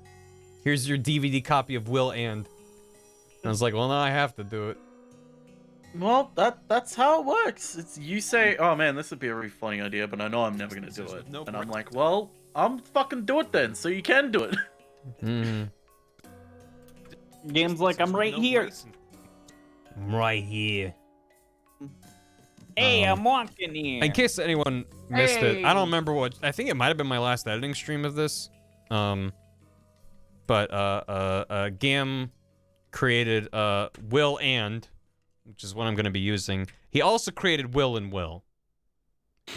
Speaker 1: here's your DVD copy of Will and I was like, well, now I have to do it.
Speaker 5: Well, that's how it works. It's you say, oh man, this would be a really funny idea, but I know I'm never gonna do it. And I'm like, well, I'm fucking do it then, so you can do it.
Speaker 7: Game's like, I'm right here.
Speaker 9: I'm right here.
Speaker 7: Hey, I'm walking here.
Speaker 1: In case anyone missed it, I don't remember what. I think it might have been my last editing stream of this. But Gam created Will and, which is what I'm going to be using. He also created Will and Will.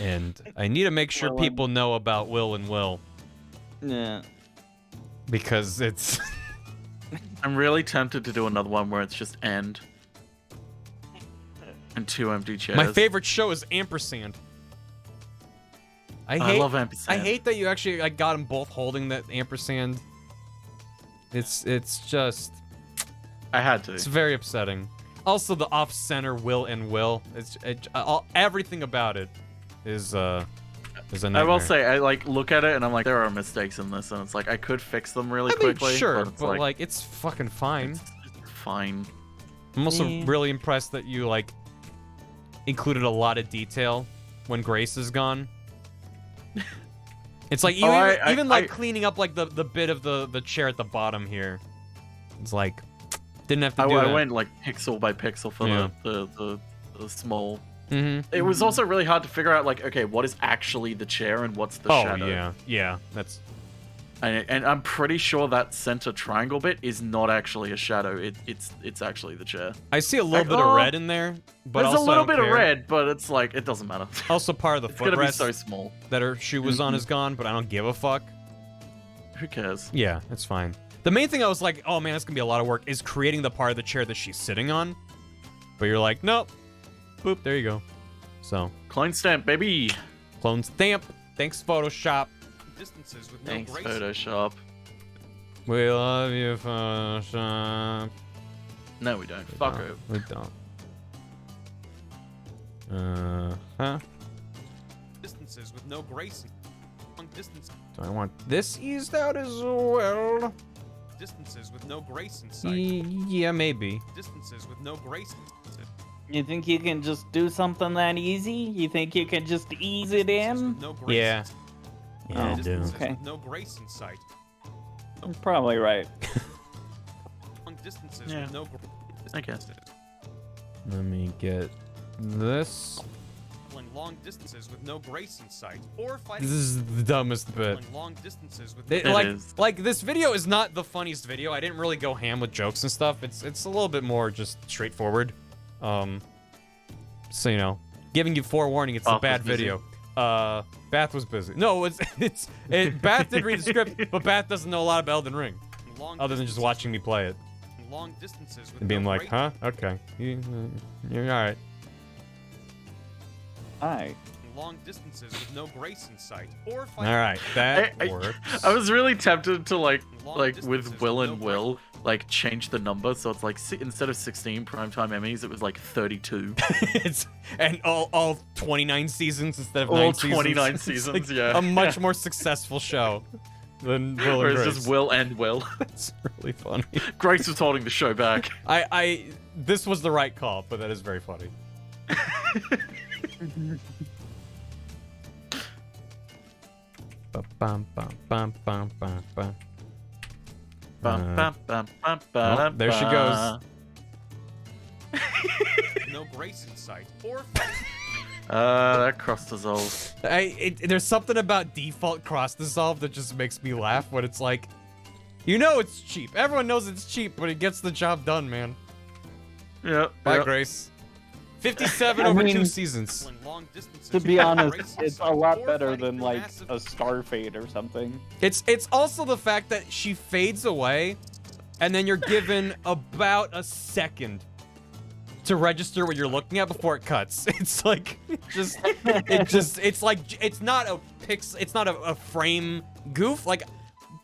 Speaker 1: And I need to make sure people know about Will and Will.
Speaker 7: Yeah.
Speaker 1: Because it's...
Speaker 5: I'm really tempted to do another one where it's just and two empty chairs.
Speaker 1: My favorite show is Ampersand.
Speaker 5: I love Ampersand.
Speaker 1: I hate that you actually got them both holding that Ampersand. It's just...
Speaker 5: I had to.
Speaker 1: It's very upsetting. Also, the off-center Will and Will. Everything about it is a nightmare.
Speaker 5: I will say, I look at it and I'm like, there are mistakes in this, and it's like I could fix them really quickly.
Speaker 1: Sure,
Speaker 5: but
Speaker 1: like it's fucking fine.
Speaker 5: It's fine.
Speaker 1: I'm also really impressed that you included a lot of detail when Grace is gone. It's like even cleaning up the bit of the chair at the bottom here. It's like didn't have to do that.
Speaker 5: I went pixel by pixel for the small.
Speaker 1: Mm-hmm.
Speaker 5: It was also really hard to figure out okay, what is actually the chair and what's the shadow.
Speaker 1: Yeah, that's.
Speaker 5: And I'm pretty sure that center triangle bit is not actually a shadow. It's actually the chair.
Speaker 1: I see a little bit of red in there, but
Speaker 5: there's
Speaker 1: also
Speaker 5: a little bit of red, but it's it doesn't matter.
Speaker 1: Also, part of the
Speaker 5: it's gonna be
Speaker 1: footrest
Speaker 5: so small
Speaker 1: that her shoe was on is gone, but I don't give a fuck.
Speaker 5: Who cares?
Speaker 1: Yeah, it's fine. The main thing I was like, oh man, that's gonna be a lot of work, is creating the part of the chair that she's sitting on. But you're like, nope. Boop, there you go. So.
Speaker 5: Clone stamp, baby.
Speaker 1: Clone stamp. Thanks, Photoshop.
Speaker 2: Distances with no
Speaker 5: Thanks,
Speaker 2: grace.
Speaker 5: Photoshop.
Speaker 1: We love you, Photoshop.
Speaker 5: No, we don't. Fuck it.
Speaker 1: We don't.
Speaker 2: Distances with no grace. Long distance.
Speaker 1: Do I want this eased out as well?
Speaker 2: Distances with no grace in sight.
Speaker 1: Yeah, maybe.
Speaker 2: Distances with no grace in sight.
Speaker 7: You think you can just do something that easy? You think you can just ease it in?
Speaker 2: No grace
Speaker 1: Yeah.
Speaker 2: In sight.
Speaker 1: Yeah, I do.
Speaker 2: Distances
Speaker 7: Okay.
Speaker 2: with no grace in sight.
Speaker 7: You're probably right.
Speaker 2: Long distances
Speaker 5: Yeah.
Speaker 2: with no
Speaker 5: I guess.
Speaker 1: Let me get this.
Speaker 2: Long distances with no grace in sight, or fighting.
Speaker 1: This is the dumbest bit.
Speaker 2: Long distances with
Speaker 1: It,
Speaker 2: no
Speaker 1: like this video is not the funniest video. I didn't really go ham with jokes and stuff. It's a little bit more just straightforward. So you know, giving you forewarning, it's a bad video. Bath was busy. No, Bath did read the script, but Bath doesn't know a lot about Elden Ring, other than just watching me play it
Speaker 2: long distances with
Speaker 1: and being
Speaker 2: no
Speaker 1: like,
Speaker 2: grace.
Speaker 1: huh, okay, you're all right.
Speaker 7: Hi.
Speaker 2: Long distances with no grace in sight, or fighting.
Speaker 1: All right, that works.
Speaker 5: I was really tempted to
Speaker 2: Long
Speaker 5: with
Speaker 2: distances
Speaker 5: Will
Speaker 2: with
Speaker 5: and
Speaker 2: no
Speaker 5: Will change the number so it's instead of 16 primetime Emmys it was 32.
Speaker 1: And all 29 seasons instead of
Speaker 5: All
Speaker 1: 9 seasons.
Speaker 5: 29
Speaker 1: It's
Speaker 5: seasons, yeah.
Speaker 1: A much more successful show than Will
Speaker 5: Where
Speaker 1: and
Speaker 5: it's
Speaker 1: Grace.
Speaker 5: just Will and Will.
Speaker 1: That's really funny.
Speaker 5: Grace was holding the show back.
Speaker 1: This was the right call, but that is very funny. Bum, bum, bum, bum, bum, bum. Oh, there she goes.
Speaker 2: No grace in sight, or fighting.
Speaker 5: That cross dissolve.
Speaker 1: There's something about default cross dissolve that just makes me laugh when it's like, you know it's cheap. Everyone knows it's cheap, but it gets the job done, man.
Speaker 5: Yep.
Speaker 1: Bye,
Speaker 5: yep.
Speaker 1: Grace. 57
Speaker 7: I
Speaker 1: over
Speaker 7: mean,
Speaker 1: 2 seasons.
Speaker 11: To be honest, it's a lot better than like a star fade or something.
Speaker 1: It's also the fact that she fades away, and then you're given about a second to register what you're looking at before it cuts. It's like it's like it's not a frame goof. Like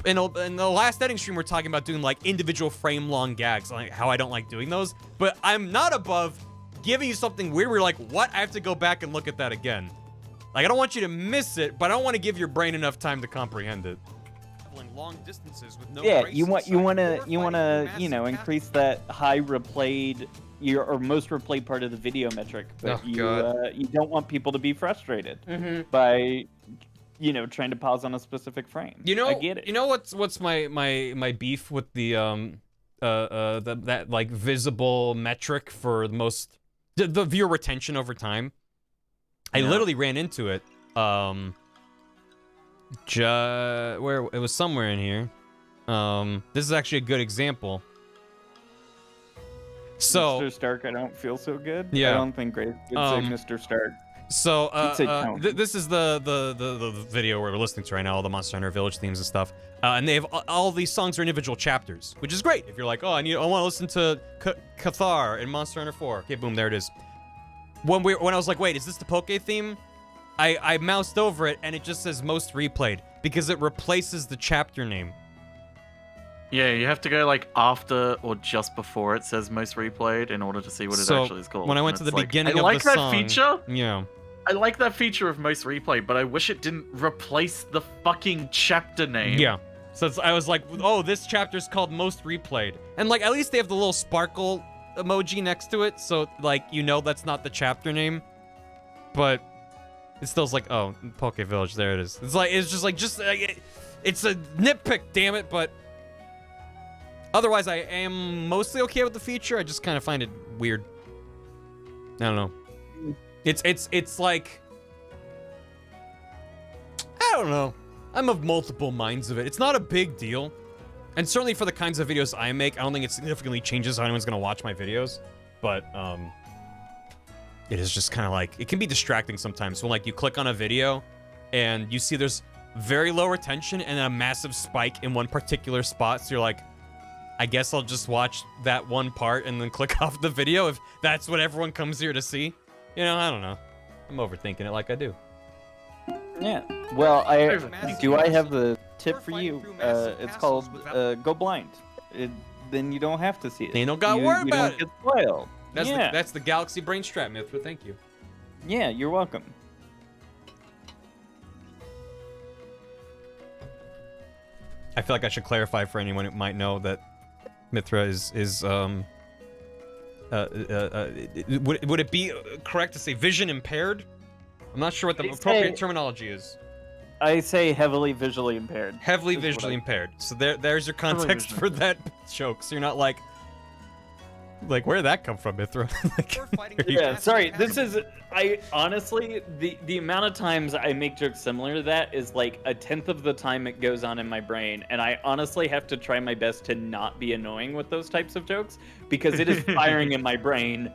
Speaker 1: in the last editing stream, we're talking about doing like individual frame long gags, like how I don't like doing those. But I'm not above giving you something weird where you're like, what? I have to go back and look at that again. Like, I don't want you to miss it, but I don't want to give your brain enough time to comprehend it.
Speaker 2: Long distances with no
Speaker 7: Yeah, you want to increase that high replayed or most replayed part of the video metric, but you don't want people to be frustrated by trying to pause on a specific frame. I get it.
Speaker 1: You know what's my beef with the that like visible metric for the most the viewer retention over time? I literally ran into it. Where it was somewhere in here. This is actually a good example. So
Speaker 7: Mr. Stark, I don't feel so good.
Speaker 1: Yeah.
Speaker 7: I don't think Grace would say Mr. Stark.
Speaker 1: So this is the video we're listening to right now, all the Monster Hunter Village themes and stuff, and they have all these songs are individual chapters, which is great. If you're like, oh, I want to listen to Cathar in Monster Hunter 4, okay, boom, there it is. When I was like, wait, is this the Poke theme? I moused over it and it just says most replayed because it replaces the chapter name.
Speaker 5: Yeah, you have to go like after or just before it says most replayed in order to see what it actually is called.
Speaker 1: When I went to the beginning of the song,
Speaker 5: I like that feature.
Speaker 1: Yeah.
Speaker 5: I like that feature of most replayed, but I wish it didn't replace the fucking chapter name.
Speaker 1: Yeah. So I was like, oh, this chapter's called most replayed. And like, at least they have the little sparkle emoji next to it, so like, that's not the chapter name. But it still's like, oh, Poke Village, there it is. It's a nitpick, damn it, but otherwise I am mostly okay with the feature. I just kind of find it weird. I don't know. It's like, I don't know. I'm of multiple minds of it. It's not a big deal. And certainly for the kinds of videos I make, I don't think it significantly changes how anyone's gonna watch my videos. But, it is just kind of like, it can be distracting sometimes when like you click on a video and you see there's very low retention and a massive spike in one particular spot. So you're like, I guess I'll just watch that one part and then click off the video if that's what everyone comes here to see. I don't know. I'm overthinking it like I do.
Speaker 7: Yeah. Well, I have the tip for you. It's called go blind. Then you don't have to see it.
Speaker 1: You don't gotta worry about it.
Speaker 7: Get spoiled.
Speaker 1: That's the Galaxy Brain Strap myth, but thank you.
Speaker 7: Yeah, you're welcome.
Speaker 1: I feel like I should clarify for anyone who might know that Mithra is would it be correct to say vision impaired? I'm not sure what the appropriate terminology is.
Speaker 7: I say heavily visually impaired.
Speaker 1: Heavily visually impaired. So there's your context for that joke. So you're not like, where'd that come from, Mithra?
Speaker 7: Yeah, sorry. I honestly, the amount of times I make jokes similar to that is like 1/10 of the time it goes on in my brain, and I honestly have to try my best to not be annoying with those types of jokes because it is firing in my brain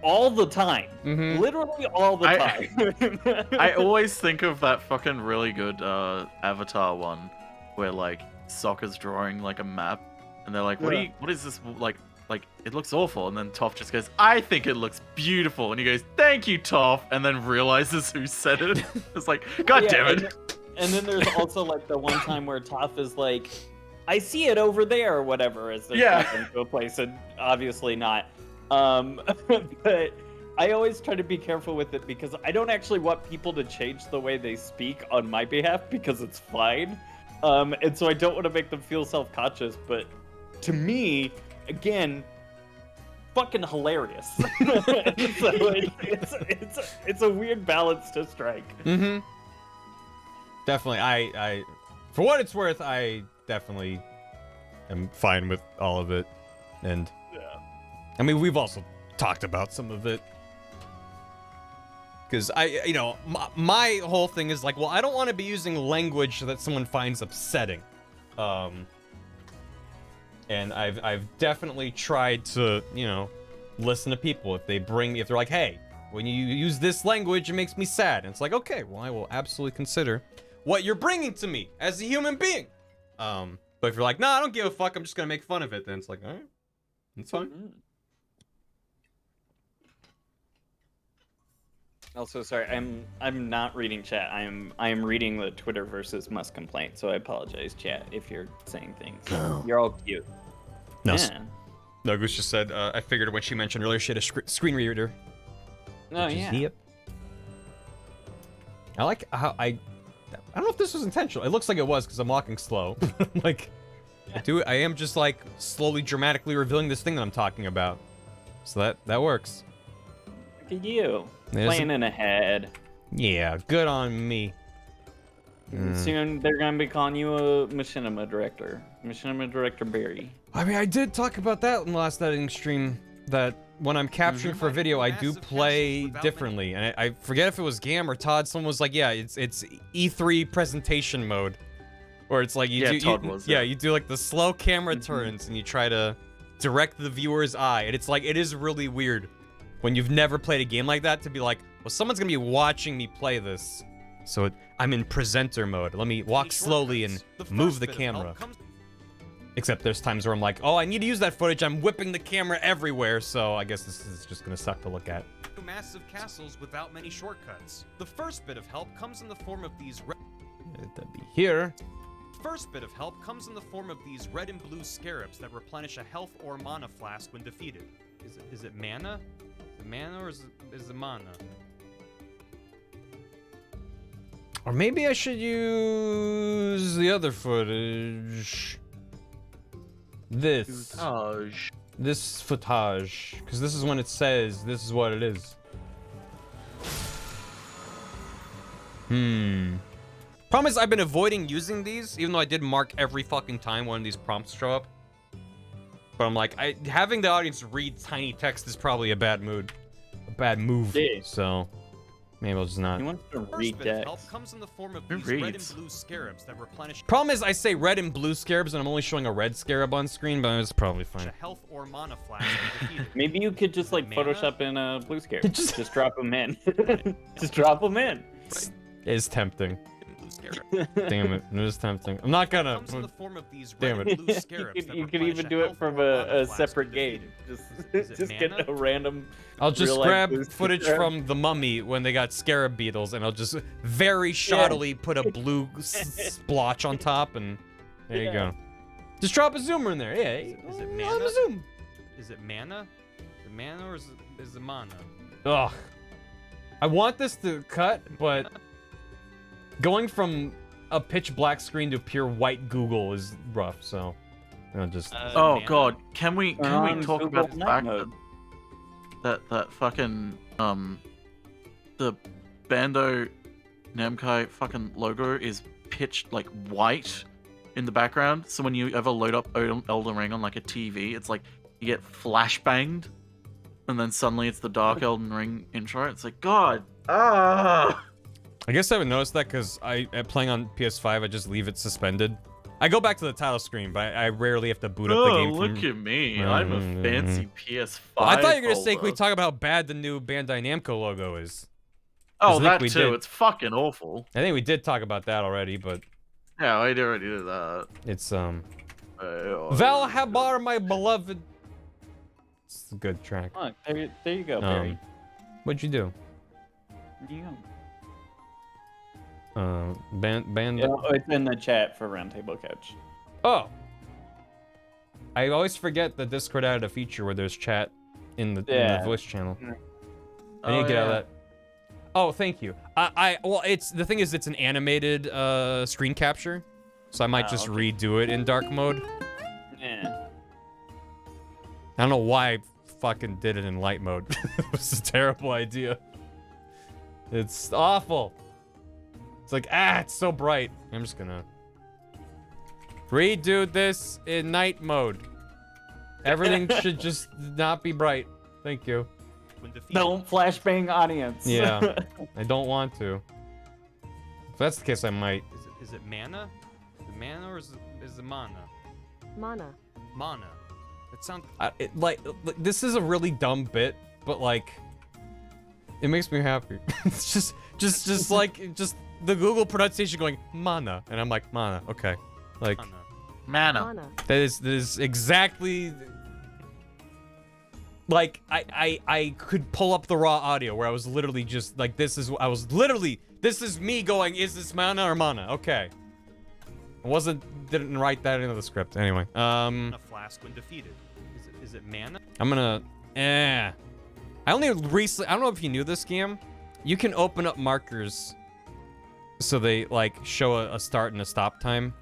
Speaker 7: all the time. Literally all the time.
Speaker 5: I always think of that fucking really good Avatar one where like Sokka's drawing like a map and they're like, what is this like it looks awful, and then Toph just goes, I think it looks beautiful, and he goes, thank you, Toph, and then realizes who said it. It's like, god damn it.
Speaker 7: And then there's also like the one time where Toph is like, I see it over there or whatever as they're going to a place, and obviously not. But I always try to be careful with it because I don't actually want people to change the way they speak on my behalf because it's fine. And so I don't want to make them feel self-conscious, but to me, again, fucking hilarious. So it's a weird balance to strike.
Speaker 1: Definitely. I for what it's worth, I definitely am fine with all of it. And I mean, we've also talked about some of it. Because my whole thing is like, well, I don't want to be using language that someone finds upsetting. And I've definitely tried to, listen to people. If they're like, hey, when you use this language, it makes me sad. And it's like, okay, well, I will absolutely consider what you're bringing to me as a human being. But if you're like, nah, I don't give a fuck, I'm just gonna make fun of it, then it's like, all right, that's fine.
Speaker 7: Also, sorry, I'm not reading chat. I am reading the Twitter versus Must complaint. So I apologize, chat, if you're saying things.
Speaker 1: No.
Speaker 7: You're all cute.
Speaker 1: No.
Speaker 7: Yeah.
Speaker 1: No, Goose just said, I figured when she mentioned earlier she had a screen reader.
Speaker 7: Oh, yeah.
Speaker 1: Yep. I like how I don't know if this was intentional. It looks like it was because I'm walking slow. Like, I am just like slowly, dramatically revealing this thing that I'm talking about. So that works.
Speaker 7: Look at you. Planning ahead.
Speaker 1: Yeah, good on me.
Speaker 7: Soon they're gonna be calling you a machinima director. Machinima director Barry.
Speaker 1: I mean, I did talk about that in the last editing stream, that when I'm capturing for video, I do play differently. And I forget if it was Gam or Todd, someone was like, yeah, it's E3 presentation mode. Where it's like, you do like the slow camera turns and you try to direct the viewer's eye. And it's like, it is really weird when you've never played a game like that to be like, well, someone's gonna be watching me play this. So I'm in presenter mode. Let me walk slowly and move the camera. Except there's times where I'm like, oh, I need to use that footage. I'm whipping the camera everywhere, so I guess this is just gonna suck to look at.
Speaker 2: Massive castles without many shortcuts. The first bit of help comes in the form of these
Speaker 1: That'd be here.
Speaker 2: First bit of help comes in the form of these red and blue scarabs that replenish a health or mana flask when defeated. Is it mana? Is it mana or is it mana?
Speaker 1: Or maybe I should use the other footage. This footage, because this is when it says this is what it is. Problem is, I've been avoiding using these, even though I did mark every fucking time one of these prompts show up. But I'm like, having the audience read tiny text is probably a bad move. So maybe I'll just not.
Speaker 7: He wants to read text.
Speaker 2: Comes in the form of these red and blue scarabs that replenish.
Speaker 1: Problem is, I say red and blue scarabs, and I'm only showing a red scarab on screen, but it's probably fine.
Speaker 2: A health or mana flask when defeated.
Speaker 7: Maybe you could just like Photoshop in a blue scarab. Just drop them in. Just drop them in.
Speaker 1: It is tempting. Damn it, it is tempting. I'm not gonna. Damn it.
Speaker 7: You could even do it from a separate game. Just get a random.
Speaker 1: I'll just grab footage from The Mummy when they got scarab beetles, and I'll just very shoddily put a blue splotch on top, and there you go. Just drop a zoomer in there. Yeah.
Speaker 2: Is it mana?
Speaker 1: Zoom.
Speaker 2: Is it mana? Is it mana or is it mana?
Speaker 1: Ugh. I want this to cut, but going from a pitch black screen to pure white Google is rough, so I'll just.
Speaker 5: Oh god, can we talk about the fact that fucking the Bando Namco fucking logo is pitched like white in the background, so when you ever load up Elden Ring on like a TV, it's like you get flashbanged, and then suddenly it's the dark Elden Ring intro. It's like, god,
Speaker 1: I guess I haven't noticed that because playing on PS5, I just leave it suspended. I go back to the title screen, but I rarely have to boot up the game.
Speaker 5: Look at me! I'm a fancy PS5.
Speaker 1: Well, I thought you were gonna say, can we talk about how bad the new Bandai Namco logo is?
Speaker 5: Oh, that too. It's fucking awful.
Speaker 1: I think we did talk about that already, but
Speaker 5: yeah, I already did that.
Speaker 1: It's Valhabar, my beloved. It's a good track.
Speaker 7: Oh, there you go, Barry.
Speaker 1: What'd you do?
Speaker 7: Yeah.
Speaker 1: Band.
Speaker 7: Oh, it's in the chat for Roundtable Couch.
Speaker 1: Oh. I always forget that Discord added a feature where there's chat in the voice channel. I need to get out of that. Oh, thank you. Well, the thing is, it's an animated screen capture, so I might just redo it in dark mode.
Speaker 7: Yeah.
Speaker 1: I don't know why I fucking did it in light mode. It was a terrible idea. It's awful. It's like, it's so bright. I'm just gonna redo this in night mode. Everything should just not be bright. Thank you.
Speaker 7: Don't flashbang audience.
Speaker 1: Yeah, I don't want to. If that's the case, I might.
Speaker 2: Is it mana? Is it mana or is it mana?
Speaker 12: Mana.
Speaker 2: Mana. It sounds
Speaker 1: this is a really dumb bit, but like, it makes me happy. It's just the Google pronunciation going mana, and I'm like mana, okay, like
Speaker 5: Mana.
Speaker 1: that is exactly like I could pull up the raw audio where I was literally just like this is me going, is this mana or mana? Okay. Didn't write that into the script. Anyway,
Speaker 2: a flask when defeated. Is it mana?
Speaker 1: I'm gonna, I only recently, I don't know if you knew this game. You can open up markers so they like show a start and a stop time.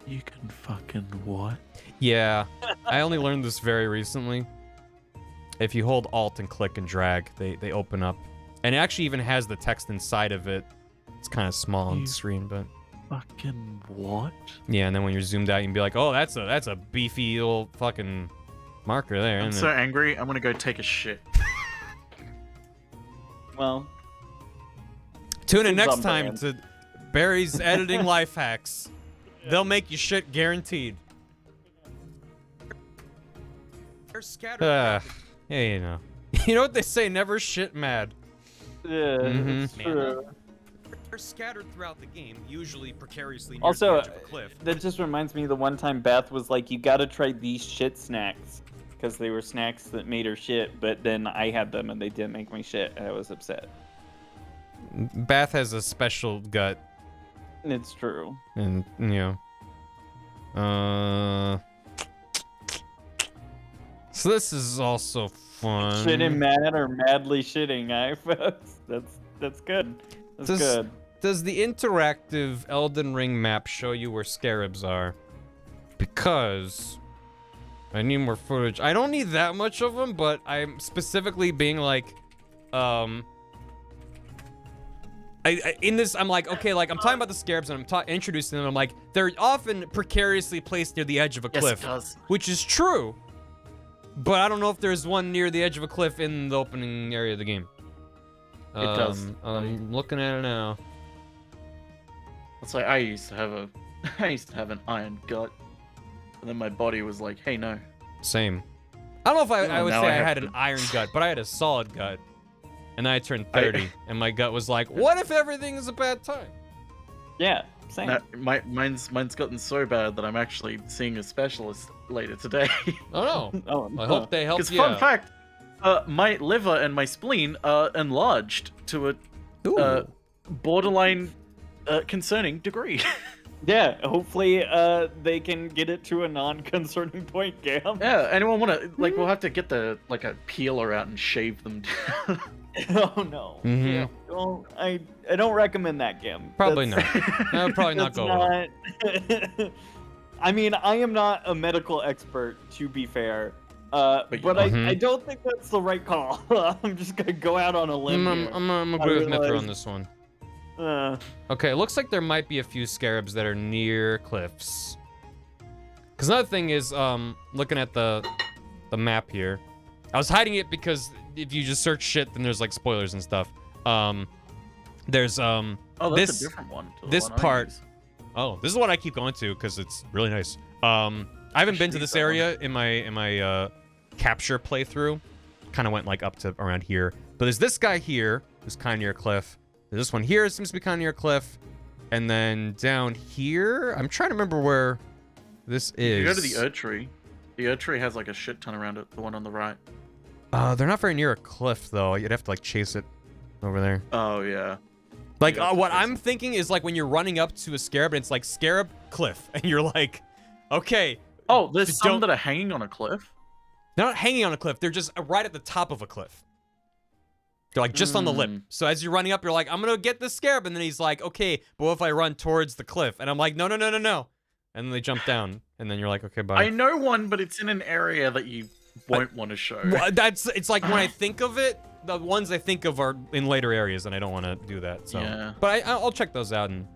Speaker 5: You can fucking what?
Speaker 1: Yeah, I only learned this very recently. If you hold Alt and click and drag, they open up. And it actually even has the text inside of it. It's kind of small on the screen, but...
Speaker 5: Fucking what?
Speaker 1: Yeah, and then when you're zoomed out, you can be like, oh, that's a beefy old fucking marker there,
Speaker 5: I'm
Speaker 1: isn't
Speaker 5: so
Speaker 1: it?
Speaker 5: angry, I'm gonna go take a shit.
Speaker 7: Well...
Speaker 1: Tune in next time to Barry's Editing Life Hacks. They'll make you shit guaranteed.
Speaker 2: They're scattered.
Speaker 1: Yeah, you know. You know what they say, never shit mad.
Speaker 7: Yeah, it's true.
Speaker 2: They're scattered throughout the game, usually precariously near
Speaker 7: Also,
Speaker 2: the edge of a cliff.
Speaker 7: that just reminds me of the one time Beth was like, you gotta try these shit snacks. Because they were snacks that made her shit, but then I had them and they didn't make me shit, and I was upset.
Speaker 1: Bath has a special gut.
Speaker 7: It's true.
Speaker 1: And, you know. So this is also fun.
Speaker 7: Shitting mad or madly shitting, folks? That's good. That's good.
Speaker 1: Does the interactive Elden Ring map show you where scarabs are? Because I need more footage. I don't need that much of them, but I'm specifically being like, in this, I'm like, okay, like I'm talking about the scarabs and I'm introducing them. I'm like, they're often precariously placed near the edge of a cliff, which is true. But I don't know if there's one near the edge of a cliff in the opening area of the game.
Speaker 5: It does.
Speaker 1: I'm looking at it now.
Speaker 5: It's like I used to have an iron gut, and then my body was like, "Hey, no."
Speaker 1: Same. I don't know if I would say I had an
Speaker 5: to...
Speaker 1: iron gut, but I had a solid gut. And then I turned 30, and my gut was like, "What if everything is a bad time?"
Speaker 7: Yeah, same.
Speaker 5: No, mine's gotten so bad that I'm actually seeing a specialist later today.
Speaker 1: Oh no! I hope they help you.
Speaker 5: Because fun fact, my liver and my spleen are enlarged to a borderline concerning degree.
Speaker 7: Yeah, hopefully they can get it to a non-concerning point, Gam.
Speaker 5: Yeah, anyone want to, like, we'll have to get a peeler out and shave them down.
Speaker 7: Oh no.
Speaker 1: Mm-hmm.
Speaker 7: Yeah, well, I don't recommend that, Gam.
Speaker 1: Probably not. That would probably not go well.
Speaker 7: I mean, I am not a medical expert, to be fair. But I don't think that's the right call. I'm just gonna go out on a limb here.
Speaker 1: I'm gonna agree with Mithra on this one. Okay, it looks like there might be a few scarabs that are near cliffs. Because another thing is, looking at the map here, I was hiding it because if you just search shit, then there's like spoilers and stuff. There's
Speaker 5: oh, that's
Speaker 1: this
Speaker 5: a different one.
Speaker 1: This part. Oh, this is what I keep going to because it's really nice. I haven't been to this area in my capture playthrough. Kind of went like up to around here, but there's this guy here who's kind of near a cliff. There's this one here seems to be kind of near a cliff, and then down here, I'm trying to remember where this is.
Speaker 5: You go to the Erd Tree. The Erd Tree has like a shit ton around it. The one on the right.
Speaker 1: They're not very near a cliff though. You'd have to like chase it over there.
Speaker 5: Oh yeah.
Speaker 1: Like what I'm thinking is like when you're running up to a scarab and it's like scarab cliff, and you're like, okay.
Speaker 5: Oh, there's some that are hanging on a cliff.
Speaker 1: They're not hanging on a cliff. They're just right at the top of a cliff. They're like just on the lip. So as you're running up, you're like, I'm gonna get the scarab, and then he's like, okay, but what if I run towards the cliff? And I'm like, no. And then they jump down, and then you're like, okay, bye.
Speaker 5: I know one, but it's in an area that you won't want to show.
Speaker 1: Well, it's like when I think of it, the ones I think of are in later areas, and I don't want to do that. So,
Speaker 5: yeah.
Speaker 1: But I'll check those out. And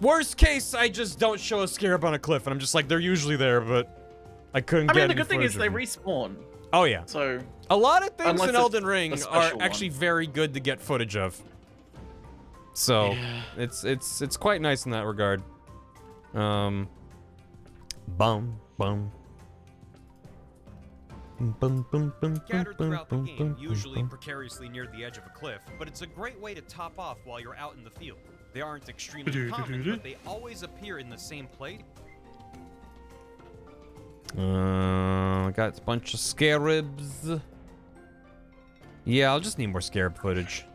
Speaker 1: worst case, I just don't show a scarab on a cliff, and I'm just like, they're usually there, but I couldn't get.
Speaker 5: I mean, the good thing is they respawn.
Speaker 1: Oh yeah.
Speaker 5: So
Speaker 1: a lot of things in Elden Ring are actually very good to get footage of. So it's quite nice in that regard. Bum, bum.
Speaker 2: Scattered throughout the game, usually precariously near the edge of a cliff, but it's a great way to top off while you're out in the field. They aren't extremely common, but they always appear in the same place.
Speaker 1: Got a bunch of scarabs. Yeah, I'll just need more scarab footage.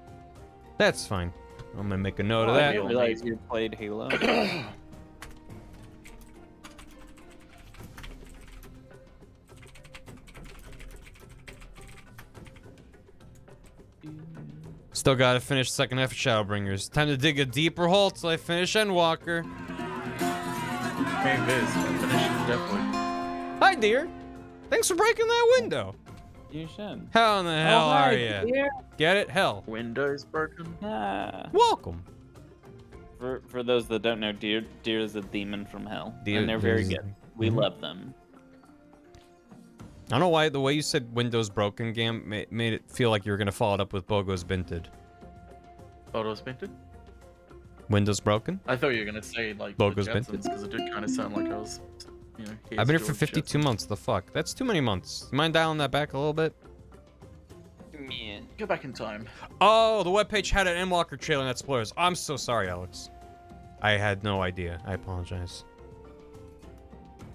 Speaker 1: That's fine. I'm gonna make a note of
Speaker 11: I
Speaker 1: that.
Speaker 11: didn't realize you played Halo.
Speaker 1: Still gotta finish second half of Shadowbringers. Time to dig a deeper hole till I finish Endwalker.
Speaker 5: Hey, Viz, finishing definitely.
Speaker 1: Hi, dear. Thanks for breaking that window.
Speaker 11: You should.
Speaker 1: How in the hell
Speaker 11: hi,
Speaker 1: are you?
Speaker 11: dear.
Speaker 1: Get it? Hell.
Speaker 5: Windows broken.
Speaker 11: Ah.
Speaker 1: Welcome.
Speaker 11: For those that don't know, Deer is a demon from hell,
Speaker 1: Deer-
Speaker 11: and they're very
Speaker 1: Deer's-
Speaker 11: good. We love them.
Speaker 1: I don't know why the way you said Windows broken game made it feel like you were gonna follow it up with Bogo's Binted.
Speaker 5: Photos painted?
Speaker 1: Windows broken?
Speaker 5: I thought you were gonna say like
Speaker 1: Bogo's
Speaker 5: the
Speaker 1: Binted.
Speaker 5: Jetsons, because it did kind of sound like I was, you know.
Speaker 1: I've been here for
Speaker 5: George
Speaker 1: 52 months. The fuck? That's too many months. You mind dialing that back a little bit?
Speaker 11: Man.
Speaker 5: Go back in time.
Speaker 1: Oh, the webpage had an Endwalker trailer and that spoilers. I'm so sorry, Alex. I had no idea. I apologize.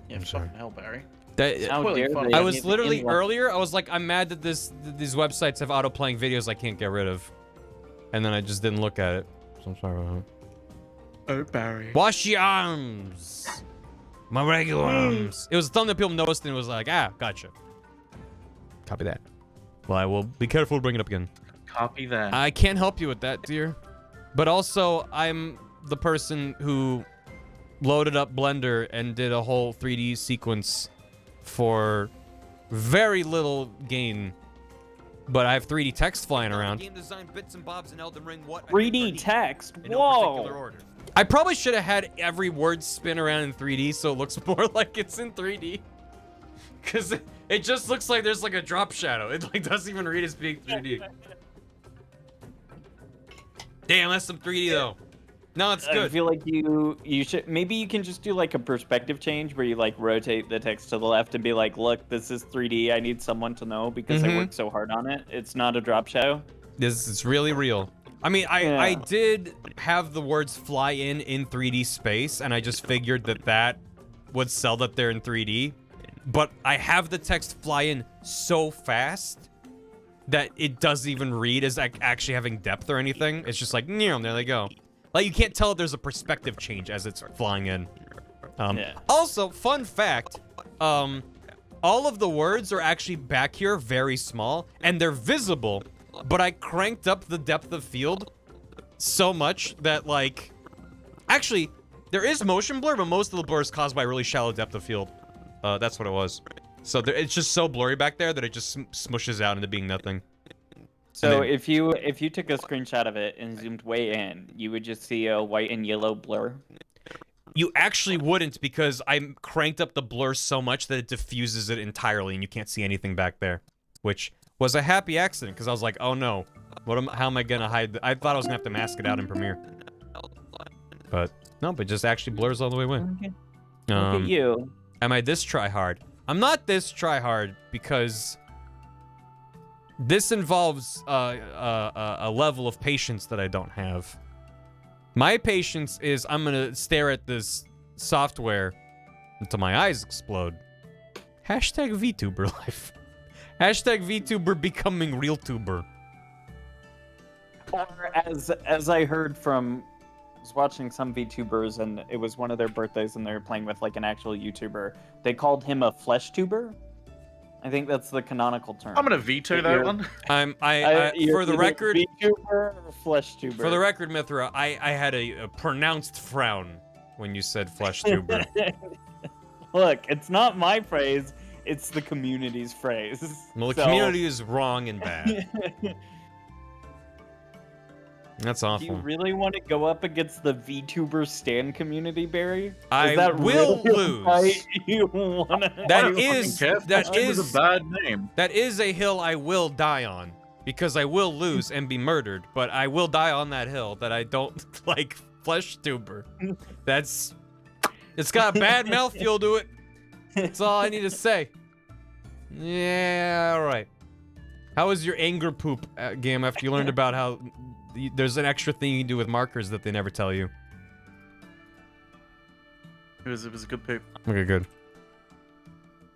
Speaker 5: Yeah,
Speaker 1: I'm sorry.
Speaker 5: fucking hell, Barry.
Speaker 1: That,
Speaker 11: How dare they
Speaker 1: I was
Speaker 11: give
Speaker 1: literally
Speaker 11: Endwalker-
Speaker 1: earlier. I was like, I'm mad that these websites have auto-playing videos I can't get rid of, and then I just didn't look at it. So I'm sorry about that.
Speaker 5: Oh, Barry.
Speaker 1: Wash your arms. My regular arms. It was a thumbnail people noticed and it was like, ah, gotcha. Copy that. Well, I will be careful to bring it up again.
Speaker 5: Copy that.
Speaker 1: I can't help you with that, dear. But also, I'm the person who loaded up Blender and did a whole 3D sequence for very little gain. But I have 3D text flying around.
Speaker 2: Game design bits and bobs in Elden Ring. What
Speaker 7: 3D text.
Speaker 2: in no particular
Speaker 7: Whoa.
Speaker 2: order.
Speaker 1: I probably should have had every word spin around in 3D so it looks more like it's in 3D. Because it just looks like there's like a drop shadow. It like doesn't even read as being 3D. Damn, that's some 3D though. No, it's
Speaker 7: I
Speaker 1: good.
Speaker 7: feel like you should, maybe you can just do like a perspective change where you like rotate the text to the left and be like, look, this is 3D. I need someone to know because I worked so hard on it. It's not a drop shadow.
Speaker 1: This is really real. I mean, I did have the words fly in 3D space, and I just figured that would sell that they're in 3D. But I have the text fly in so fast that it doesn't even read as like actually having depth or anything. It's just like, there they go. Like, you can't tell if there's a perspective change as it's flying in. Also, fun fact, all of the words are actually back here very small, and they're visible, but I cranked up the depth of field so much that, like... Actually, there is motion blur, but most of the blur is caused by really shallow depth of field. That's what it was. So it's just so blurry back there that it just smushes out into being nothing.
Speaker 7: So if you took a screenshot of it and zoomed way in, you would just see a white and yellow blur.
Speaker 1: You actually wouldn't, because I cranked up the blur so much that it diffuses it entirely and you can't see anything back there. Which was a happy accident, because I was like, oh no, how am I gonna hide? I thought I was gonna have to mask it out in Premiere. But no, but it just actually blurs all the way away.
Speaker 7: Okay. Look at you.
Speaker 1: Am I this tryhard? I'm not this tryhard because this involves a level of patience that I don't have. My patience is I'm gonna stare at this software until my eyes explode. Hashtag VTuber life. Hashtag VTuber becoming real tuber.
Speaker 7: Or as I heard from, I was watching some VTubers and it was one of their birthdays and they were playing with like an actual YouTuber. They called him a flesh tuber. I think that's the canonical term.
Speaker 5: I'm gonna veto that one.
Speaker 1: For the record,
Speaker 7: VTuber or flesh tuber.
Speaker 1: For the record, Mithra, I had a pronounced frown when you said flesh tuber.
Speaker 7: Look, it's not my phrase, it's the community's phrase.
Speaker 1: Well, the community is wrong and bad. That's awful.
Speaker 7: Do you really want to go up against the VTuber stan community, Barry?
Speaker 1: I
Speaker 7: is that
Speaker 1: will
Speaker 7: really
Speaker 1: lose.
Speaker 7: Right? You wanna...
Speaker 1: That is
Speaker 5: a bad name.
Speaker 1: That is a hill I will die on, because I will lose and be murdered. But I will die on that hill that I don't like flesh tuber. It's got a bad mouthfeel to it. That's all I need to say. Yeah, all right. How was your anger poop game after you learned about how there's an extra thing you can do with markers that they never tell you?
Speaker 5: It was a good poop.
Speaker 1: Okay, good.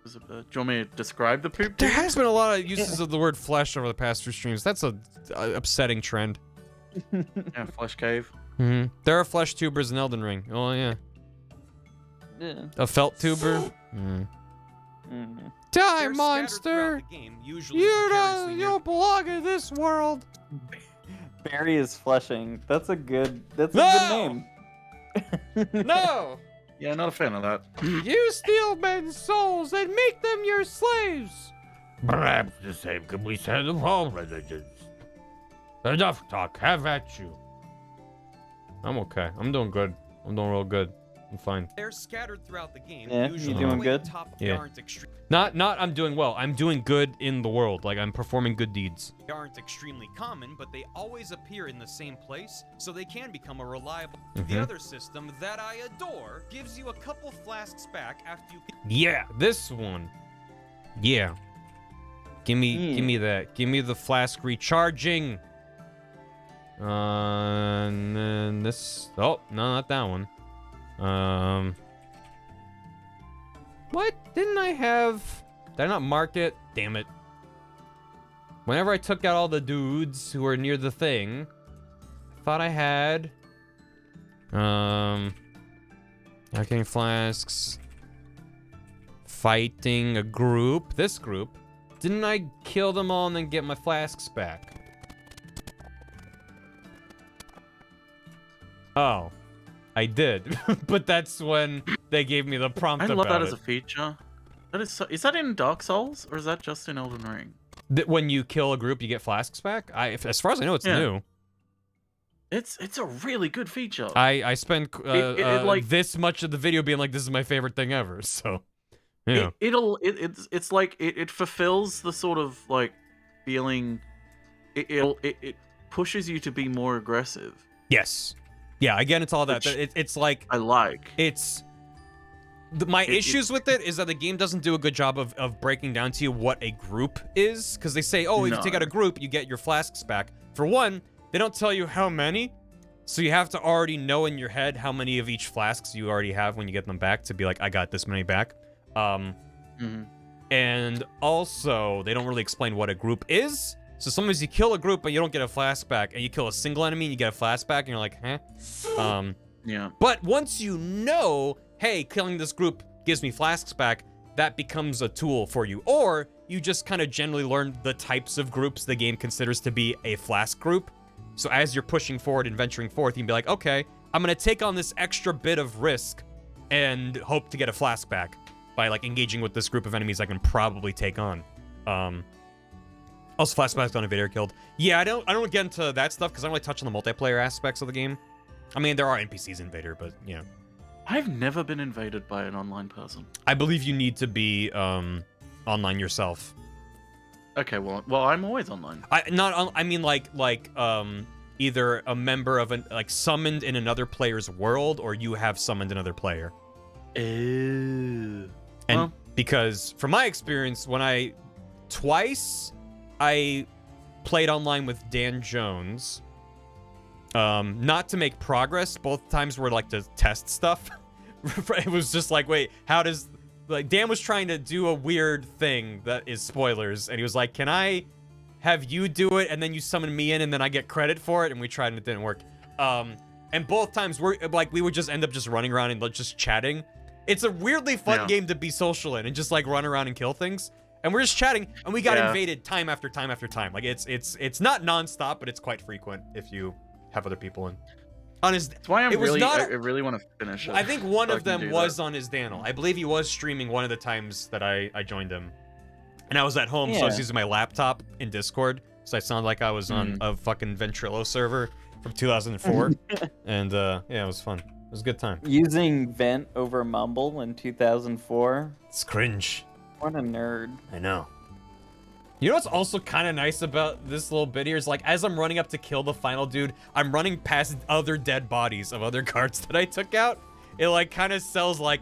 Speaker 5: Do you want me to describe the poop?
Speaker 1: There has been a lot of uses of the word flesh over the past few streams. That's a upsetting trend.
Speaker 5: Yeah, flesh cave.
Speaker 1: Mm-hmm. There are flesh tubers in Elden Ring. Oh yeah.
Speaker 11: Yeah.
Speaker 1: A felt tuber. Mm.
Speaker 11: Mm.
Speaker 1: Die,
Speaker 2: They're
Speaker 1: monster!
Speaker 2: scattered throughout the game, usually
Speaker 1: You
Speaker 2: precariously near
Speaker 1: don't belong in this world.
Speaker 11: Barry is flushing. That's a good good name.
Speaker 1: No!
Speaker 5: Yeah, not a fan of that.
Speaker 1: You steal men's souls and make them your slaves!
Speaker 9: Perhaps the same can be said of all religions. Enough talk, have at you.
Speaker 1: I'm okay. I'm doing good. I'm doing real good. I'm fine.
Speaker 2: They're scattered throughout the game.
Speaker 11: Yeah, you
Speaker 2: usually
Speaker 11: doing
Speaker 2: way
Speaker 11: good?
Speaker 2: Top
Speaker 1: Yeah.
Speaker 2: aren't extreme.
Speaker 1: Not I'm doing well. I'm doing good in the world. Like, I'm performing good deeds.
Speaker 2: They aren't extremely common, but they always appear in the same place, so they can become a reliable. The other system that I adore gives you a couple flasks back after you.
Speaker 1: Yeah, this one. Yeah. Give me that. Give me the flask recharging. And then this. Oh, no, not that one. What? Didn't I have? Did I not mark it? Damn it. Whenever I took out all the dudes who were near the thing, I thought I had. Alchemy flasks. Fighting a group. This group. Didn't I kill them all and then get my flasks back? Oh, I did. But that's when they gave me the prompt
Speaker 5: I
Speaker 1: about
Speaker 5: love that
Speaker 1: it.
Speaker 5: as a feature. That is so, is that in Dark Souls or is that just in Elden Ring?
Speaker 1: That when you kill a group, you get flasks back? As far as I know, it's
Speaker 5: Yeah.
Speaker 1: new.
Speaker 5: It's a really good feature.
Speaker 1: I spent
Speaker 5: like
Speaker 1: this much of the video being like, this is my favorite thing ever, so... Yeah.
Speaker 5: It's like it fulfills the sort of like feeling. It pushes you to be more aggressive.
Speaker 1: Yes. Yeah, again, it's all that. It's like...
Speaker 5: I like.
Speaker 1: It's... My issues with it is that the game doesn't do a good job of breaking down to you what a group is. Because they say, oh, if you take out a group, you get your flasks back. For one, they don't tell you how many. So you have to already know in your head how many of each flasks you already have when you get them back to be like, I got this many back. And also, they don't really explain what a group is. So sometimes you kill a group, but you don't get a flask back. And you kill a single enemy and you get a flask back, and you're like, huh?
Speaker 5: Yeah.
Speaker 1: But once you know, hey, killing this group gives me flasks back, that becomes a tool for you. Or you just kind of generally learn the types of groups the game considers to be a flask group. So as you're pushing forward and venturing forth, you can be like, okay, I'm going to take on this extra bit of risk and hope to get a flask back by like engaging with this group of enemies I can probably take on. Also, flashbacks on Invader killed. Yeah, I don't get into that stuff because I don't really touch on the multiplayer aspects of the game. I mean, there are NPCs in Invader, but you know.
Speaker 5: I've never been invaded by an online person.
Speaker 1: I believe you need to be online yourself.
Speaker 5: Okay, well, I'm always online.
Speaker 1: I mean like either a member of like summoned in another player's world, or you have summoned another player.
Speaker 5: Ew.
Speaker 1: And because from my experience, twice I played online with Dan Jones, not to make progress. Both times were like to test stuff. It was just like, wait, how does, like, Dan was trying to do a weird thing that is spoilers, and he was like, can I have you do it and then you summon me in and then I get credit for it? And we tried and it didn't work. And both times we would just end up just running around and just chatting. It's a weirdly fun game to be social in and just like run around and kill things. And we're just chatting, and we got invaded time after time after time. Like it's not nonstop, but it's quite frequent if you have other people in. On his,
Speaker 5: that's why I really want to finish it.
Speaker 1: I think one of them was on his channel. I believe he was streaming one of the times that I joined him, and I was at home, so I was using my laptop in Discord, so I sounded like I was on a fucking Ventrilo server from 2004, and yeah, it was fun. It was a good time.
Speaker 11: Using Vent over Mumble in 2004.
Speaker 1: It's cringe.
Speaker 11: What a nerd.
Speaker 1: I know. You know what's also kind of nice about this little bit here is, like, as I'm running up to kill the final dude, I'm running past other dead bodies of other guards that I took out. It, like, kind of sells, like,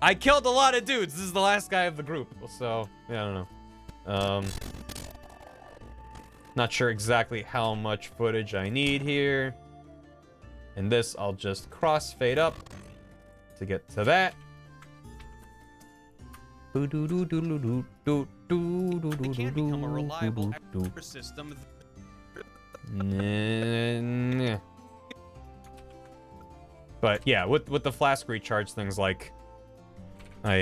Speaker 1: I killed a lot of dudes. This is the last guy of the group, so yeah, I don't know. Not sure exactly how much footage I need here. And this, I'll just crossfade up to get to that.
Speaker 2: It can become a reliable system.
Speaker 1: But yeah, with the flask recharge things, like I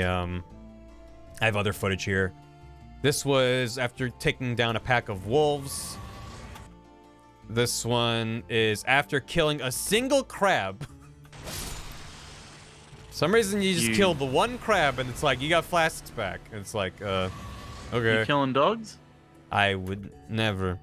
Speaker 1: have other footage here. This was after taking down a pack of wolves. This one is after killing a single crab. For some reason you just killed the one crab and it's like you got flasks back. And it's like okay.
Speaker 5: You killing dogs?
Speaker 1: I would never.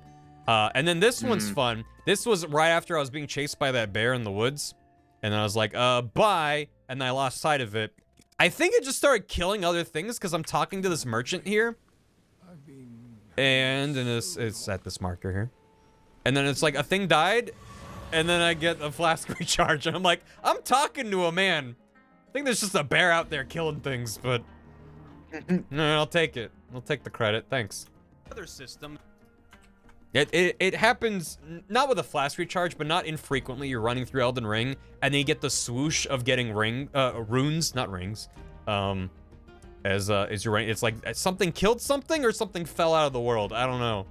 Speaker 1: And then this one's fun. This was right after I was being chased by that bear in the woods. And then I was like, bye. And then I lost sight of it. I think it just started killing other things because I'm talking to this merchant here. And it's at this marker here. And then it's like a thing died. And then I get a flask recharge. And I'm like, I'm talking to a man. I think there's just a bear out there killing things, but no, I'll take it. I'll take the credit. Thanks.
Speaker 2: Other system.
Speaker 1: It happens not with a flask recharge, but not infrequently. You're running through Elden Ring, and then you get the swoosh of getting runes, not rings. As you're running, it's like something killed something or something fell out of the world. I don't know.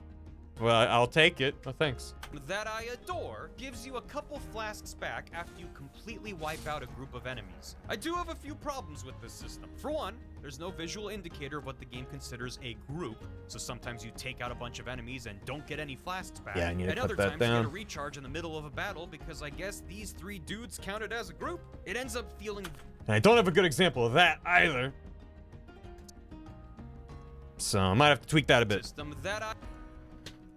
Speaker 1: Well, I'll take it. Oh, thanks.
Speaker 2: That I adore gives you a couple flasks back after you completely wipe out a group of enemies. I do have a few problems with this system. For one, there's no visual indicator of what the game considers a group, so sometimes you take out a bunch of enemies and don't get any flasks back.
Speaker 1: Yeah, I need to
Speaker 2: and
Speaker 1: put
Speaker 2: other
Speaker 1: that
Speaker 2: times
Speaker 1: down.
Speaker 2: you get a recharge in the middle of a battle because I guess these 3 dudes counted as a group. It ends up feeling...
Speaker 1: And I don't have a good example of that either. So I might have to tweak that a bit.
Speaker 2: System that I...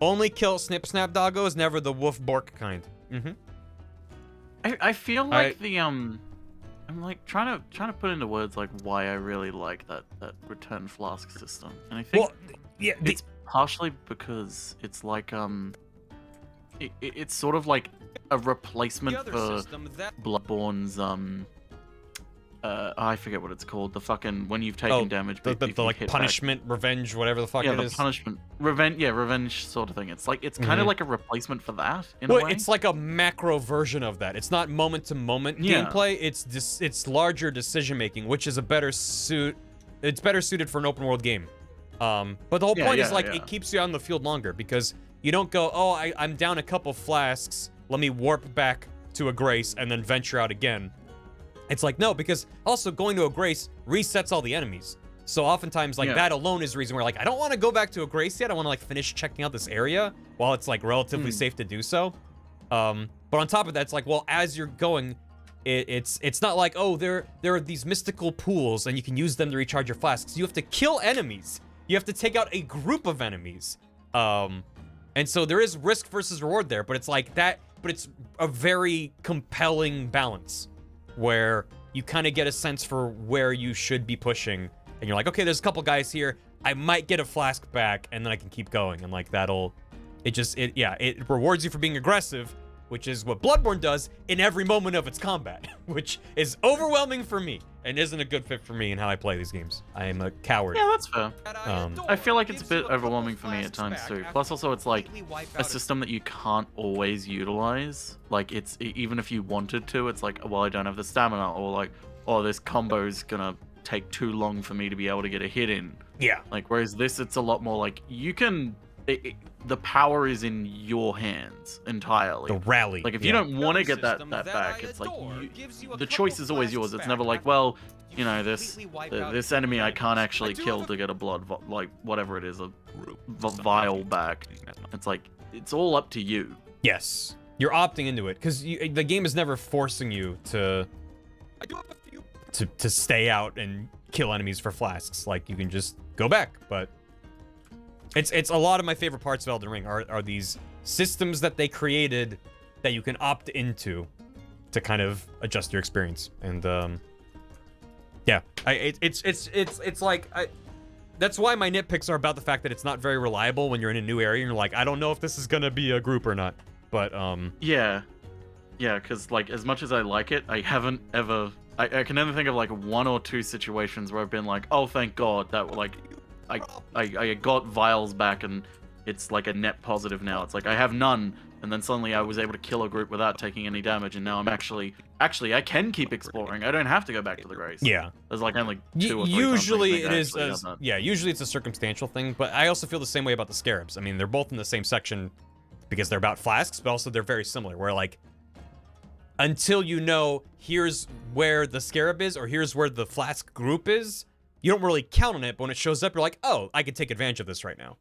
Speaker 1: Only kill Snip Snap Doggos, never the Woof Bork kind.
Speaker 5: I feel like I'm like trying to put into words like why I really like that return flask system, and I think it's partially because it's like it's sort of like a replacement for Bloodborne's I forget what it's called. The fucking when you've taken damage,
Speaker 1: the like punishment, revenge, whatever the fuck it is.
Speaker 5: Yeah, the punishment, revenge sort of thing. It's like it's kind of like a replacement for that in a way.
Speaker 1: It's like a macro version of that. It's not moment to moment gameplay. It's larger decision making, which is a better suit. It's better suited for an open world game. But the whole point is like it keeps you on the field longer because you don't go, oh, I'm down a couple flasks. Let me warp back to a grace and then venture out again. It's like, no, because also going to a grace resets all the enemies. So oftentimes, like, that alone is the reason where, like, I don't want to go back to a grace yet. I want to, like, finish checking out this area while it's, like, relatively safe to do so. But on top of that, it's like, well, as you're going, it's not like, oh, there are these mystical pools and you can use them to recharge your flasks. You have to kill enemies. You have to take out a group of enemies. And so there is risk versus reward there, but it's like that, but it's a very compelling balance. Where you kind of get a sense for where you should be pushing. And you're like, okay, there's a couple guys here. I might get a flask back, and then I can keep going. And, like, it rewards you for being aggressive, which is what Bloodborne does in every moment of its combat, which is overwhelming for me and isn't a good fit for me in how I play these games. I am a coward.
Speaker 5: Yeah, that's fair. I feel like it's a bit overwhelming for me at times too. Plus also it's like a system that you can't always utilize. Like it's, even if you wanted to, it's like, well, I don't have the stamina, or like, oh, this combo's gonna take too long for me to be able to get a hit in.
Speaker 1: Yeah.
Speaker 5: Like, whereas this, it's a lot more like, you can, the power is in your hands entirely.
Speaker 1: The rally.
Speaker 5: Like, if you don't want to get that back, it's like, the choice is always yours. It's never like, well, you know, this enemy I can't actually kill to get a blood, like, whatever it is, a vial back. It's like, it's all up to you.
Speaker 1: Yes. You're opting into it, because the game is never forcing you to stay out and kill enemies for flasks. Like, you can just go back, but it's a lot of my favorite parts of Elden Ring are these systems that they created that you can opt into to kind of adjust your experience. And yeah, it's like that's why my nitpicks are about the fact that it's not very reliable when you're in a new area and you're like, I don't know if this is gonna be a group or not. But
Speaker 5: yeah, because like as much as I like it, I haven't ever I can only think of like 1 or 2 situations where I've been like, oh, thank God that like I got vials back and it's like a net positive now. It's like I have none, and then suddenly I was able to kill a group without taking any damage, and now I'm actually I can keep exploring. I don't have to go back to the Grace.
Speaker 1: Yeah.
Speaker 5: There's like only 2 or 3
Speaker 1: usually
Speaker 5: times
Speaker 1: it is usually it's a circumstantial thing, but I also feel the same way about the scarabs. I mean, they're both in the same section because they're about flasks, but also they're very similar, where like until you know here's where the scarab is or here's where the flask group is, you don't really count on it, but when it shows up, you're like, oh, I can take advantage of this right now.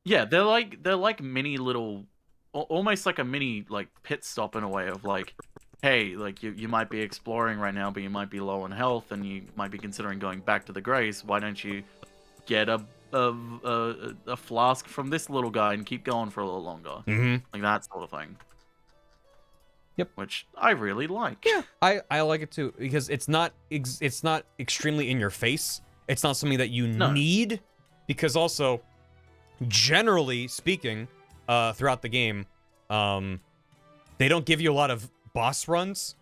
Speaker 5: Yeah, they're like mini little, almost like a mini like pit stop in a way of like, hey, like you might be exploring right now, but you might be low on health, and you might be considering going back to the Grace. Why don't you get a flask from this little guy and keep going for a little longer?
Speaker 1: Mm-hmm.
Speaker 5: Like that sort of thing.
Speaker 1: Yep.
Speaker 5: Which I really like.
Speaker 1: Yeah, I like it too, because it's not extremely in your face. It's not something that you need, because also, generally speaking, throughout the game, they don't give you a lot of boss runs,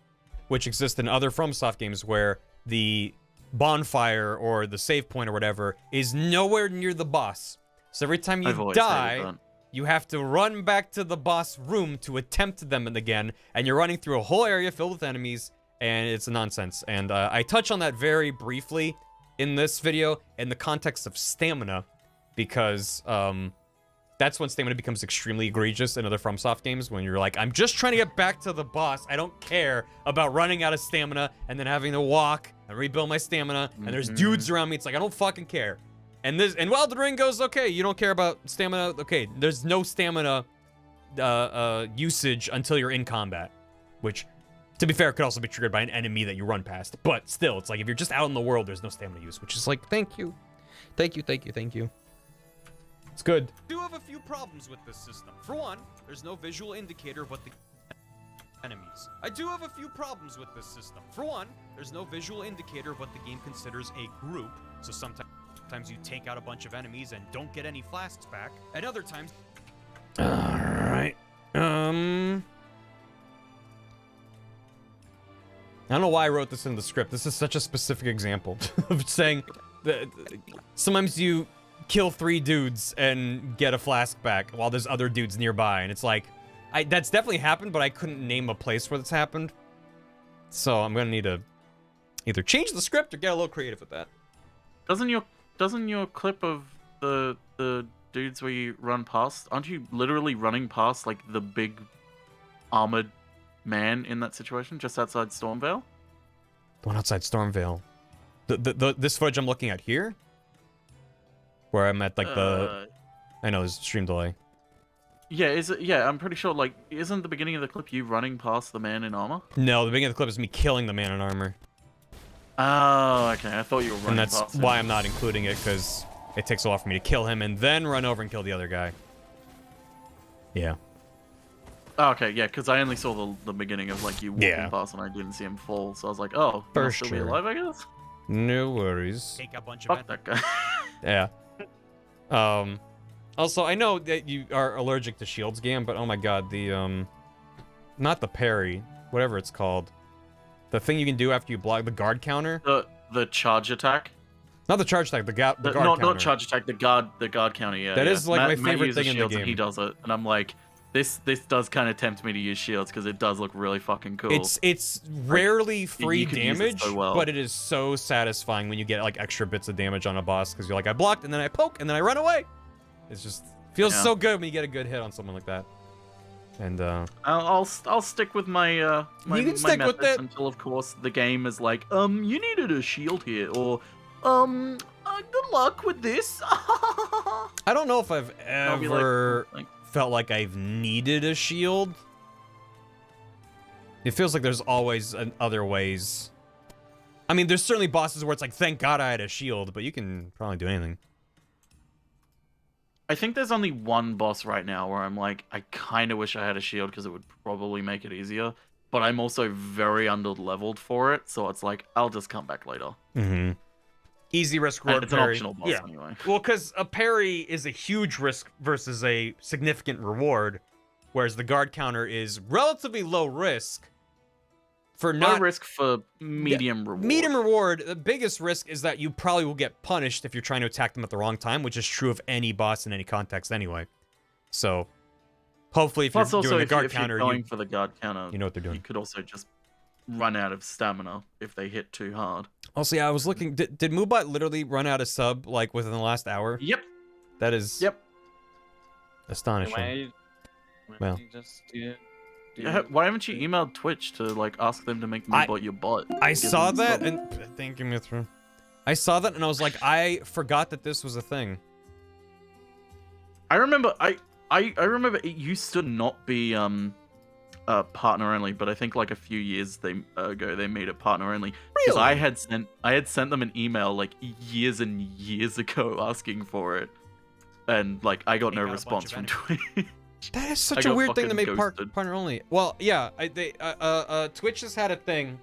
Speaker 1: which exist in other FromSoft games where the bonfire or the save point or whatever is nowhere near the boss. So every time you die, you have to run back to the boss room to attempt them again, and you're running through a whole area filled with enemies, and it's nonsense. And I touch on that very briefly in this video in the context of stamina, because that's when stamina becomes extremely egregious in other FromSoft games, when you're like, I'm just trying to get back to the boss. I don't care about running out of stamina and then having to walk and rebuild my stamina, and there's dudes around me. It's like, I don't fucking care. And Elden Ring goes, okay, you don't care about stamina. Okay, there's no stamina usage until you're in combat, which, to be fair, could also be triggered by an enemy that you run past. But still, it's like, if you're just out in the world, there's no stamina use, which is like, thank you. Thank you, thank you, thank you. It's good.
Speaker 2: I do have a few problems with this system. For one, there's no visual indicator of what the enemies. I do have a few problems with this system. For one, there's no visual indicator of what the game considers a group, so sometimes you take out a bunch of enemies and don't get any flasks back, and other times...
Speaker 1: Alright. I don't know why I wrote this in the script. This is such a specific example of saying that sometimes you kill 3 dudes and get a flask back while there's other dudes nearby, and it's like, that's definitely happened, but I couldn't name a place where that's happened. So I'm gonna need to either change the script or get a little creative with that.
Speaker 5: Doesn't your clip of the dudes where you run past, aren't you literally running past like the big armored man in that situation just outside Stormvale?
Speaker 1: The one outside Stormvale. This footage I'm looking at here, where I'm at like I know there's stream delay.
Speaker 5: Yeah, yeah, I'm pretty sure, like, isn't the beginning of the clip you running past the man in armor?
Speaker 1: No, the beginning of the clip is me killing the man in armor.
Speaker 5: Oh, okay, I thought you were running past him.
Speaker 1: And that's why I'm not including it, because it takes a while for me to kill him and then run over and kill the other guy. Yeah.
Speaker 5: Oh, okay, yeah, because I only saw the beginning of, like, you walking past and I didn't see him fall, so I was like, oh, he must still be alive, I guess?
Speaker 1: No worries.
Speaker 2: Take a bunch of
Speaker 5: Fuck that guy.
Speaker 1: Yeah. Also, I know that you are allergic to shields, Gam, but oh my god, the, not the parry, whatever it's called. The thing you can do after you block the guard counter.
Speaker 5: The charge attack?
Speaker 1: Not the charge attack, the guard counter.
Speaker 5: Not charge attack, the guard counter, yeah.
Speaker 1: That is, like, my favorite thing in the
Speaker 5: game. And he does it, and I'm like, this does kind of tempt me to use shields, because it does look really fucking cool.
Speaker 1: It's rarely free damage,
Speaker 5: so well.
Speaker 1: but it is so satisfying when you get, like, extra bits of damage on a boss, because you're like, I blocked, and then I poke, and then I run away. It's just feels so good when you get a good hit on someone like that. And
Speaker 5: I'll stick with my
Speaker 1: you can stick
Speaker 5: methods
Speaker 1: with it
Speaker 5: until, of course, the game is like, you needed a shield here, or good luck with this.
Speaker 1: I don't know if I've ever felt like I've needed a shield. It feels like there's always other ways. I mean, there's certainly bosses where it's like, thank God I had a shield, but you can probably do anything.
Speaker 5: I think there's only one boss right now where I'm like, I kind of wish I had a shield because it would probably make it easier. But I'm also very under-leveled for it, so it's like, I'll just come back later.
Speaker 1: Mm-hmm. Easy risk reward
Speaker 5: it's
Speaker 1: parry.
Speaker 5: an optional boss anyway.
Speaker 1: Well, because a parry is a huge risk versus a significant reward, whereas the guard counter is relatively low risk for
Speaker 5: Low
Speaker 1: not
Speaker 5: risk for medium reward.
Speaker 1: medium reward. The biggest risk is that you probably will get punished if you're trying to attack them at the wrong time, which is true of any boss in any context anyway. So hopefully, if
Speaker 5: Plus,
Speaker 1: you're
Speaker 5: also,
Speaker 1: doing the
Speaker 5: if
Speaker 1: guard
Speaker 5: you're
Speaker 1: counter,
Speaker 5: going for the guard counter,
Speaker 1: you know what they're doing.
Speaker 5: You could also just run out of stamina if they hit too hard.
Speaker 1: Also, yeah, I was looking. Did Moobot literally run out of sub like within the last hour?
Speaker 5: Yep.
Speaker 1: That is.
Speaker 5: Yep.
Speaker 1: Astonishing. Well.
Speaker 5: Why haven't you emailed Twitch to like ask them to make Moobot your bot?
Speaker 1: I saw that and thank you, Mithra. I saw that and I was like, I forgot that this was a thing.
Speaker 5: I remember. I remember it used to not be partner only, but I think like a few years ago they made it partner only. Because I had sent them an email like years and years ago asking for it, and like I got no response from Twitch.
Speaker 1: That is such a weird thing to make partner only. Well, yeah, Twitch has had a thing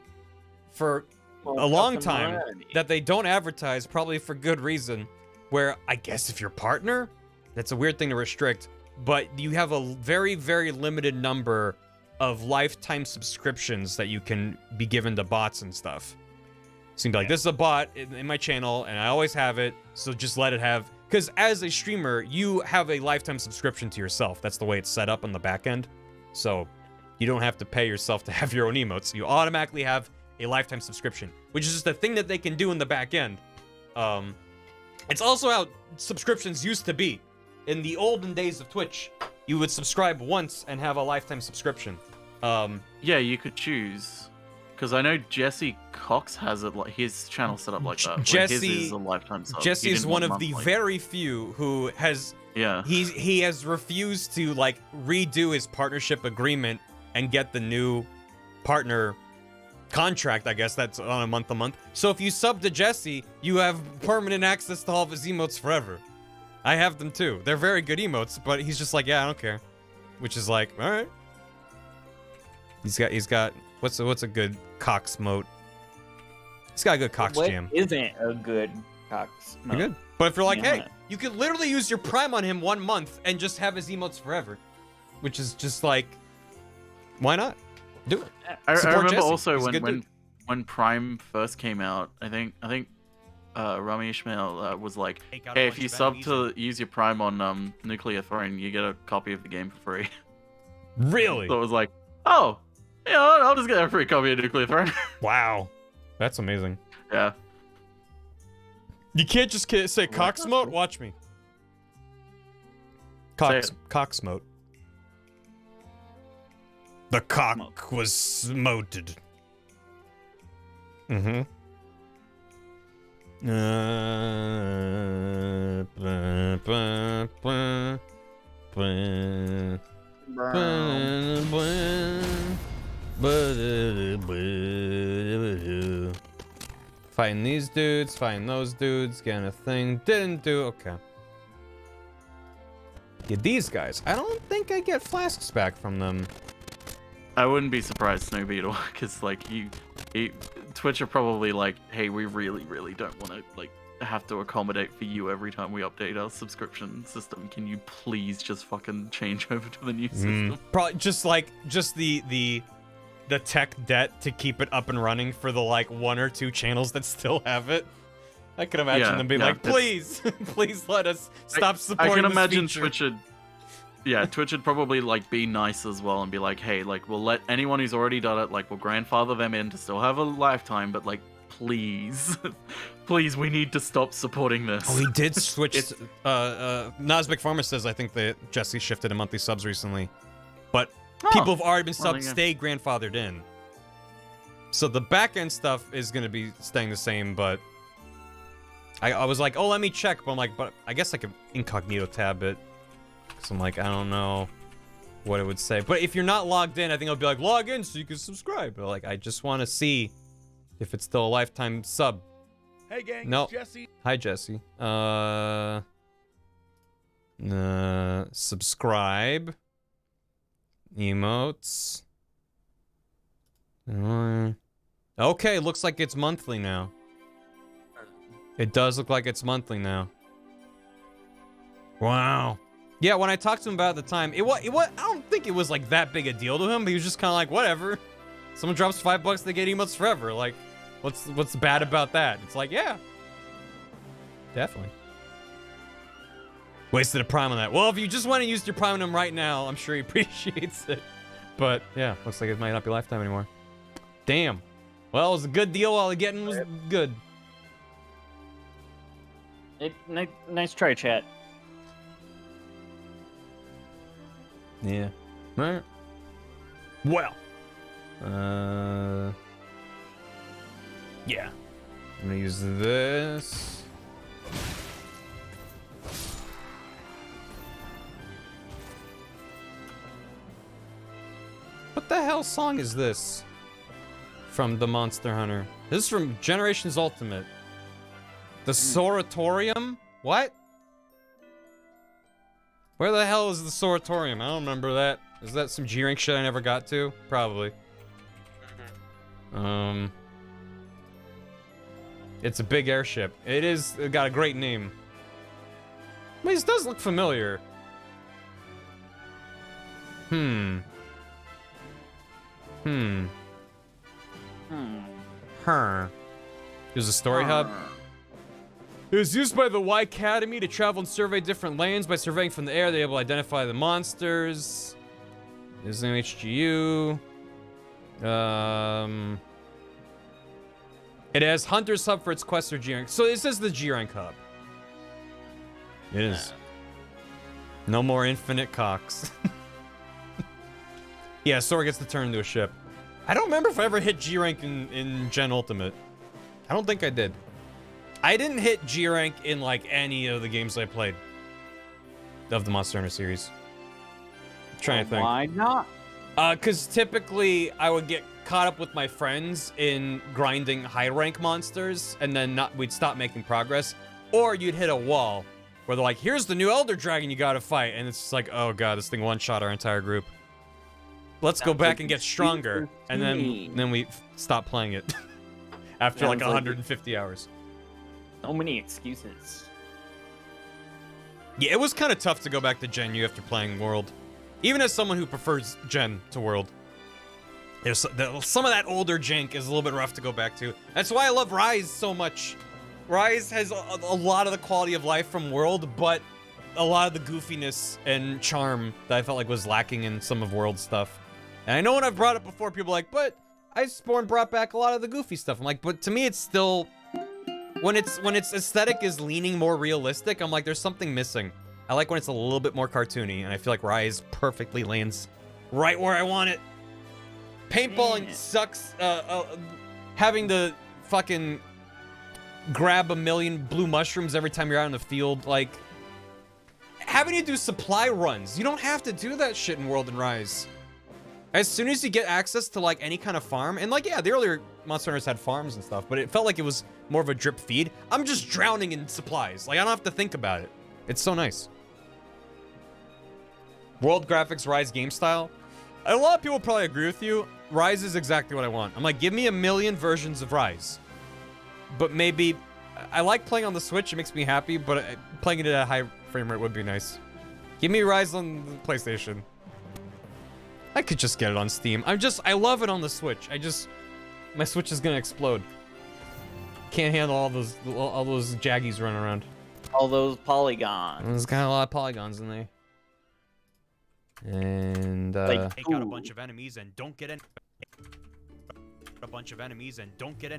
Speaker 1: for a long time that they don't advertise, probably for good reason. Where I guess if you're partner, that's a weird thing to restrict, but you have a very, very limited number of lifetime subscriptions that you can be given to bots and stuff. So you can be like, this is a bot in my channel, and I always have it, so just let it have. Because as a streamer, you have a lifetime subscription to yourself. That's the way it's set up on the back end. So you don't have to pay yourself to have your own emotes. You automatically have a lifetime subscription, which is just a thing that they can do in the back end. It's also how subscriptions used to be. In the olden days of Twitch, you would subscribe once and have a lifetime subscription.
Speaker 5: Yeah, you could choose. Because I know Jesse Cox has it, like his channel set up like that.
Speaker 1: Jesse,
Speaker 5: like his is a lifetime sub.
Speaker 1: Jesse is one of the very few who has.
Speaker 5: Yeah.
Speaker 1: He has refused to like redo his partnership agreement and get the new partner contract. I guess that's on a month-to-month. So if you sub to Jesse, you have permanent access to all of his emotes forever. I have them too. They're very good emotes, but he's just like, yeah, I don't care. Which is like, all right. He's got what's a good Cox mote? He's got a good Cox jam.
Speaker 7: Isn't a good Cox mote?
Speaker 1: Good. But if you're like, hey, you could literally use your Prime on him 1 month and just have his emotes forever, which is just like, why not? Do it.
Speaker 5: I remember Jesse. Also when Prime first came out, I think Rami Ishmael was like, hey, if you sub to use your Prime on Nuclear Throne, you get a copy of the game for free.
Speaker 1: Really?
Speaker 5: So it was like, oh, yeah, I'll just get a free copy of Nuclear Throne.
Speaker 1: Wow. That's amazing.
Speaker 5: Yeah.
Speaker 1: You can't just say Cox mote? Watch me. Cox mote. The cock was smoted. Mm-hmm. Fighting these dudes, fighting those dudes, getting a thing, didn't do, okay. Yeah, these guys, I don't think I get flasks back from them.
Speaker 5: I wouldn't be surprised, Snow Beetle, because like Twitch are probably like, hey, we really, really don't want to like have to accommodate for you every time we update our subscription system. Can you please just fucking change over to the new system?
Speaker 1: Probably just the tech debt to keep it up and running for the like 1 or 2 channels that still have it. I could imagine them being like, please, please let us stop supporting.
Speaker 5: I can
Speaker 1: this
Speaker 5: imagine
Speaker 1: feature.
Speaker 5: Twitch would probably like be nice as well and be like, hey, like we'll let anyone who's already done it, like we'll grandfather them in to still have a lifetime, but like please, please, we need to stop supporting this.
Speaker 1: Oh, he did switch. Nazmic Farmer says I think that Jesse shifted to monthly subs recently, but people have already been subbed stay grandfathered in. So the back end stuff is gonna be staying the same, but I was like, oh, let me check, but I'm like, but I guess I could incognito tab it. So I'm like, I don't know what it would say. But if you're not logged in, I think I'll be like, log in so you can subscribe. But like, I just want to see if it's still a lifetime sub.
Speaker 12: Hey gang,
Speaker 1: no.
Speaker 12: Jesse.
Speaker 1: Hi Jesse. Subscribe. Emotes. Okay, looks like it's monthly now. It does look like it's monthly now. Wow. Yeah, when I talked to him about it at the time, I don't think it was like that big a deal to him, but he was just kind of like, whatever. Someone drops $5, they get emotes forever. Like, what's bad about that? It's like, yeah. Definitely. Wasted a prime on that. Well, if you just went and used your prime on him right now, I'm sure he appreciates it. But, yeah, looks like it might not be lifetime anymore. Damn. Well, it was a good deal while the getting was good.
Speaker 7: Nice try, chat.
Speaker 1: Yeah. Right. Well. Yeah. I'm gonna use this. What the hell song is this? From the Monster Hunter. This is from Generations Ultimate. The Soratorium? What? Where the hell is the Soratorium? I don't remember that. Is that some G-Rank shit I never got to? Probably. It's a big airship. It got a great name. Wait, this does look familiar. There's a story hub. It was used by the Y Academy to travel and survey different lands. By surveying from the air, they're able to identify the monsters. There's an HGU. It has Hunter's Hub for its quests or G-Rank. So this is the G-Rank hub. It is. No more infinite cocks. Yeah, Sora gets to turn into a ship. I don't remember if I ever hit G-Rank in Gen Ultimate. I don't think I did. I didn't hit G-Rank in, like, any of the games I played of the Monster Hunter series. I'm trying to think.
Speaker 7: Why not?
Speaker 1: Because typically I would get caught up with my friends in grinding high-rank monsters, and then we'd stop making progress. Or you'd hit a wall where they're like, here's the new Elder Dragon you gotta fight. And it's just like, oh god, this thing one-shot our entire group. Let's go back and get stronger. And then we stop playing it. After like 150 hours.
Speaker 7: So many excuses.
Speaker 1: Yeah, it was kind of tough to go back to Gen U after playing World. Even as someone who prefers Gen to World. There's some of that older jank is a little bit rough to go back to. That's why I love Rise so much. Rise has a lot of the quality of life from World, but a lot of the goofiness and charm that I felt like was lacking in some of World stuff. And I know when I've brought it before, people are like, but Iceborne brought back a lot of the goofy stuff. I'm like, but to me, it's still... When its aesthetic is leaning more realistic, I'm like, there's something missing. I like when it's a little bit more cartoony, and I feel like Rise perfectly lands right where I want it. Paintballing sucks. Having to fucking grab 1,000,000 blue mushrooms every time you're out in the field, like... Having to do supply runs. You don't have to do that shit in World and Rise. As soon as you get access to, like, any kind of farm, and, like, yeah, the earlier Monster Hunters had farms and stuff, but it felt like it was more of a drip feed. I'm just drowning in supplies. Like, I don't have to think about it. It's so nice. World graphics, Rise game style. A lot of people probably agree with you. Rise is exactly what I want. I'm like, give me 1,000,000 versions of Rise. But maybe... I like playing on the Switch. It makes me happy, but playing it at a high frame rate would be nice. Give me Rise on the PlayStation. I could just get it on Steam. I love it on the Switch. My Switch is gonna explode. Can't handle all those jaggies running around.
Speaker 7: All those polygons.
Speaker 1: There's kind of a lot of polygons in there. And
Speaker 2: take out a bunch of enemies and don't get any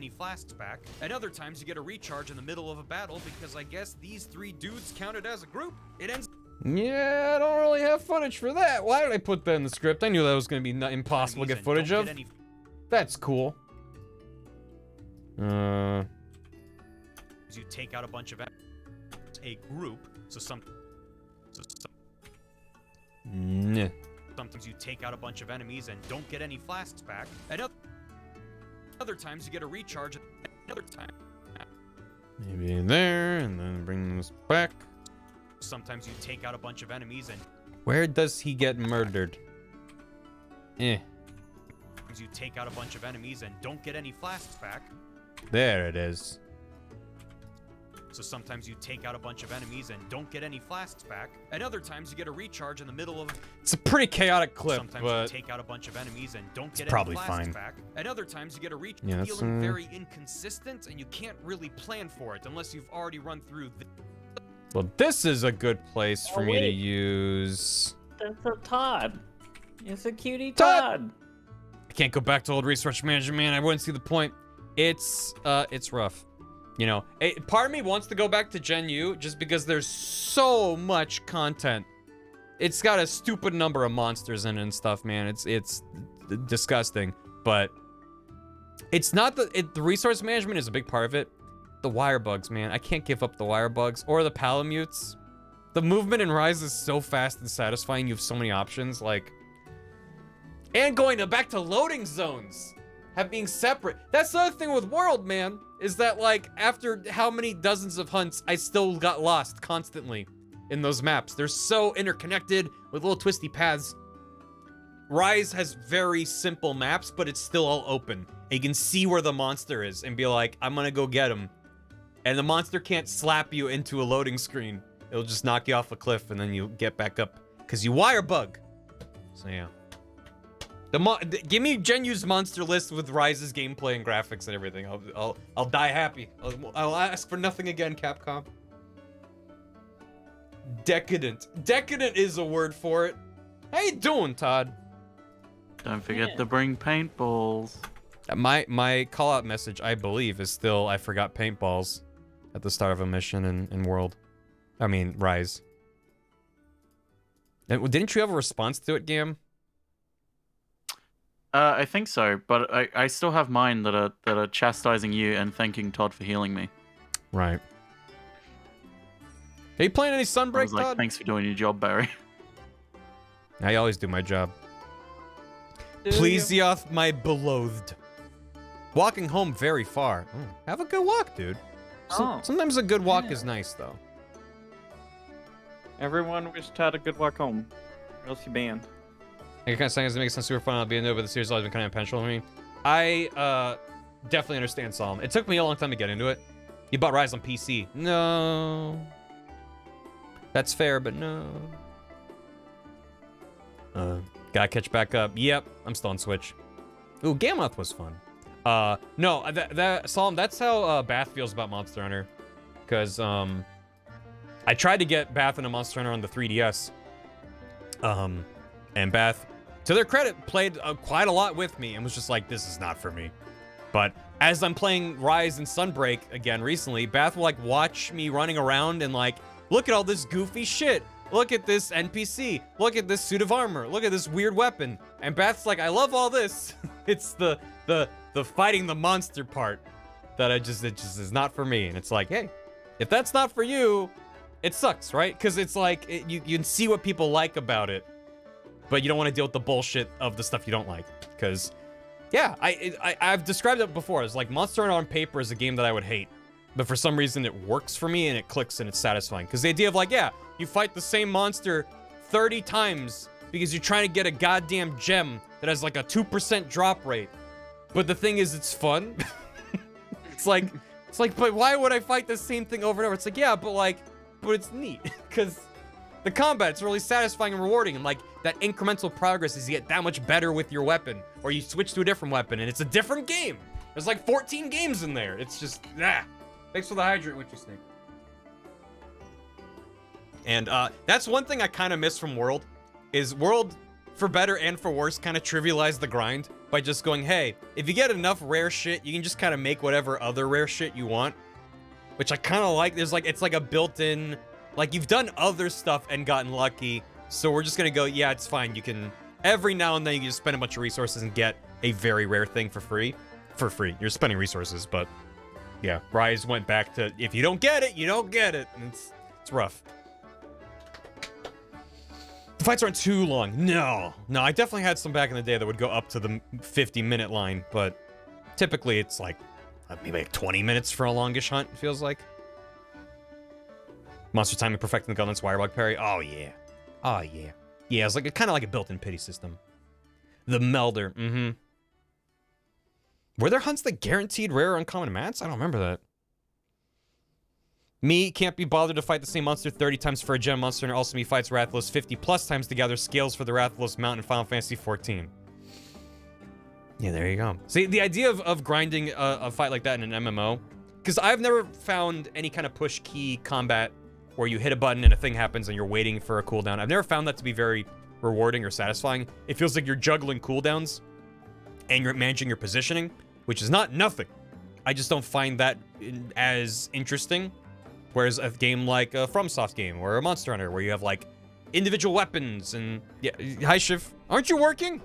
Speaker 2: flasks back. And other times you get a recharge in the middle of a battle because I guess these 3 dudes counted as a group. It ends.
Speaker 1: Yeah, I don't really have footage for that. Why did I put that in the script? I knew that was going to be impossible to get footage of. That's cool.
Speaker 2: You take out a bunch of a group, sometimes you take out a bunch of enemies and don't get any flasks back. And other times you get a recharge. Another time.
Speaker 1: Maybe there, and then bring this back.
Speaker 2: Sometimes you take out a bunch of enemies and...
Speaker 1: Where does he get murdered?
Speaker 2: You take out a bunch of enemies and don't get any flasks back.
Speaker 1: There it is.
Speaker 2: So sometimes you take out a bunch of enemies and don't get any flasks back, and other times you get a recharge in the middle of...
Speaker 1: It's a pretty chaotic clip,
Speaker 2: Sometimes
Speaker 1: but...
Speaker 2: you take out a bunch of enemies and don't get
Speaker 1: probably
Speaker 2: any flasks
Speaker 1: fine.
Speaker 2: back, and other times you get a recharge.
Speaker 1: Yeah, that's,
Speaker 2: feeling very inconsistent, and you can't really plan for it unless you've already run through the...
Speaker 1: Well, this is a good place for me to
Speaker 7: wait.
Speaker 1: use...
Speaker 7: That's a Todd. It's a cutie
Speaker 1: Todd!
Speaker 7: Todd.
Speaker 1: I can't go back to old resource management, man. I wouldn't see the point. It's rough. You know, part of me wants to go back to Gen U just because there's so much content. It's got a stupid number of monsters in it and stuff, man. It's disgusting, but it's not the resource management is a big part of it. The wire bugs, man. I can't give up the wire bugs or the palamutes. The movement in Rise is so fast and satisfying. You have so many options, like, and going back to loading zones, have being separate. That's the other thing with World, man, is that like after how many dozens of hunts, I still got lost constantly in those maps. They're so interconnected with little twisty paths. Rise has very simple maps, but it's still all open. And you can see where the monster is and be like, I'm gonna go get him. And the monster can't slap you into a loading screen. It'll just knock you off a cliff and then you get back up because you wire bug. So yeah. Give me Gen U's monster list with Rise's gameplay and graphics and everything. I'll die happy. I'll ask for nothing again, Capcom. Decadent. Decadent is a word for it. How you doing, Todd?
Speaker 5: Don't forget to bring paintballs.
Speaker 1: My call out message, I believe, is still I forgot paintballs at the start of a mission in World. I mean, Rise. And didn't you have a response to it, Gam?
Speaker 5: I think so, but I still have mine that are chastising you and thanking Todd for healing me.
Speaker 1: Right. Are you playing any Sunbreak,
Speaker 5: I was like,
Speaker 1: Todd?
Speaker 5: thanks for doing your job, Barry.
Speaker 1: I always do my job. Plesioth, my beloved. Walking home very far. Have a good walk, dude. Sometimes a good walk is nice, though.
Speaker 11: Everyone wished Todd a good walk home. Or else you banned.
Speaker 1: I kind of saying it makes sense super fun. I'll be into it, but the series has always been kind of impensable for me. I definitely understand Solemn. It took me a long time to get into it. You bought Rise on PC. No. That's fair, but no. Gotta catch back up. Yep, I'm still on Switch. Ooh, Gamoth was fun. No, Solemn, that's how Bath feels about Monster Hunter. Because, I tried to get Bath into Monster Hunter on the 3DS. And Bath, to their credit, played quite a lot with me and was just like, this is not for me. But as I'm playing Rise and Sunbreak again recently, Bath will like watch me running around and like, look at all this goofy shit. Look at this NPC. Look at this suit of armor. Look at this weird weapon. And Bath's like, I love all this. It's the fighting the monster part that it just is not for me. And it's like, hey, if that's not for you, it sucks, right? Because it's like, you can see what people like about it, but you don't want to deal with the bullshit of the stuff you don't like. Because, yeah, I've described it before. It's like Monster Hunter on paper is a game that I would hate. But for some reason, it works for me and it clicks and it's satisfying. Because the idea of like, yeah, you fight the same monster 30 times because you're trying to get a goddamn gem that has like a 2% drop rate. But the thing is, it's fun. It's like, but why would I fight the same thing over and over? It's like, yeah, but it's neat. Because the combat's really satisfying and rewarding. And like, that incremental progress is you get that much better with your weapon. Or you switch to a different weapon and it's a different game. There's like 14 games in there. It's just, Thanks for the hydrant, Witchy Snake. And that's one thing I kind of miss from World, is World, for better and for worse, kind of trivialized the grind by just going, hey, if you get enough rare shit, you can just kind of make whatever other rare shit you want. Which I kind of like. There's like, it's like a built-in, like you've done other stuff and gotten lucky, so we're just gonna go, yeah, it's fine. You can, every now and then you can just spend a bunch of resources and get a very rare thing for free. For free. You're spending resources, but yeah, Rise went back to, if you don't get it, you don't get it. And it's rough. The fights aren't too long. No, I definitely had some back in the day that would go up to the 50-minute line, but typically it's like maybe like 20 minutes for a longish hunt, it feels like. Monster timing, perfecting the Gauntlet's Wirebug parry. Oh yeah. Oh yeah. Yeah, it's like kind of like a built-in pity system. The Melder. Were there hunts that guaranteed rare or uncommon mats? I don't remember that. Me can't be bothered to fight the same monster 30 times for a gem monster, and also me fights Rathalos 50 plus times to gather scales for the Rathalos mount in Final Fantasy 14. Yeah, there you go. See, the idea of grinding a fight like that in an MMO, because I've never found any kind of push key combat where you hit a button and a thing happens and you're waiting for a cooldown. I've never found that to be very rewarding or satisfying. It feels like you're juggling cooldowns and you're managing your positioning, which is not nothing. I just don't find that as interesting. Whereas a game like a FromSoft game or a Monster Hunter, where you have like individual weapons and yeah, hi Shiv, aren't you working?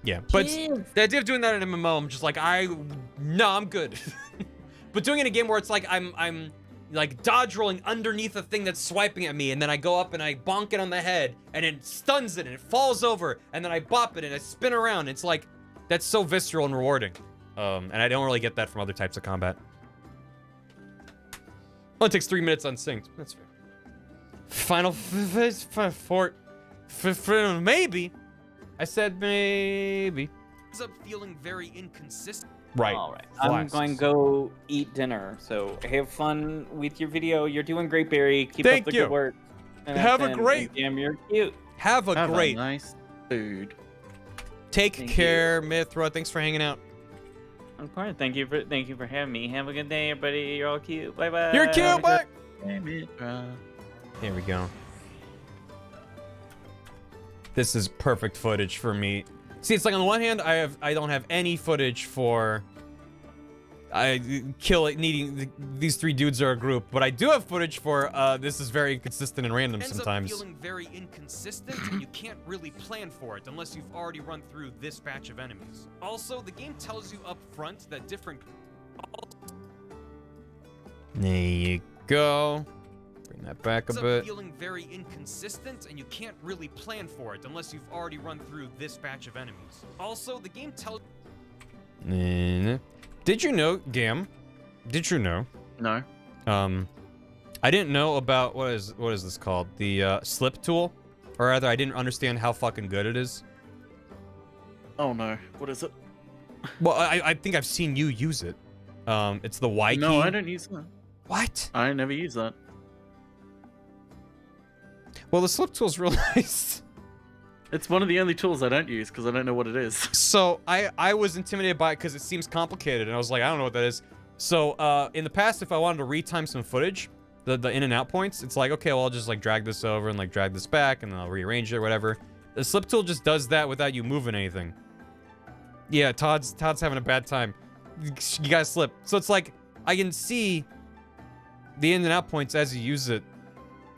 Speaker 1: Yeah, but the idea of doing that in an MMO, I'm just like no, I'm good. But doing it in a game where it's like I'm like dodge rolling underneath a thing that's swiping at me, and then I go up and I bonk it on the head, and it stuns it and it falls over, and then I bop it and I spin around. It's like that's so visceral and rewarding, and I don't really get that from other types of combat. Only takes 3 minutes unsynced. That's fair. Final fort. Maybe. I said maybe.
Speaker 2: Ends up feeling very inconsistent.
Speaker 1: Right.
Speaker 7: All right. I'm going to go eat dinner. So have fun with your video. You're doing great, Barry. Keep up the good work. And
Speaker 1: have a great.
Speaker 7: Damn, you're cute.
Speaker 1: Have a great.
Speaker 5: Nice food.
Speaker 1: Take care, Mithra. Thanks for hanging out.
Speaker 7: Of course. Thank you for having me. Have a good day, everybody. You're all cute. Bye bye.
Speaker 1: You're cute. Bye.
Speaker 5: Here
Speaker 1: we go. This is perfect footage for me. See, it's like on the one hand, I don't have any footage for needing these three dudes are a group, but I do have footage for this is very inconsistent and random sometimes.
Speaker 2: Ends up feeling very inconsistent, and you can't really plan for it unless you've already run through this batch of enemies. Also, the game tells you up front that different.
Speaker 1: There you go. Bring that back a bit.
Speaker 2: Feeling very inconsistent, and you can't really plan for it unless you've already run through this batch of enemies. Also, the game tells.
Speaker 1: Did you know, Gam? Did you know?
Speaker 5: No.
Speaker 1: I didn't know about what is this called? The slip tool, or rather, I didn't understand how fucking good it is.
Speaker 5: Oh no, what is it?
Speaker 1: Well, I think I've seen you use it. It's the Y key.
Speaker 5: No, I don't use that.
Speaker 1: What?
Speaker 5: I never use that.
Speaker 1: Well, the slip tool's real nice.
Speaker 5: It's one of the only tools I don't use because I don't know what it is.
Speaker 1: So I was intimidated by it because it seems complicated, and I was like, I don't know what that is. So in the past, if I wanted to retime some footage, the in and out points, it's like, okay, well, I'll just like drag this over and like drag this back, and then I'll rearrange it or whatever. The slip tool just does that without you moving anything. Yeah, Todd's having a bad time. You gotta slip. So it's like I can see the in and out points as you use it.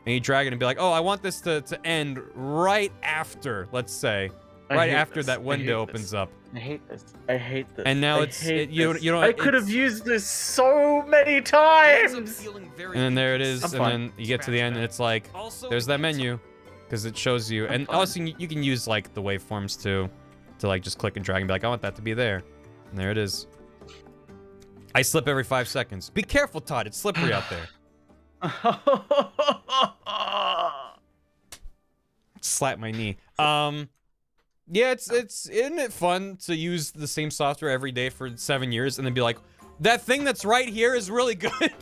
Speaker 1: And you drag it and be like, oh, I want this to end right after, let's say. Right after that window opens up.
Speaker 5: I hate this. I hate this.
Speaker 1: And now you know
Speaker 5: I could have used this so many times.
Speaker 1: And then there it is, and then you get to the end and it's like, there's that menu. Because it shows you. And also you can use like the waveforms too. To like just click and drag and be like, I want that to be there. And there it is. I slip every 5 seconds. Be careful, Todd. It's slippery out there. Slap my knee. Yeah, isn't it fun to use the same software every day for 7 years and then be like, that thing that's right here is really good?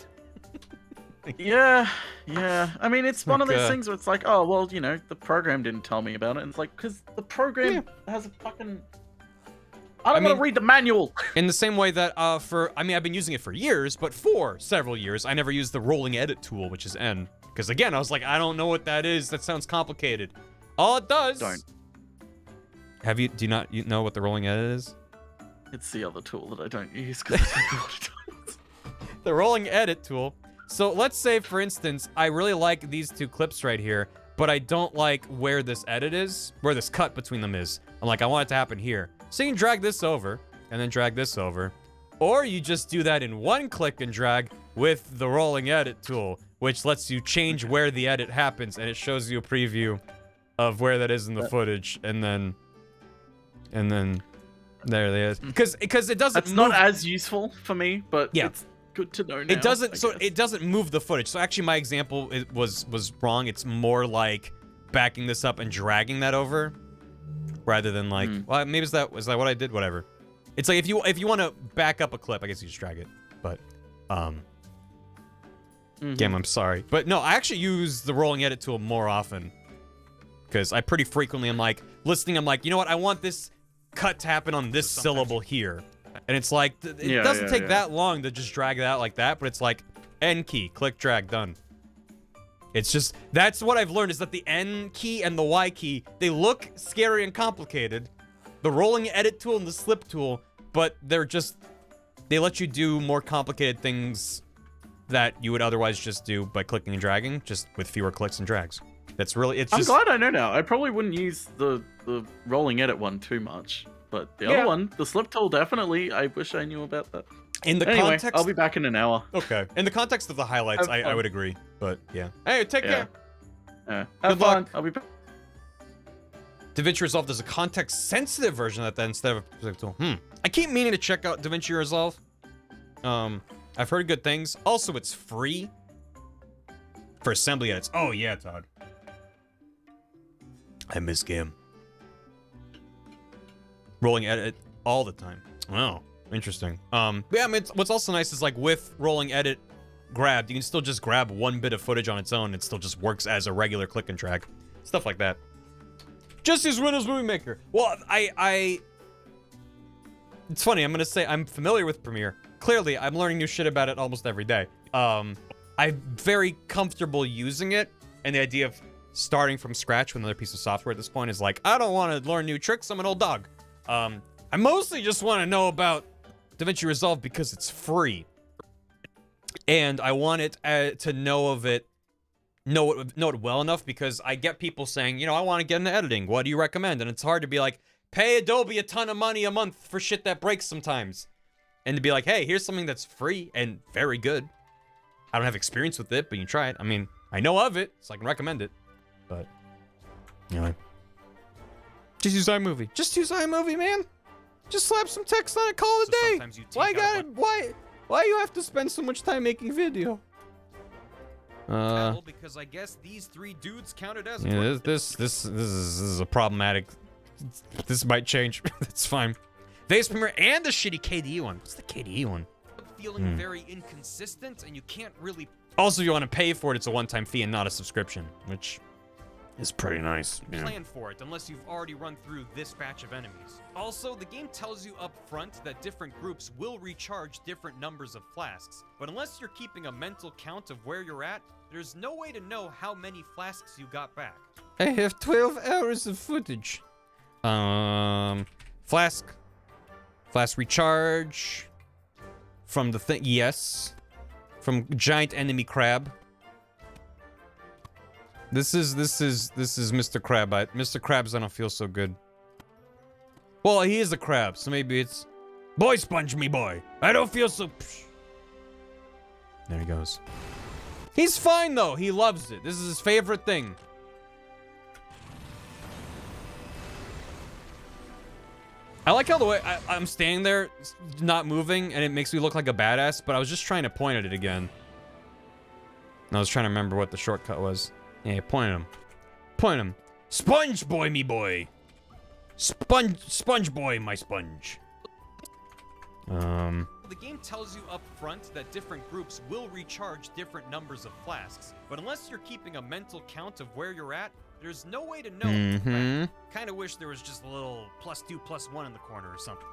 Speaker 5: Yeah. I mean, it's one of those things where it's like, oh, well, you know, the program didn't tell me about it. And it's like, because the program has a fucking... I don't want to read the manual.
Speaker 1: In the same way that I've been using it for years, but for several years, I never used the rolling edit tool, which is N. Because again, I was like, I don't know what that is. That sounds complicated. All it does.
Speaker 5: Don't.
Speaker 1: Do you not know what the rolling edit is?
Speaker 5: It's the other tool that I don't use because I don't know what it does.
Speaker 1: The rolling edit tool. So let's say, for instance, I really like these two clips right here, but I don't like where this edit is, where this cut between them is. I'm like, I want it to happen here. So you can drag this over, and then drag this over. Or you just do that in one click and drag with the rolling edit tool, which lets you change where the edit happens, and it shows you a preview of where that is in the footage, and then there it is. Because it doesn't.
Speaker 5: It's not as useful for me, but it's good to know now.
Speaker 1: It doesn't. So it doesn't move the footage. So actually, my example was wrong. It's more like backing this up and dragging that over, rather than like. Well, maybe is that what I did? Whatever. It's like if you want to back up a clip, I guess you just drag it. But Game, I'm sorry. But no, I actually use the rolling edit tool more often. Because I pretty frequently am like, listening, I'm like, you know what, I want this cut to happen on this syllable here. And it's like, it doesn't take that long to just drag it out like that, but it's like, N key, click, drag, done. It's just, that's what I've learned, is that the N key and the Y key, they look scary and complicated. The rolling edit tool and the slip tool, but they're just, they let you do more complicated things that you would otherwise just do by clicking and dragging, just with fewer clicks and drags. That's really, it's just...
Speaker 5: I'm glad I know now. I probably wouldn't use the rolling edit one too much. But the other one, the slip tool, definitely, I wish I knew about that.
Speaker 1: In the
Speaker 5: anyway,
Speaker 1: context...
Speaker 5: I'll be back in an hour.
Speaker 1: Okay. In the context of the highlights, I would agree. But, yeah. Hey, take care!
Speaker 5: Have
Speaker 1: Good
Speaker 5: fun.
Speaker 1: luck.
Speaker 5: I'll be back.
Speaker 1: DaVinci Resolve, there's a context-sensitive version of that instead of a specific tool. I keep meaning to check out DaVinci Resolve. I've heard good things. Also, it's free for assembly edits. Oh, yeah, Todd. I miss game. Rolling edit all the time. Wow, interesting. Yeah, I mean, what's also nice is like with rolling edit grabbed, you can still just grab one bit of footage on its own. It still just works as a regular click and drag. Stuff like that. Just use Windows Movie Maker. Well, it's funny, I'm gonna say I'm familiar with Premiere. Clearly, I'm learning new shit about it almost every day. I'm very comfortable using it, and the idea of starting from scratch with another piece of software at this point is like, I don't want to learn new tricks, I'm an old dog. I mostly just want to know about DaVinci Resolve because it's free. And I want it to know it well enough because I get people saying, you know, I want to get into editing. What do you recommend? And it's hard to be like, pay Adobe a ton of money a month for shit that breaks sometimes. And to be like, hey, here's something that's free and very good. I don't have experience with it, but you can try it. I mean, I know of it, so I can recommend it. But, anyway. Just use iMovie. Just use iMovie, man. Just slap some text on it, call it a day. Why you have to spend so much time making video?
Speaker 2: Because I guess these three dudes counted as...
Speaker 1: Yeah, this is a problematic... This might change. It's fine. Vase Premiere and the shitty KDE one. What's the KDE one?
Speaker 2: Feeling very inconsistent, and you can't really...
Speaker 1: Also, if you want to pay for it, it's a one-time fee and not a subscription, which is pretty nice. Yeah.
Speaker 2: Plan for it unless you've already run through this batch of enemies. Also, the game tells you up front that different groups will recharge different numbers of flasks, but unless you're keeping a mental count of where you're at, there's no way to know how many flasks you got back.
Speaker 1: I have 12 hours of footage. Flask recharge from the thing. Yes, from giant enemy crab. This is Mr. Crab. Mr. Krabs, I don't feel so good. Well, he is a crab, so maybe it's... Boy, sponge me, boy. I don't feel so... There he goes. He's fine, though. He loves it. This is his favorite thing. I like how the way I'm standing there, not moving, and it makes me look like a badass, but I was just trying to point at it again. And I was trying to remember what the shortcut was. Yeah, point at him. Point at him. Sponge boy, me boy. Sponge boy, my sponge.
Speaker 2: The game tells you up front that different groups will recharge different numbers of flasks, but unless you're keeping a mental count of where you're at, there's no way to know. Kind of wish there was just a little +2, +1 in the corner or something.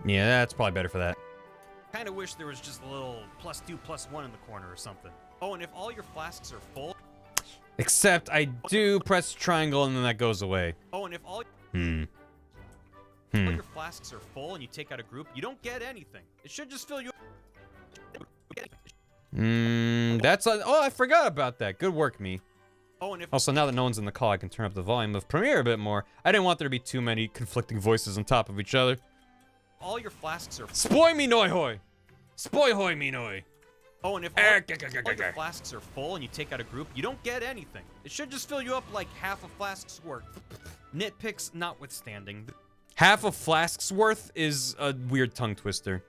Speaker 1: Yeah, that's probably better for that.
Speaker 2: Kind of wish there was just a little +2, +1 in the corner or something. Oh, and if all your flasks are full...
Speaker 1: Except I do press triangle and then that goes away.
Speaker 2: Oh, and if all... your flasks are full and you take out a group, you don't get anything. It should just fill you up.
Speaker 1: That's... Oh, I forgot about that. Good work, me.
Speaker 2: Oh, and if...
Speaker 1: Also, now that no one's in the call, I can turn up the volume of Premiere a bit more. I didn't want there to be too many conflicting voices on top of each other.
Speaker 2: All your flasks are...
Speaker 1: Spoy me noi hoy! Spoy hoy me noi!
Speaker 2: Oh, and if all your flasks are full and you take out a group, you don't get anything. It should just fill you up like half a flask's worth. Nitpicks notwithstanding.
Speaker 1: Half a flask's worth is a weird tongue twister.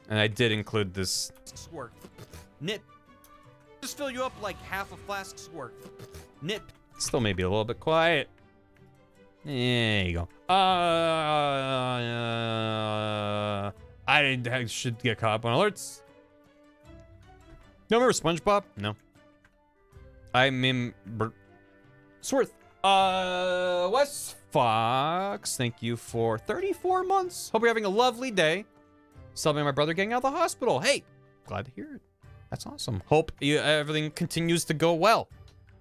Speaker 1: And I did include this.
Speaker 2: Just fill you up like half a flask's worth.
Speaker 1: Still maybe a little bit quiet. There you go. I should get caught up on alerts. No, remember SpongeBob? No. I remember. Sworth. Wes Fox, thank you for 34 months. Hope you're having a lovely day. Celebrating my brother getting out of the hospital. Hey, glad to hear it. That's awesome. Hope everything continues to go well.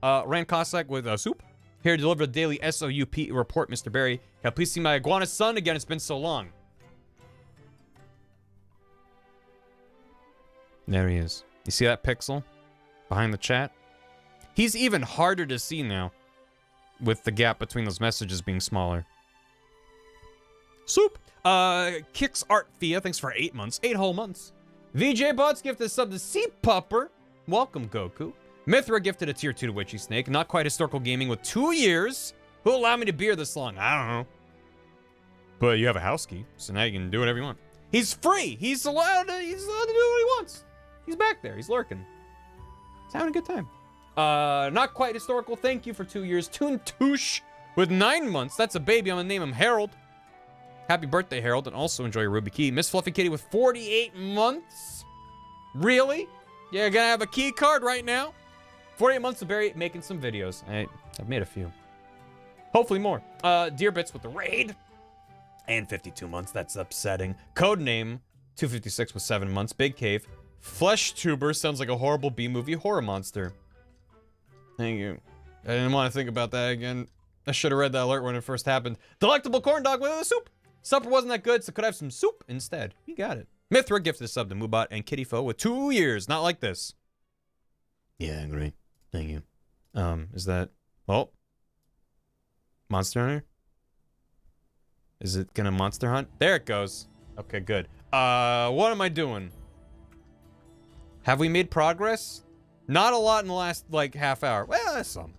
Speaker 1: Rand Cossack with soup. Here to deliver a daily SOUP report, Mr. Barry. Can I please see my iguana son again? It's been so long. There he is. You see that pixel behind the chat? He's even harder to see now with the gap between those messages being smaller. Soup. Kicks Art Fia, thanks for 8 months. 8 whole months. VJ Bots gifted a sub to Sea Pupper. Welcome, Goku. Mithra gifted a tier 2 to Witchy Snake. Not quite historical gaming with 2 years. Who allowed me to be here this long? I don't know. But you have a house key, so now you can do whatever you want. He's free. He's allowed to do what he wants. He's back there. He's lurking. He's having a good time. Not quite historical. Thank you for 2 years. Toon-Touche with 9 months. That's a baby. I'm gonna name him Harold. Happy birthday, Harold, and also enjoy your Ruby Key. Miss Fluffy Kitty with 48 months. Really? You're gonna have a key card right now? 48 months of Barry making some videos. I've made a few. Hopefully more. Dear Bits with the raid. And 52 months. That's upsetting. Codename 256 with 7 months. Big Cave. Flesh Tuber sounds like a horrible B-movie horror monster. Thank you. I didn't want to think about that again. I should have read that alert when it first happened. Delectable corn dog with a soup. Supper wasn't that good, so could I have some soup instead? You got it. Mithra gifted a sub to Moobot and Kitty Foe with 2 years. Not like this. Yeah, great. Thank you. Is that... Oh. Monster Hunter? Is it gonna monster hunt? There it goes. Okay, good. What am I doing? Have we made progress? Not a lot in the last, like, half hour. Well, that's some.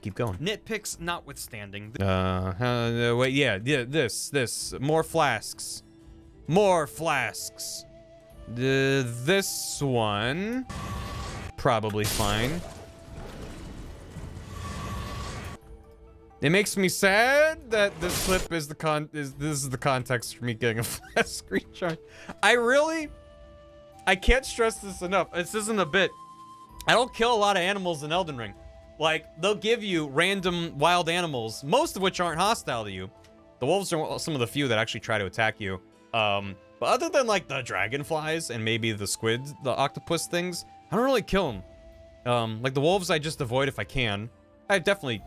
Speaker 1: Keep going.
Speaker 2: Nitpicks notwithstanding.
Speaker 1: Wait, yeah, this. More flasks. More flasks. This one. Probably fine. It makes me sad that this clip is this is the context for me getting a flask recharge. I can't stress this enough. This isn't a bit. I don't kill a lot of animals in Elden Ring. Like, they'll give you random wild animals, most of which aren't hostile to you. The wolves are some of the few that actually try to attack you. But other than, like, the dragonflies and maybe the squids, the octopus things, I don't really kill them. Like, the wolves I just avoid if I can. I definitely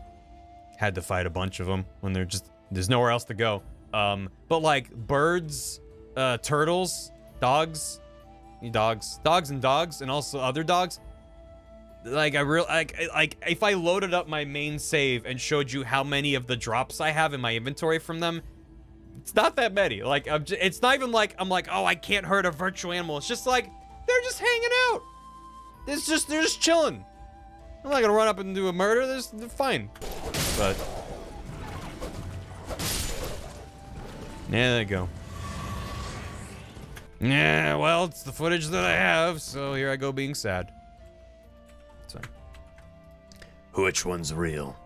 Speaker 1: had to fight a bunch of them when there's nowhere else to go. But, like, birds, turtles, dogs, and dogs, and also other dogs. Like, if I loaded up my main save and showed you how many of the drops I have in my inventory from them, it's not that many. Like, it's not even like I'm like, oh, I can't hurt a virtual animal. It's just like they're just hanging out. They're just chilling. I'm not gonna run up and do a murder. They're fine. But yeah, there you go. Yeah, well, it's the footage that I have, so here I go being sad. Sorry. Which one's real?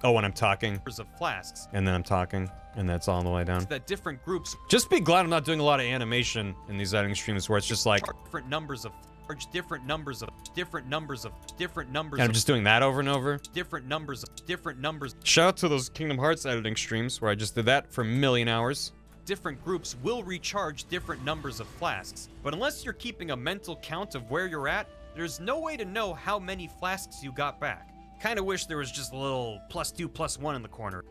Speaker 1: Oh, when I'm talking.
Speaker 2: Of flasks.
Speaker 1: And then I'm talking, and that's all the way down.
Speaker 2: That different groups.
Speaker 1: Just be glad I'm not doing a lot of animation in these editing streams where it's just like
Speaker 2: different numbers of.
Speaker 1: And I'm just doing that over and over.
Speaker 2: Different numbers.
Speaker 1: Shout out to those Kingdom Hearts editing streams where I just did that for a million hours.
Speaker 2: Different groups will recharge different numbers of flasks, but unless you're keeping a mental count of where you're at, there's no way to know how many flasks you got back. Kinda wish there was just a little +2, +1 in the corner.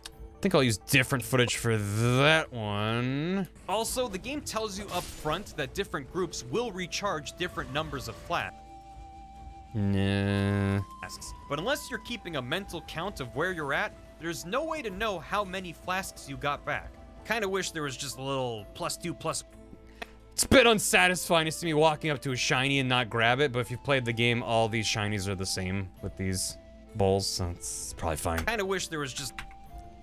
Speaker 1: I think I'll use different footage for that one.
Speaker 2: Also, the game tells you up front that different groups will recharge different numbers of flasks.
Speaker 1: Nah.
Speaker 2: But unless you're keeping a mental count of where you're at, there's no way to know how many flasks you got back. Kinda wish there was just a little +2, +1.
Speaker 1: It's a bit unsatisfying to see me walking up to a shiny and not grab it, but if you've played the game, all these shinies are the same with these bowls, so it's probably fine.
Speaker 2: Kinda wish there was just...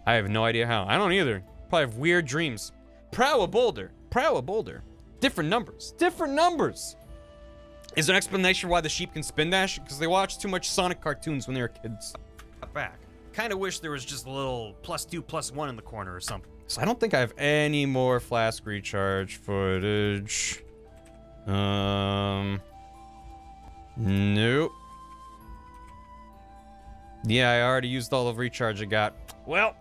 Speaker 1: I have no idea how. I don't either. Probably have weird dreams. Prow a boulder. Prow a boulder. Different numbers. Different numbers. Is there an explanation why the sheep can spin dash? Because they watched too much Sonic cartoons when they were kids.
Speaker 2: Back. Kinda wish there was just a little +2, +1 in the corner or something.
Speaker 1: So I don't think I have any more flask recharge footage. Nope. Yeah, I already used all of recharge I got. Well,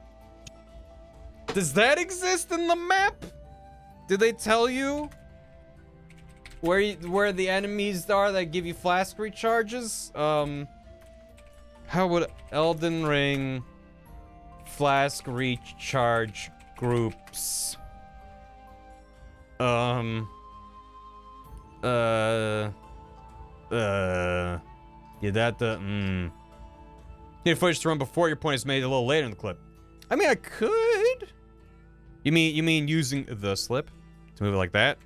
Speaker 1: does that exist in the map? Did they tell you where the enemies are that give you flask recharges? How would Elden Ring flask recharge groups? Yeah, Need footage to run before your point is made a little later in the clip. I mean, I could. You mean using the slip to move it like that?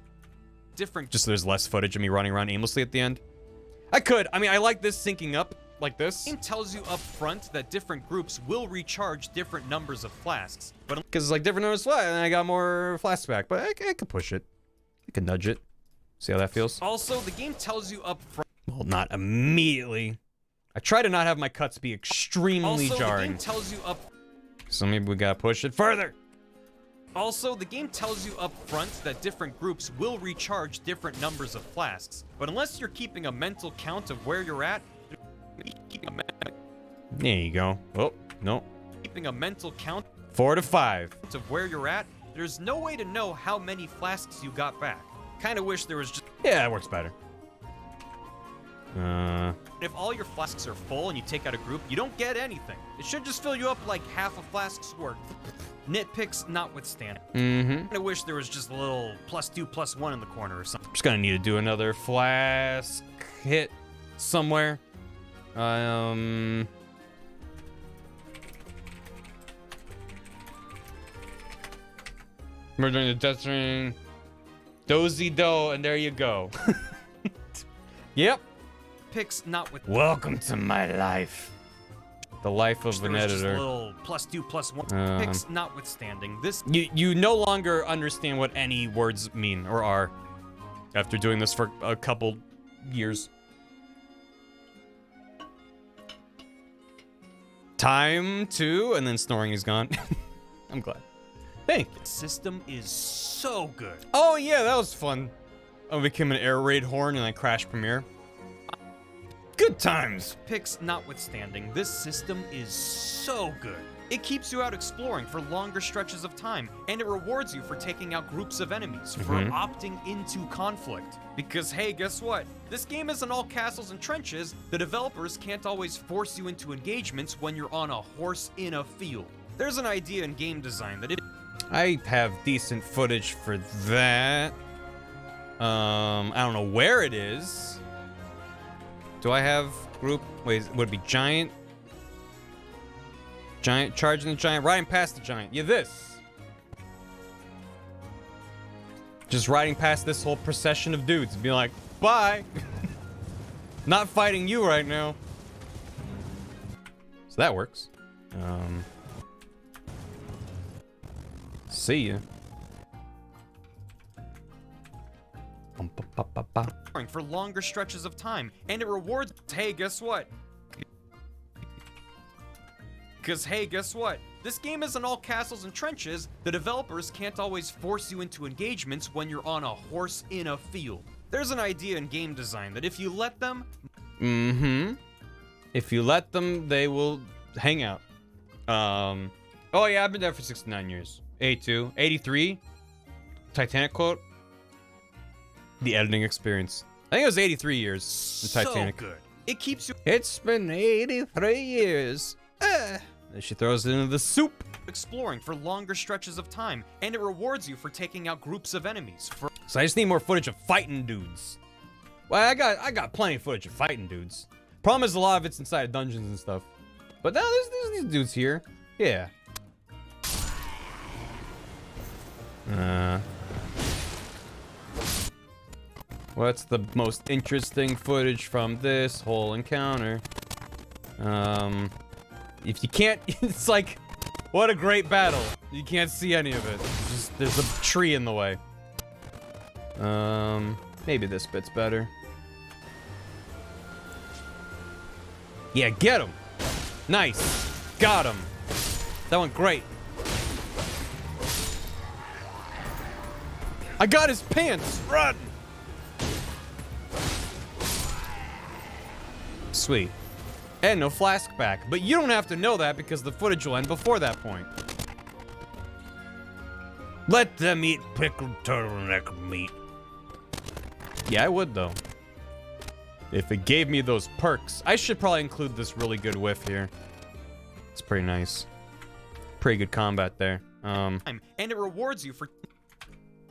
Speaker 2: Different.
Speaker 1: Just so there's less footage of me running around aimlessly at the end. I could. I mean, I like this syncing up like this.
Speaker 2: The game tells you up front that different groups will recharge different numbers of flasks, but
Speaker 1: because it's like different numbers of flasks, and I got more flasks back. But I could push it. I could nudge it. See how that feels?
Speaker 2: Also, the game tells you up front.
Speaker 1: Well, not immediately. I try to not have my cuts be extremely jarring.
Speaker 2: The game tells you up.
Speaker 1: So maybe we gotta push it further.
Speaker 2: Also, the game tells you up front that different groups will recharge different numbers of flasks, but unless you're keeping a mental count of where you're at,
Speaker 1: There you go. Oh, no.
Speaker 2: keeping a mental count
Speaker 1: 4 to 5
Speaker 2: of where you're at, there's no way to know how many flasks you got back. Kinda wish there was just.
Speaker 1: Yeah, that works better.
Speaker 2: If all your flasks are full and you take out a group, you don't get anything. It should just fill you up like half a flask's worth. Nitpicks notwithstanding. I wish there was just a little +2, +1 in the corner or something.
Speaker 1: Just gonna need to do another flask hit somewhere. We're doing the death ring. Dozy do, and there you go. Yep.
Speaker 2: Picks not with.
Speaker 1: Welcome to my life. The life of an editor.
Speaker 2: Just a little +2, +1. Picks notwithstanding, this.
Speaker 1: You no longer understand what any words mean or are after doing this for a couple years. Time to, and then snoring is gone. I'm glad. Thank you.
Speaker 2: System is so good.
Speaker 1: Oh yeah, that was fun. I became an air raid horn and I crashed Premiere. Good times.
Speaker 2: Picks notwithstanding, this system is so good. It keeps you out exploring for longer stretches of time, and it rewards you for taking out groups of enemies, for opting into conflict. Because hey, guess what? This game isn't all castles and trenches. The developers can't always force you into engagements when you're on a horse in a field. There's an idea in game design that
Speaker 1: I have decent footage for that. I don't know where it is. Do I have group? Wait, would it be giant? Giant, charging the giant, riding past the giant. Yeah, this. Just riding past this whole procession of dudes and being like, bye. Not fighting you right now. So that works. See ya.
Speaker 2: for longer stretches of time, and it rewards. Hey, guess what? Because hey, guess what? This game isn't all castles and trenches. The developers can't always force you into engagements when you're on a horse in a field. There's an idea in game design that if you let them...
Speaker 1: If you let them, they will hang out. Oh yeah, I've been there for 69 years. 82, 83. Titanic quote. The editing experience. I think it was 83 years in Titanic.
Speaker 2: So good. It keeps you...
Speaker 1: It's been 83 years. And she throws it into the soup.
Speaker 2: Exploring for longer stretches of time, and it rewards you for taking out groups of enemies.
Speaker 1: So I just need more footage of fighting dudes. Well, I got plenty of footage of fighting dudes. Problem is a lot of it's inside of dungeons and stuff. But now there's these dudes here. Yeah. What's the most interesting footage from this whole encounter? If you can't, it's like, what a great battle. You can't see any of it. Just, there's a tree in the way. Maybe this bit's better. Yeah, get him. Nice. Got him. That went great. I got his pants. Run. sweet. And no flask back. But you don't have to know that because the footage will end before that point.
Speaker 9: Let them eat pickled turtleneck meat.
Speaker 1: Yeah, I would though. If it gave me those perks. I should probably include this really good whiff here. It's pretty nice. Pretty good combat there.
Speaker 2: And it rewards you for...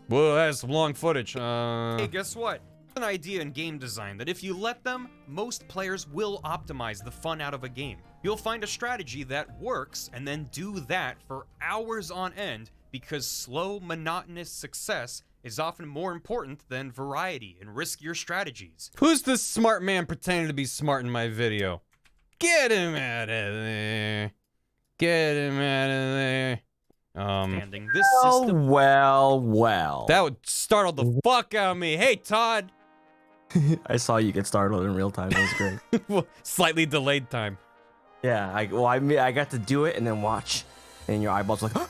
Speaker 1: Whoa, that's some long footage.
Speaker 2: Hey, guess what? An idea in game design that if you let them, most players will optimize the fun out of a game. You'll find a strategy that works and then do that for hours on end because slow, monotonous success is often more important than variety and riskier strategies.
Speaker 1: Who's this smart man pretending to be smart in my video? Get him out of there. Get him out of there.
Speaker 2: This system...
Speaker 3: Well.
Speaker 1: That would startle the fuck out of me. Hey, Todd.
Speaker 3: I saw you get startled in real time. That was great.
Speaker 1: Slightly delayed time.
Speaker 3: Yeah, I got to do it and then watch, and your eyeballs were like, oh!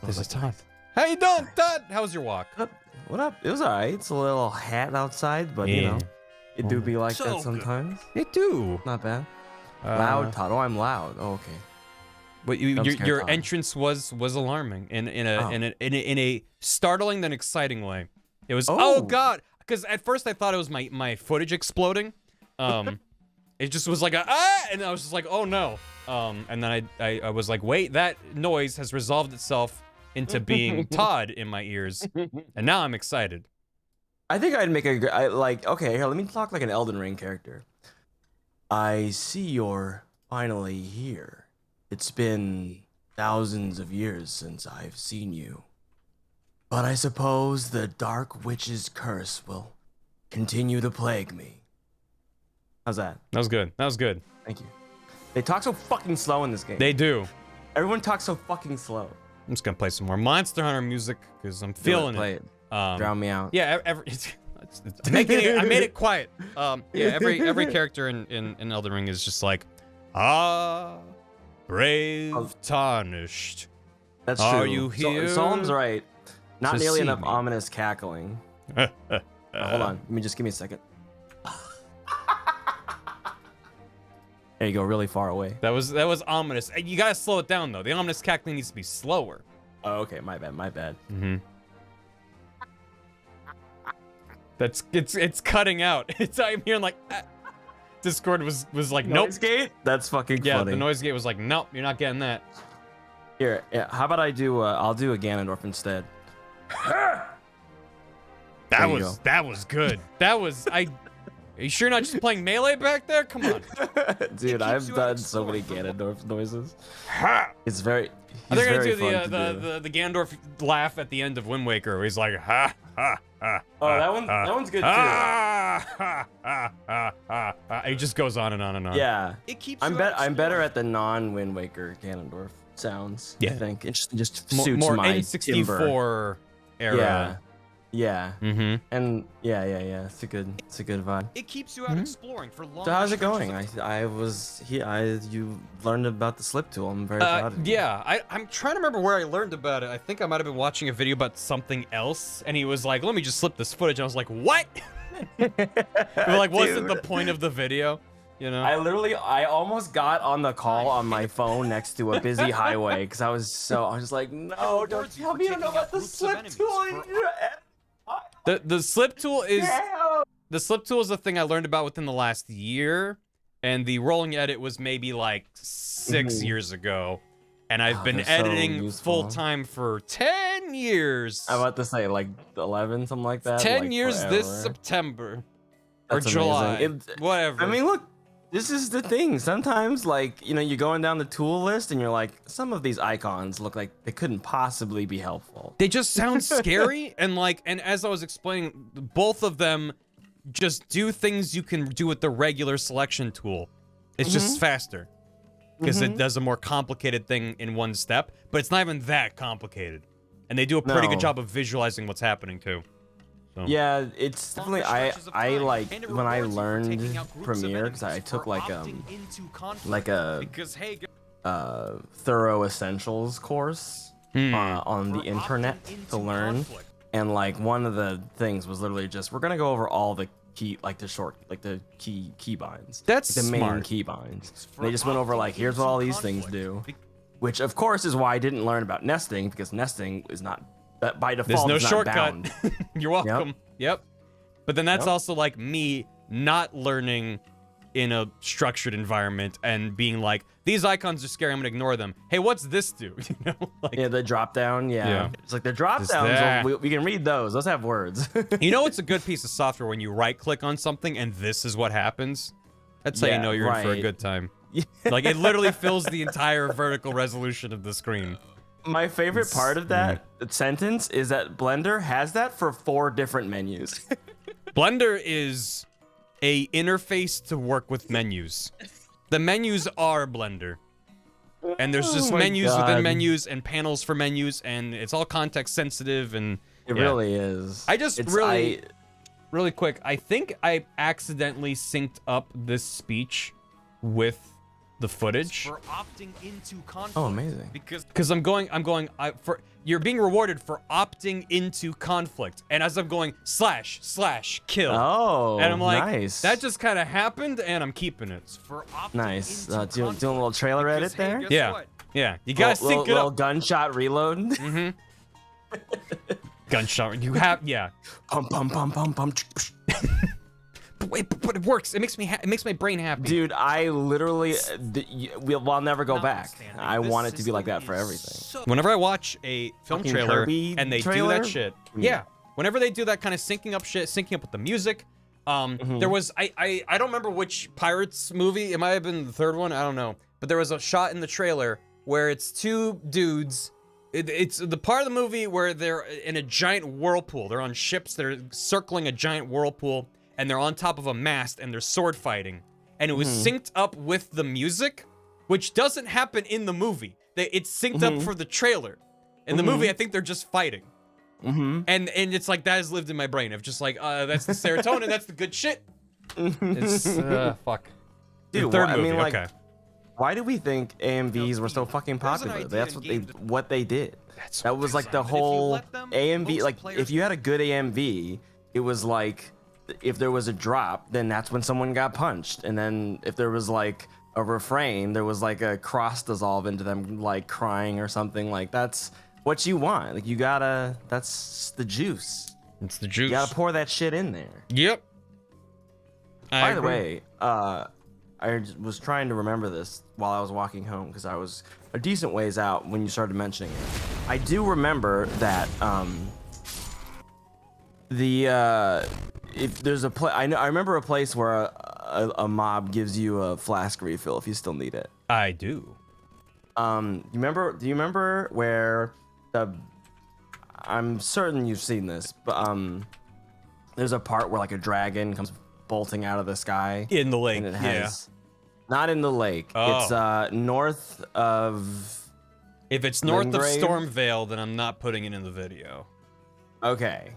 Speaker 1: This is Todd. How you doing, Todd? How was your walk?
Speaker 3: What up? It was alright. It's a little hot outside, but you know, it do be like that sometimes.
Speaker 1: It do.
Speaker 3: Not bad. Loud, Todd. Oh, I'm loud. Oh, okay.
Speaker 1: But your entrance was alarming in a startling then exciting way. It was oh god, because at first I thought it was my footage exploding. It just was like and I was just like, oh no. And then I was like, wait, that noise has resolved itself into being Todd in my ears, and now I'm excited.
Speaker 3: I think I'd make okay, here, let me talk like an Elden Ring character. I see you're finally here. It's been thousands of years since I've seen you. But I suppose the Dark Witch's curse will continue to plague me. How's that?
Speaker 1: That was good. That was good.
Speaker 3: Thank you. They talk so fucking slow in this game.
Speaker 1: They do.
Speaker 3: Everyone talks so fucking slow.
Speaker 1: I'm just gonna play some more Monster Hunter music because I'm feeling it.
Speaker 3: Drown me out.
Speaker 1: Yeah, I made it quiet. Yeah, every character in Elden Ring is just like, brave tarnished.
Speaker 3: That's true.
Speaker 1: Are you here?
Speaker 3: Solemn's right. Not
Speaker 1: to
Speaker 3: nearly
Speaker 1: see
Speaker 3: enough
Speaker 1: me?
Speaker 3: ominous cackling. Hold on. Give me a second. There you go, really far away.
Speaker 1: That was ominous. You gotta slow it down though. The ominous cackling needs to be slower.
Speaker 3: Oh, okay, my bad.
Speaker 1: Mm-hmm. It's cutting out. I'm hearing like Discord was like nope.
Speaker 3: Noise gate? That's fucking
Speaker 1: yeah,
Speaker 3: funny.
Speaker 1: the noise gate was like nope, you're not getting that.
Speaker 3: Here, yeah, how about I'll do a Ganondorf instead.
Speaker 1: That was good. That was Are you sure you're not just playing melee back there? Come on.
Speaker 3: Dude, I've done so many Ganondorf noises. It's very
Speaker 1: I think I do the Ganondorf laugh at the end of Wind Waker where he's like ha ha ha.
Speaker 3: Oh, that one's good too.
Speaker 1: It just goes on and on and on.
Speaker 3: Yeah.
Speaker 2: It keeps
Speaker 3: I'm better at the non-Wind Waker Ganondorf sounds.
Speaker 1: Yeah.
Speaker 3: I think it just suits
Speaker 1: more
Speaker 3: my
Speaker 1: N64
Speaker 3: timbre.
Speaker 1: era.
Speaker 3: Yeah.
Speaker 1: Mm-hmm.
Speaker 3: And yeah. It's a good vibe.
Speaker 2: It keeps you out exploring for long.
Speaker 3: So how's it going? You learned about the slip tool. I'm very proud of you.
Speaker 1: Yeah, I'm trying to remember where I learned about it. I think I might have been watching a video about something else, and he was like, "Let me just slip this footage." I was like, "What?" Like, wasn't the point of the video? You know?
Speaker 3: I almost got on the call on my phone next to a busy highway because I was just like, no, don't tell me you don't know about the slip tool.
Speaker 1: The slip tool is the thing I learned about within the last year, and the rolling edit was maybe like 6 years ago, and I've been editing full time for 10 years.
Speaker 3: I'm about to say like 11, something like that.
Speaker 1: 10
Speaker 3: like
Speaker 1: years
Speaker 3: forever.
Speaker 1: this September or
Speaker 3: That's
Speaker 1: July,
Speaker 3: amazing.
Speaker 1: whatever.
Speaker 3: I mean, look. This is the thing. Sometimes, like, you know, you're going down the tool list and you're like, some of these icons look like they couldn't possibly be helpful.
Speaker 1: They just sound scary, and as I was explaining, both of them just do things you can do with the regular selection tool. It's just faster because it does a more complicated thing in one step, but it's not even that complicated. And they do a pretty good job of visualizing what's happening too. So.
Speaker 3: Yeah, it's definitely I like when I learned Premiere because I took like a thorough essentials course on the internet to learn, and like one of the things was literally just we're gonna go over all the key binds.
Speaker 1: That's
Speaker 3: like the main
Speaker 1: smart.
Speaker 3: key binds. And they just went over like, here's what all these things do, which of course is why I didn't learn about nesting, because nesting is not by default.
Speaker 1: There's no
Speaker 3: is not
Speaker 1: shortcut.
Speaker 3: bound.
Speaker 1: You're welcome. Yep. But then that's
Speaker 3: Yep.
Speaker 1: also like me not learning in a structured environment and being like, these icons are scary, I'm gonna ignore them. Hey, what's this do? You know, like,
Speaker 3: Yeah, the drop down. Yeah. It's like the drop
Speaker 1: Just that.
Speaker 3: downs. We can read those. Those have words.
Speaker 1: you know, it's a good piece of software when you right click on something and this is what happens. That's how you
Speaker 3: Yeah,
Speaker 1: know you're in for a
Speaker 3: right.
Speaker 1: good time. Like it literally fills the entire vertical resolution of the screen.
Speaker 3: My favorite part of that sentence is that Blender has that for 4 different menus.
Speaker 1: Blender is a interface to work with menus. The menus are Blender. And there's just
Speaker 3: Oh my
Speaker 1: menus
Speaker 3: God.
Speaker 1: within menus and panels for menus, and it's all context sensitive, and
Speaker 3: It
Speaker 1: yeah.
Speaker 3: really is.
Speaker 1: I just
Speaker 3: It's-
Speaker 1: really quick, I think I accidentally synced up this speech with the footage.
Speaker 2: For opting into conflict.
Speaker 3: Oh, amazing.
Speaker 1: Because you're being rewarded for opting into conflict. And as I'm going / kill.
Speaker 3: Oh,
Speaker 1: and I'm like,
Speaker 3: nice.
Speaker 1: that just kind of happened, and I'm keeping it.
Speaker 2: For opting
Speaker 3: Nice.
Speaker 2: into
Speaker 3: Doing a little trailer edit
Speaker 2: hey,
Speaker 3: there.
Speaker 2: guess
Speaker 1: Yeah.
Speaker 2: what?
Speaker 1: Yeah. You gotta sync it
Speaker 3: little
Speaker 1: up.
Speaker 3: gunshot reload.
Speaker 1: Mm-hmm. Gunshot. You have, yeah.
Speaker 3: Pum pum pum pum pum.
Speaker 1: But it works. It makes me. It makes my brain happy.
Speaker 3: Dude, I literally, we'll never go back.
Speaker 2: Notwithstanding,
Speaker 3: I
Speaker 2: this
Speaker 3: want it to be like
Speaker 2: system
Speaker 3: that for
Speaker 2: is
Speaker 3: everything.
Speaker 2: so-
Speaker 1: Whenever I watch a film
Speaker 3: Fucking
Speaker 1: trailer
Speaker 3: Kirby
Speaker 1: and they
Speaker 3: trailer?
Speaker 1: do that shit, yeah. Whenever they do that kind of syncing up shit, syncing up with the music, there was I don't remember which Pirates movie. It might have been the third one. I don't know. But there was a shot in the trailer where it's 2 dudes. It's the part of the movie where they're in a giant whirlpool. They're on ships. They're circling a giant whirlpool, and they're on top of a mast, and they're sword fighting. And it was synced up with the music, which doesn't happen in the movie. It's synced up for the trailer. In the movie, I think they're just fighting. And it's like, that has lived in my brain of just like, that's the serotonin, that's the good shit. It's, fuck.
Speaker 3: Dude,
Speaker 1: The third
Speaker 3: I
Speaker 1: movie,
Speaker 3: mean, like,
Speaker 1: okay.
Speaker 3: why do we think AMVs were so fucking popular? That's what they did. That was like the whole AMV. Like, if you had a good AMV, it was like, if there was a drop, then that's when someone got punched. And then if there was like a refrain, there was like a cross dissolve into them like crying or something. Like, that's what you want. Like, you gotta, that's the juice.
Speaker 1: It's the juice.
Speaker 3: You gotta pour that shit in there.
Speaker 1: Yep.
Speaker 3: By the way, I was trying to remember this while I was walking home because I was a decent ways out when you started mentioning it. I do remember that if there's a I remember a place where a mob gives you a flask refill if you still need it.
Speaker 1: I do.
Speaker 3: Do you remember where I'm certain you've seen this, but there's a part where like a dragon comes bolting out of the sky
Speaker 1: In the lake,
Speaker 3: and it has not in the lake.
Speaker 1: Oh.
Speaker 3: It's north of.
Speaker 1: If it's north of
Speaker 3: Limgrave?
Speaker 1: Stormvale, then I'm not putting it in the video.
Speaker 3: Okay.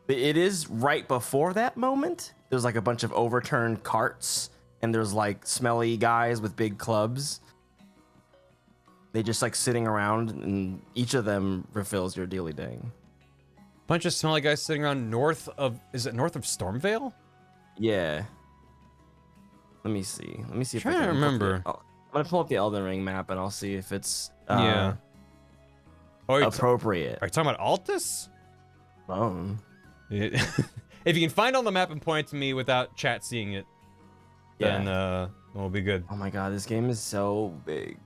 Speaker 3: But it is right before that moment. There's like a bunch of overturned carts, and there's like smelly guys with big clubs. They just like sitting around, and each of them refills your daily ding.
Speaker 1: Bunch of smelly guys sitting around north of. Is it north of Stormvale?
Speaker 3: Yeah. Let me see. Let me see if I
Speaker 1: Trying to
Speaker 3: can pull up
Speaker 1: remember.
Speaker 3: I'm gonna pull up the Elden Ring map, and I'll see if it's
Speaker 1: Yeah. Oh, are you
Speaker 3: appropriate.
Speaker 1: talking about Altus?
Speaker 3: Oh.
Speaker 1: If you can find on the map and point it to me without chat seeing it, then we'll be good.
Speaker 3: Oh my god, this game is so big.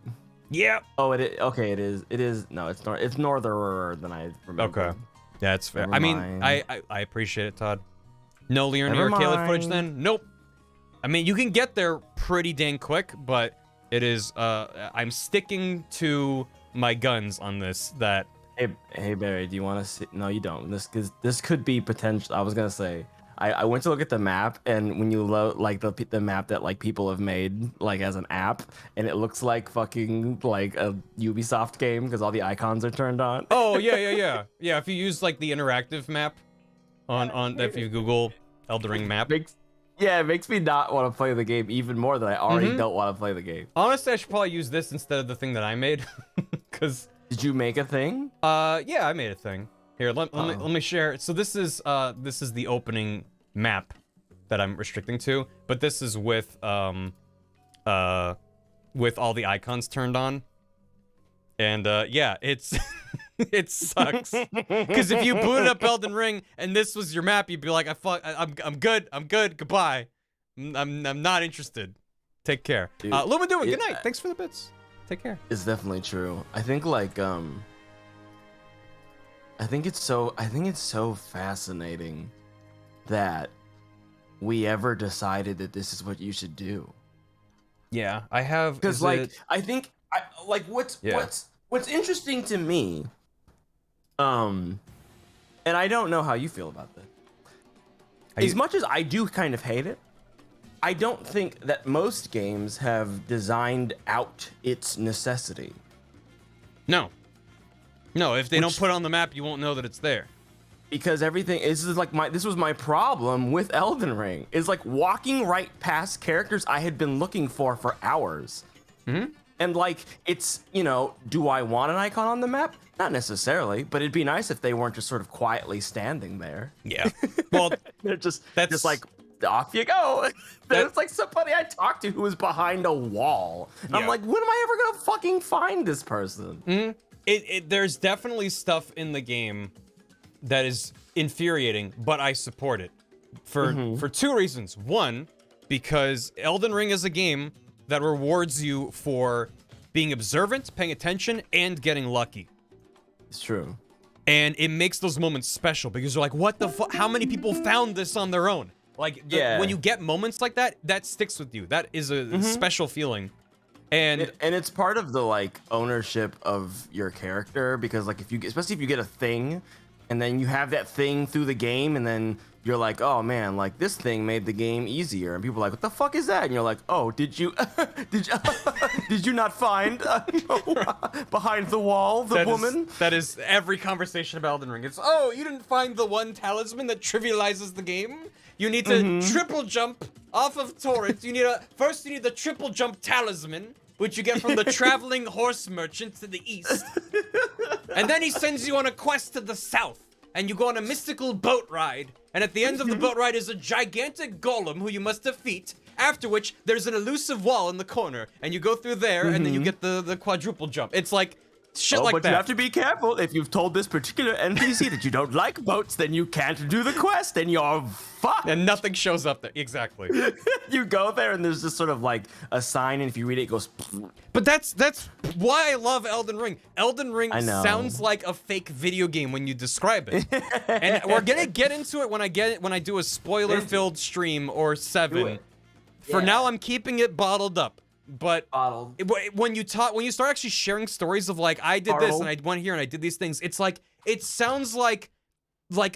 Speaker 1: Yeah.
Speaker 3: Oh, okay, it is. It is. No, it's norther than I remember.
Speaker 1: Okay. Yeah, it's fair.
Speaker 3: Never
Speaker 1: I mean,
Speaker 3: mind.
Speaker 1: I appreciate it, Todd. No Leonie
Speaker 3: Never
Speaker 1: or Caleb footage
Speaker 3: mind.
Speaker 1: then? Nope. I mean, you can get there pretty dang quick, but it is, I'm sticking to my guns on this, that...
Speaker 3: Hey Barry, do you want to see? No, you don't. This could be potential. I was gonna say, I went to look at the map, and when you load like the map that like people have made like as an app, and it looks like fucking like a Ubisoft game because all the icons are turned on.
Speaker 1: Oh, yeah. Yeah, if you use, like, the interactive map on if you Google Elden Ring map.
Speaker 3: It makes me not want to play the game even more than I already don't want to play the game.
Speaker 1: Honestly, I should probably use this instead of the thing that I made, because...
Speaker 3: Did you make a thing?
Speaker 1: Yeah, I made a thing. Here, let me share. So this is the opening map that I'm restricting to, but this is with all the icons turned on. And yeah, it's it sucks. Because if you booted up Elden Ring and this was your map, you'd be like, I'm good, goodbye. I'm not interested. Take care. Lumadoon, good night. Thanks for the bits. Take care.
Speaker 3: It's definitely true. I think like I think it's so fascinating that we ever decided that this is what you should do.
Speaker 1: Yeah, I have.
Speaker 3: Because like I think what's interesting to me, and I don't know how you feel about this. As much as I do kind of hate it, I don't think that most games have designed out its necessity.
Speaker 1: No, if they don't put it on the map, you won't know that it's there.
Speaker 3: Because everything this was my problem with Elden Ring, is like walking right past characters I had been looking for hours. And like, it's, you know, do I want an icon on the map? Not necessarily, but it'd be nice if they weren't just sort of quietly standing there.
Speaker 1: Yeah. Well,
Speaker 3: they're just like, off you go. There's like somebody I talked to who was behind a wall. Yeah. I'm like, when am I ever gonna fucking find this person?
Speaker 1: There's definitely stuff in the game that is infuriating, but I support it for two reasons. One, because Elden Ring is a game that rewards you for being observant, paying attention, and getting lucky.
Speaker 3: It's true.
Speaker 1: And it makes those moments special because you're like, what the fuck? How many people found this on their own? Like, when you get moments like that, that sticks with you. That is a special feeling. And
Speaker 3: it's part of the like ownership of your character, because like especially if you get a thing and then you have that thing through the game and then you're like, oh man, like this thing made the game easier, and people are like, what the fuck is that? And you're like, oh, did you did you not find behind the wall the woman?
Speaker 1: That is every conversation about Elden Ring. It's, oh, you didn't find the one talisman that trivializes the game? You need to triple jump off of turrets. You need first you need the triple jump talisman, which you get from the traveling horse merchant to the east. And then he sends you on a quest to the south, and you go on a mystical boat ride. And at the end of the boat ride is a gigantic golem who you must defeat, after which there's an elusive wall in the corner, and you go through there, and then you get the quadruple jump. It's like shit like
Speaker 3: but
Speaker 1: that.
Speaker 3: You have to be careful. If you've told this particular NPC that you don't like boats, then you can't do the quest, and you're fucked.
Speaker 1: And nothing shows up there. Exactly.
Speaker 3: You go there, and there's just sort of like a sign, and if you read it, it goes.
Speaker 1: But that's why I love Elden Ring. Elden Ring sounds like a fake video game when you describe it. And we're gonna get into it when I do a spoiler-filled stream or 7. For now, I'm keeping it bottled up. But when you start actually sharing stories of like, I did this and I went here and I did these things, it's like, it sounds like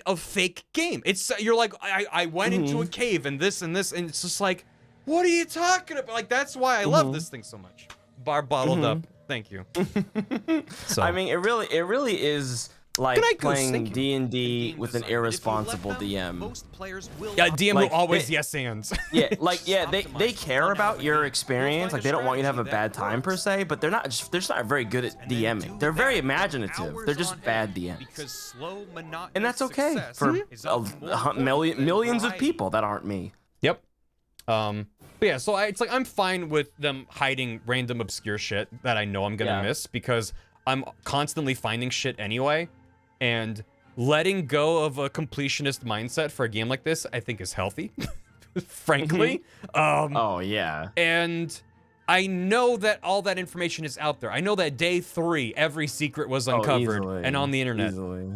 Speaker 1: a fake game. You're like, I went into a cave and this, and it's just like, what are you talking about? Like, that's why I love this thing so much. Bar bottled up. Thank you. So.
Speaker 3: I mean, it really is like playing D&D with an irresponsible DM.
Speaker 1: Yeah, DM like, who always yes ands.
Speaker 3: They care about your experience. Like, they don't want you to have a bad time per se, but they're just not very good at DMing. They're very imaginative. They're just bad DMs. And that's okay for millions of people that aren't me.
Speaker 1: Yep. But yeah, so it's like I'm fine with them hiding random obscure shit that I know I'm gonna miss, because I'm constantly finding shit anyway. And letting go of a completionist mindset for a game like this, I think, is healthy, frankly.
Speaker 3: Oh, yeah.
Speaker 1: And I know that all that information is out there. I know that day 3, every secret was uncovered and on the internet.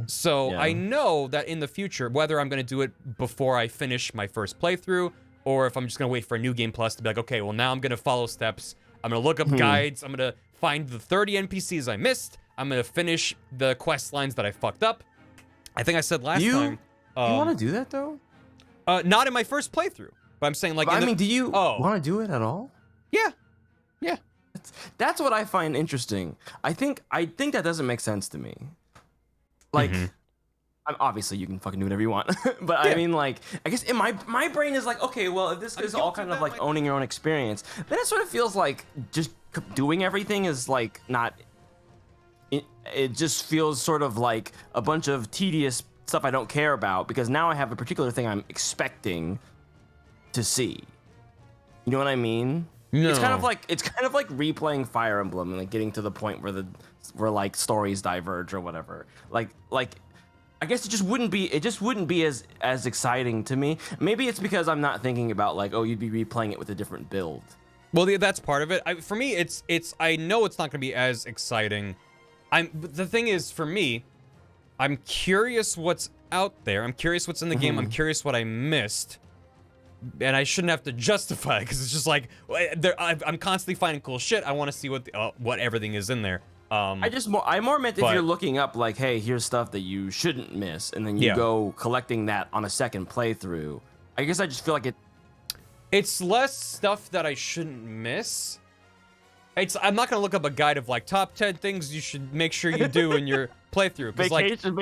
Speaker 1: So I know that in the future, whether I'm going to do it before I finish my first playthrough, or if I'm just going to wait for a New Game Plus to be like, okay, well, now I'm going to follow steps. I'm going to look up guides. I'm going to find the 30 NPCs I missed. I'm going to finish the quest lines that I fucked up. I think I said last time.
Speaker 3: You want to do that, though?
Speaker 1: Not in my first playthrough. But I'm saying, like...
Speaker 3: do you want to do it at all?
Speaker 1: Yeah. Yeah.
Speaker 3: That's what I find interesting. I think that doesn't make sense to me. Like... Obviously, you can fucking do whatever you want, but I mean, like, I guess in my brain is like, okay, well, if this is all kind of like owning your own experience, then it sort of feels like just doing everything is like not. It just feels sort of like a bunch of tedious stuff I don't care about, because now I have a particular thing I'm expecting, to see. You know what I mean?
Speaker 1: No.
Speaker 3: It's kind of like replaying Fire Emblem and like getting to the point where like stories diverge or whatever. Like I guess it just wouldn't be as exciting to me. Maybe it's because I'm not thinking about like, oh, you'd be replaying it with a different build.
Speaker 1: Well, yeah, that's part of it. For me, it's I know it's not going to be as exciting. But the thing is, for me, I'm curious what's out there. I'm curious what's in the game. I'm curious what I missed. And I shouldn't have to justify it because it's just like I'm constantly finding cool shit. I want to see what everything is in there.
Speaker 3: I more meant if you're looking up like, hey, here's stuff that you shouldn't miss, and then you go collecting that on a second playthrough. I guess I just feel like
Speaker 1: it's less stuff that I shouldn't miss. I'm not gonna look up a guide of like top 10 things you should make sure you do in your playthrough.
Speaker 3: Vacation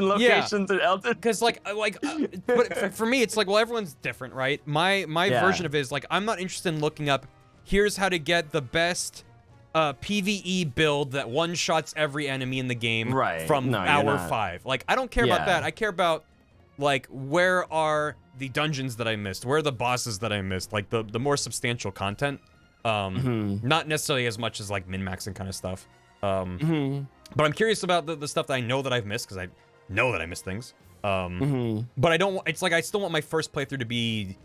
Speaker 3: locations in Elden.
Speaker 1: Because but for me, it's like, well, everyone's different, right? My version of it is like, I'm not interested in looking up, here's how to get the best PvE build that one-shots every enemy in the game from hour 5. Like, I don't care about that. I care about, like, where are the dungeons that I missed? Where are the bosses that I missed? Like, the more substantial content. Not necessarily as much as, like, min-maxing kind of stuff. But I'm curious about the stuff that I know that I've missed, because I know that I missed things. But I don't, it's like, I still want my first playthrough to be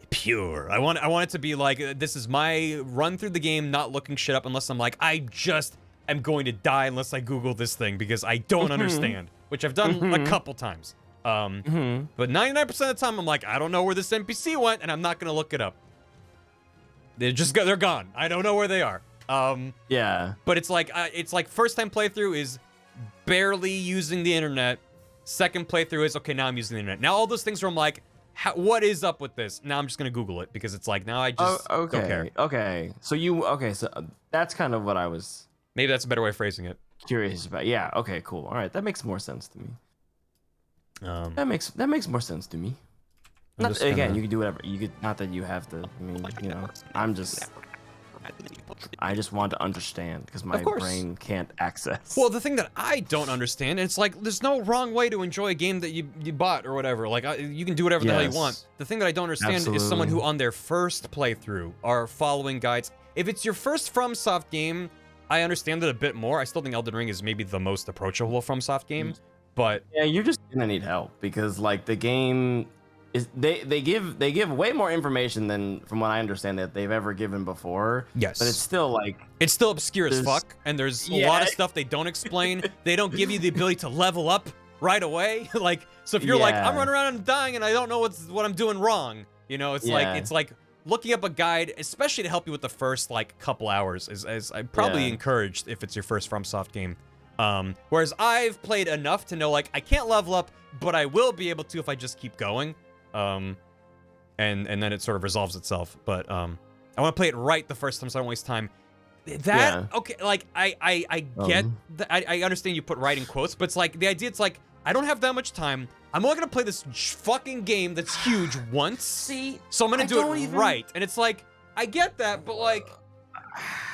Speaker 1: pure. I want it to be like, this is my run through the game, not looking shit up unless I'm like, I just am going to die unless I Google this thing because I don't understand, which I've done a couple times. But 99% of the time I'm like, I don't know where this NPC went and I'm not gonna look it up. They're gone. I don't know where they are. But it's like first time playthrough is barely using the internet. Second playthrough is, okay, now I'm using the internet. Now all those things where I'm like, what is up with this? Now I'm just gonna Google it because it's like, now I just don't care.
Speaker 3: Okay. So that's kind of what I was.
Speaker 1: Maybe that's a better way of phrasing it.
Speaker 3: Curious about. Yeah. Okay. Cool. All right. That makes more sense to me. That makes more sense to me. Again, you can do whatever. You could, not that you have to. I mean, you know, I just want to understand because my brain can't access.
Speaker 1: Well, the thing that I don't understand, it's like there's no wrong way to enjoy a game that you bought or whatever. Like you can do whatever the hell you want. The thing that I don't understand is someone who on their first playthrough are following guides. If it's your first FromSoft game, I understand it a bit more. I still think Elden Ring is maybe the most approachable FromSoft game, but
Speaker 3: yeah, you're just gonna need help because like the game is they give way more information than, from what I understand, that they've ever given before.
Speaker 1: Yes.
Speaker 3: But it's still like,
Speaker 1: it's still obscure as fuck, and there's a lot of stuff they don't explain. They don't give you the ability to level up right away. Like, so if you're like, I'm running around and dying and I don't know what I'm doing wrong, you know, it's like looking up a guide, especially to help you with the first like couple hours, is I probably encouraged if it's your first FromSoft game. Whereas I've played enough to know like I can't level up, but I will be able to if I just keep going. And then it sort of resolves itself. But I want to play it right the first time so I don't waste time. Okay, like I get I understand you put right in quotes, but it's like the idea, it's like I don't have that much time. I'm only gonna play this fucking game that's huge once. So I'm gonna do it right. And it's like, I get that, but like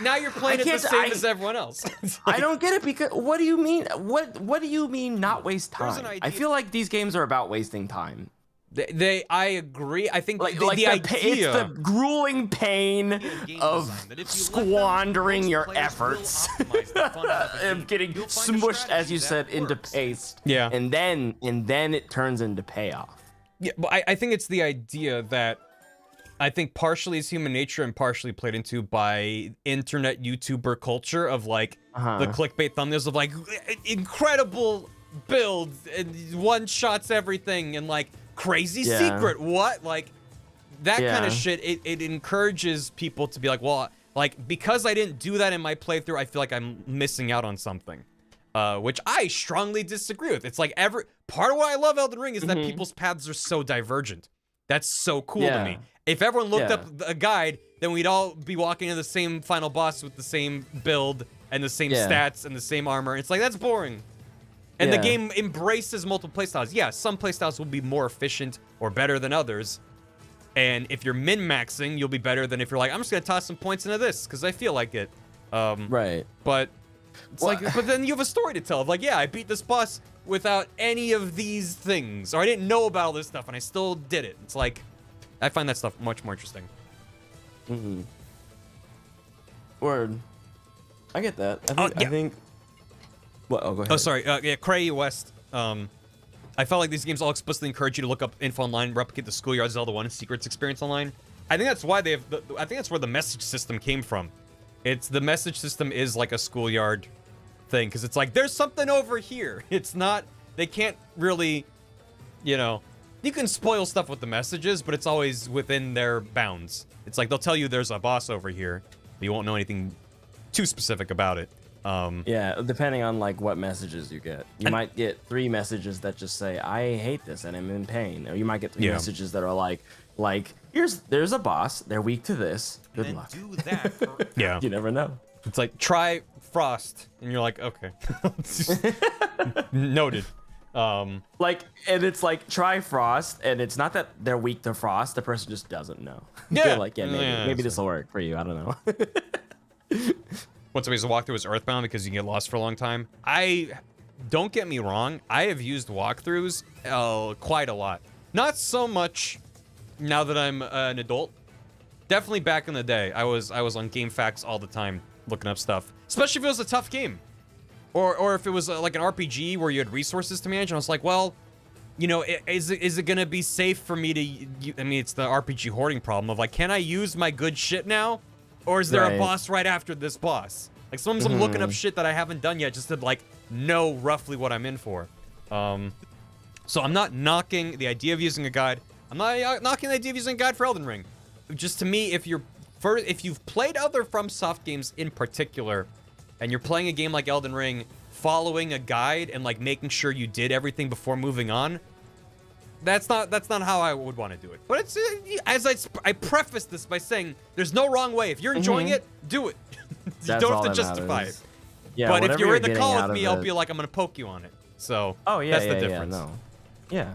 Speaker 1: now you're playing it the same as everyone else.
Speaker 3: I don't get it because what do you mean? What do you mean not waste time? I feel like these games are about wasting time.
Speaker 1: I agree. I think
Speaker 3: like
Speaker 1: the idea,
Speaker 3: it's the grueling pain of squandering your efforts, of getting smushed, as you said, into paste.
Speaker 1: Yeah.
Speaker 3: And then it turns into payoff.
Speaker 1: Yeah, but I think it's the idea that I think partially is human nature and partially played into by internet YouTuber culture of like the clickbait thumbnails of like incredible builds and one shots everything and like crazy secret what, like that kind of shit. It encourages people to be like, well, like because I didn't do that in my playthrough, I feel like I'm missing out on something, which I strongly disagree with. It's like every part of what I love Elden Ring is that people's paths are so divergent. That's so cool to me. If everyone looked up a guide, then we'd all be walking into the same final boss with the same build and the same stats and the same armor. It's like, that's boring. And the game embraces multiple playstyles. Yeah, some playstyles will be more efficient or better than others. And if you're min-maxing, you'll be better than if you're like, I'm just going to toss some points into this because I feel like it.
Speaker 3: Right.
Speaker 1: But it's like, but then you have a story to tell of like, yeah, I beat this boss without any of these things. Or I didn't know about all this stuff and I still did it. It's like, I find that stuff much more interesting.
Speaker 3: Mm-hmm. Word. I get that. I think. What? Oh, go ahead.
Speaker 1: Oh, sorry. Yeah, Cray West. I felt like these games all explicitly encourage you to look up info online, replicate the Schoolyard Zelda 1 Secrets experience online. I think that's why they have. I think that's where the message system came from. It's the message system is like a Schoolyard thing because it's like there's something over here. It's not. They can't really, you know. You can spoil stuff with the messages, but it's always within their bounds. It's like they'll tell you there's a boss over here, but you won't know anything too specific about it.
Speaker 3: Yeah, depending on like what messages you get. You might get 3 messages that just say, I hate this and I'm in pain. Or you might get 3 messages that are like, there's a boss, they're weak to this. Good luck.
Speaker 2: Do that for
Speaker 1: Yeah.
Speaker 3: You never know.
Speaker 1: It's like, try Frost. And you're like, okay. Noted.
Speaker 3: And it's like, try Frost, and it's not that they're weak to Frost, the person just doesn't know.
Speaker 1: Yeah.
Speaker 3: They're like, maybe this will work for you, I don't know.
Speaker 1: Once somebody's to walk through is Earthbound because you can get lost for a long time. Don't get me wrong, I have used walkthroughs quite a lot. Not so much now that I'm an adult. Definitely back in the day, I was on GameFAQs all the time looking up stuff, especially if it was a tough game, or if it was like an RPG where you had resources to manage. And I was like, well, you know, is it gonna be safe for me to? I mean, it's the RPG hoarding problem of like, can I use my good shit now? Or is there a boss right after this boss? Like, sometimes I'm looking up shit that I haven't done yet just to, like, know roughly what I'm in for. So I'm not knocking the idea of using a guide. I'm not knocking the idea of using a guide for Elden Ring. Just to me, if you've played other FromSoft games in particular, and you're playing a game like Elden Ring, following a guide and, like, making sure you did everything before moving on, that's not how I would want to do it. But it's as I preface this by saying there's no wrong way. If you're enjoying it, do it. You don't have to justify it.
Speaker 3: Yeah,
Speaker 1: but if you're in the call with
Speaker 3: out
Speaker 1: me,
Speaker 3: of
Speaker 1: I'll be like, I'm gonna poke you on it. So
Speaker 3: yeah,
Speaker 1: that's the difference.
Speaker 3: Yeah,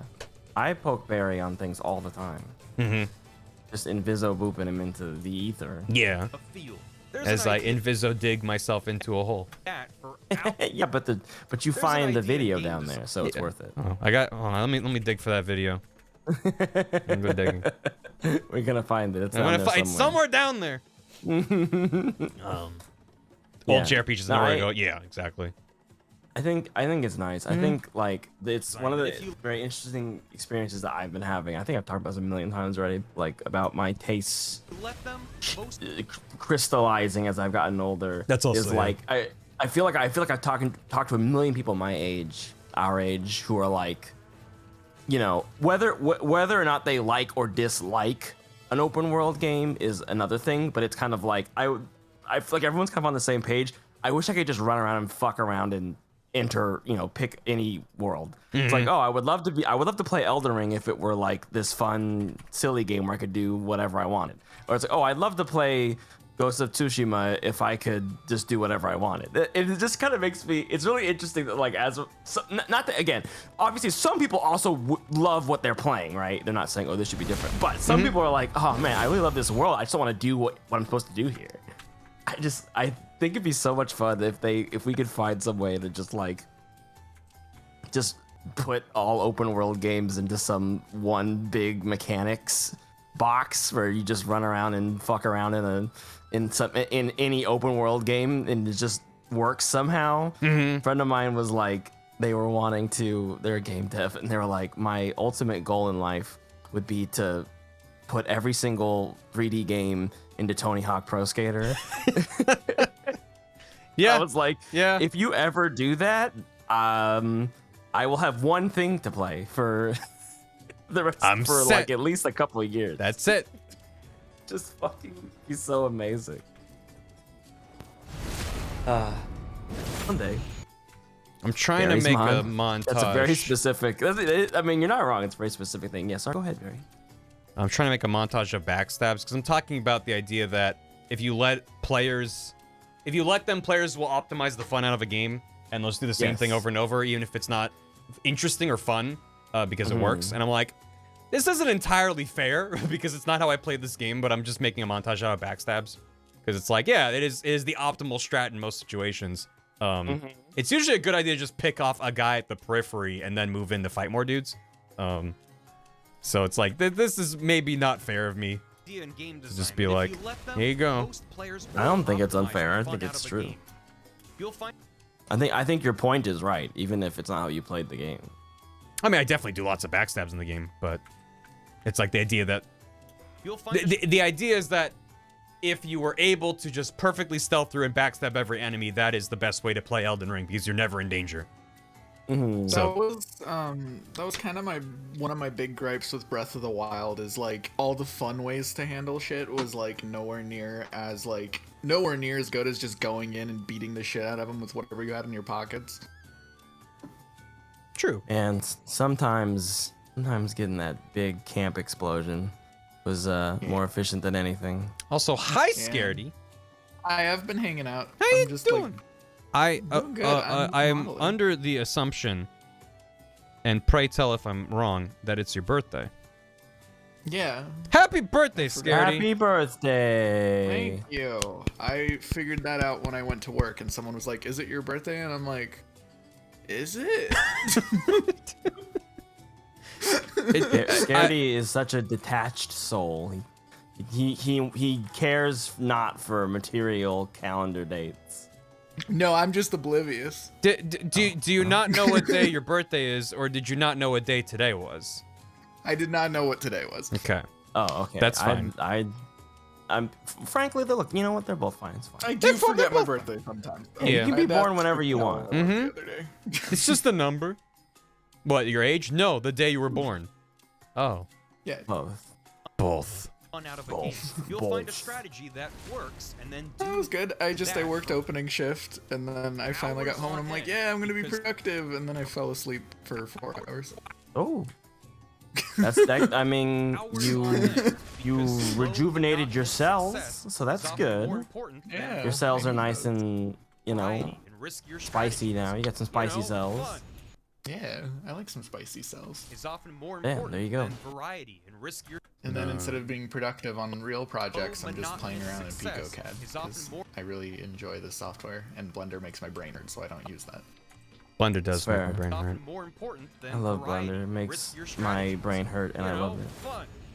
Speaker 3: I poke Barry on things all the time. Just inviso booping him into the ether.
Speaker 1: Yeah.
Speaker 2: a field.
Speaker 1: As I inviso dig myself into a hole.
Speaker 3: Yeah, but you find the video down there, so it's worth it.
Speaker 1: Oh, hold on, let me dig for that video. I'm go digging.
Speaker 3: We're gonna find it.
Speaker 1: It's somewhere down there. Old JRPGs know where to go. Yeah, exactly.
Speaker 3: I think it's nice. I think like it's one of the very interesting experiences that I've been having. I think I've talked about this a million times already, like about my tastes crystallizing as I've gotten older.
Speaker 1: That's also
Speaker 3: is like I feel like I've talked to a million people my age, our age, who are like, you know, whether or not they like or dislike an open world game is another thing, but it's kind of like I feel like everyone's kind of on the same page. I wish I could just run around and fuck around and pick any world. It's like, I would love to play Elden Ring if it were like this fun, silly game where I could do whatever I wanted. Or it's like, I'd love to play Ghost of Tsushima if I could just do whatever I wanted. It just kind of makes me, it's really interesting that like, not that, again, obviously some people also love what they're playing, right? They're not saying, this should be different. But some people are like, oh man, I really love this world. I just don't want to do what I'm supposed to do here. I think it'd be so much fun if we could find some way to just put all open world games into some one big mechanics box where you just run around and fuck around in any open world game and it just works somehow. A friend of mine was like, they're a game dev and they were like, my ultimate goal in life would be to put every single 3D game into Tony Hawk Pro Skater.
Speaker 1: Yeah,
Speaker 3: I was like, if you ever do that, I will have one thing to play for the rest like at least a couple of years.
Speaker 1: That's it.
Speaker 3: Just fucking be so amazing. Someday.
Speaker 1: I'm trying to make a montage.
Speaker 3: That's a very specific. I mean, you're not wrong. It's a very specific thing. Yes, go ahead, Barry.
Speaker 1: I'm trying to make a montage of backstabs because I'm talking about the idea that if you let them, players will optimize the fun out of a game and they'll just do the same thing over and over, even if it's not interesting or fun because it works. And I'm like, this isn't entirely fair because it's not how I played this game, but I'm just making a montage out of backstabs because it's like, it is the optimal strat in most situations. It's usually a good idea to just pick off a guy at the periphery and then move in to fight more dudes. So it's like, this is maybe not fair of me.
Speaker 2: In game
Speaker 1: To
Speaker 2: design,
Speaker 1: just be
Speaker 2: and if
Speaker 1: like,
Speaker 2: you let them,
Speaker 1: here you go.
Speaker 2: most players
Speaker 3: I don't
Speaker 2: will
Speaker 3: think it's
Speaker 2: optimize
Speaker 3: unfair. I
Speaker 2: the fun
Speaker 3: think
Speaker 2: out
Speaker 3: it's
Speaker 2: of a
Speaker 3: true.
Speaker 2: game. You'll find
Speaker 3: I think your point is right, even if it's not how you played the game.
Speaker 1: I mean, I definitely do lots of backstabs in the game, but it's like the idea that
Speaker 2: you'll find
Speaker 1: the idea is that if you were able to just perfectly stealth through and backstab every enemy, that is the best way to play Elden Ring because you're never in danger.
Speaker 12: So that was kind of one of my big gripes with Breath of the Wild is like all the fun ways to handle shit was like nowhere near as good as just going in and beating the shit out of them with whatever you had in your pockets.
Speaker 1: True.
Speaker 3: And sometimes getting that big camp explosion was more efficient than anything.
Speaker 1: Also, hi, Scaredy.
Speaker 12: I have been hanging out.
Speaker 1: How
Speaker 12: I'm
Speaker 1: you
Speaker 12: just
Speaker 1: doing? I am under the assumption, and pray tell if I'm wrong, that it's your birthday.
Speaker 12: Yeah.
Speaker 1: Happy birthday, Scaredy.
Speaker 3: Happy birthday.
Speaker 12: Thank you. I figured that out when I went to work, and someone was like, "Is it your birthday?" And I'm like, "Is it?"
Speaker 3: Scaredy is such a detached soul. He cares not for material calendar dates.
Speaker 12: No, I'm just oblivious.
Speaker 1: Do you not know what day your birthday is, or did you not know what day today was?
Speaker 12: I did not know what today was.
Speaker 1: Okay.
Speaker 3: Oh, okay.
Speaker 1: That's fine.
Speaker 3: I'm frankly, look, you know what? They're both fine. It's fine.
Speaker 12: I do forget my birthday sometimes.
Speaker 3: Yeah, you can be born whenever you want.
Speaker 1: It's just a number. What, your age? No, the day you were born. Oh.
Speaker 12: Yeah.
Speaker 1: Both.
Speaker 2: fun out of a game. You'll find a strategy that works, and then
Speaker 12: that was good. I worked opening shift, and then I finally got home, and I'm like, yeah, I'm gonna be productive, and then I fell asleep for 4 hours.
Speaker 3: Oh. That's that. I mean, you rejuvenated your cells, so that's good.
Speaker 12: Yeah.
Speaker 3: Your cells are nice and spicy now. You got some spicy cells.
Speaker 12: Yeah, I like some spicy cells.
Speaker 2: Is often more
Speaker 3: important there you go.
Speaker 2: than variety and risk your.
Speaker 12: And then instead of being productive on real projects, I'm just playing around in PicoCAD because I really enjoy the software, and Blender makes my brain hurt, so I don't use that.
Speaker 1: Blender does make my brain hurt.
Speaker 3: I love Blender. It makes my brain hurt, and I love it.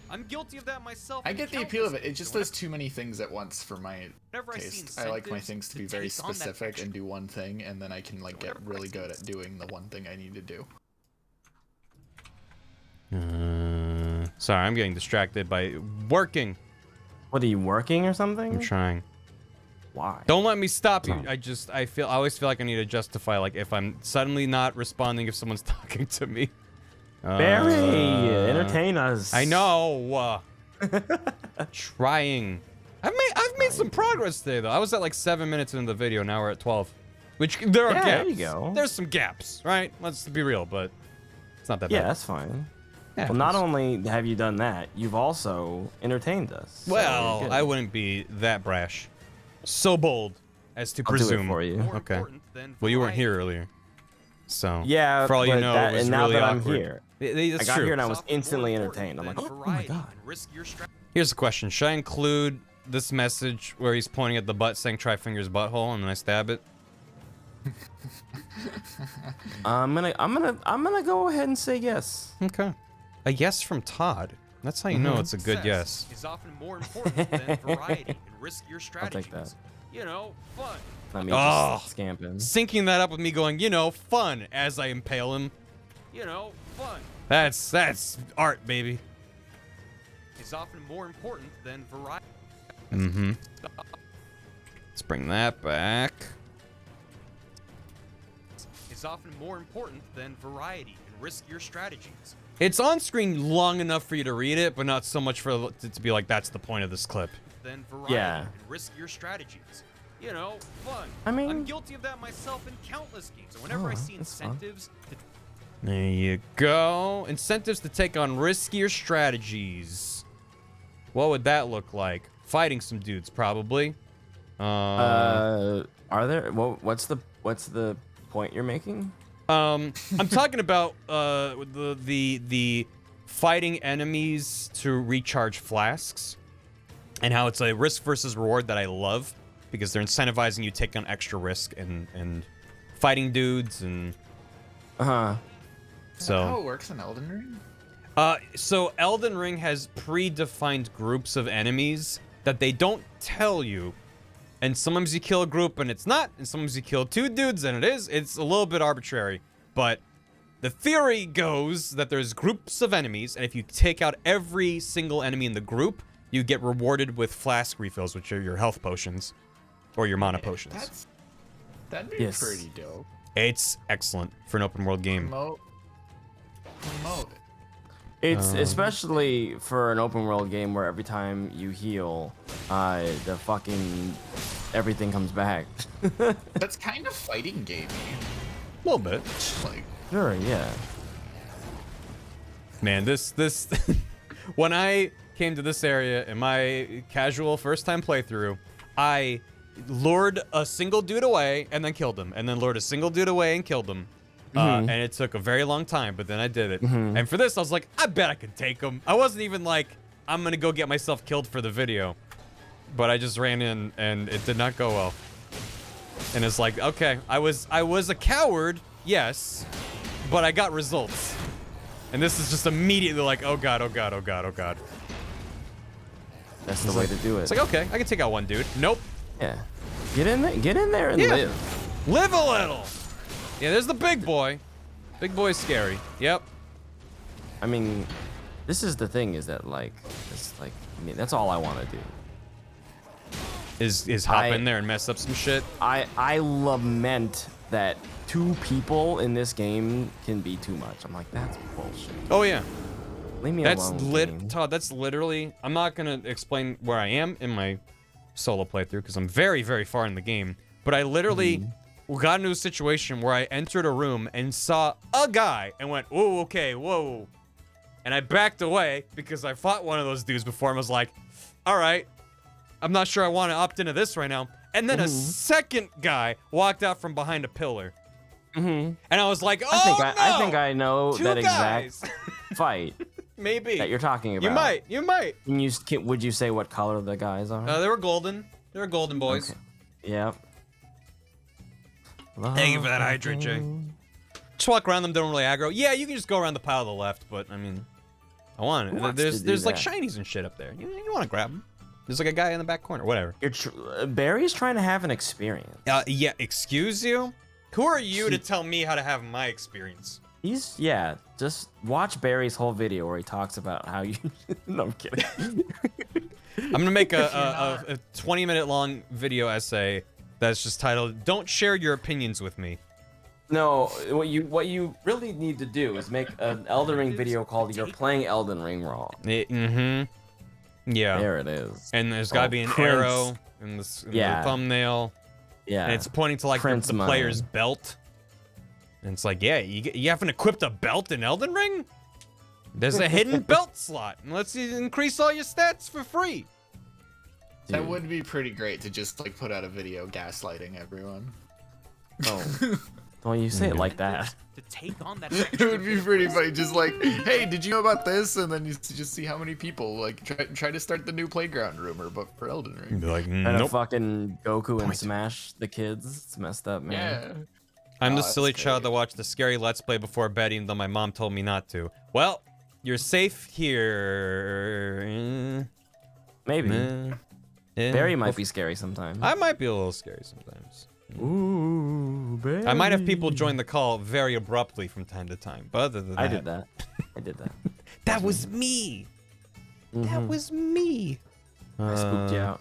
Speaker 2: I'm guilty of that myself.
Speaker 12: I get the appeal of it. It just does too many things at once for my taste. I like my things to be very specific and do one thing, and then I can like get really good at doing the one thing I need to do.
Speaker 1: Sorry, I'm getting distracted by working.
Speaker 3: What are you working or something?
Speaker 1: I'm trying.
Speaker 3: Why?
Speaker 1: Don't let me stop you. I always feel like I need to justify, like, if I'm suddenly not responding if someone's talking to me.
Speaker 3: Barry, entertain us.
Speaker 1: I know. Trying. I've made some progress today though. I was at like 7 minutes into the video. Now we're at 12. Which there are gaps.
Speaker 3: There you go.
Speaker 1: There's some gaps, right? Let's be real, but it's not that bad.
Speaker 3: Yeah, that's fine.
Speaker 1: Yeah,
Speaker 3: well, not only have you done that, you've also entertained us.
Speaker 1: Well, I wouldn't be that brash, so bold as to presume.
Speaker 3: Do it for you.
Speaker 1: Okay. Well, you weren't here earlier, so
Speaker 3: yeah.
Speaker 1: For all you know, it was
Speaker 3: and now
Speaker 1: really
Speaker 3: that
Speaker 1: awkward.
Speaker 3: I'm here, I got here and I was instantly entertained. I'm like, oh my god.
Speaker 1: Here's a question: should I include this message where he's pointing at the butt, saying "Try finger's butthole," and then I stab it?
Speaker 3: I'm gonna go ahead and say yes.
Speaker 1: Okay. A yes from Todd. That's how you know it's a good yes.
Speaker 2: Is often more important than variety and riskier strategies.
Speaker 3: I'll take that.
Speaker 2: You know, fun.
Speaker 3: Let me just scamp him.
Speaker 1: Syncing that up with me going, you know, fun as I impale him.
Speaker 2: You know, fun.
Speaker 1: That's art, baby.
Speaker 2: Is often more important than variety.
Speaker 1: Let's bring that back.
Speaker 2: Is often more important than variety and riskier strategies.
Speaker 1: It's on screen long enough for you to read it, but not so much for it to be like, that's the point of this clip.
Speaker 2: Then variety and riskier strategies. You know, fun.
Speaker 3: I mean,
Speaker 2: I'm guilty of that myself in countless games. And whenever I see incentives
Speaker 1: There you go. Incentives to take on riskier strategies. What would that look like? Fighting some dudes, probably.
Speaker 3: Are there? What's the point you're making?
Speaker 1: I'm talking about the fighting enemies to recharge flasks, and how it's a risk versus reward that I love because they're incentivizing you to take on extra risk and fighting dudes and
Speaker 12: So
Speaker 1: so
Speaker 12: how it works in Elden Ring?
Speaker 1: So Elden Ring has predefined groups of enemies that they don't tell you. And sometimes you kill a group and it's not, and sometimes you kill 2 dudes and it is. It's a little bit arbitrary, but the theory goes that there's groups of enemies, and if you take out every single enemy in the group, you get rewarded with flask refills, which are your health potions or your mana potions.
Speaker 12: That'd be pretty dope.
Speaker 1: It's excellent for an open world game.
Speaker 12: Promote it.
Speaker 3: It's especially for an open world game where every time you heal, the fucking everything comes back.
Speaker 12: That's kind of fighting gamey.
Speaker 1: A little bit.
Speaker 12: Like,
Speaker 3: sure, yeah.
Speaker 1: Man, this when I came to this area in my casual first time playthrough, I lured a single dude away and then killed him, and then lured a single dude away and killed him. And it took a very long time, but then I did it. And for this, I was like, I bet I could take him. I wasn't even like, I'm gonna go get myself killed for the video. But I just ran in, and it did not go well. And it's like, okay, I was a coward, yes, but I got results. And this is just immediately like, oh god, oh god, oh god, oh god.
Speaker 3: That's the way to do it.
Speaker 1: It's like, okay, I can take out one dude. Nope.
Speaker 3: Yeah. Get in there and live.
Speaker 1: Live a little. Yeah, there's the big boy. Big boy's scary. Yep.
Speaker 3: I mean, this is the thing, is that like, it's like, I mean, that's all I want to do.
Speaker 1: Is hop in there and mess up some shit.
Speaker 3: I lament that 2 people in this game can be too much. I'm like, that's bullshit.
Speaker 1: Oh yeah.
Speaker 3: Leave me
Speaker 1: That's
Speaker 3: alone.
Speaker 1: Todd, that's literally, I'm not gonna explain where I am in my solo playthrough because I'm very, very far in the game, but I literally got into a situation where I entered a room and saw a guy and went, whoa, okay, whoa. And I backed away because I fought one of those dudes before and was like, all right, I'm not sure I want to opt into this right now. And then a second guy walked out from behind a pillar. And I was like, oh,
Speaker 3: I think I know
Speaker 1: 2
Speaker 3: that
Speaker 1: guys.
Speaker 3: exact fight.
Speaker 1: Maybe.
Speaker 3: That you're talking about.
Speaker 1: You might.
Speaker 3: Would you say what color the guys are?
Speaker 1: They were golden. They were golden boys.
Speaker 3: Okay. Yep.
Speaker 1: Thank you for that hydrant, Jay. Just walk around them, don't really aggro. Yeah, you can just go around the pile to the left, but I mean, I want it. There's like shinies and shit up there. You want to grab them. There's like a guy in the back corner, whatever.
Speaker 3: Barry's trying to have an experience.
Speaker 1: Yeah, excuse you? Who are you to tell me how to have my experience?
Speaker 3: Just watch Barry's whole video where he talks about how you... No, I'm kidding.
Speaker 1: I'm gonna make a 20-minute long video essay that's just titled, Don't Share Your Opinions With Me.
Speaker 3: No, what you really need to do is make an Elden Ring video called You're Playing Elden Ring Wrong.
Speaker 1: Yeah.
Speaker 3: There it is.
Speaker 1: And there's gotta be an arrow in the thumbnail.
Speaker 3: Yeah.
Speaker 1: And it's pointing to like the player's belt. And it's like, yeah, you haven't equipped a belt in Elden Ring? There's a hidden belt slot. And let's increase all your stats for free.
Speaker 12: That would be pretty great to just like put out a video gaslighting everyone.
Speaker 3: Oh. Don't you say it like that.
Speaker 2: To take on that
Speaker 12: it would be pretty funny, just like, hey, did you know about this? And then you just see how many people like try to start the new playground rumor, but for Elden Ring.
Speaker 1: Be like,
Speaker 3: Trying to fucking Goku and Smash the kids. It's messed up, man.
Speaker 12: Yeah.
Speaker 1: I'm the silly child that watched the scary Let's Play before bed, even though my mom told me not to. Well, you're safe here.
Speaker 3: Maybe. Barry might be scary sometimes.
Speaker 1: I might be a little scary sometimes.
Speaker 3: Ooh, Barry.
Speaker 1: I might have people join the call very abruptly from time to time, but other than that...
Speaker 3: I did that.
Speaker 1: That was me. That was me.
Speaker 3: I spooked you out.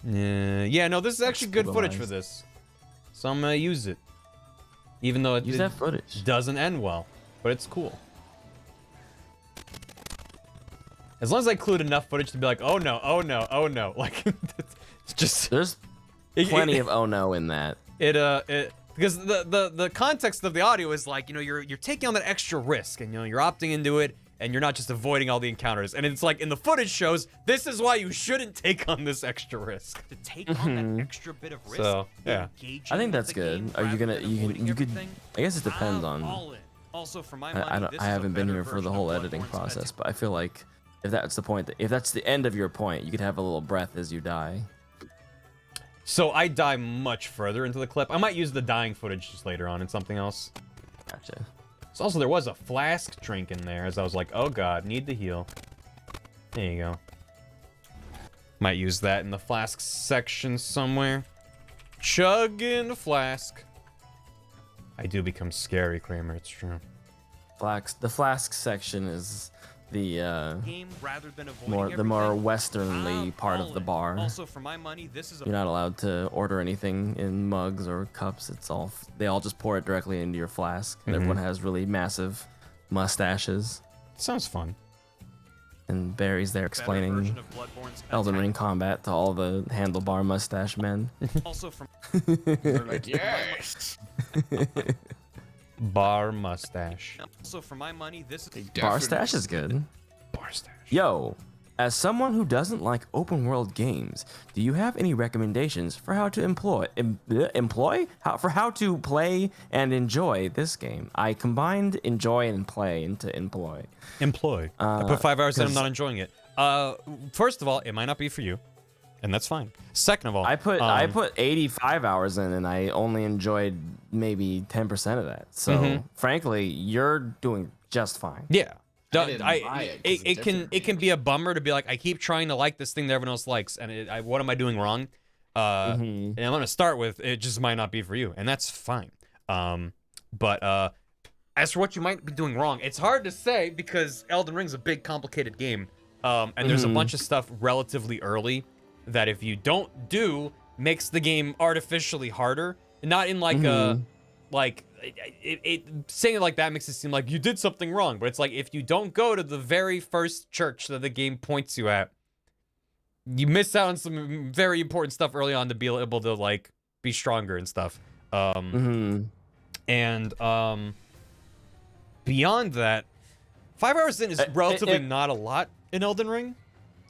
Speaker 1: Yeah, no, this is actually good footage for this. So I'm gonna use it. Even though
Speaker 3: Use that footage.
Speaker 1: Doesn't end well, but it's cool. As long as I include enough footage to be like, oh no, oh no, oh no. Like, it's just...
Speaker 3: There's plenty of oh no in that.
Speaker 1: Because the context of the audio is like, you know, you're taking on that extra risk, and you know, you're opting into it, and you're not just avoiding all the encounters. And it's like, in the footage shows, this is why you shouldn't take on this extra risk.
Speaker 2: To take on that extra bit of risk.
Speaker 1: So, yeah.
Speaker 3: I think that's good. Are you gonna, you could, I guess it depends on,
Speaker 2: Also, for my money,
Speaker 3: I haven't been here for the whole editing process, but I feel like if that's the point, if that's the end of your point, you could have a little breath as you die.
Speaker 1: So I die much further into the clip. I might use the dying footage just later on in something else.
Speaker 3: Gotcha.
Speaker 1: So also there was a flask drink in there, as I was like, oh god, need to heal. There you go. Might use that in the flask section somewhere. Chugging the flask. I do become scary, Kramer, it's true.
Speaker 3: The flask section is the
Speaker 2: Game rather than
Speaker 3: more
Speaker 2: everything.
Speaker 3: westernly part of the bar.
Speaker 2: Also, for my money, this is a
Speaker 3: You're not allowed to order anything in mugs or cups. They all just pour it directly into your flask. And everyone has really massive mustaches.
Speaker 1: Sounds fun.
Speaker 3: And Barry's there explaining
Speaker 2: version of Bloodborne's
Speaker 3: Elden Ring combat to all the handlebar mustache men.
Speaker 2: Also from
Speaker 12: They're like, yes.
Speaker 1: Bar mustache.
Speaker 2: Also, for my money, this is
Speaker 3: Bar stash is good.
Speaker 1: Bar stash.
Speaker 3: Yo, as someone who doesn't like open world games, do you have any recommendations for how to how to play and enjoy this game? I combined enjoy and play into employ.
Speaker 1: Employ. I put 5 hours in, I'm not enjoying it. First of all, it might not be for you, and that's fine. Second of all,
Speaker 3: I put 85 hours in, and I only enjoyed maybe 10% of that. So frankly, you're doing just fine.
Speaker 1: Yeah.
Speaker 12: It
Speaker 1: can be a bummer to be like, I keep trying to like this thing that everyone else likes, and what am I doing wrong? And I'm gonna start with it just might not be for you, and that's fine. But as for what you might be doing wrong, it's hard to say because Elden Ring's a big, complicated game, and there's a bunch of stuff relatively early that if you don't do makes the game artificially harder. Not in like saying it like that makes it seem like you did something wrong, but it's like if you don't go to the very first church that the game points you at, you miss out on some very important stuff early on to be able to like be stronger and stuff. And beyond that, 5 hours in is relatively not a lot in Elden Ring.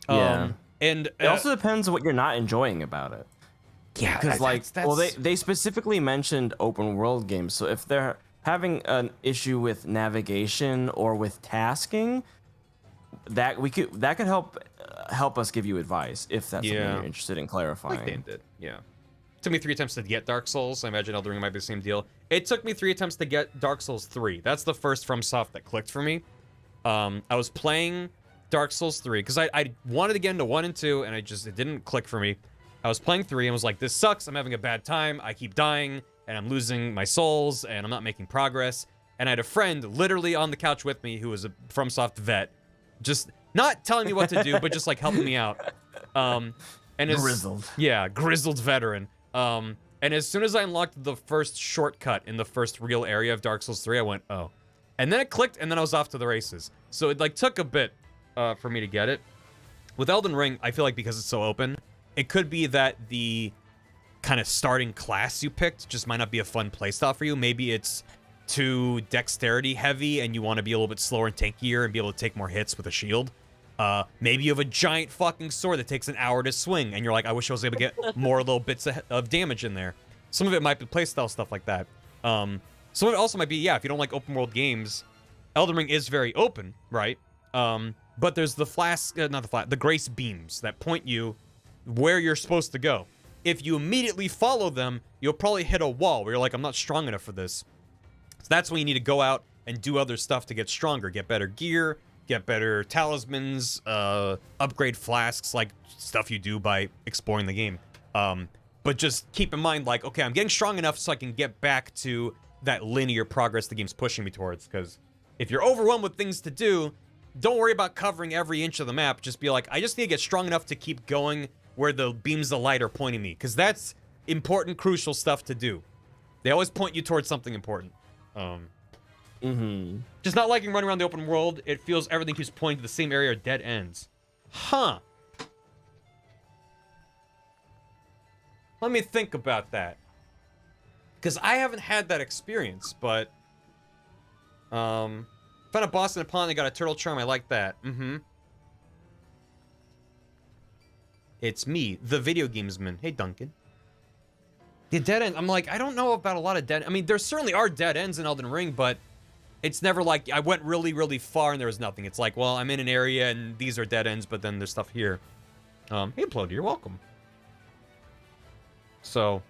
Speaker 3: Yeah.
Speaker 1: And
Speaker 3: it also depends on what you're not enjoying about it.
Speaker 1: Yeah,
Speaker 3: because well, they specifically mentioned open world games. So if they're having an issue with navigation or with tasking, that could help us give you advice if that's something you're interested in clarifying.
Speaker 1: Like Dan did, yeah. It took me 3 attempts to get Dark Souls. I imagine Elden Ring might be the same deal. It took me 3 attempts to get Dark Souls 3. That's the first FromSoft that clicked for me. I was playing Dark Souls 3 because I wanted to get into 1 and 2, and it didn't click for me. I was playing 3 and was like, this sucks, I'm having a bad time, I keep dying, and I'm losing my souls, and I'm not making progress. And I had a friend literally on the couch with me who was a FromSoft vet, just not telling me what to do, but just like helping me out.
Speaker 3: Grizzled.
Speaker 1: Yeah, grizzled veteran. And as soon as I unlocked the first shortcut in the first real area of Dark Souls 3, I went, oh. And then it clicked, and then I was off to the races. So it like took a bit for me to get it. With Elden Ring, I feel like because it's so open, it could be that the kind of starting class you picked just might not be a fun playstyle for you. Maybe it's too dexterity heavy and you want to be a little bit slower and tankier and be able to take more hits with a shield. Maybe you have a giant fucking sword that takes an hour to swing and you're like, I wish I was able to get more little bits of damage in there. Some of it might be playstyle stuff like that. Some of it also might be, yeah, if you don't like open world games, Elden Ring is very open, right? But there's the grace beams that point you where you're supposed to go. If you immediately follow them, you'll probably hit a wall where you're like, I'm not strong enough for this. So that's when you need to go out and do other stuff to get stronger, get better gear, get better talismans, upgrade flasks, like stuff you do by exploring the game. But just keep in mind, like, okay, I'm getting strong enough so I can get back to that linear progress the game's pushing me towards. Because if you're overwhelmed with things to do, don't worry about covering every inch of the map. Just be like, I just need to get strong enough to keep going where the beams of light are pointing me, because that's important, crucial stuff to do. They always point you towards something important. Just not liking running around the open world, it feels everything keeps pointing to the same area or dead ends. Huh. Let me think about that. Because I haven't had that experience, but... found a boss in a pond that got a turtle charm, I like that. It's me, the video gamesman. Hey, Duncan. The dead end, I'm like, I don't know about a lot of dead... I mean, there certainly are dead ends in Elden Ring, but it's never like I went really, really far and there was nothing. It's like, well, I'm in an area and these are dead ends, but then there's stuff here. Hey, Plody, you're welcome. So...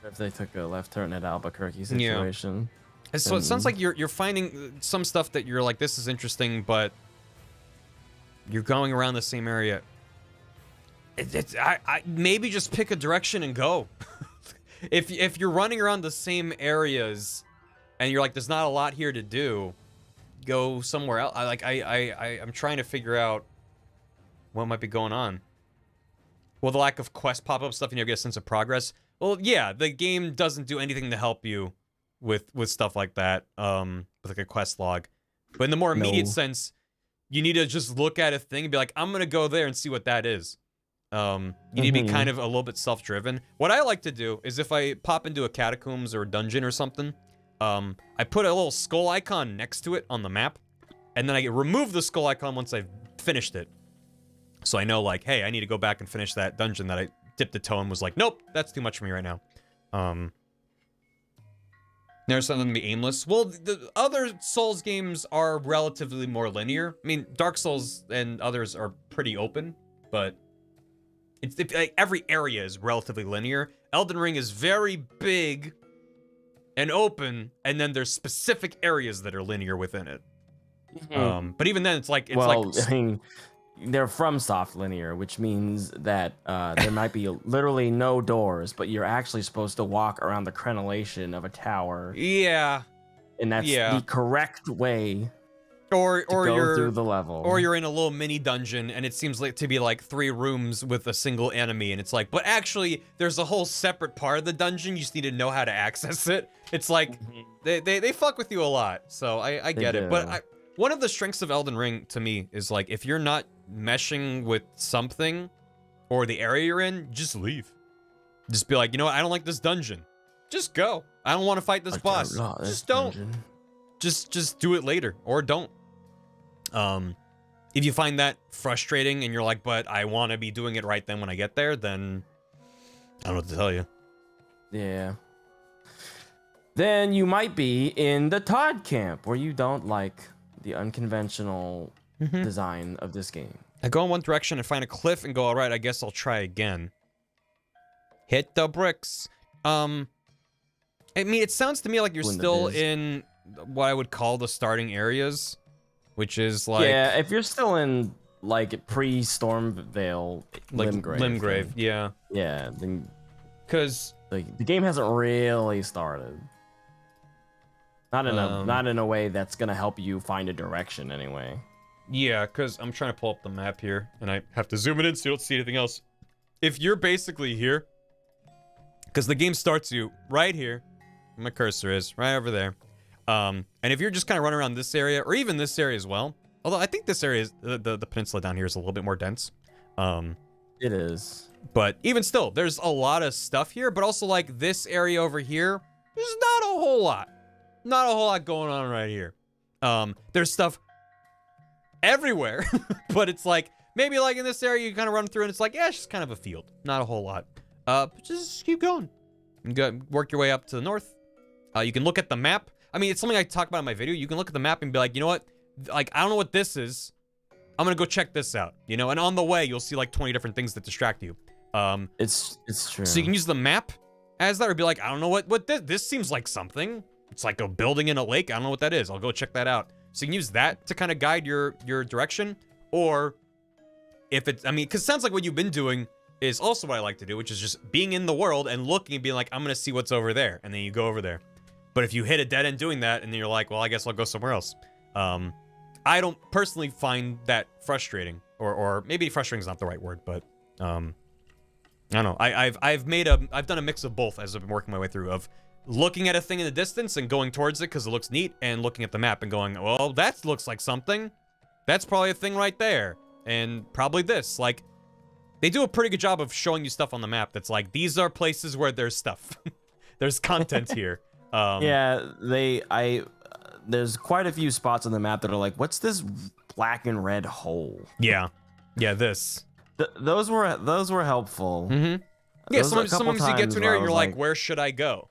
Speaker 3: If they took a left turn at Albuquerque situation.
Speaker 1: So it sounds like you're finding some stuff that you're like, this is interesting, but you're going around the same area. I maybe just pick a direction and go. If you're running around the same areas and you're like, there's not a lot here to do, go somewhere else. I'm trying to figure out what might be going on. Well, the lack of quest pop-up stuff, you never get a sense of progress. Well, yeah, the game doesn't do anything to help you with stuff like that, with like a quest log. But in the more immediate sense, you need to just look at a thing and be like, I'm gonna go there and see what that is. You need to be kind of a little bit self-driven. What I like to do is if I pop into a catacombs or a dungeon or something, I put a little skull icon next to it on the map, and then I remove the skull icon once I've finished it. So I know, like, hey, I need to go back and finish that dungeon that I dipped a toe and was like, nope, that's too much for me right now. There's something to be aimless. Well, the other Souls games are relatively more linear. I mean, Dark Souls and others are pretty open, but like, every area is relatively linear. Elden Ring is very big and open, and then there's specific areas that are linear within it. But even then, it's like
Speaker 3: I mean, they're from soft linear, which means that there might be literally no doors, but you're actually supposed to walk around the crenellation of a tower.
Speaker 1: Yeah,
Speaker 3: and that's the correct way.
Speaker 1: Or you're
Speaker 3: through the level,
Speaker 1: or you're in a little mini dungeon, and it seems like to be like 3 rooms with a single enemy, and it's like, but actually, there's a whole separate part of the dungeon. You just need to know how to access it. It's like they fuck with you a lot, so I get it. But one of the strengths of Elden Ring to me is like, if you're not meshing with something or the area you're in, just leave. Just be like, you know what? I don't like this dungeon. Just go. I don't want to fight this boss. Just don't. Just do it later or don't. If you find that frustrating and you're like, but I want to be doing it right then when I get there, then I don't know what to tell you.
Speaker 3: Yeah. Then you might be in the Todd camp, where you don't like the unconventional design of this game.
Speaker 1: I go in one direction and find a cliff and go, all right, I guess I'll try again. Hit the bricks. I mean, it sounds to me like you're still in what I would call the starting areas, which is like...
Speaker 3: Yeah, if you're still in, like, pre-Stormvale, like Limgrave.
Speaker 1: Yeah.
Speaker 3: Yeah, then...
Speaker 1: Because...
Speaker 3: Like, the game hasn't really started. Not in a way that's gonna help you find a direction, anyway.
Speaker 1: Yeah, because I'm trying to pull up the map here, and I have to zoom it in so you don't see anything else. If you're basically here, because the game starts you right here, where my cursor is, right over there. And if you're just kind of running around this area, or even this area as well, although I think this area, is, the peninsula down here is a little bit more dense.
Speaker 3: It is.
Speaker 1: But even still, there's a lot of stuff here, but also like this area over here, there's not a whole lot. Not a whole lot going on right here. There's stuff everywhere, but it's like, maybe like in this area you kind of run through and it's like, yeah, it's just kind of a field. Not a whole lot. But just keep going. You go, work your way up to the north. You can look at the map. I mean, it's something I talk about in my video. You can look at the map and be like, you know what? Like, I don't know what this is. I'm gonna go check this out, you know? And on the way, you'll see like 20 different things that distract you.
Speaker 3: It's true.
Speaker 1: So you can use the map as that, or be like, I don't know what this seems like something. It's like a building in a lake. I don't know what that is. I'll go check that out. So you can use that to kind of guide your direction. Or if it's, I mean, because it sounds like what you've been doing is also what I like to do, which is just being in the world and looking and being like, I'm gonna see what's over there. And then you go over there. But if you hit a dead end doing that, and then you're like, well, I guess I'll go somewhere else. I don't personally find that frustrating, or maybe frustrating is not the right word, but I don't know. I've done a mix of both as I've been working my way through, of looking at a thing in the distance and going towards it because it looks neat, and looking at the map and going, well, that looks like something. That's probably a thing right there, and probably this. Like, they do a pretty good job of showing you stuff on the map that's like, these are places where there's stuff. There's content here.
Speaker 3: Yeah, there's quite a few spots on the map that are like, what's this black and red hole?
Speaker 1: Yeah, this.
Speaker 3: Those were helpful.
Speaker 1: Yeah, sometimes you get to an area and you're like, where should I go?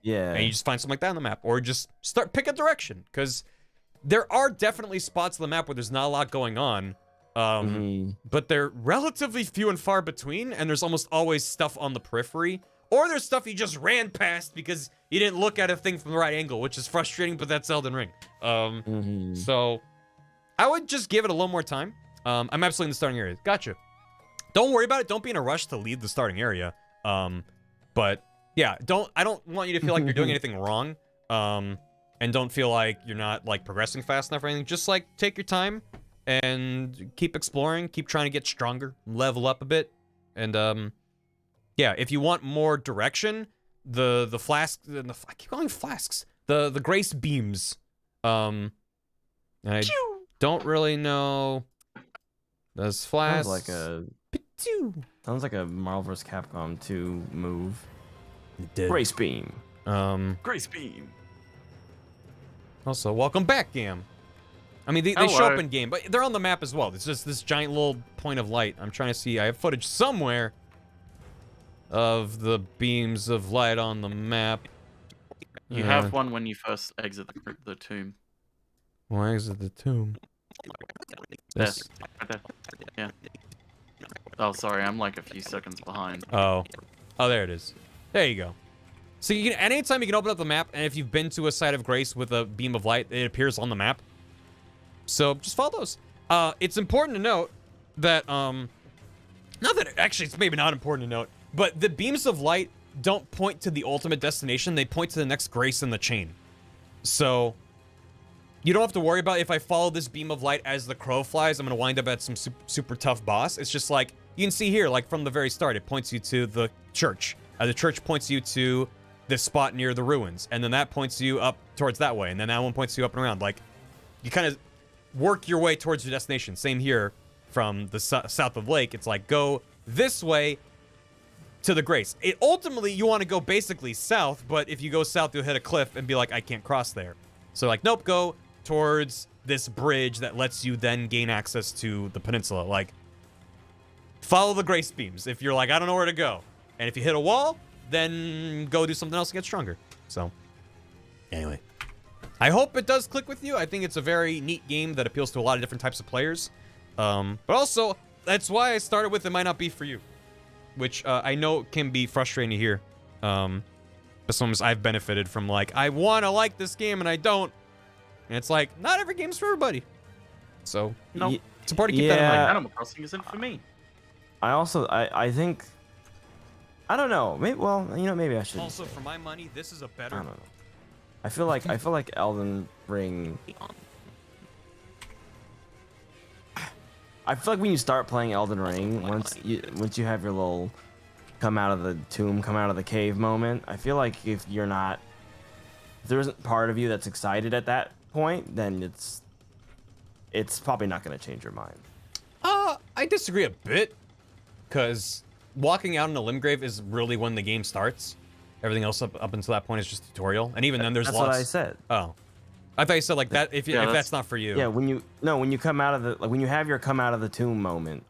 Speaker 3: Yeah.
Speaker 1: And you just find something like that on the map, or just pick a direction, because there are definitely spots on the map where there's not a lot going on, but they're relatively few and far between, and there's almost always stuff on the periphery, or there's stuff you just ran past because you didn't look at a thing from the right angle, which is frustrating, but that's Elden Ring. So I would just give it a little more time. I'm absolutely in the starting area. Gotcha. Don't worry about it. Don't be in a rush to leave the starting area. But yeah, I don't want you to feel like you're doing anything wrong. And don't feel like you're not like progressing fast enough or anything. Just like take your time and keep exploring, keep trying to get stronger, level up a bit. And yeah, if you want more direction, the flask, I keep calling flasks, the grace beams. I don't really know. Those flasks.
Speaker 3: Sounds like a Marvel vs. Capcom 2 move.
Speaker 1: It did.
Speaker 3: Grace beam.
Speaker 5: Grace beam.
Speaker 1: Also, welcome back, Gam. I mean, they show up in game, but they're on the map as well. It's just this giant little point of light. I'm trying to see. I have footage somewhere of the beams of light on the map.
Speaker 5: You have one when you first exit the tomb.
Speaker 1: Well, exit the tomb.
Speaker 5: This. Right there. Yeah. Oh, sorry. I'm like a few seconds behind.
Speaker 1: Oh, there it is. There you go. So you can, at any time you can open up the map, and if you've been to a site of grace with a beam of light, it appears on the map. So just follow those. It's important to note that not that actually it's maybe not important to note, but the beams of light don't point to the ultimate destination. They point to the next grace in the chain. So you don't have to worry about if I follow this beam of light as the crow flies, I'm gonna wind up at some super tough boss. It's just like you can see here, like from the very start, it points you to the church. The church points you to this spot near the ruins, and then that points you up towards that way, and then that one points you up and around. Like, you kind of work your way towards your destination. Same here from the south of the lake. It's like, go this way to the grace. Ultimately, you want to go basically south, but if you go south, you'll hit a cliff and be like, I can't cross there. So like, nope, go towards this bridge that lets you then gain access to the peninsula. Like, follow the grace beams if you're like, I don't know where to go. And if you hit a wall, then go do something else to get stronger. So, anyway. I hope it does click with you. I think it's a very neat game that appeals to a lot of different types of players. But also, that's why I started with it might not be for you. Which I know can be frustrating to hear. But sometimes I've benefited from like, I want to like this game and I don't. And it's like, not every game's for everybody. So,
Speaker 5: no.
Speaker 1: It's important to keep that in mind.
Speaker 5: Animal Crossing isn't for me.
Speaker 3: I think... I don't know. Maybe, well, you know, maybe I should.
Speaker 2: Also, for my money, this is a better.
Speaker 3: I don't know. I feel like Elden Ring. I feel like when you start playing Elden Ring, once you have your little come out of the tomb, come out of the cave moment, I feel like if there isn't part of you that's excited at that point, then it's probably not going to change your mind.
Speaker 1: I disagree a bit, because walking out in a limb grave is really when the game starts. Everything else up until that point is just tutorial, and even then there's
Speaker 3: that's
Speaker 1: lots.
Speaker 3: That's what I said.
Speaker 1: Oh, I thought you said like that. If that's not for you.
Speaker 3: Yeah, when you come out of the when you have your come out of the tomb moment.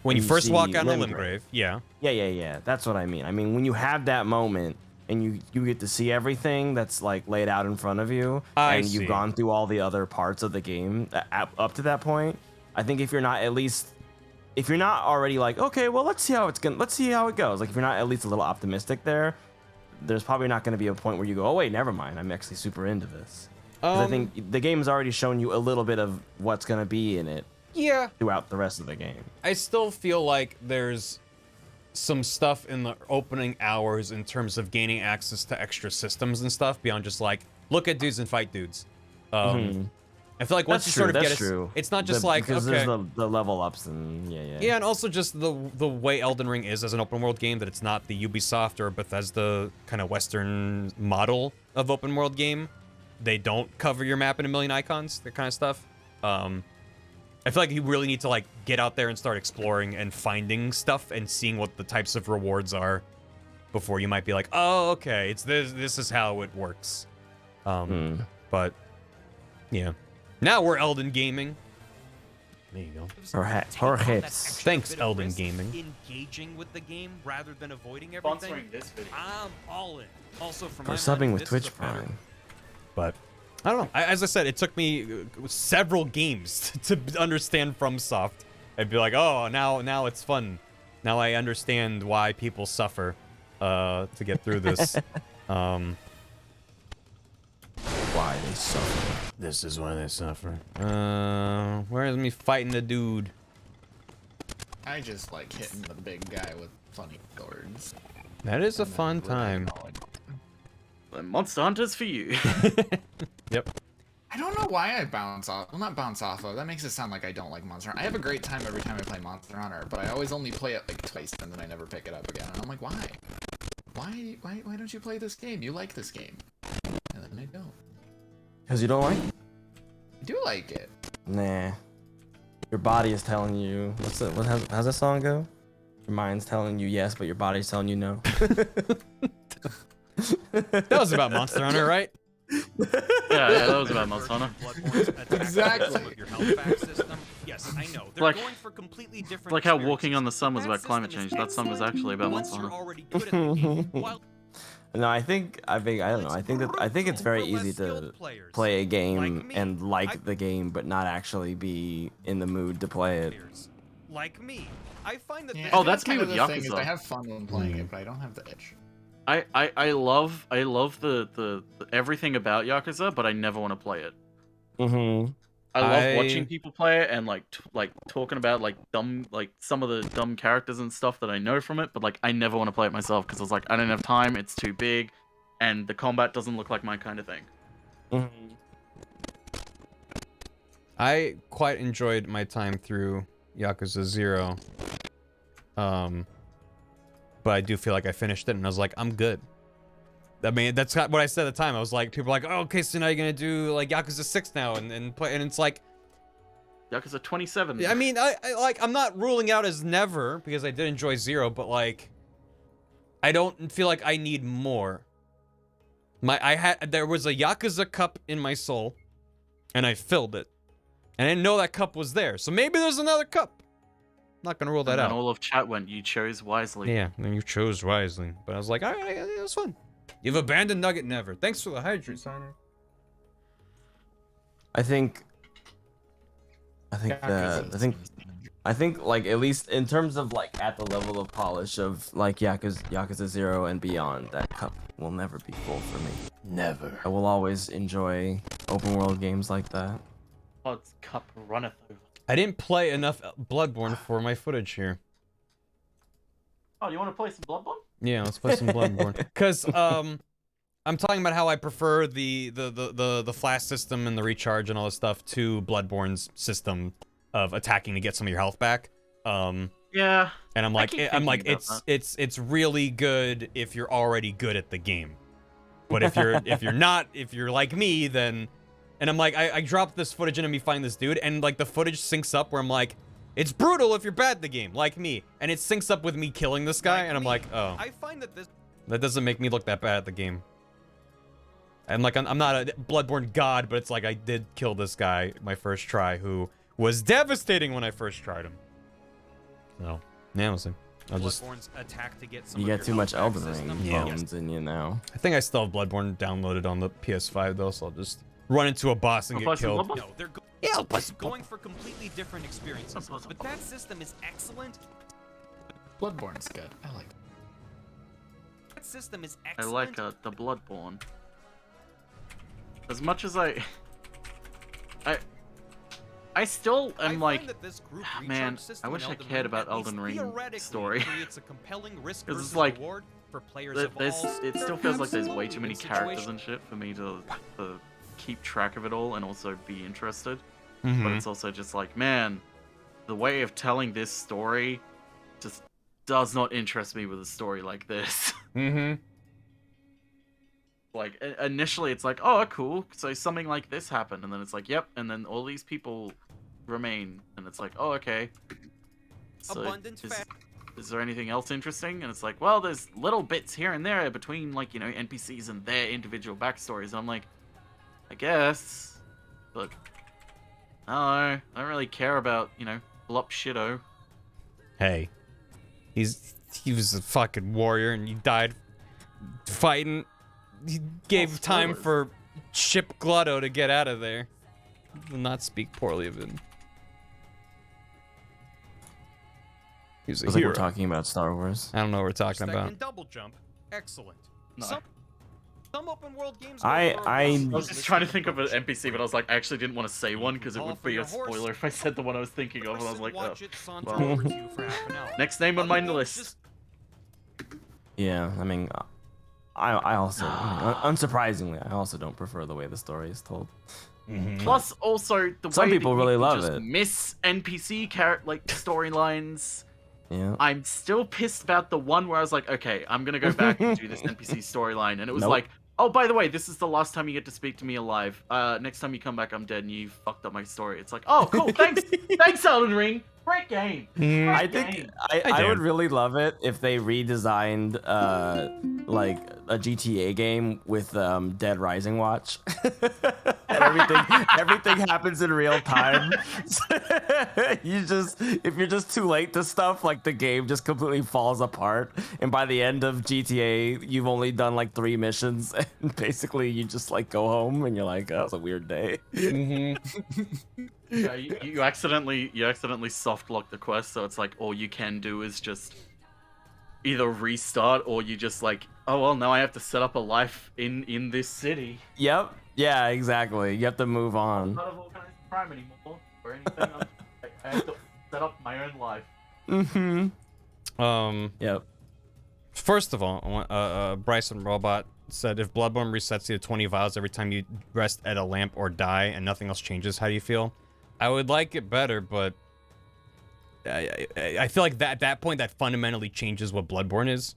Speaker 1: When you first walk out in a limb grave, yeah.
Speaker 3: Yeah. That's what I mean. I mean when you have that moment and you get to see everything that's like laid out in front of you, and you've gone through all the other parts of the game up to that point. I think if you're not already like, okay, well, let's see how it goes. Like if you're not at least a little optimistic there's probably not going to be a point where you go, oh wait, never mind, I'm actually super into this. I think the game's already shown you a little bit of what's going to be in it.
Speaker 1: Yeah.
Speaker 3: Throughout the rest of the game.
Speaker 1: I still feel like there's some stuff in the opening hours in terms of gaining access to extra systems and stuff beyond just like look at dudes and fight dudes. I feel like once you sort of get it, it's not just like,
Speaker 3: because
Speaker 1: okay.
Speaker 3: There's the level ups and
Speaker 1: yeah, and also just the way Elden Ring is as an open world game, that it's not the Ubisoft or Bethesda kind of Western model of open world game. They don't cover your map in a million icons, that kind of stuff. I feel like you really need to like get out there and start exploring and finding stuff and seeing what the types of rewards are before you might be like, oh, okay, it's this is how it works. But yeah. Now we're Elden Gaming. There you go.
Speaker 3: Perhaps.
Speaker 1: Thanks, Elden Gaming.
Speaker 2: Engaging with the game rather than avoiding everything.
Speaker 5: Sponsoring this video.
Speaker 2: I'm all in. Also, for
Speaker 3: or
Speaker 2: my
Speaker 3: subbing
Speaker 2: money,
Speaker 3: with
Speaker 2: this
Speaker 3: Twitch
Speaker 2: is a better.
Speaker 3: Prime.
Speaker 1: But I don't know. As I said, it took me several games to understand FromSoft and be like, oh, now it's fun. Now I understand why people suffer to get through this.
Speaker 3: Why they suffer.
Speaker 1: This is why they suffer. Where is me fighting the dude?
Speaker 12: I just like hitting the big guy with funny words.
Speaker 1: That is a fun time.
Speaker 5: The Monster Hunter's for you.
Speaker 1: Yep.
Speaker 12: I don't know why I bounce off. Well, not bounce off of. That makes it sound like I don't like Monster Hunter. I have a great time every time I play Monster Hunter, but I always only play it like twice and then I never pick it up again. And I'm like, why? Why don't you play this game? You like this game. And then I don't.
Speaker 3: Because you don't like it?
Speaker 12: I do like it.
Speaker 3: Nah. Your body is telling you. How's that song go? Your mind's telling you yes, but your body's telling you no.
Speaker 1: That was about Monster Hunter, right?
Speaker 5: Yeah, that was about Monster Hunter.
Speaker 12: Exactly.
Speaker 2: Yes, I know. They're
Speaker 5: Like,
Speaker 2: going for completely different
Speaker 5: like how Walking on the Sun was about climate change. That song was actually about Monster Hunter.
Speaker 3: No, I don't know. I think it's very easy to play a game and like the game, but not actually be in the mood to play it.
Speaker 2: Like me, I find that.
Speaker 12: Yeah,
Speaker 5: Oh,
Speaker 12: I think
Speaker 5: that's me with
Speaker 12: the thing is
Speaker 5: Yakuza.
Speaker 12: I have fun when playing it, but I don't have the itch.
Speaker 5: I love the everything about Yakuza, but I never want to play it.
Speaker 3: Mm-hmm.
Speaker 5: I love watching people play it and like talking about some of the dumb characters and stuff that I know from it, but like I never want to play it myself because I was like, I don't have time, it's too big, and the combat doesn't look like my kind of thing.
Speaker 3: Mm-hmm.
Speaker 1: I quite enjoyed my time through Yakuza 0. But I do feel like I finished it and I was like, I'm good. I mean, that's what I said at the time. I was like, people were like, oh, okay, so now you're gonna do like Yakuza 6 now and play, and it's like,
Speaker 5: Yakuza 27.
Speaker 1: I mean, I'm not ruling out as never because I did enjoy 0, but like, I don't feel like I need more. There was a Yakuza cup in my soul, and I filled it, and I didn't know that cup was there. So maybe there's another cup. I'm not gonna rule that out.
Speaker 5: And all of chat went, you chose wisely.
Speaker 1: Yeah, and you chose wisely. But I was like, all right, it was fun. You've abandoned Nugget never. Thanks for the hydrate, Sonic.
Speaker 3: I think like at least in terms of like at the level of polish of like Yakuza 0 and beyond, that cup will never be full for me.
Speaker 1: Never.
Speaker 3: I will always enjoy open world games like that.
Speaker 5: God's cup runneth over.
Speaker 1: I didn't play enough Bloodborne for my footage here.
Speaker 5: Oh, you want to play some Bloodborne?
Speaker 1: Yeah, let's play some Bloodborne. Cause I'm talking about how I prefer the flash system and the recharge and all this stuff to Bloodborne's system of attacking to get some of your health back.
Speaker 5: Yeah.
Speaker 1: And I'm like it's really good if you're already good at the game. But if you're like me, then and I'm like I dropped this footage into me find this dude and like the footage syncs up where I'm like, it's brutal if you're bad at the game, like me. And it syncs up with me killing this guy, and I'm like, oh.
Speaker 2: I find that
Speaker 1: That doesn't make me look that bad at the game. And like, I'm not a Bloodborne god, but it's like I did kill this guy my first try, who was devastating when I first tried him. So, yeah, we'll see. I'll just...
Speaker 2: attack to get some
Speaker 3: you
Speaker 2: of
Speaker 3: get
Speaker 2: your
Speaker 3: too much
Speaker 2: health
Speaker 3: Elden
Speaker 2: back
Speaker 3: Ring
Speaker 2: system.
Speaker 3: bones in you now.
Speaker 1: I think I still have Bloodborne downloaded on the PS5 though, so I'll just run into a boss and get killed.
Speaker 2: No, they're going for completely different experiences. But that system is excellent.
Speaker 12: Bloodborne's good. I like it.
Speaker 2: That system is
Speaker 5: I
Speaker 2: excellent.
Speaker 5: like the Bloodborne. As much as I still am like, man, I wish I cared about Elden Ring story. Because it's like, it still feels like there's way too many characters and shit for me to keep track of it all and also be interested. But it's also just like, man, the way of telling this story just does not interest me with a story like this. Like, initially it's like, oh, cool, so something like this happened, and then it's like, yep, and then all these people remain, and it's like, oh, okay. So, is there anything else interesting? And it's like, well, there's little bits here and there between, like, you know, NPCs and their individual backstories, and I'm like, I guess, but, I don't know, I don't really care about, you know, Blop Shitto.
Speaker 1: Hey, he was a fucking warrior, and he died fighting. He gave time for Ship Glutto to get out of there. Will not speak poorly of him. He's a
Speaker 3: Looks like
Speaker 1: hero.
Speaker 3: we're talking about Star Wars.
Speaker 1: I don't know what we're talking
Speaker 2: Stack
Speaker 1: about.
Speaker 2: and double jump. Excellent.
Speaker 5: No.
Speaker 2: Some open world games.
Speaker 5: I was just trying to think of an NPC, but I was like, I actually didn't want to say one because it would be a spoiler if I said the one I was thinking of, and I was like, oh. Well. Next name on my list.
Speaker 3: Yeah, I mean, I also, unsurprisingly, I also don't prefer the way the story is told.
Speaker 5: Plus, also the
Speaker 3: Some
Speaker 5: way
Speaker 3: people
Speaker 5: that you
Speaker 3: really
Speaker 5: can
Speaker 3: love
Speaker 5: just
Speaker 3: it.
Speaker 5: miss NPC like storylines.
Speaker 3: Yeah.
Speaker 5: I'm still pissed about the one where I was like, okay, I'm gonna go back and do this NPC storyline, and it was like, oh, by the way, this is the last time you get to speak to me alive. Next time you come back, I'm dead, and you fucked up my story. It's like, oh, cool, thanks, thanks, Elden Ring. Great game.
Speaker 3: I think I would really love it if they redesigned like a GTA game with Dead Rising watch. everything happens in real time. If you're just too late to stuff, like the game just completely falls apart. And by the end of GTA, you've only done like 3 missions, and basically you just like go home and you're like, oh, that was a weird day.
Speaker 5: Yeah, you accidentally soft lock the quest, so it's like all you can do is just either restart or you just like, oh well, now I have to set up a life in this city.
Speaker 3: Yep. Yeah, exactly. You have to move on.
Speaker 5: I'm not of organized crime anymore or anything. I have to set up my own life.
Speaker 3: Yep.
Speaker 1: First of all, Bryson Robot said, if Bloodborne resets you to 20 vials every time you rest at a lamp or die and nothing else changes, how do you feel? I would like it better, but I feel like at that point that fundamentally changes what Bloodborne is.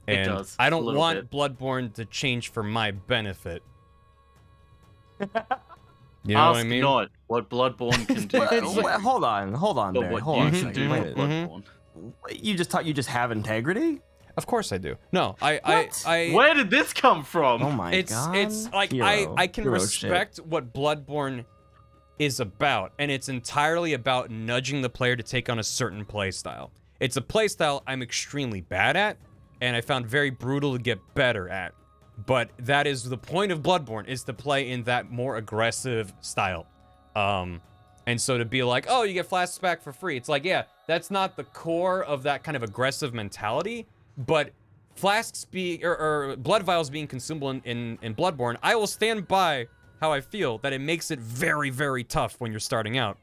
Speaker 1: And
Speaker 5: It does.
Speaker 1: I don't want
Speaker 5: bit.
Speaker 1: Bloodborne to change for my benefit. You know what I mean?
Speaker 5: Not what Bloodborne can do.
Speaker 3: Hold on,
Speaker 5: But
Speaker 3: Barry.
Speaker 5: what
Speaker 3: Hold
Speaker 5: you
Speaker 3: on a
Speaker 5: can
Speaker 3: second.
Speaker 5: do
Speaker 3: Wait
Speaker 5: with
Speaker 3: a minute.
Speaker 5: Bloodborne.
Speaker 3: You just have integrity?
Speaker 1: Of course I do. No, I
Speaker 5: Where did this come from?
Speaker 3: Oh my god.
Speaker 1: It's like I can respect what Bloodborne is about, and it's entirely about nudging the player to take on a certain playstyle. It's a playstyle I'm extremely bad at, and I found very brutal to get better at. But that is the point of Bloodborne, is to play in that more aggressive style. And so to be like, oh, you get flasks back for free. It's like, yeah, that's not the core of that kind of aggressive mentality, but flasks or blood vials being consumable in Bloodborne, I will stand by how I feel that it makes it very, very tough when you're starting out,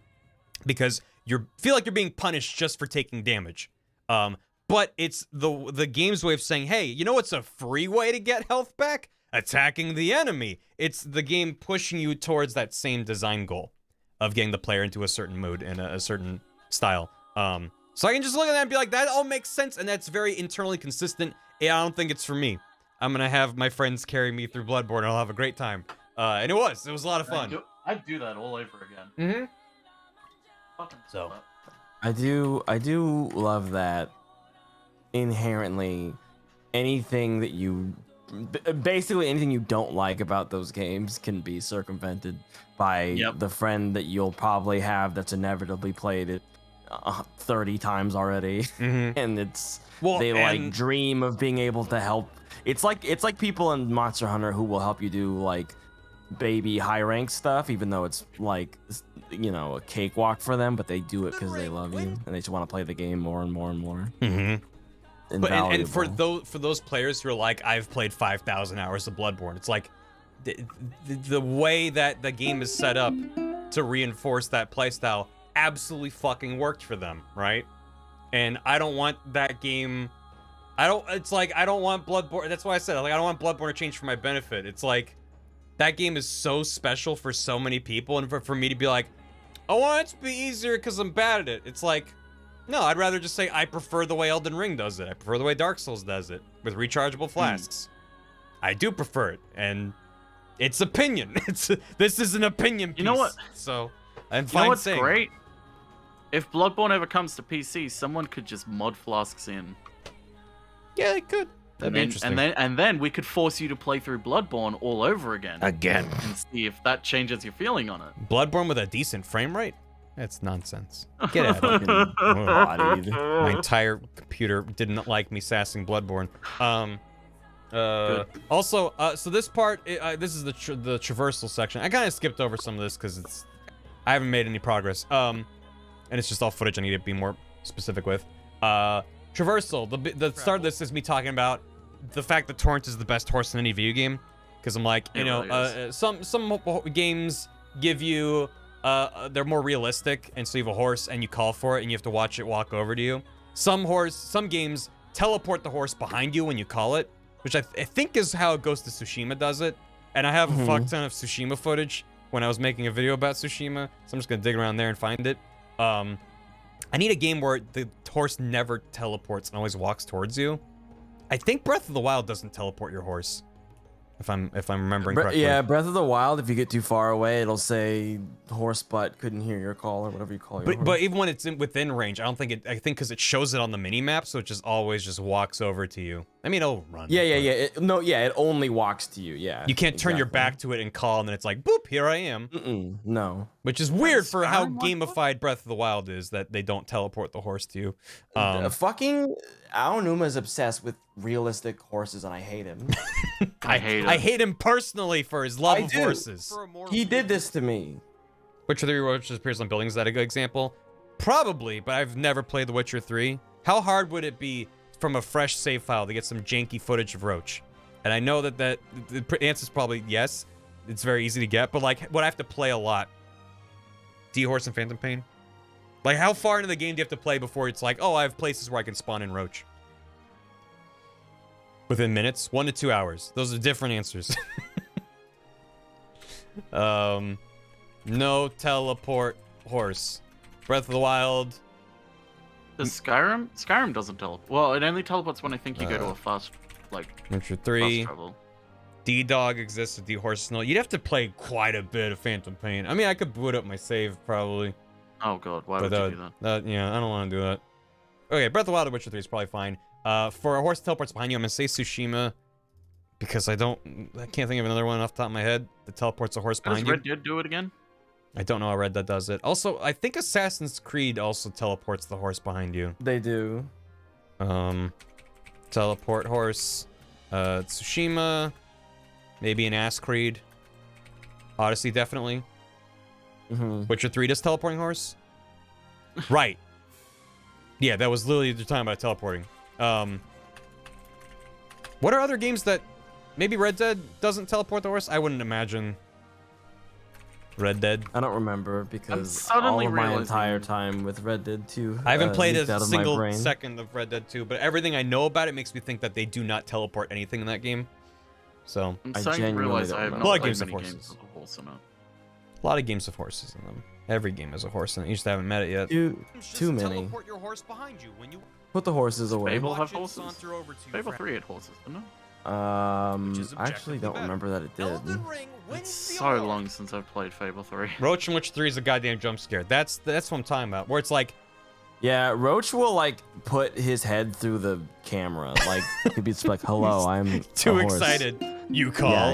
Speaker 1: because you feel like you're being punished just for taking damage. But it's the game's way of saying, hey, you know what's a free way to get health back? Attacking the enemy. It's the game pushing you towards that same design goal of getting the player into a certain mood and a certain style. So I can just look at that and be like, that all makes sense, and that's very internally consistent. Yeah, I don't think it's for me. I'm gonna have my friends carry me through Bloodborne, and I'll have a great time. And it was a lot of fun.
Speaker 5: I'd do that all over again.
Speaker 1: So
Speaker 3: I do love that inherently anything that you basically anything you don't like about those games can be circumvented by the friend that you'll probably have that's inevitably played it 30 times already. And it's they dream of being able to help. It's like people in Monster Hunter who will help you do like baby high rank stuff, even though it's like, you know, a cakewalk for them, but they do it because they love you and they just want to play the game more and more and more.
Speaker 1: But and for those players who are like, I've played 5,000 hours of Bloodborne, it's like the way that the game is set up to reinforce that playstyle absolutely fucking worked for them, right? And I don't want that game. I don't want Bloodborne. That's why I said, like, I don't want Bloodborne to change for my benefit. It's like that game is so special for so many people, and for me to be like, I want it to be easier because I'm bad at it. It's like, no, I'd rather just say I prefer the way Elden Ring does it. I prefer the way Dark Souls does it with rechargeable flasks. I do prefer it, and it's opinion. This is an opinion piece.
Speaker 5: You know what?
Speaker 1: So I'm
Speaker 5: You know
Speaker 1: fine
Speaker 5: what's
Speaker 1: saying.
Speaker 5: great? If Bloodborne ever comes to PC, someone could just mod flasks in.
Speaker 1: Yeah, they could. That'd be interesting.
Speaker 5: And then we could force you to play through Bloodborne all over again.
Speaker 1: Again.
Speaker 5: And see if that changes your feeling on it.
Speaker 1: Bloodborne with a decent frame rate? That's nonsense. Get out of here. My entire computer didn't like me sassing Bloodborne. Also, so this part, this is the traversal section. I kind of skipped over some of this because I haven't made any progress. And it's just all footage I need to be more specific with. Traversal. The start of this is me talking about the fact that Torrent is the best horse in any video game, because I'm like, you know, some games give you they're more realistic, and so you have a horse and you call for it and you have to watch it walk over to you. Some games teleport the horse behind you when you call it, which I think is how Ghost of Tsushima does it. And I have a fuck ton of Tsushima footage when I was making a video about Tsushima, so I'm just gonna dig around there and find it. I need a game where the horse never teleports and always walks towards you. I think Breath of the Wild doesn't teleport your horse, if I'm remembering correctly.
Speaker 3: Yeah, Breath of the Wild, if you get too far away, it'll say horse butt couldn't hear your call or whatever you call your horse.
Speaker 1: But even when it's within range, I think because it shows it on the mini map, so it just always walks over to you. I mean, it'll run.
Speaker 3: Yeah. It only walks to you. Yeah.
Speaker 1: You can't turn your back to it and call, and then it's like, boop, here I am.
Speaker 3: No.
Speaker 1: Which is weird for how gamified Breath of the Wild is, that they don't teleport the horse to you.
Speaker 3: Fucking Aonuma is obsessed with realistic horses, and I hate him.
Speaker 5: I hate him.
Speaker 1: I hate him personally for his love of horses.
Speaker 3: He did this to me.
Speaker 1: Witcher 3 which appears on buildings, is that a good example? Probably, but I've never played The Witcher 3. How hard would it be from a fresh save file to get some janky footage of Roach? And I know that the answer is probably yes. It's very easy to get, but like, would I have to play a lot? D-Horse and Phantom Pain? Like, how far into the game do you have to play before it's like, oh, I have places where I can spawn in Roach? Within minutes? 1 to 2 hours. Those are different answers. No teleport horse. Breath of the Wild.
Speaker 5: Does Skyrim? Skyrim doesn't teleport. Well, it only teleports when I think you go to a fast, like,
Speaker 1: Witcher 3.
Speaker 5: fast travel.
Speaker 1: D-Dog exists with D-Horse Snow. You'd have to play quite a bit of Phantom Pain. I mean, I could boot up my save, probably.
Speaker 5: Oh god, why would you do that?
Speaker 1: Yeah, I don't want to do that. Okay, Breath of the Wild and Witcher 3 is probably fine. For a horse teleports behind you, I'm gonna say Tsushima, because I can't think of another one off the top of my head that teleports a horse behind you.
Speaker 5: Does Red Dead do it again?
Speaker 1: I don't know how Red Dead does it. Also, I think Assassin's Creed also teleports the horse behind you.
Speaker 3: They do.
Speaker 1: Teleport horse. Tsushima. Maybe an Ass Creed. Odyssey, definitely. Witcher 3 does teleporting horse? Right. Yeah, that was literally the time about teleporting. What are other games that... Maybe Red Dead doesn't teleport the horse? I wouldn't imagine Red Dead.
Speaker 3: I don't remember, because all of my entire time with Red Dead 2
Speaker 1: I haven't played
Speaker 3: leaked
Speaker 1: a
Speaker 3: out of my
Speaker 1: single
Speaker 3: brain.
Speaker 1: second of Red Dead 2, but everything I know about it makes me think that they do not teleport anything in that game. So
Speaker 5: I'm starting to realize I have
Speaker 1: a
Speaker 5: not
Speaker 1: lot of
Speaker 5: played
Speaker 1: games of
Speaker 5: many
Speaker 1: horses.
Speaker 5: games with a horse in it.
Speaker 1: A lot of games of horses in them. Every game has a horse in it. You just haven't met it yet.
Speaker 3: Too many.
Speaker 2: Teleport your horse behind you when you
Speaker 3: Put the horses away.
Speaker 5: Fable have
Speaker 2: watch it
Speaker 5: horses?
Speaker 2: saunter over to you,
Speaker 5: Fable
Speaker 2: friend.
Speaker 5: 3 had horses, didn't it?
Speaker 3: I actually don't remember that it did.
Speaker 2: Elden Ring wins
Speaker 5: It's
Speaker 2: the
Speaker 5: so
Speaker 2: award.
Speaker 5: long since I've played Fable 3.
Speaker 1: Roach and Witch 3 is a goddamn jump scare. That's what I'm talking about. Where it's like,
Speaker 3: Yeah, Roach will like put his head through the camera, like he'd be just like, "Hello, I'm
Speaker 1: too
Speaker 3: a horse."
Speaker 1: excited. You call.
Speaker 3: Yeah,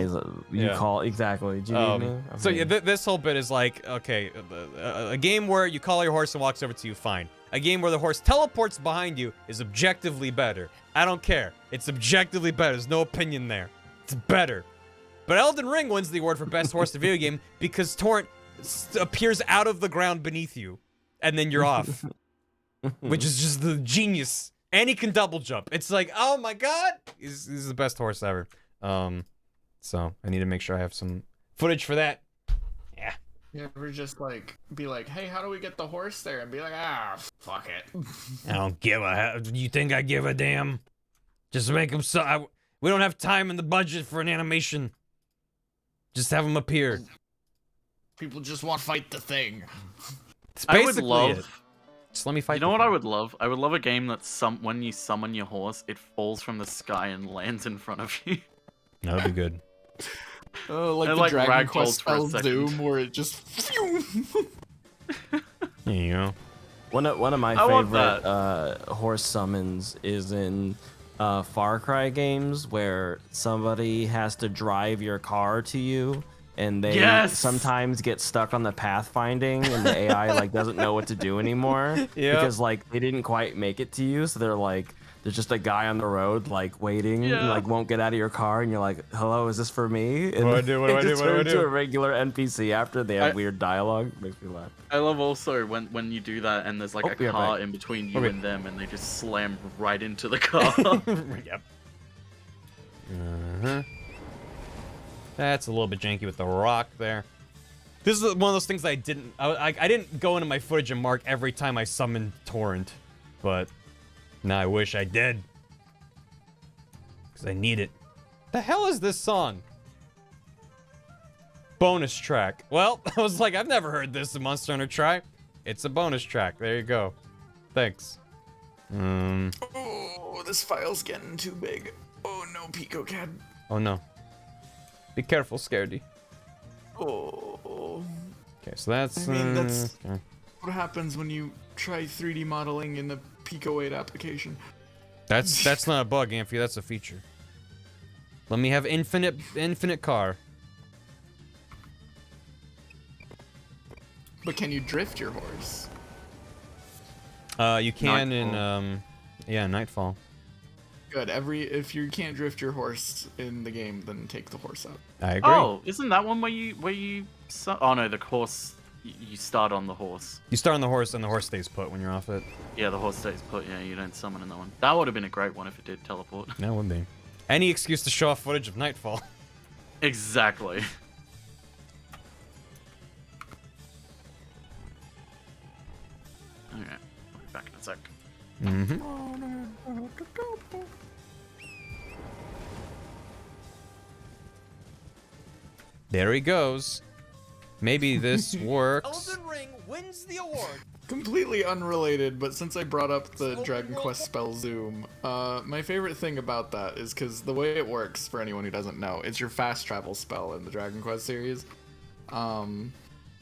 Speaker 3: you
Speaker 1: Yeah.
Speaker 3: call exactly. Do you need me?
Speaker 1: So
Speaker 3: Okay.
Speaker 1: yeah, this whole bit is like, okay, a game where you call your horse and walks over to you, fine. A game where the horse teleports behind you is objectively better. I don't care. It's objectively better. There's no opinion there. It's better. But Elden Ring wins the award for best horse in a video game because Torrent appears out of the ground beneath you, and then you're off, which is just the genius. And he can double jump. It's like, oh my god, he's the best horse ever. So I need to make sure I have some footage for that. Yeah.
Speaker 12: You ever just like be like, hey, how do we get the horse there? And be like, fuck it.
Speaker 9: I don't give a. You think I give a damn? Just make him so. We don't have time in the budget for an animation. Just have him appear.
Speaker 12: People just want to fight the thing.
Speaker 1: It's
Speaker 5: I would
Speaker 1: basically
Speaker 5: love.
Speaker 1: it. Just let me fight.
Speaker 5: You know what I would love? I would love a game that when you summon your horse, it falls from the sky and lands in front of you.
Speaker 1: That'd be good.
Speaker 12: Oh, like
Speaker 5: I
Speaker 12: the
Speaker 5: like
Speaker 12: Dragon
Speaker 5: ragdolls
Speaker 12: Quest
Speaker 5: for a
Speaker 12: style
Speaker 5: second.
Speaker 12: Doom, where it just.
Speaker 1: There you go.
Speaker 3: One of my
Speaker 5: I want
Speaker 3: favorite horse summons is in Far Cry games, where somebody has to drive your car to you, and they sometimes get stuck on the pathfinding, and the AI like doesn't know what to do anymore because like they didn't quite make it to you, so they're like there's just a guy on the road like waiting, like won't get out of your car, and you're like, "Hello, is this for me?" And
Speaker 1: What do I do? What do I do? What do I
Speaker 3: turn
Speaker 1: do?
Speaker 3: to a regular NPC after they have weird dialogue. Makes me laugh.
Speaker 5: I love also when you do that and there's like a
Speaker 3: yeah,
Speaker 5: car
Speaker 3: right.
Speaker 5: in between you and them, and they just slam right into the car.
Speaker 1: Yep. That's a little bit janky with the rock there. This is one of those things I didn't go into my footage and mark every time I summoned Torrent, but now I wish I did. Because I need it. The hell is this song? Bonus track. Well, I was like, I've never heard this in Monster Hunter Tri. It's a bonus track. There you go. Thanks.
Speaker 12: Oh, this file's getting too big. Oh no, PicoCAD.
Speaker 1: Oh no. Be careful, Scaredy.
Speaker 12: Oh.
Speaker 1: Okay, so that's.
Speaker 12: I mean, that's
Speaker 1: okay.
Speaker 12: what happens when you try 3D modeling in the Pico 8 application.
Speaker 1: That's not a bug, Amphi. That's a feature. Let me have infinite car.
Speaker 12: But can you drift your horse?
Speaker 1: You can
Speaker 5: Nightfall.
Speaker 1: in Nightfall.
Speaker 12: Good. If you can't drift your horse in the game, then take the horse out.
Speaker 1: I agree.
Speaker 5: Oh, isn't that one where you? Oh no, the horse. You start on the horse.
Speaker 1: You start on the horse and the horse stays put when you're off it.
Speaker 5: Yeah, the horse stays put. Yeah, you don't summon in that one. That would have been a great one if it did teleport.
Speaker 1: That would be. Any excuse to show off footage of Nightfall.
Speaker 5: Exactly. Okay, I'll be back in a sec.
Speaker 1: There he goes. Maybe this works.
Speaker 2: Elden Ring wins the award.
Speaker 12: Completely unrelated, but since I brought up the Dragon Quest spell Zoom, my favorite thing about that is because the way it works, for anyone who doesn't know, it's your fast travel spell in the Dragon Quest series. And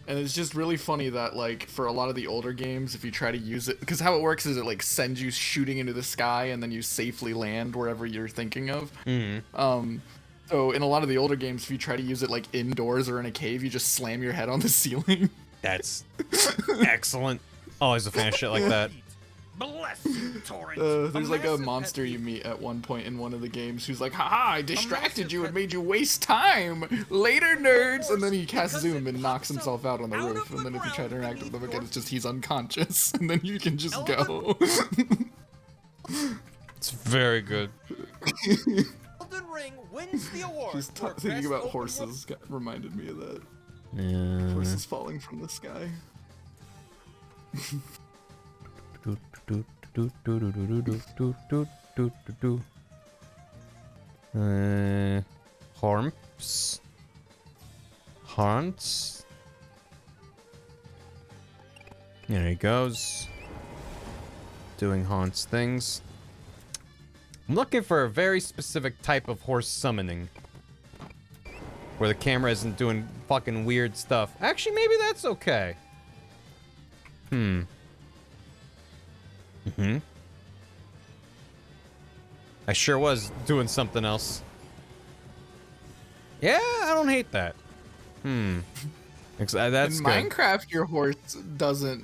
Speaker 12: it's just really funny that, like, for a lot of the older games, if you try to use it, because how it works is it, like, sends you shooting into the sky and then you safely land wherever you're thinking of. So in a lot of the older games, if you try to use it, like, indoors or in a cave, you just slam your head on the ceiling.
Speaker 1: That's excellent. Always a fan of shit like that.
Speaker 2: Bless you, Torrent.
Speaker 12: There's like a monster you meet at one point in one of the games who's like, haha, I distracted you and made you waste time. Later, nerds. And then he casts Zoom and knocks himself out on the roof. And then if you try to interact with him again, it's just he's unconscious. And then you can just go.
Speaker 1: It's very good.
Speaker 2: Elden Ring wins the award.
Speaker 12: Just
Speaker 2: for
Speaker 12: thinking
Speaker 2: best
Speaker 12: about
Speaker 2: open
Speaker 12: horses reminded me of that.
Speaker 1: Yeah.
Speaker 12: Horses falling from the sky.
Speaker 1: Harms. Haunts. There he goes. Doing Haunts things. I'm looking for a very specific type of horse summoning. Where the camera isn't doing fucking weird stuff. Actually, maybe that's okay. I sure was doing something else. Yeah, I don't hate that. That's
Speaker 12: In
Speaker 1: good.
Speaker 12: Minecraft, your horse doesn't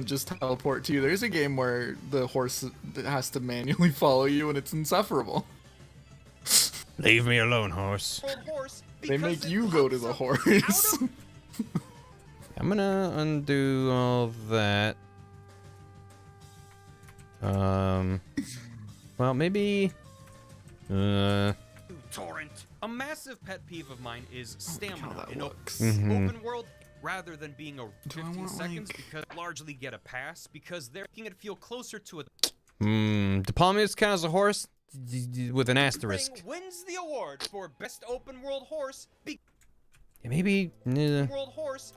Speaker 12: just teleport to you. There's a game where the horse has to manually follow you, and it's insufferable.
Speaker 9: Leave me alone, horse.
Speaker 12: They make you go to the horse.
Speaker 1: I'm gonna undo all that. Well, maybe.
Speaker 2: Torrent. A massive pet peeve of mine is stamina in
Speaker 12: looks.
Speaker 2: open world, rather than being a
Speaker 12: Do I
Speaker 2: 15
Speaker 12: want,
Speaker 2: seconds,
Speaker 12: like-
Speaker 2: because largely get a pass because they're making it feel closer to a
Speaker 1: Diplomius count as a horse with an asterisk.
Speaker 2: Ring wins the award for best open world horse.
Speaker 1: Yeah, maybe.
Speaker 2: World horse.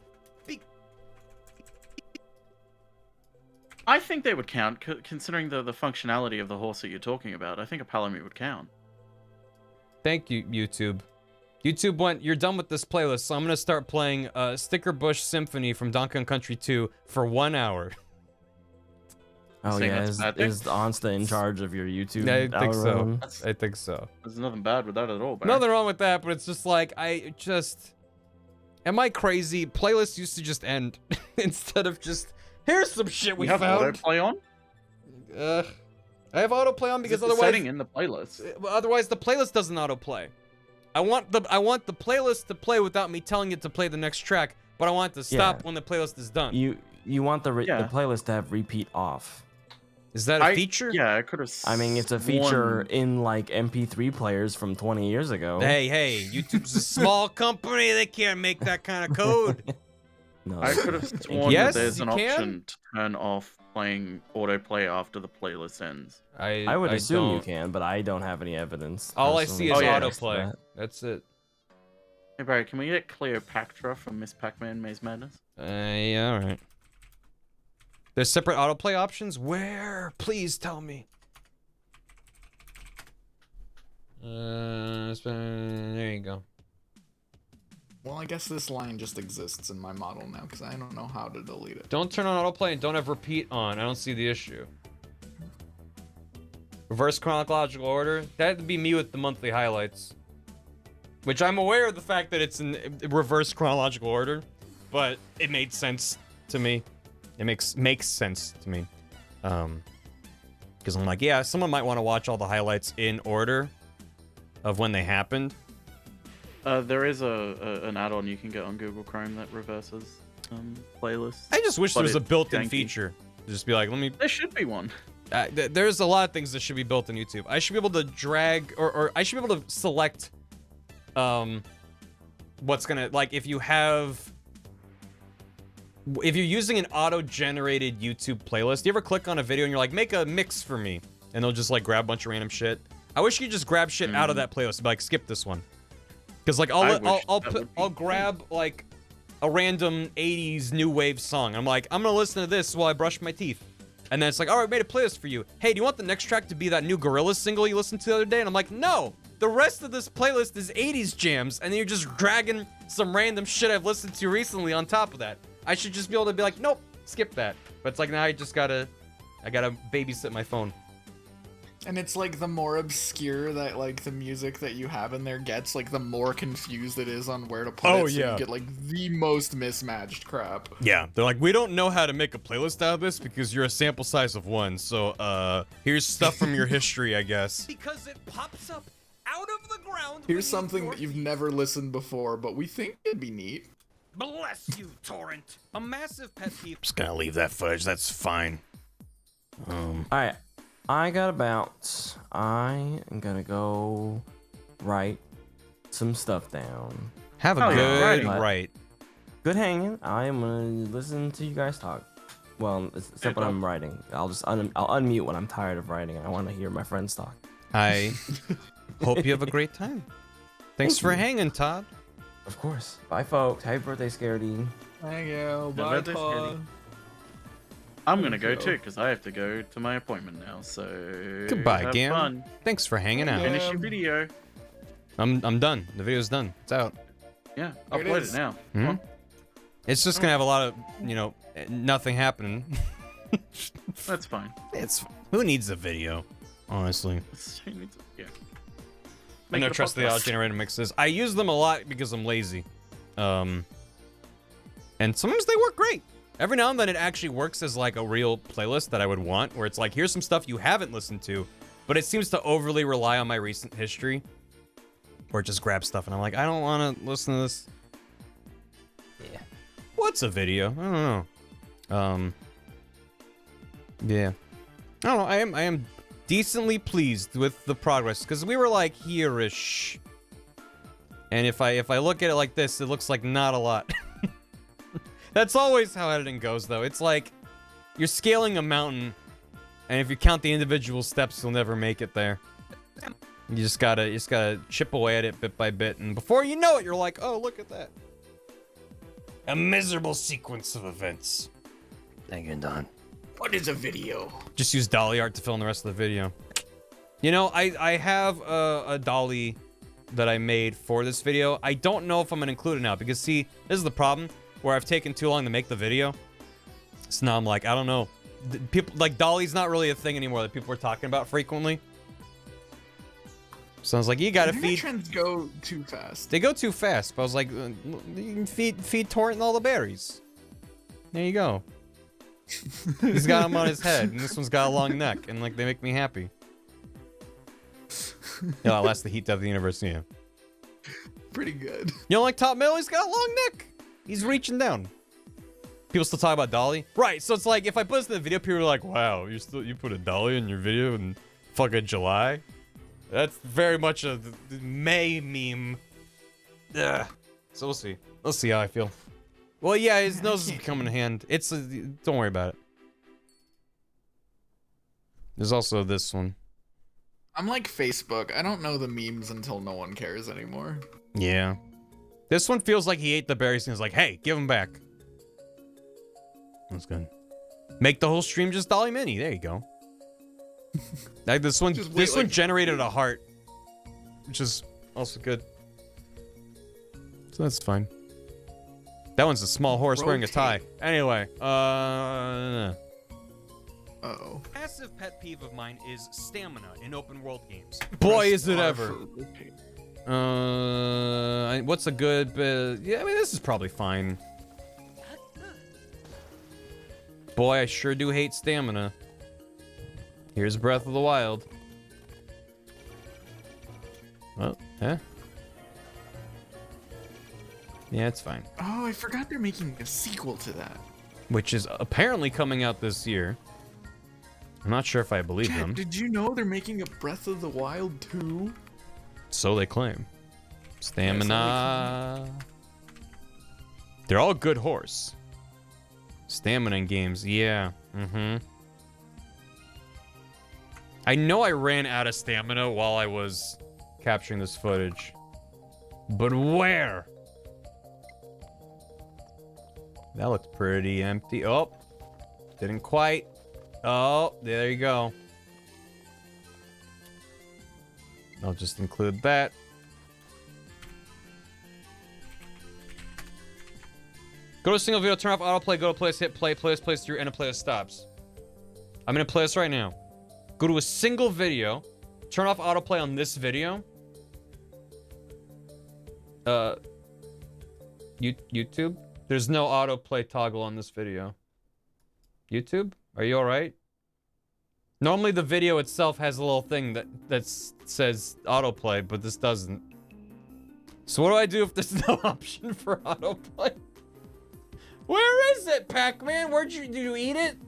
Speaker 5: I think they would count, considering the functionality of the horse that you're talking about. I think a Palamute would count.
Speaker 1: Thank you, YouTube. YouTube went, you're done with this playlist, so I'm gonna start playing Sticker Bush Symphony from Donkey Kong Country 2 for 1 hour.
Speaker 3: Oh
Speaker 5: Saying
Speaker 3: yeah,
Speaker 5: that's
Speaker 3: is,
Speaker 5: a bad thing?
Speaker 3: is Onsta in charge of your YouTube
Speaker 1: I think
Speaker 3: algorithm?
Speaker 1: so. I think so.
Speaker 5: There's nothing bad with that at all, Barry.
Speaker 1: Nothing wrong with that, but it's just like, am I crazy? Playlists used to just end instead of just, here's some shit we
Speaker 5: You have
Speaker 1: found.
Speaker 5: autoplay on?
Speaker 1: I have autoplay on because
Speaker 5: It's a
Speaker 1: otherwise,
Speaker 5: setting in the playlist.
Speaker 1: otherwise the playlist doesn't autoplay. I want the playlist to play without me telling it to play the next track, but I want it to stop when the playlist is done.
Speaker 3: You want the playlist to have repeat off.
Speaker 1: Is that a feature?
Speaker 5: Yeah, I could have.
Speaker 3: I mean, it's a feature in like MP3 players from 20 years ago.
Speaker 1: Hey, YouTube's a small company. They can't make that kind of code.
Speaker 3: No.
Speaker 5: I could have sworn
Speaker 1: Yes,
Speaker 5: that there's
Speaker 1: you
Speaker 5: an
Speaker 1: can.
Speaker 5: option to turn off playing autoplay after the playlist ends.
Speaker 3: I would assume you
Speaker 1: don't.
Speaker 3: can, but I don't have any evidence.
Speaker 1: All I see is
Speaker 3: personally.
Speaker 1: autoplay. That's it.
Speaker 5: Hey Barry, can we get Cleopatra from Miss Pac-Man Maze Madness?
Speaker 1: Yeah, all right. There's separate autoplay options? Where? Please tell me. There you go.
Speaker 12: Well, I guess this line just exists in my model now because I don't know how to delete it.
Speaker 1: Don't turn on autoplay and don't have repeat on. I don't see the issue. Reverse chronological order? That'd be me with the monthly highlights. Which I'm aware of the fact that it's in reverse chronological order, but it made sense to me. It makes sense to me. Because I'm like, yeah, someone might want to watch all the highlights in order of when they happened.
Speaker 5: There is an add-on you can get on Google Chrome that reverses playlists.
Speaker 1: I just wish
Speaker 5: but
Speaker 1: there was a
Speaker 5: it's
Speaker 1: built-in
Speaker 5: janky.
Speaker 1: feature. Just be like, let me...
Speaker 5: There should be one.
Speaker 1: There's a lot of things that should be built in YouTube. I should be able to drag, or I should be able to select what's gonna, like, if you're using an auto-generated YouTube playlist, you ever click on a video and you're like, make a mix for me, and they'll just like grab a bunch of random shit. I wish you could just grab shit out of that playlist and be like, skip this one. Because like I'll grab like a random 80s new wave song. I'm like, I'm gonna listen to this while I brush my teeth. And then it's like, all right, made a playlist for you. Hey, do you want the next track to be that new Gorillaz single you listened to the other day? And I'm like, no, the rest of this playlist is 80s jams, and then you're just dragging some random shit I've listened to recently on top of that. I should just be able to be like, nope, skip that. But it's like, now I gotta babysit my phone.
Speaker 12: And it's like the more obscure that like the music that you have in there gets, like the more confused it is on where to put it. So you get like the most mismatched crap.
Speaker 1: Yeah, they're like, we don't know how to make a playlist out of this because you're a sample size of 1. So here's stuff from your history, I guess.
Speaker 2: Because it pops up out of the ground.
Speaker 12: Here's something that you've never listened before, but we think it'd be neat.
Speaker 2: Bless you, Torrent. A massive pet peeve.
Speaker 9: Just gonna leave that fudge. That's fine.
Speaker 3: Alright, I got a bounce. I am gonna go write some stuff down.
Speaker 1: Have a good right.
Speaker 3: Good hanging. I am gonna listen to you guys talk. Well, except when I'm writing. I'll just I'll unmute when I'm tired of writing and I want to hear my friends talk.
Speaker 1: I hope you have a great time. Thanks for hanging, Todd.
Speaker 3: Of course. Bye, folks. Happy birthday, Scaredy.
Speaker 12: Thank you. Bye,
Speaker 5: birthday,
Speaker 12: Todd.
Speaker 5: I'm gonna go too, because I have to go to my appointment now, so...
Speaker 1: Goodbye,
Speaker 5: have
Speaker 1: Gam.
Speaker 5: fun.
Speaker 1: Thanks for hanging out.
Speaker 5: Finish your video.
Speaker 1: I'm done. The video's done. It's out.
Speaker 5: Yeah,
Speaker 12: There it
Speaker 5: upload
Speaker 12: is.
Speaker 5: it now.
Speaker 1: Hmm?
Speaker 5: Come on.
Speaker 1: It's just gonna have a lot of, nothing happening.
Speaker 5: That's fine.
Speaker 1: Who needs a video, honestly.
Speaker 5: Yeah.
Speaker 1: I
Speaker 5: Make
Speaker 1: don't
Speaker 5: it a
Speaker 1: trust the
Speaker 5: podcast.
Speaker 1: auto-generated mixes. I use them a lot because I'm lazy. And sometimes they work great. Every now and then it actually works as like a real playlist that I would want, where it's like, here's some stuff you haven't listened to, but it seems to overly rely on my recent history. Or it just grabs stuff and I'm like, I don't want to listen to this. Yeah. What's a video? I don't know. Yeah. I don't know. I am decently pleased with the progress, because we were like here-ish. And if I look at it like this, it looks like not a lot. That's always how editing goes, though. It's like you're scaling a mountain, and if you count the individual steps, you'll never make it there. You just gotta chip away at it bit by bit, and before you know it, you're like, oh, look at that. A miserable sequence of events.
Speaker 9: Thank you, Don.
Speaker 12: What is a video?
Speaker 1: Just use dolly art to fill in the rest of the video. You know, I have a dolly that I made for this video. I don't know if I'm gonna include it now, because see, this is the problem, where I've taken too long to make the video. So now I'm like, I don't know. People, like, dolly's not really a thing anymore that people are talking about frequently. So I was like, you gotta
Speaker 12: Internet
Speaker 1: feed...
Speaker 12: trends go too fast.
Speaker 1: They go too fast, but I was like, you can feed Torrent and all the berries. There you go. He's got him on his head, and this one's got a long neck, and like they make me happy. Yeah, that's the heat of the universe. Yeah.
Speaker 12: Pretty good.
Speaker 1: You don't like Top Mill? He's got a long neck. He's reaching down. People still talk about Dolly, right? So it's like if I put this in the video, people are like, "Wow, you put a Dolly in your video in fucking July." That's very much a May meme. Ugh. So we'll see. We'll see how I feel. Well, yeah, his nose is coming in hand. Don't worry about it. There's also this one.
Speaker 12: I'm like Facebook. I don't know the memes until no one cares anymore.
Speaker 1: Yeah. This one feels like he ate the berries and is like, hey, give them back. That's good. Make the whole stream just Dolly Mini. There you go. Like this one generated a heart, which is also good. So that's fine. That one's a small horse wearing a tie. Anyway,
Speaker 12: Uh-oh.
Speaker 2: Massive pet peeve of mine is stamina in open world games.
Speaker 1: Boy, is it ever. What's a good? Yeah, I mean this is probably fine. Boy, I sure do hate stamina. Here's Breath of the Wild. Well, huh? Yeah, it's fine.
Speaker 12: Oh, I forgot they're making a sequel to that.
Speaker 1: Which is apparently coming out this year. I'm not sure if I believe
Speaker 12: Chad,
Speaker 1: them.
Speaker 12: did you know they're making a Breath of the Wild 2?
Speaker 1: So they claim. Stamina. They're all good horse. Stamina in games, yeah. I know I ran out of stamina while I was capturing this footage. But where? That looks pretty empty. Oh, didn't quite. Oh, there you go. I'll just include that. Go to a single video, turn off autoplay, go to playlist, hit play, playlist plays through, and a playlist stops. I'm in a playlist right now. Go to a single video, turn off autoplay on this video. YouTube? There's no autoplay toggle on this video. YouTube? Are you alright? Normally the video itself has a little thing that says autoplay, but this doesn't. So what do I do if there's no option for autoplay? Where is it, Pac-Man? Did you eat it?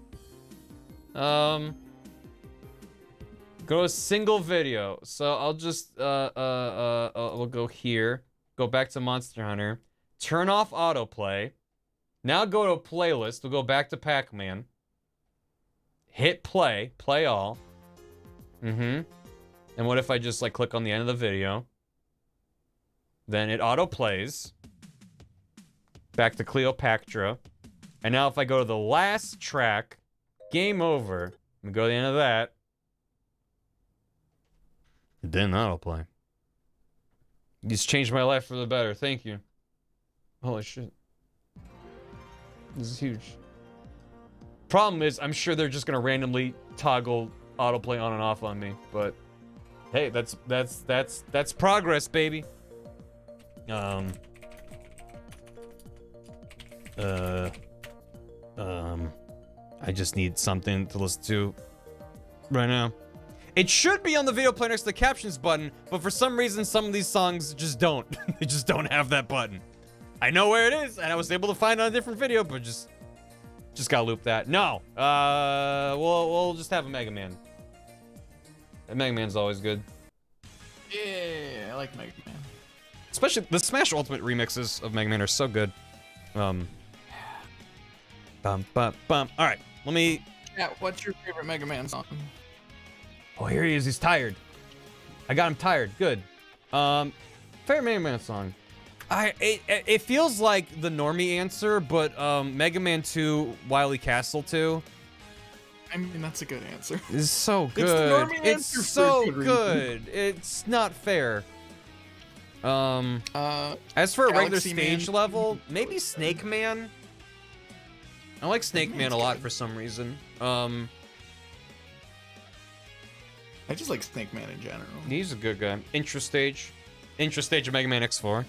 Speaker 1: Go to a single video. So I'll just we'll go here. Go back to Monster Hunter. Turn off autoplay. Now go to a playlist. We'll go back to Pac-Man. Hit play. Play all. And what if I just like click on the end of the video? Then it auto plays. Back to Cleopatra. And now if I go to the last track, game over. I'm gonna go to the end of that. It didn't autoplay. You just changed my life for the better. Thank you. Holy shit. This is huge. Problem is, I'm sure they're just gonna randomly toggle autoplay on and off on me, but hey, that's progress, baby. I just need something to listen to right now. It should be on the video player next to the captions button, but for some reason, some of these songs just don't. They just don't have that button. I know where it is, and I was able to find it on a different video, but just gotta loop that. No, we'll just have a Mega Man. And Mega Man's always good.
Speaker 12: Yeah, I like Mega Man.
Speaker 1: Especially the Smash Ultimate remixes of Mega Man are so good. Bum, bum, bum. All right, let me.
Speaker 12: Yeah, what's your favorite Mega Man song?
Speaker 1: Oh, here he is. He's tired. I got him tired. Good. Favorite Mega Man song. It feels like the normie answer, but Mega Man 2, Wily Castle 2.
Speaker 12: I mean, that's a good answer.
Speaker 1: It's so good.
Speaker 12: It's the normie answer
Speaker 1: It's
Speaker 12: for
Speaker 1: so
Speaker 12: a good
Speaker 1: good. It's not fair. As for a regular stage level, maybe Snake Man. I like Snake Man a lot for some reason.
Speaker 12: I just like Snake Man in general.
Speaker 1: He's a good guy. Intro stage of Mega Man X4.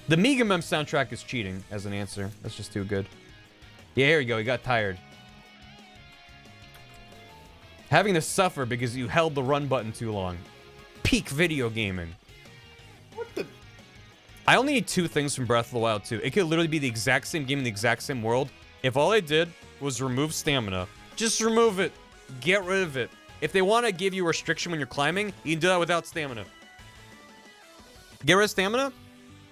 Speaker 1: The Mega Man soundtrack is cheating as an answer. That's just too good. Yeah, here we go. He got tired. Having to suffer because you held the run button too long. Peak video gaming.
Speaker 12: What the?
Speaker 1: I only need 2 things from Breath of the Wild 2. It could literally be the exact same game in the exact same world. If all they did was remove stamina, just remove it. Get rid of it. If they want to give you a restriction when you're climbing, you can do that without stamina. Get rid of stamina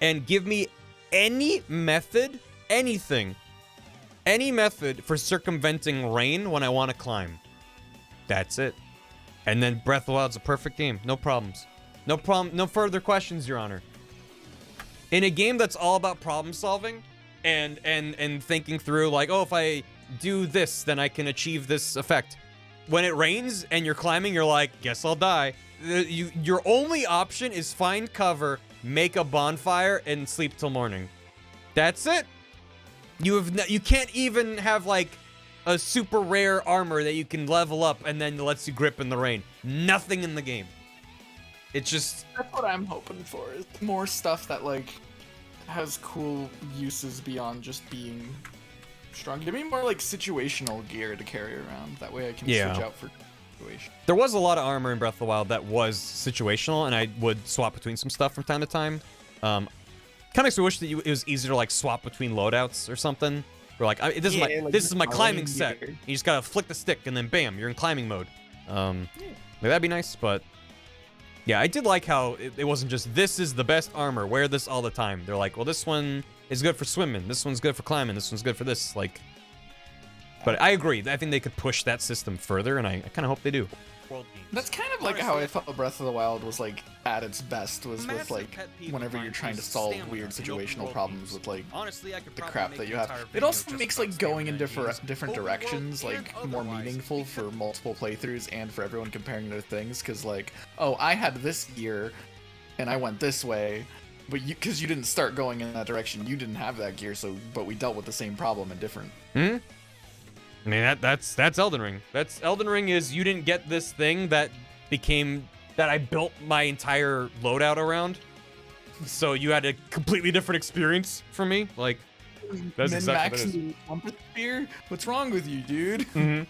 Speaker 1: and give me any method, anything, any method for circumventing rain when I want to climb. That's it. And then Breath of the Wild's a perfect game. No problems. No problem. No further questions, Your Honor. In a game that's all about problem solving and thinking through like, oh, if I do this, then I can achieve this effect. When it rains and you're climbing, you're like, guess I'll die. Your only option is find cover, make a bonfire, and sleep till morning. That's it. You can't even have like a super rare armor that you can level up and then lets you grip in the rain. Nothing in the game. It's just...
Speaker 12: That's what I'm hoping for, is more stuff that, like, has cool uses beyond just being strong. Give me more, like, situational gear to carry around. That way I can switch out for situation.
Speaker 1: There was a lot of armor in Breath of the Wild that was situational, and I would swap between some stuff from time to time. Kind of makes me wish that it was easier to, like, swap between loadouts or something. Or, like, this is my climbing set. You just gotta flick the stick, and then bam, you're in climbing mode. Like, that'd be nice, but... Yeah, I did like how it wasn't just, this is the best armor, wear this all the time. They're like, well, this one is good for swimming, this one's good for climbing, this one's good for this, like... But I agree, I think they could push that system further, and I kind of hope they do.
Speaker 12: That's kind of like how I felt Breath of the Wild was, like, at its best, was with, like, whenever you're trying to solve weird situational problems with, like, the crap that you have. It also makes, like, going in different directions, like, more meaningful for multiple playthroughs and for everyone comparing their things, because, like, oh, I had this gear, and I went this way, but because you didn't start going in that direction, you didn't have that gear, but we dealt with the same problem in different...
Speaker 1: I mean, that's Elden Ring. Elden Ring is, you didn't get this thing that I built my entire loadout around. So you had a completely different experience from me. Like, that's exactly what it is.
Speaker 12: What's wrong with you, dude?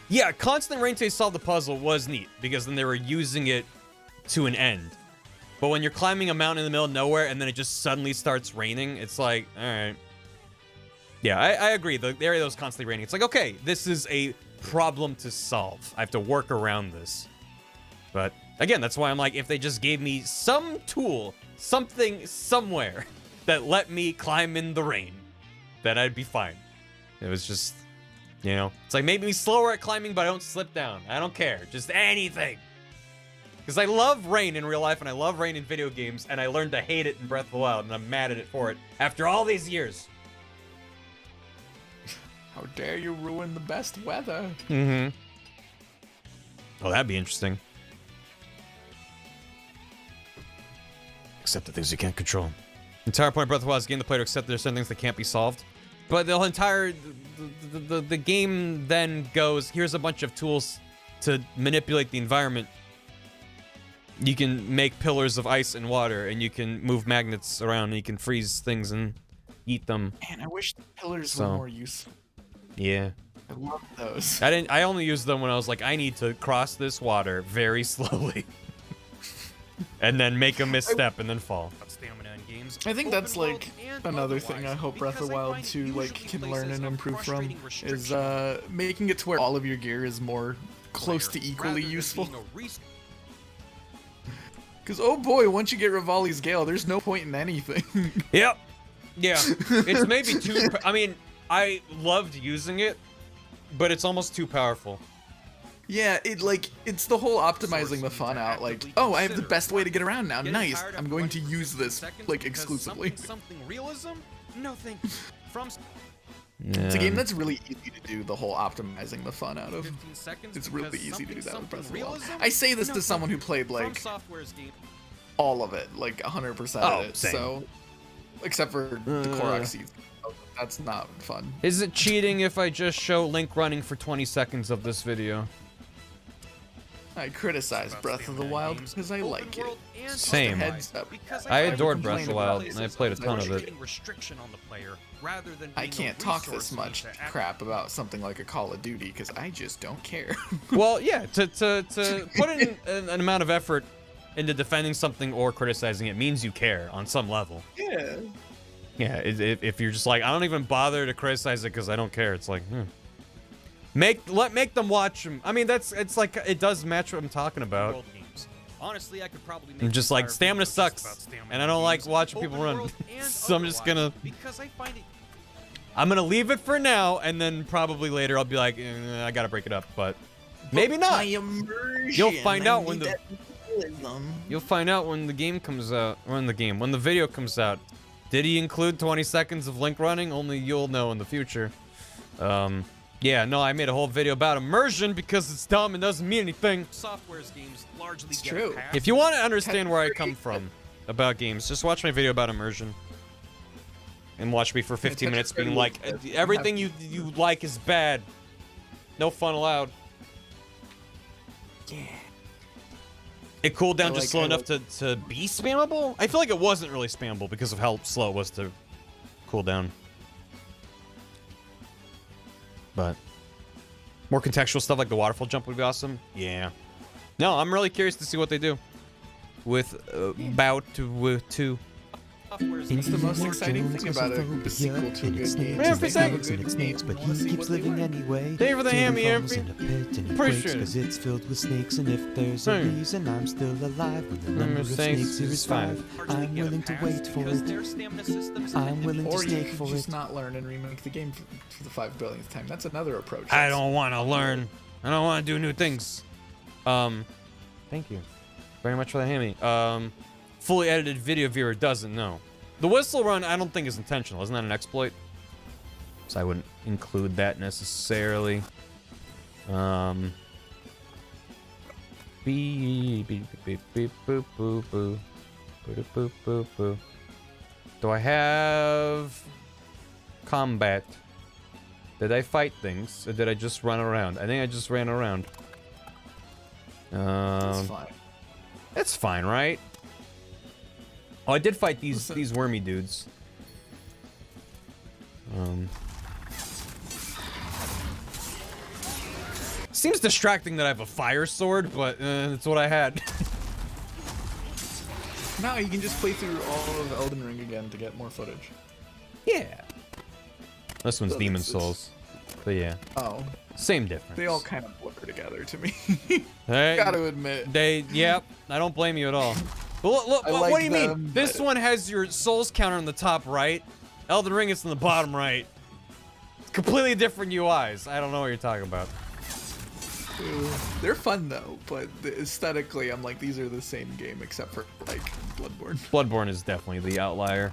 Speaker 1: Yeah, constant rain to solve the puzzle was neat, because then they were using it to an end. But when you're climbing a mountain in the middle of nowhere and then it just suddenly starts raining, it's like, alright. Yeah, I agree. The area that was constantly raining, it's like, okay, this is a problem to solve. I have to work around this. But, again, that's why I'm like, if they just gave me some tool, something, somewhere, that let me climb in the rain, then I'd be fine. It was just, you know, it's like, maybe me slower at climbing, but I don't slip down. I don't care. Just anything. Because I love rain in real life, and I love rain in video games, and I learned to hate it in Breath of the Wild, and I'm mad at it for it after all these years.
Speaker 12: How dare you ruin the best weather?
Speaker 1: Oh, that'd be interesting. Accept the things you can't control. The entire point of Breath of the Wild is getting the player to accept there's certain things that can't be solved. But the whole entire... The game then goes, here's a bunch of tools to manipulate the environment. You can make pillars of ice and water, and you can move magnets around, and you can freeze things and eat them.
Speaker 12: Man, I wish the pillars were more useful.
Speaker 1: Yeah.
Speaker 12: I love those.
Speaker 1: I only used them when I was like, I need to cross this water very slowly. And then make a misstep and then fall.
Speaker 12: I think that's like another thing I hope Breath of the Wild 2 like can learn and improve from is making it to where all of your gear is more close to equally useful. Because oh boy, once you get Rivali's Gale, there's no point in anything.
Speaker 1: Yep. Yeah. It's maybe too. I mean, I loved using it, but it's almost too powerful.
Speaker 12: Yeah, it's the whole optimizing the fun out. Like, oh, I have the best way to get around now. Nice. I'm going to use this like exclusively.
Speaker 2: Something realism? No thank you.
Speaker 12: It's a game that's really easy to do the whole optimizing the fun out of. It's really easy to do that with Breath of the Wild. I say this to someone who played like all of it, like 100% of it.
Speaker 1: Same.
Speaker 12: So, except for the Korok seeds. That's not fun.
Speaker 1: Is it cheating if I just show Link running for 20 seconds of this video?
Speaker 12: I criticize Breath of the Wild because I like it.
Speaker 1: Same.
Speaker 12: Heads up.
Speaker 1: I adored Breath of the Wild, and I played a ton of it.
Speaker 12: I can't talk this much crap about something like a Call of Duty because I just don't care.
Speaker 1: Well, yeah, to put in an amount of effort into defending something or criticizing it means you care on some level.
Speaker 12: Yeah.
Speaker 1: Yeah, if you're just like, I don't even bother to criticize it because I don't care, it's like, Make them watch them. I mean, it's like it does match what I'm talking about.
Speaker 2: Honestly, I could probably
Speaker 1: I'm just like stamina sucks, and I don't like watching people run. So I'm just gonna.
Speaker 2: Because I find it.
Speaker 1: I'm gonna leave it for now, and then probably later I'll be like, I gotta break it up, but maybe not. You'll find out when the. You'll find out when the game comes out. When the video comes out. Did he include 20 seconds of Link running? Only you'll know in the future. Yeah, no, I made a whole video about immersion because it's dumb and doesn't mean anything.
Speaker 2: Software's games largely
Speaker 12: It's true.
Speaker 1: If you want to understand where I come from about games, just watch my video about immersion. And watch me for 15 minutes being like, everything you like is bad. No fun allowed.
Speaker 12: Yeah.
Speaker 1: It cooled down just slow enough to be spammable? I feel like it wasn't really spammable because of how slow it was to cool down. But more contextual stuff like the waterfall jump would be awesome. Yeah. No, I'm really curious to see what they do with Bout to 2.
Speaker 12: What's the most exciting thing about a sequel to a good game?
Speaker 1: Man, for
Speaker 12: Thank
Speaker 1: snakes,
Speaker 13: but he keeps living anyway.
Speaker 1: Thank you for the hammy,
Speaker 13: Every
Speaker 1: Appreciate it.
Speaker 13: Because it's filled with snakes, and if there's a reason I'm still alive, when the number of snakes here is 5, I'm willing to wait for it. I'm willing to
Speaker 12: Or you
Speaker 13: snake
Speaker 12: could
Speaker 13: for
Speaker 12: just
Speaker 13: it.
Speaker 12: not learn and remake the game for the 5 billionth time. That's another approach.
Speaker 1: I don't want to learn. I don't want to do new things. Thank you very much for the hammy. Fully edited video viewer doesn't know. The whistle run, I don't think is intentional. Isn't that an exploit? So I wouldn't include that necessarily. Beep, beep, beep, beep, boop, boop, boop. Boop, boop, boop, boop. Do I have combat? Did I fight things, or did I just run around? I think I just ran around.
Speaker 12: That's fine.
Speaker 1: That's fine, right? Oh, I did fight these wormy dudes. Seems distracting that I have a fire sword, but that's what I had.
Speaker 12: No, you can just play through all of Elden Ring again to get more footage.
Speaker 1: Yeah. This one's Demon Souls. But yeah.
Speaker 12: Oh.
Speaker 1: Same difference.
Speaker 12: They all kind of blur together to me.
Speaker 1: Hey,
Speaker 12: Gotta admit.
Speaker 1: Yep. I don't blame you at all. But look,
Speaker 12: I
Speaker 1: what do you
Speaker 12: like
Speaker 1: mean?
Speaker 12: them,
Speaker 1: This one has your souls counter on the top right. Elden Ring is in the bottom right. It's completely different UIs. I don't know what you're talking about.
Speaker 12: They're fun though, but aesthetically, I'm like, these are the same game except for like Bloodborne.
Speaker 1: Bloodborne is definitely the outlier.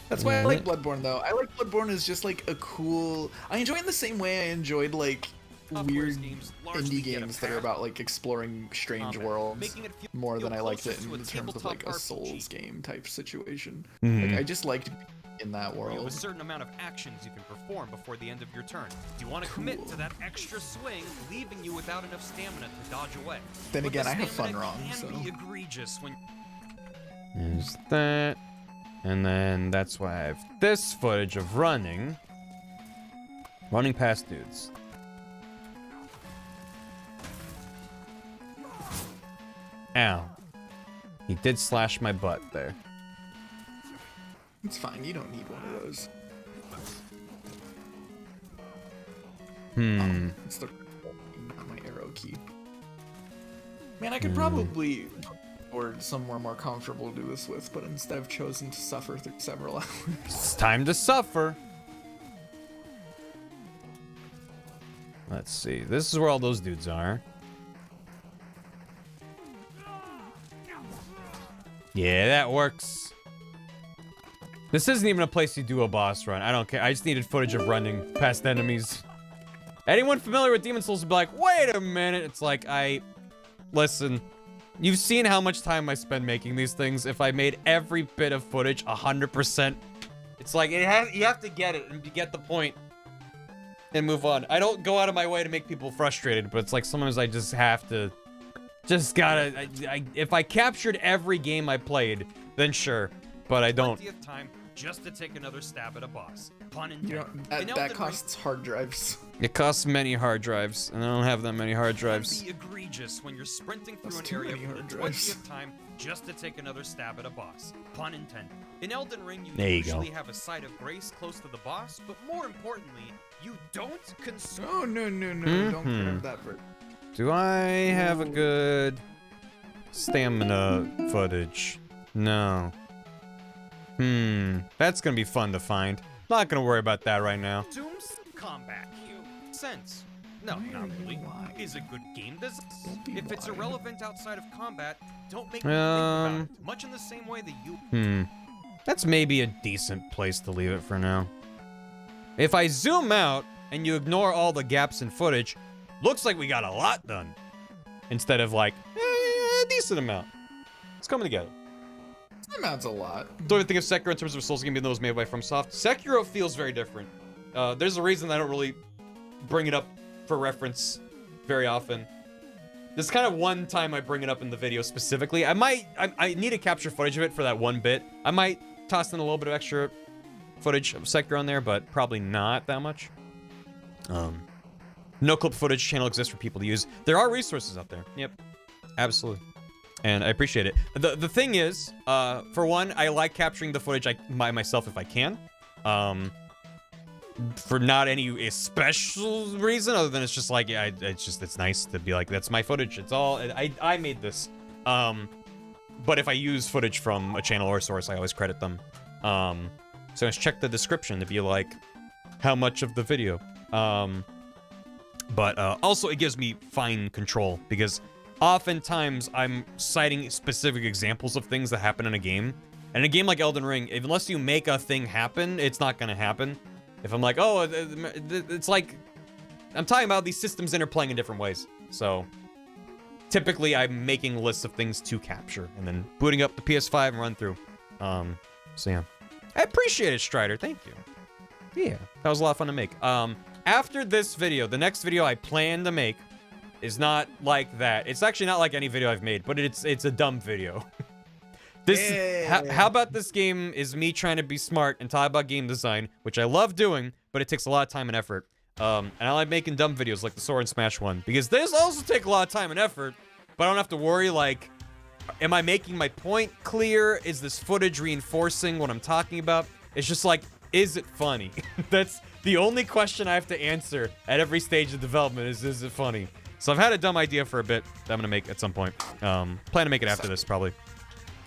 Speaker 12: That's why I like Bloodborne though. I like Bloodborne as just like a cool. I enjoy it in the same way I enjoyed like weird indie games that are about like exploring strange worlds more than I liked it in terms of like a Souls game type situation. Like I just liked in that
Speaker 2: You have a
Speaker 12: world.
Speaker 2: certain amount of actions you can perform before the end of your turn. Do you want to commit to that extra swing, leaving you without enough stamina to dodge away?
Speaker 12: Then
Speaker 2: But
Speaker 12: again,
Speaker 2: the
Speaker 12: I have fun
Speaker 2: stamina
Speaker 12: wrong,
Speaker 2: can
Speaker 12: so.
Speaker 2: be egregious when
Speaker 1: There's that. And then that's why I have this footage of running past dudes. Ow. He did slash my butt there.
Speaker 12: It's fine. You don't need one of those. It's the not my arrow key. Man, I could probably or somewhere more comfortable to do this with, but instead I've chosen to suffer through several hours.
Speaker 1: It's time to suffer. Let's see. This is where all those dudes are. Yeah, that works. This isn't even a place you do a boss run. I don't care. I just needed footage of running past enemies. Anyone familiar with Demon Souls would be like, wait a minute. It's like, listen. You've seen how much time I spend making these things. If I made every bit of footage 100%, it's like, you have to get it and you get the point. and move on. I don't go out of my way to make people frustrated, but it's like sometimes I just have to, just gotta, if I captured every game I played, then sure, but I don't.
Speaker 2: Plenty of time just to take another stab at a boss. Pun
Speaker 12: You know,
Speaker 2: intended.
Speaker 12: that costs hard drives.
Speaker 1: It costs many hard drives, and I don't have that many hard drives.
Speaker 2: Be egregious when you're sprinting through
Speaker 12: That's
Speaker 2: an
Speaker 12: too
Speaker 2: area
Speaker 12: many
Speaker 2: with
Speaker 12: hard
Speaker 2: plenty
Speaker 12: drives.
Speaker 2: of time just to take another stab at a boss. Pun intended. In Elden Ring, you
Speaker 1: There you go.
Speaker 2: usually have a site of grace close to the boss, but more importantly, you don't consume.
Speaker 12: Oh, no, don't grab that for.
Speaker 1: Do I have a good stamina footage? No. That's gonna be fun to find. Not gonna worry about that right now.
Speaker 2: Consumes combat. Sense. No, not really. Is a good game design. If it's irrelevant outside of combat, don't make me think about it. Much in the same way that you.
Speaker 1: That's maybe a decent place to leave it for now. If I zoom out and you ignore all the gaps in footage, looks like we got a lot done. Instead of like, a decent amount. It's coming together.
Speaker 12: That amounts a lot.
Speaker 1: Don't even think of Sekiro in terms of a Souls game, even though it was made by FromSoft. Sekiro feels very different. There's a reason I don't really bring it up for reference very often. This is kind of one time I bring it up in the video specifically. I need to capture footage of it for that one bit. I might toss in a little bit of extra footage of Sekiro on there, but probably not that much. No clip footage channel exists for people to use. There are resources out there. Yep, absolutely. And I appreciate it. The thing is, for one, I like capturing the footage myself if I can. For not any special reason other than it's just like, yeah, it's nice to be like, that's my footage. It's all, I made this. But if I use footage from a channel or a source, I always credit them. So just check the description to be like, how much of the video. But also it gives me fine control because oftentimes I'm citing specific examples of things that happen in a game. And in a game like Elden Ring, unless you make a thing happen, it's not gonna happen. If I'm like, oh, it's like, I'm talking about these systems interplaying in different ways. So typically I'm making lists of things to capture and then booting up the PS5 and run through. So yeah, I appreciate it, Strider. Thank you. Yeah, that was a lot of fun to make. After this video, the next video I plan to make is not like that. It's actually not like any video I've made, but it's a dumb video. How about this game is me trying to be smart and talk about game design, which I love doing, but it takes a lot of time and effort. And I like making dumb videos like the Sword and Smash one, because those also take a lot of time and effort, but I don't have to worry, like, am I making my point clear? Is this footage reinforcing what I'm talking about? It's just like, is it funny? That's the only question I have to answer at every stage of development is it funny? So I've had a dumb idea for a bit that I'm gonna make at some point. Plan to make it after this, probably.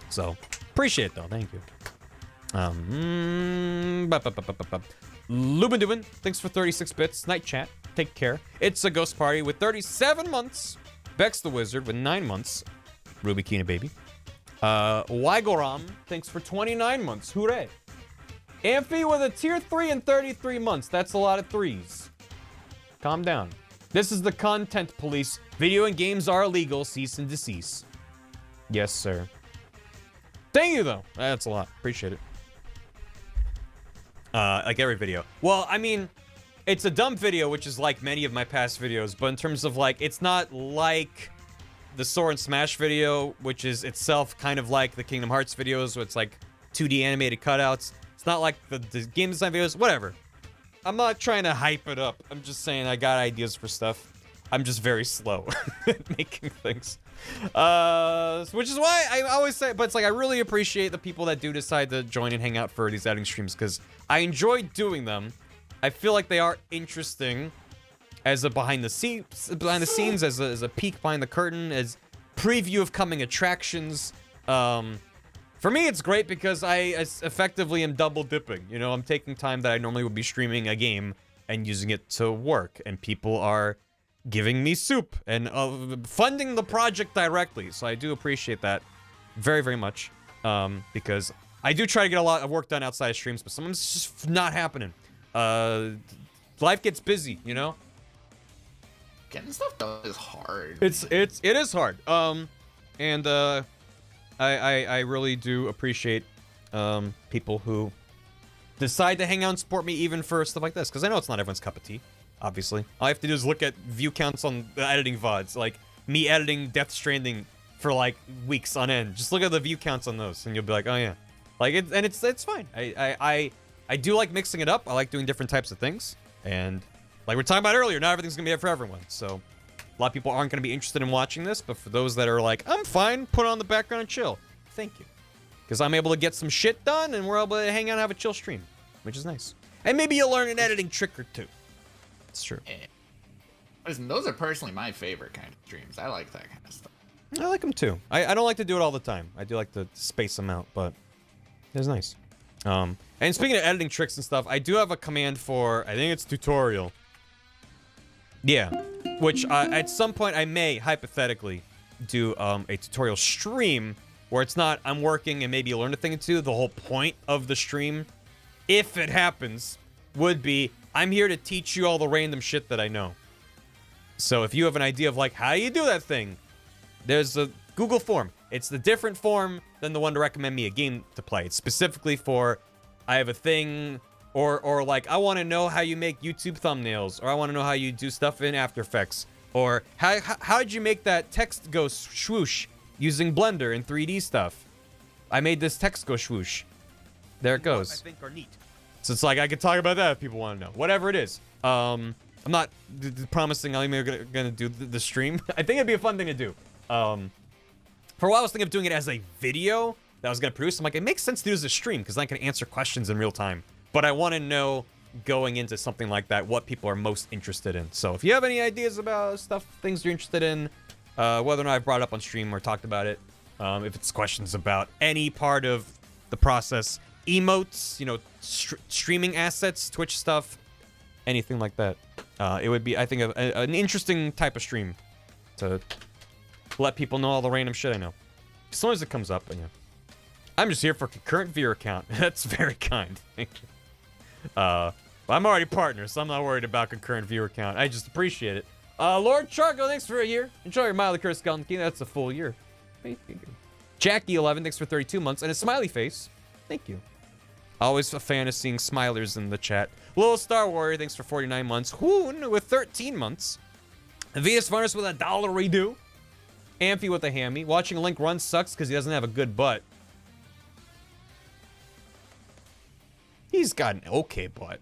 Speaker 1: So, appreciate it though, thank you. Lubin Dubin, thanks for 36 bits. Night chat, take care. It's a Ghost Party with 37 months. Bex the Wizard with 9 months. Ruby Kina Baby. Wygoram, thanks for 29 months. Hooray. Amphi with a tier 3 and 33 months. That's a lot of threes. Calm down. This is the content police. Video and games are illegal. Cease and desist. Yes, sir. Thank you, though. That's a lot. Appreciate it. Like every video. Well, I mean, it's a dumb video, which is like many of my past videos, but in terms of like, it's not like the Sword and Smash video, which is itself kind of like the Kingdom Hearts videos, where it's like 2D animated cutouts. It's not like the game design videos, whatever. I'm not trying to hype it up. I'm just saying I got ideas for stuff. I'm just very slow at making things. Which is why I always say, but it's like I really appreciate the people that do decide to join and hang out for these outing streams because I enjoy doing them. I feel like they are interesting as a behind the scenes, as a peek behind the curtain, as preview of coming attractions. For me, it's great because I effectively am double dipping. You know, I'm taking time that I normally would be streaming a game and using it to work, and people are giving me soup and funding the project directly. So I do appreciate that very, very much because I do try to get a lot of work done outside of streams, but sometimes it's just not happening. Life gets busy, you know?
Speaker 12: Getting stuff done is hard.
Speaker 1: It is hard. I really do appreciate people who decide to hang out and support me even for stuff like this, because I know it's not everyone's cup of tea. obviously. All I have to do is look at view counts on the editing VODs, like me editing Death Stranding for like weeks on end. Just look at the view counts on those, and you'll be like, oh yeah, like it's fine. I do like mixing it up. I like doing different types of things, and like we are talking about earlier, not everything's gonna be there for everyone. So a lot of people aren't gonna be interested in watching this, but for those that are like, I'm fine, put it on the background and chill. Thank you, because I'm able to get some shit done, and we're able to hang out and have a chill stream, which is nice. And maybe you'll learn an editing trick or two. It's true.
Speaker 12: Yeah. Listen, those are personally my favorite kind of streams. I like that kind of stuff.
Speaker 1: I like them too. I don't like to do it all the time. I do like to space them out, but it's nice. And speaking of editing tricks and stuff, I do have a command for, I think it's tutorial. Yeah, which at some point I may hypothetically do a tutorial stream where it's not I'm working and maybe you learn a thing or two. The whole point of the stream, if it happens, would be I'm here to teach you all the random shit that I know. So if you have an idea of like, how do you do that thing? There's a Google form. It's the different form than the one to recommend me a game to play. It's specifically for, I have a thing, or like, I want to know how you make YouTube thumbnails, or I want to know how you do stuff in After Effects, or how did you make that text go swoosh using Blender and 3D stuff? I made this text go swoosh. There it goes.
Speaker 2: I think are neat.
Speaker 1: So it's like, I could talk about that if people want to know. Whatever it is. I'm not promising I'm even gonna do the stream. I think it'd be a fun thing to do. For a while I was thinking of doing it as a video that I was gonna produce. I'm like, it makes sense to do as a stream because I can answer questions in real time. But I want to know, going into something like that, what people are most interested in. So if you have any ideas about stuff, things you're interested in, whether or not I've brought up on stream or talked about it, if it's questions about any part of the process, emotes, you know, streaming assets, Twitch stuff, anything like that. It would be, I think, an interesting type of stream to let people know all the random shit I know. As long as it comes up, yeah. I'm just here for concurrent viewer count. That's very kind. Thank you. But I'm already partner, so I'm not worried about concurrent viewer count. I just appreciate it. Lord Chargo, thanks for a year. Enjoy your mildly cursed skeleton king. That's a full year. Thank you. Jackie11, thanks for 32 months. And a smiley face. Thank you. Always a fan of seeing smilers in the chat. Little Star Warrior, thanks for 49 months. Hoon with 13 months. Venus Varnus with $1 redo. Amphi with a hammy. Watching Link run sucks because he doesn't have a good butt. He's got an okay butt.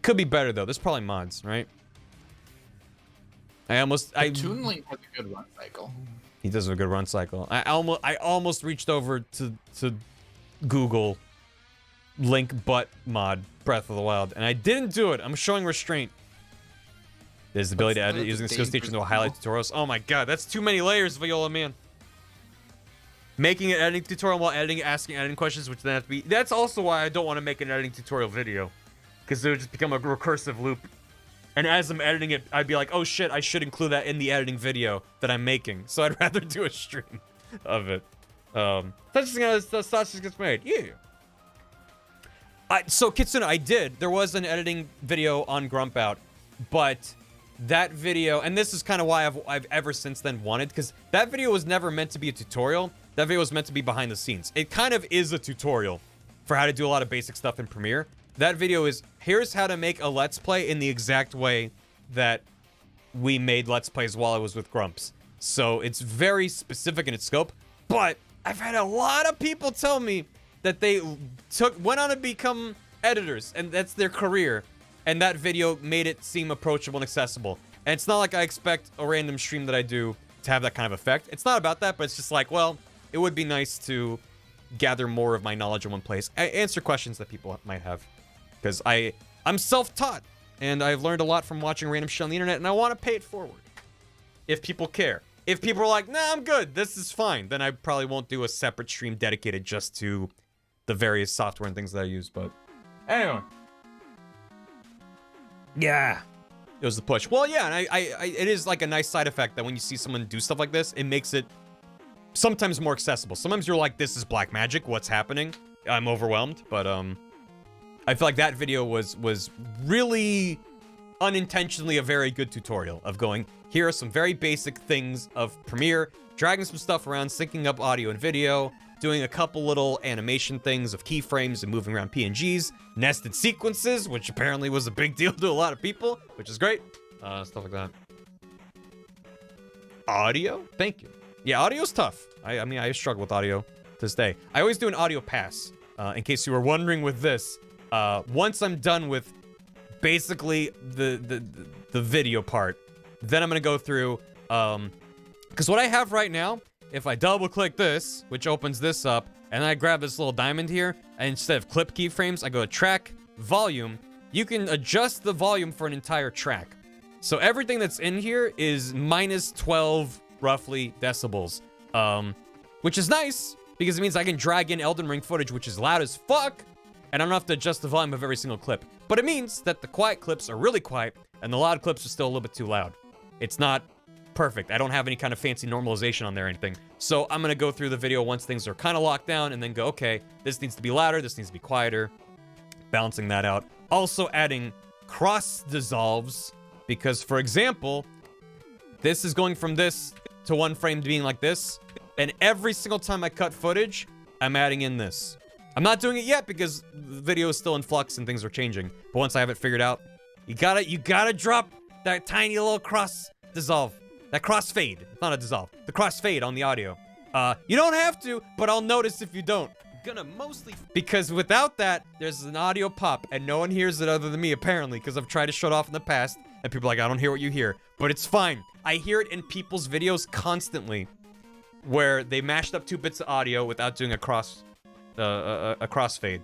Speaker 1: Could be better though. There's probably mods, right?
Speaker 12: Toon Link has a good run cycle.
Speaker 1: He does have a good run cycle. I almost reached over to Google Link butt mod Breath of the Wild, and I didn't do it. I'm showing restraint. There's the ability to edit using skills teacher into highlight tutorials. Oh my god, that's too many layers, Viola, man. Making an editing tutorial while editing, asking editing questions, which then have to be... That's also why I don't want to make an editing tutorial video. Because it would just become a recursive loop. And as I'm editing it, I'd be like, oh shit, I should include that in the editing video that I'm making. So I'd rather do a stream of it. That's just how the sausage gets made. Yeah. So Kitsune, I did. There was an editing video on Grump Out, but that video, and this is kind of why I've ever since then wanted, because that video was never meant to be a tutorial. That video was meant to be behind the scenes. It kind of is a tutorial for how to do a lot of basic stuff in Premiere. That video is, here's how to make a Let's Play in the exact way that we made Let's Plays while I was with Grumps. So it's very specific in its scope, but I've had a lot of people tell me that they went on to become editors, and that's their career, and that video made it seem approachable and accessible. And it's not like I expect a random stream that I do to have that kind of effect. It's not about that, but it's just like, well, it would be nice to gather more of my knowledge in one place. Answer questions that people might have. Because I'm self-taught, and I've learned a lot from watching random shit on the internet, and I want to pay it forward. If people care. If people are like, nah, I'm good, this is fine, then I probably won't do a separate stream dedicated just to the various software and things that I use, but anyway. Yeah. It was the push. Well, yeah, and it is like a nice side effect that when you see someone do stuff like this, it makes it sometimes more accessible. Sometimes you're like, this is black magic, what's happening? I'm overwhelmed, but I feel like that video was really unintentionally a very good tutorial of going, here are some very basic things of Premiere, dragging some stuff around, syncing up audio and video, doing a couple little animation things of keyframes and moving around PNGs, nested sequences, which apparently was a big deal to a lot of people, which is great. Stuff like that. Audio? Thank you. Yeah, audio's tough. I mean, I struggle with audio to this day. I always do an audio pass. In case you were wondering with this, once I'm done with basically the video part, then I'm gonna go through, because what I have right now, if I double click this, which opens this up, and I grab this little diamond here, and instead of clip keyframes, I go to track, volume, you can adjust the volume for an entire track. So everything that's in here is minus 12, roughly, decibels. Which is nice, because it means I can drag in Elden Ring footage, which is loud as fuck, and I don't have to adjust the volume of every single clip. But it means that the quiet clips are really quiet, and the loud clips are still a little bit too loud. It's not perfect. I don't have any kind of fancy normalization on there or anything. So I'm gonna go through the video once things are kind of locked down, and then go, okay, this needs to be louder, this needs to be quieter, balancing that out. Also adding cross dissolves, because for example, this is going from this to one frame to being like this, and every single time I cut footage, I'm adding in this. I'm not doing it yet because the video is still in flux and things are changing. But once I have it figured out, you gotta drop that tiny little cross dissolve. That crossfade. It's not a dissolve. The crossfade on the audio. You don't have to, but I'll notice if you don't.
Speaker 2: Gonna mostly
Speaker 1: Because without that, there's an audio pop, and no one hears it other than me, apparently, because I've tried to shut off in the past, and people are like, I don't hear what you hear. But it's fine. I hear it in people's videos constantly, where they mashed up 2 bits of audio without doing a crossfade,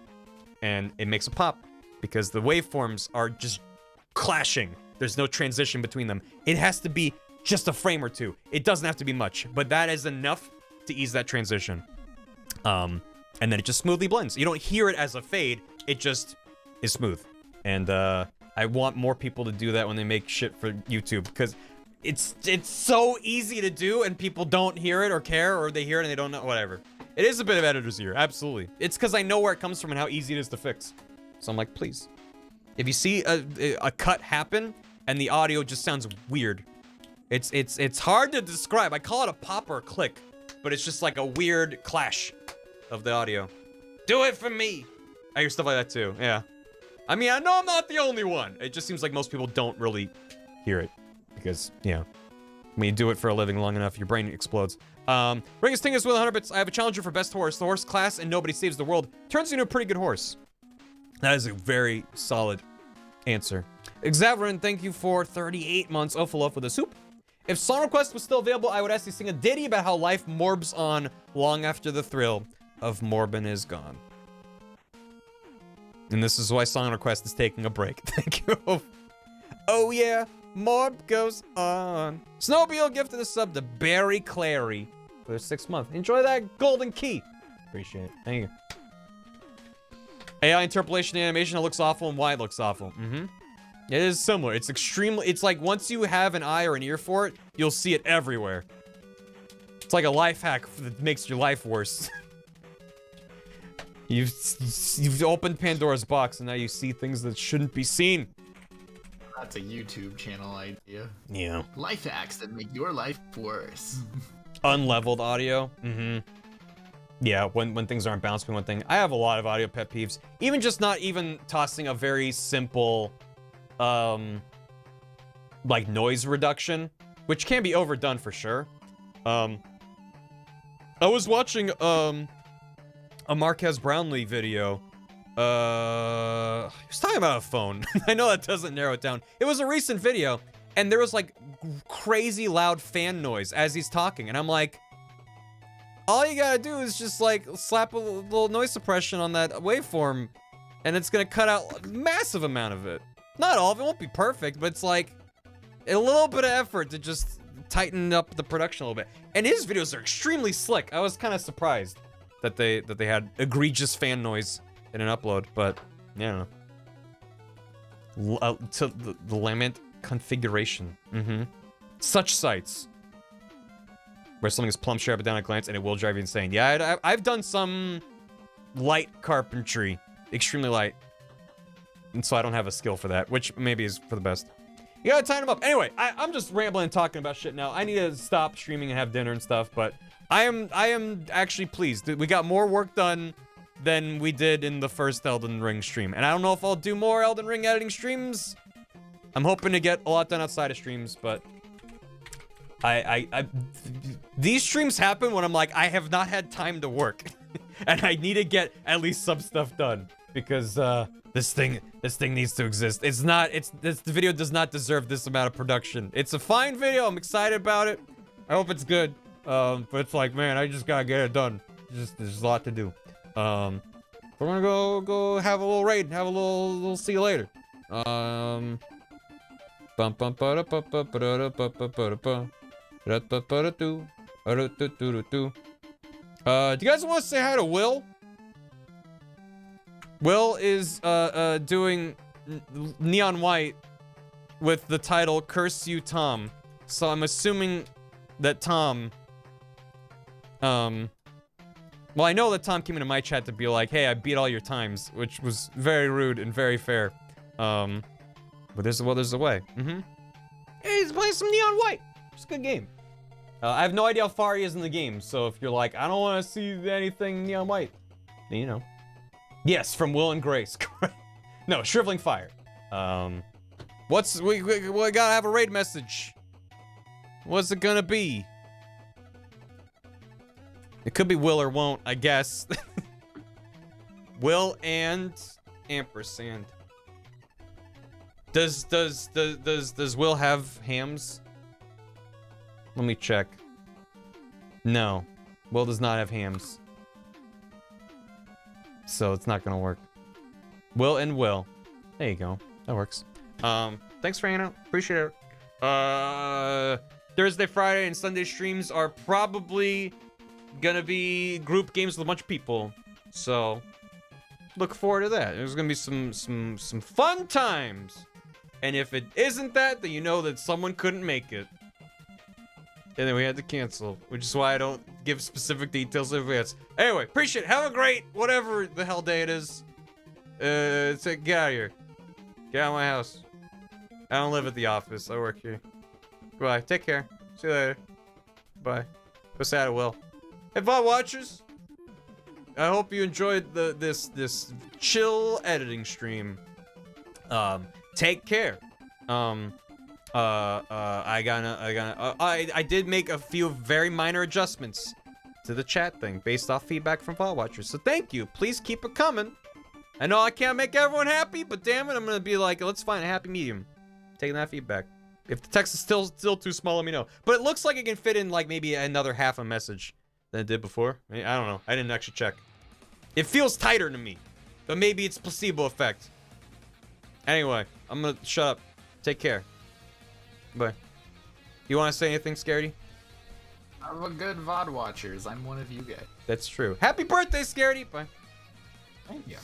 Speaker 1: and it makes a pop, because the waveforms are just clashing. There's no transition between them. It has to be just a frame or 2. It doesn't have to be much, but that is enough to ease that transition. And then it just smoothly blends. You don't hear it as a fade, it just is smooth. And I want more people to do that when they make shit for YouTube, because it's so easy to do and people don't hear it or care, or they hear it and they don't know, whatever. It is a bit of editor's ear, absolutely. It's because I know where it comes from and how easy it is to fix. So I'm like, please. If you see a cut happen and the audio just sounds weird, it's hard to describe. I call it a pop or a click, but it's just like a weird clash of the audio. Do it for me. I hear stuff like that too, yeah. I mean, I know I'm not the only one. It just seems like most people don't really hear it because, yeah, when you do it for a living long enough, your brain explodes. Ringus Tingus with 100 bits. I have a challenger for best horse. The horse class and nobody saves the world turns into a pretty good horse. That is a very solid answer. Exavarin, thank you for 38 months. Ophaluf with a soup. If Song Request was still available, I would actually sing a ditty about how life morbs on long after the thrill of Morbin is gone. And this is why Song Request is taking a break. Thank you. Oh yeah, Morb goes on. Snowbeal gifted a sub to Barry Clary for their 6th month. Enjoy that golden key. Appreciate it. Thank you. AI interpolation animation, it looks awful, and why it looks awful. It is similar. It's extremely, it's like once you have an eye or an ear for it, you'll see it everywhere. It's like a life hack that makes your life worse. You've opened Pandora's box and now you see things that shouldn't be seen.
Speaker 14: That's a YouTube channel idea.
Speaker 1: Yeah.
Speaker 14: Life hacks that make your life worse.
Speaker 1: Unleveled audio. Yeah, when things aren't bouncing, one thing. I have a lot of audio pet peeves. Even just not even tossing a very simple, like noise reduction, which can be overdone for sure. I was watching, a Marquez Brownlee video. He was talking about a phone. I know that doesn't narrow it down. It was a recent video, and there was like crazy loud fan noise as he's talking, and I'm like, all you gotta do is just like slap a little noise suppression on that waveform, and it's gonna cut out a massive amount of it. Not all of it, won't be perfect, but it's like a little bit of effort to just tighten up the production a little bit. And his videos are extremely slick. I was kind of surprised that they had egregious fan noise in an upload, but yeah. To the lament configuration. Such sites where something is plumb sharp down at a glance and it will drive you insane. Yeah, I've done some light carpentry, extremely light, and so I don't have a skill for that, which maybe is for the best. You gotta tighten them up. Anyway, I'm just rambling and talking about shit now. I need to stop streaming and have dinner and stuff, but I am actually pleased. We got more work done than we did in the first Elden Ring stream. And I don't know if I'll do more Elden Ring editing streams. I'm hoping to get a lot done outside of streams, but these streams happen when I'm like, I have not had time to work. And I need to get at least some stuff done because this thing needs to exist. The video does not deserve this amount of production. It's a fine video. I'm excited about it. I hope it's good. But it's like, man, I just gotta get it done. There's a lot to do. We're gonna go have a little raid, have a little see you later. Do you guys want to say hi to Will? Will is doing Neon White with the title Curse You Tom. So I'm assuming that Tom well, I know that Tom came into my chat to be like, hey, I beat all your times, which was very rude and very fair. But there's a way. Hey, he's playing some Neon White. It's a good game. I have no idea how far he is in the game, so if you're like, I don't want to see anything Neon White, then you know. Yes, from Will and Grace. No, Shriveling Fire. We gotta have a raid message. What's it gonna be? It could be will or won't, I guess. Will and ampersand. Does Will have hams? Let me check. No. Will does not have hams. So it's not gonna work. Will and Will. There you go. That works. Thanks for hanging out. Appreciate it. Thursday, Friday, and Sunday streams are probably gonna be group games with a bunch of people, so look forward to that. There's gonna be some fun times, and if it isn't that, then you know that someone couldn't make it, and then we had to cancel, which is why I don't give specific details in advance. Anyway, appreciate it. Have a great whatever the hell day it is. Get out of here. Get out of my house. I don't live at the office. I work here. Goodbye. Take care. See you later. Bye. Go say hi to Will. Hey, VOD watchers, I hope you enjoyed this chill editing stream. Take care. I did make a few very minor adjustments to the chat thing based off feedback from VOD watchers. So thank you. Please keep it coming. I know I can't make everyone happy, but damn it, I'm gonna be like, let's find a happy medium. Taking that feedback. If the text is still too small, let me know. But it looks like it can fit in like maybe another half a message than it did before. I don't know. I didn't actually check. It feels tighter to me, but maybe it's placebo effect. Anyway, I'm gonna shut up. Take care. Bye. You want to say anything, Scaredy?
Speaker 14: I'm a good VOD watchers. I'm one of you guys.
Speaker 1: That's true. Happy birthday, Scaredy. Bye.
Speaker 14: Thank you.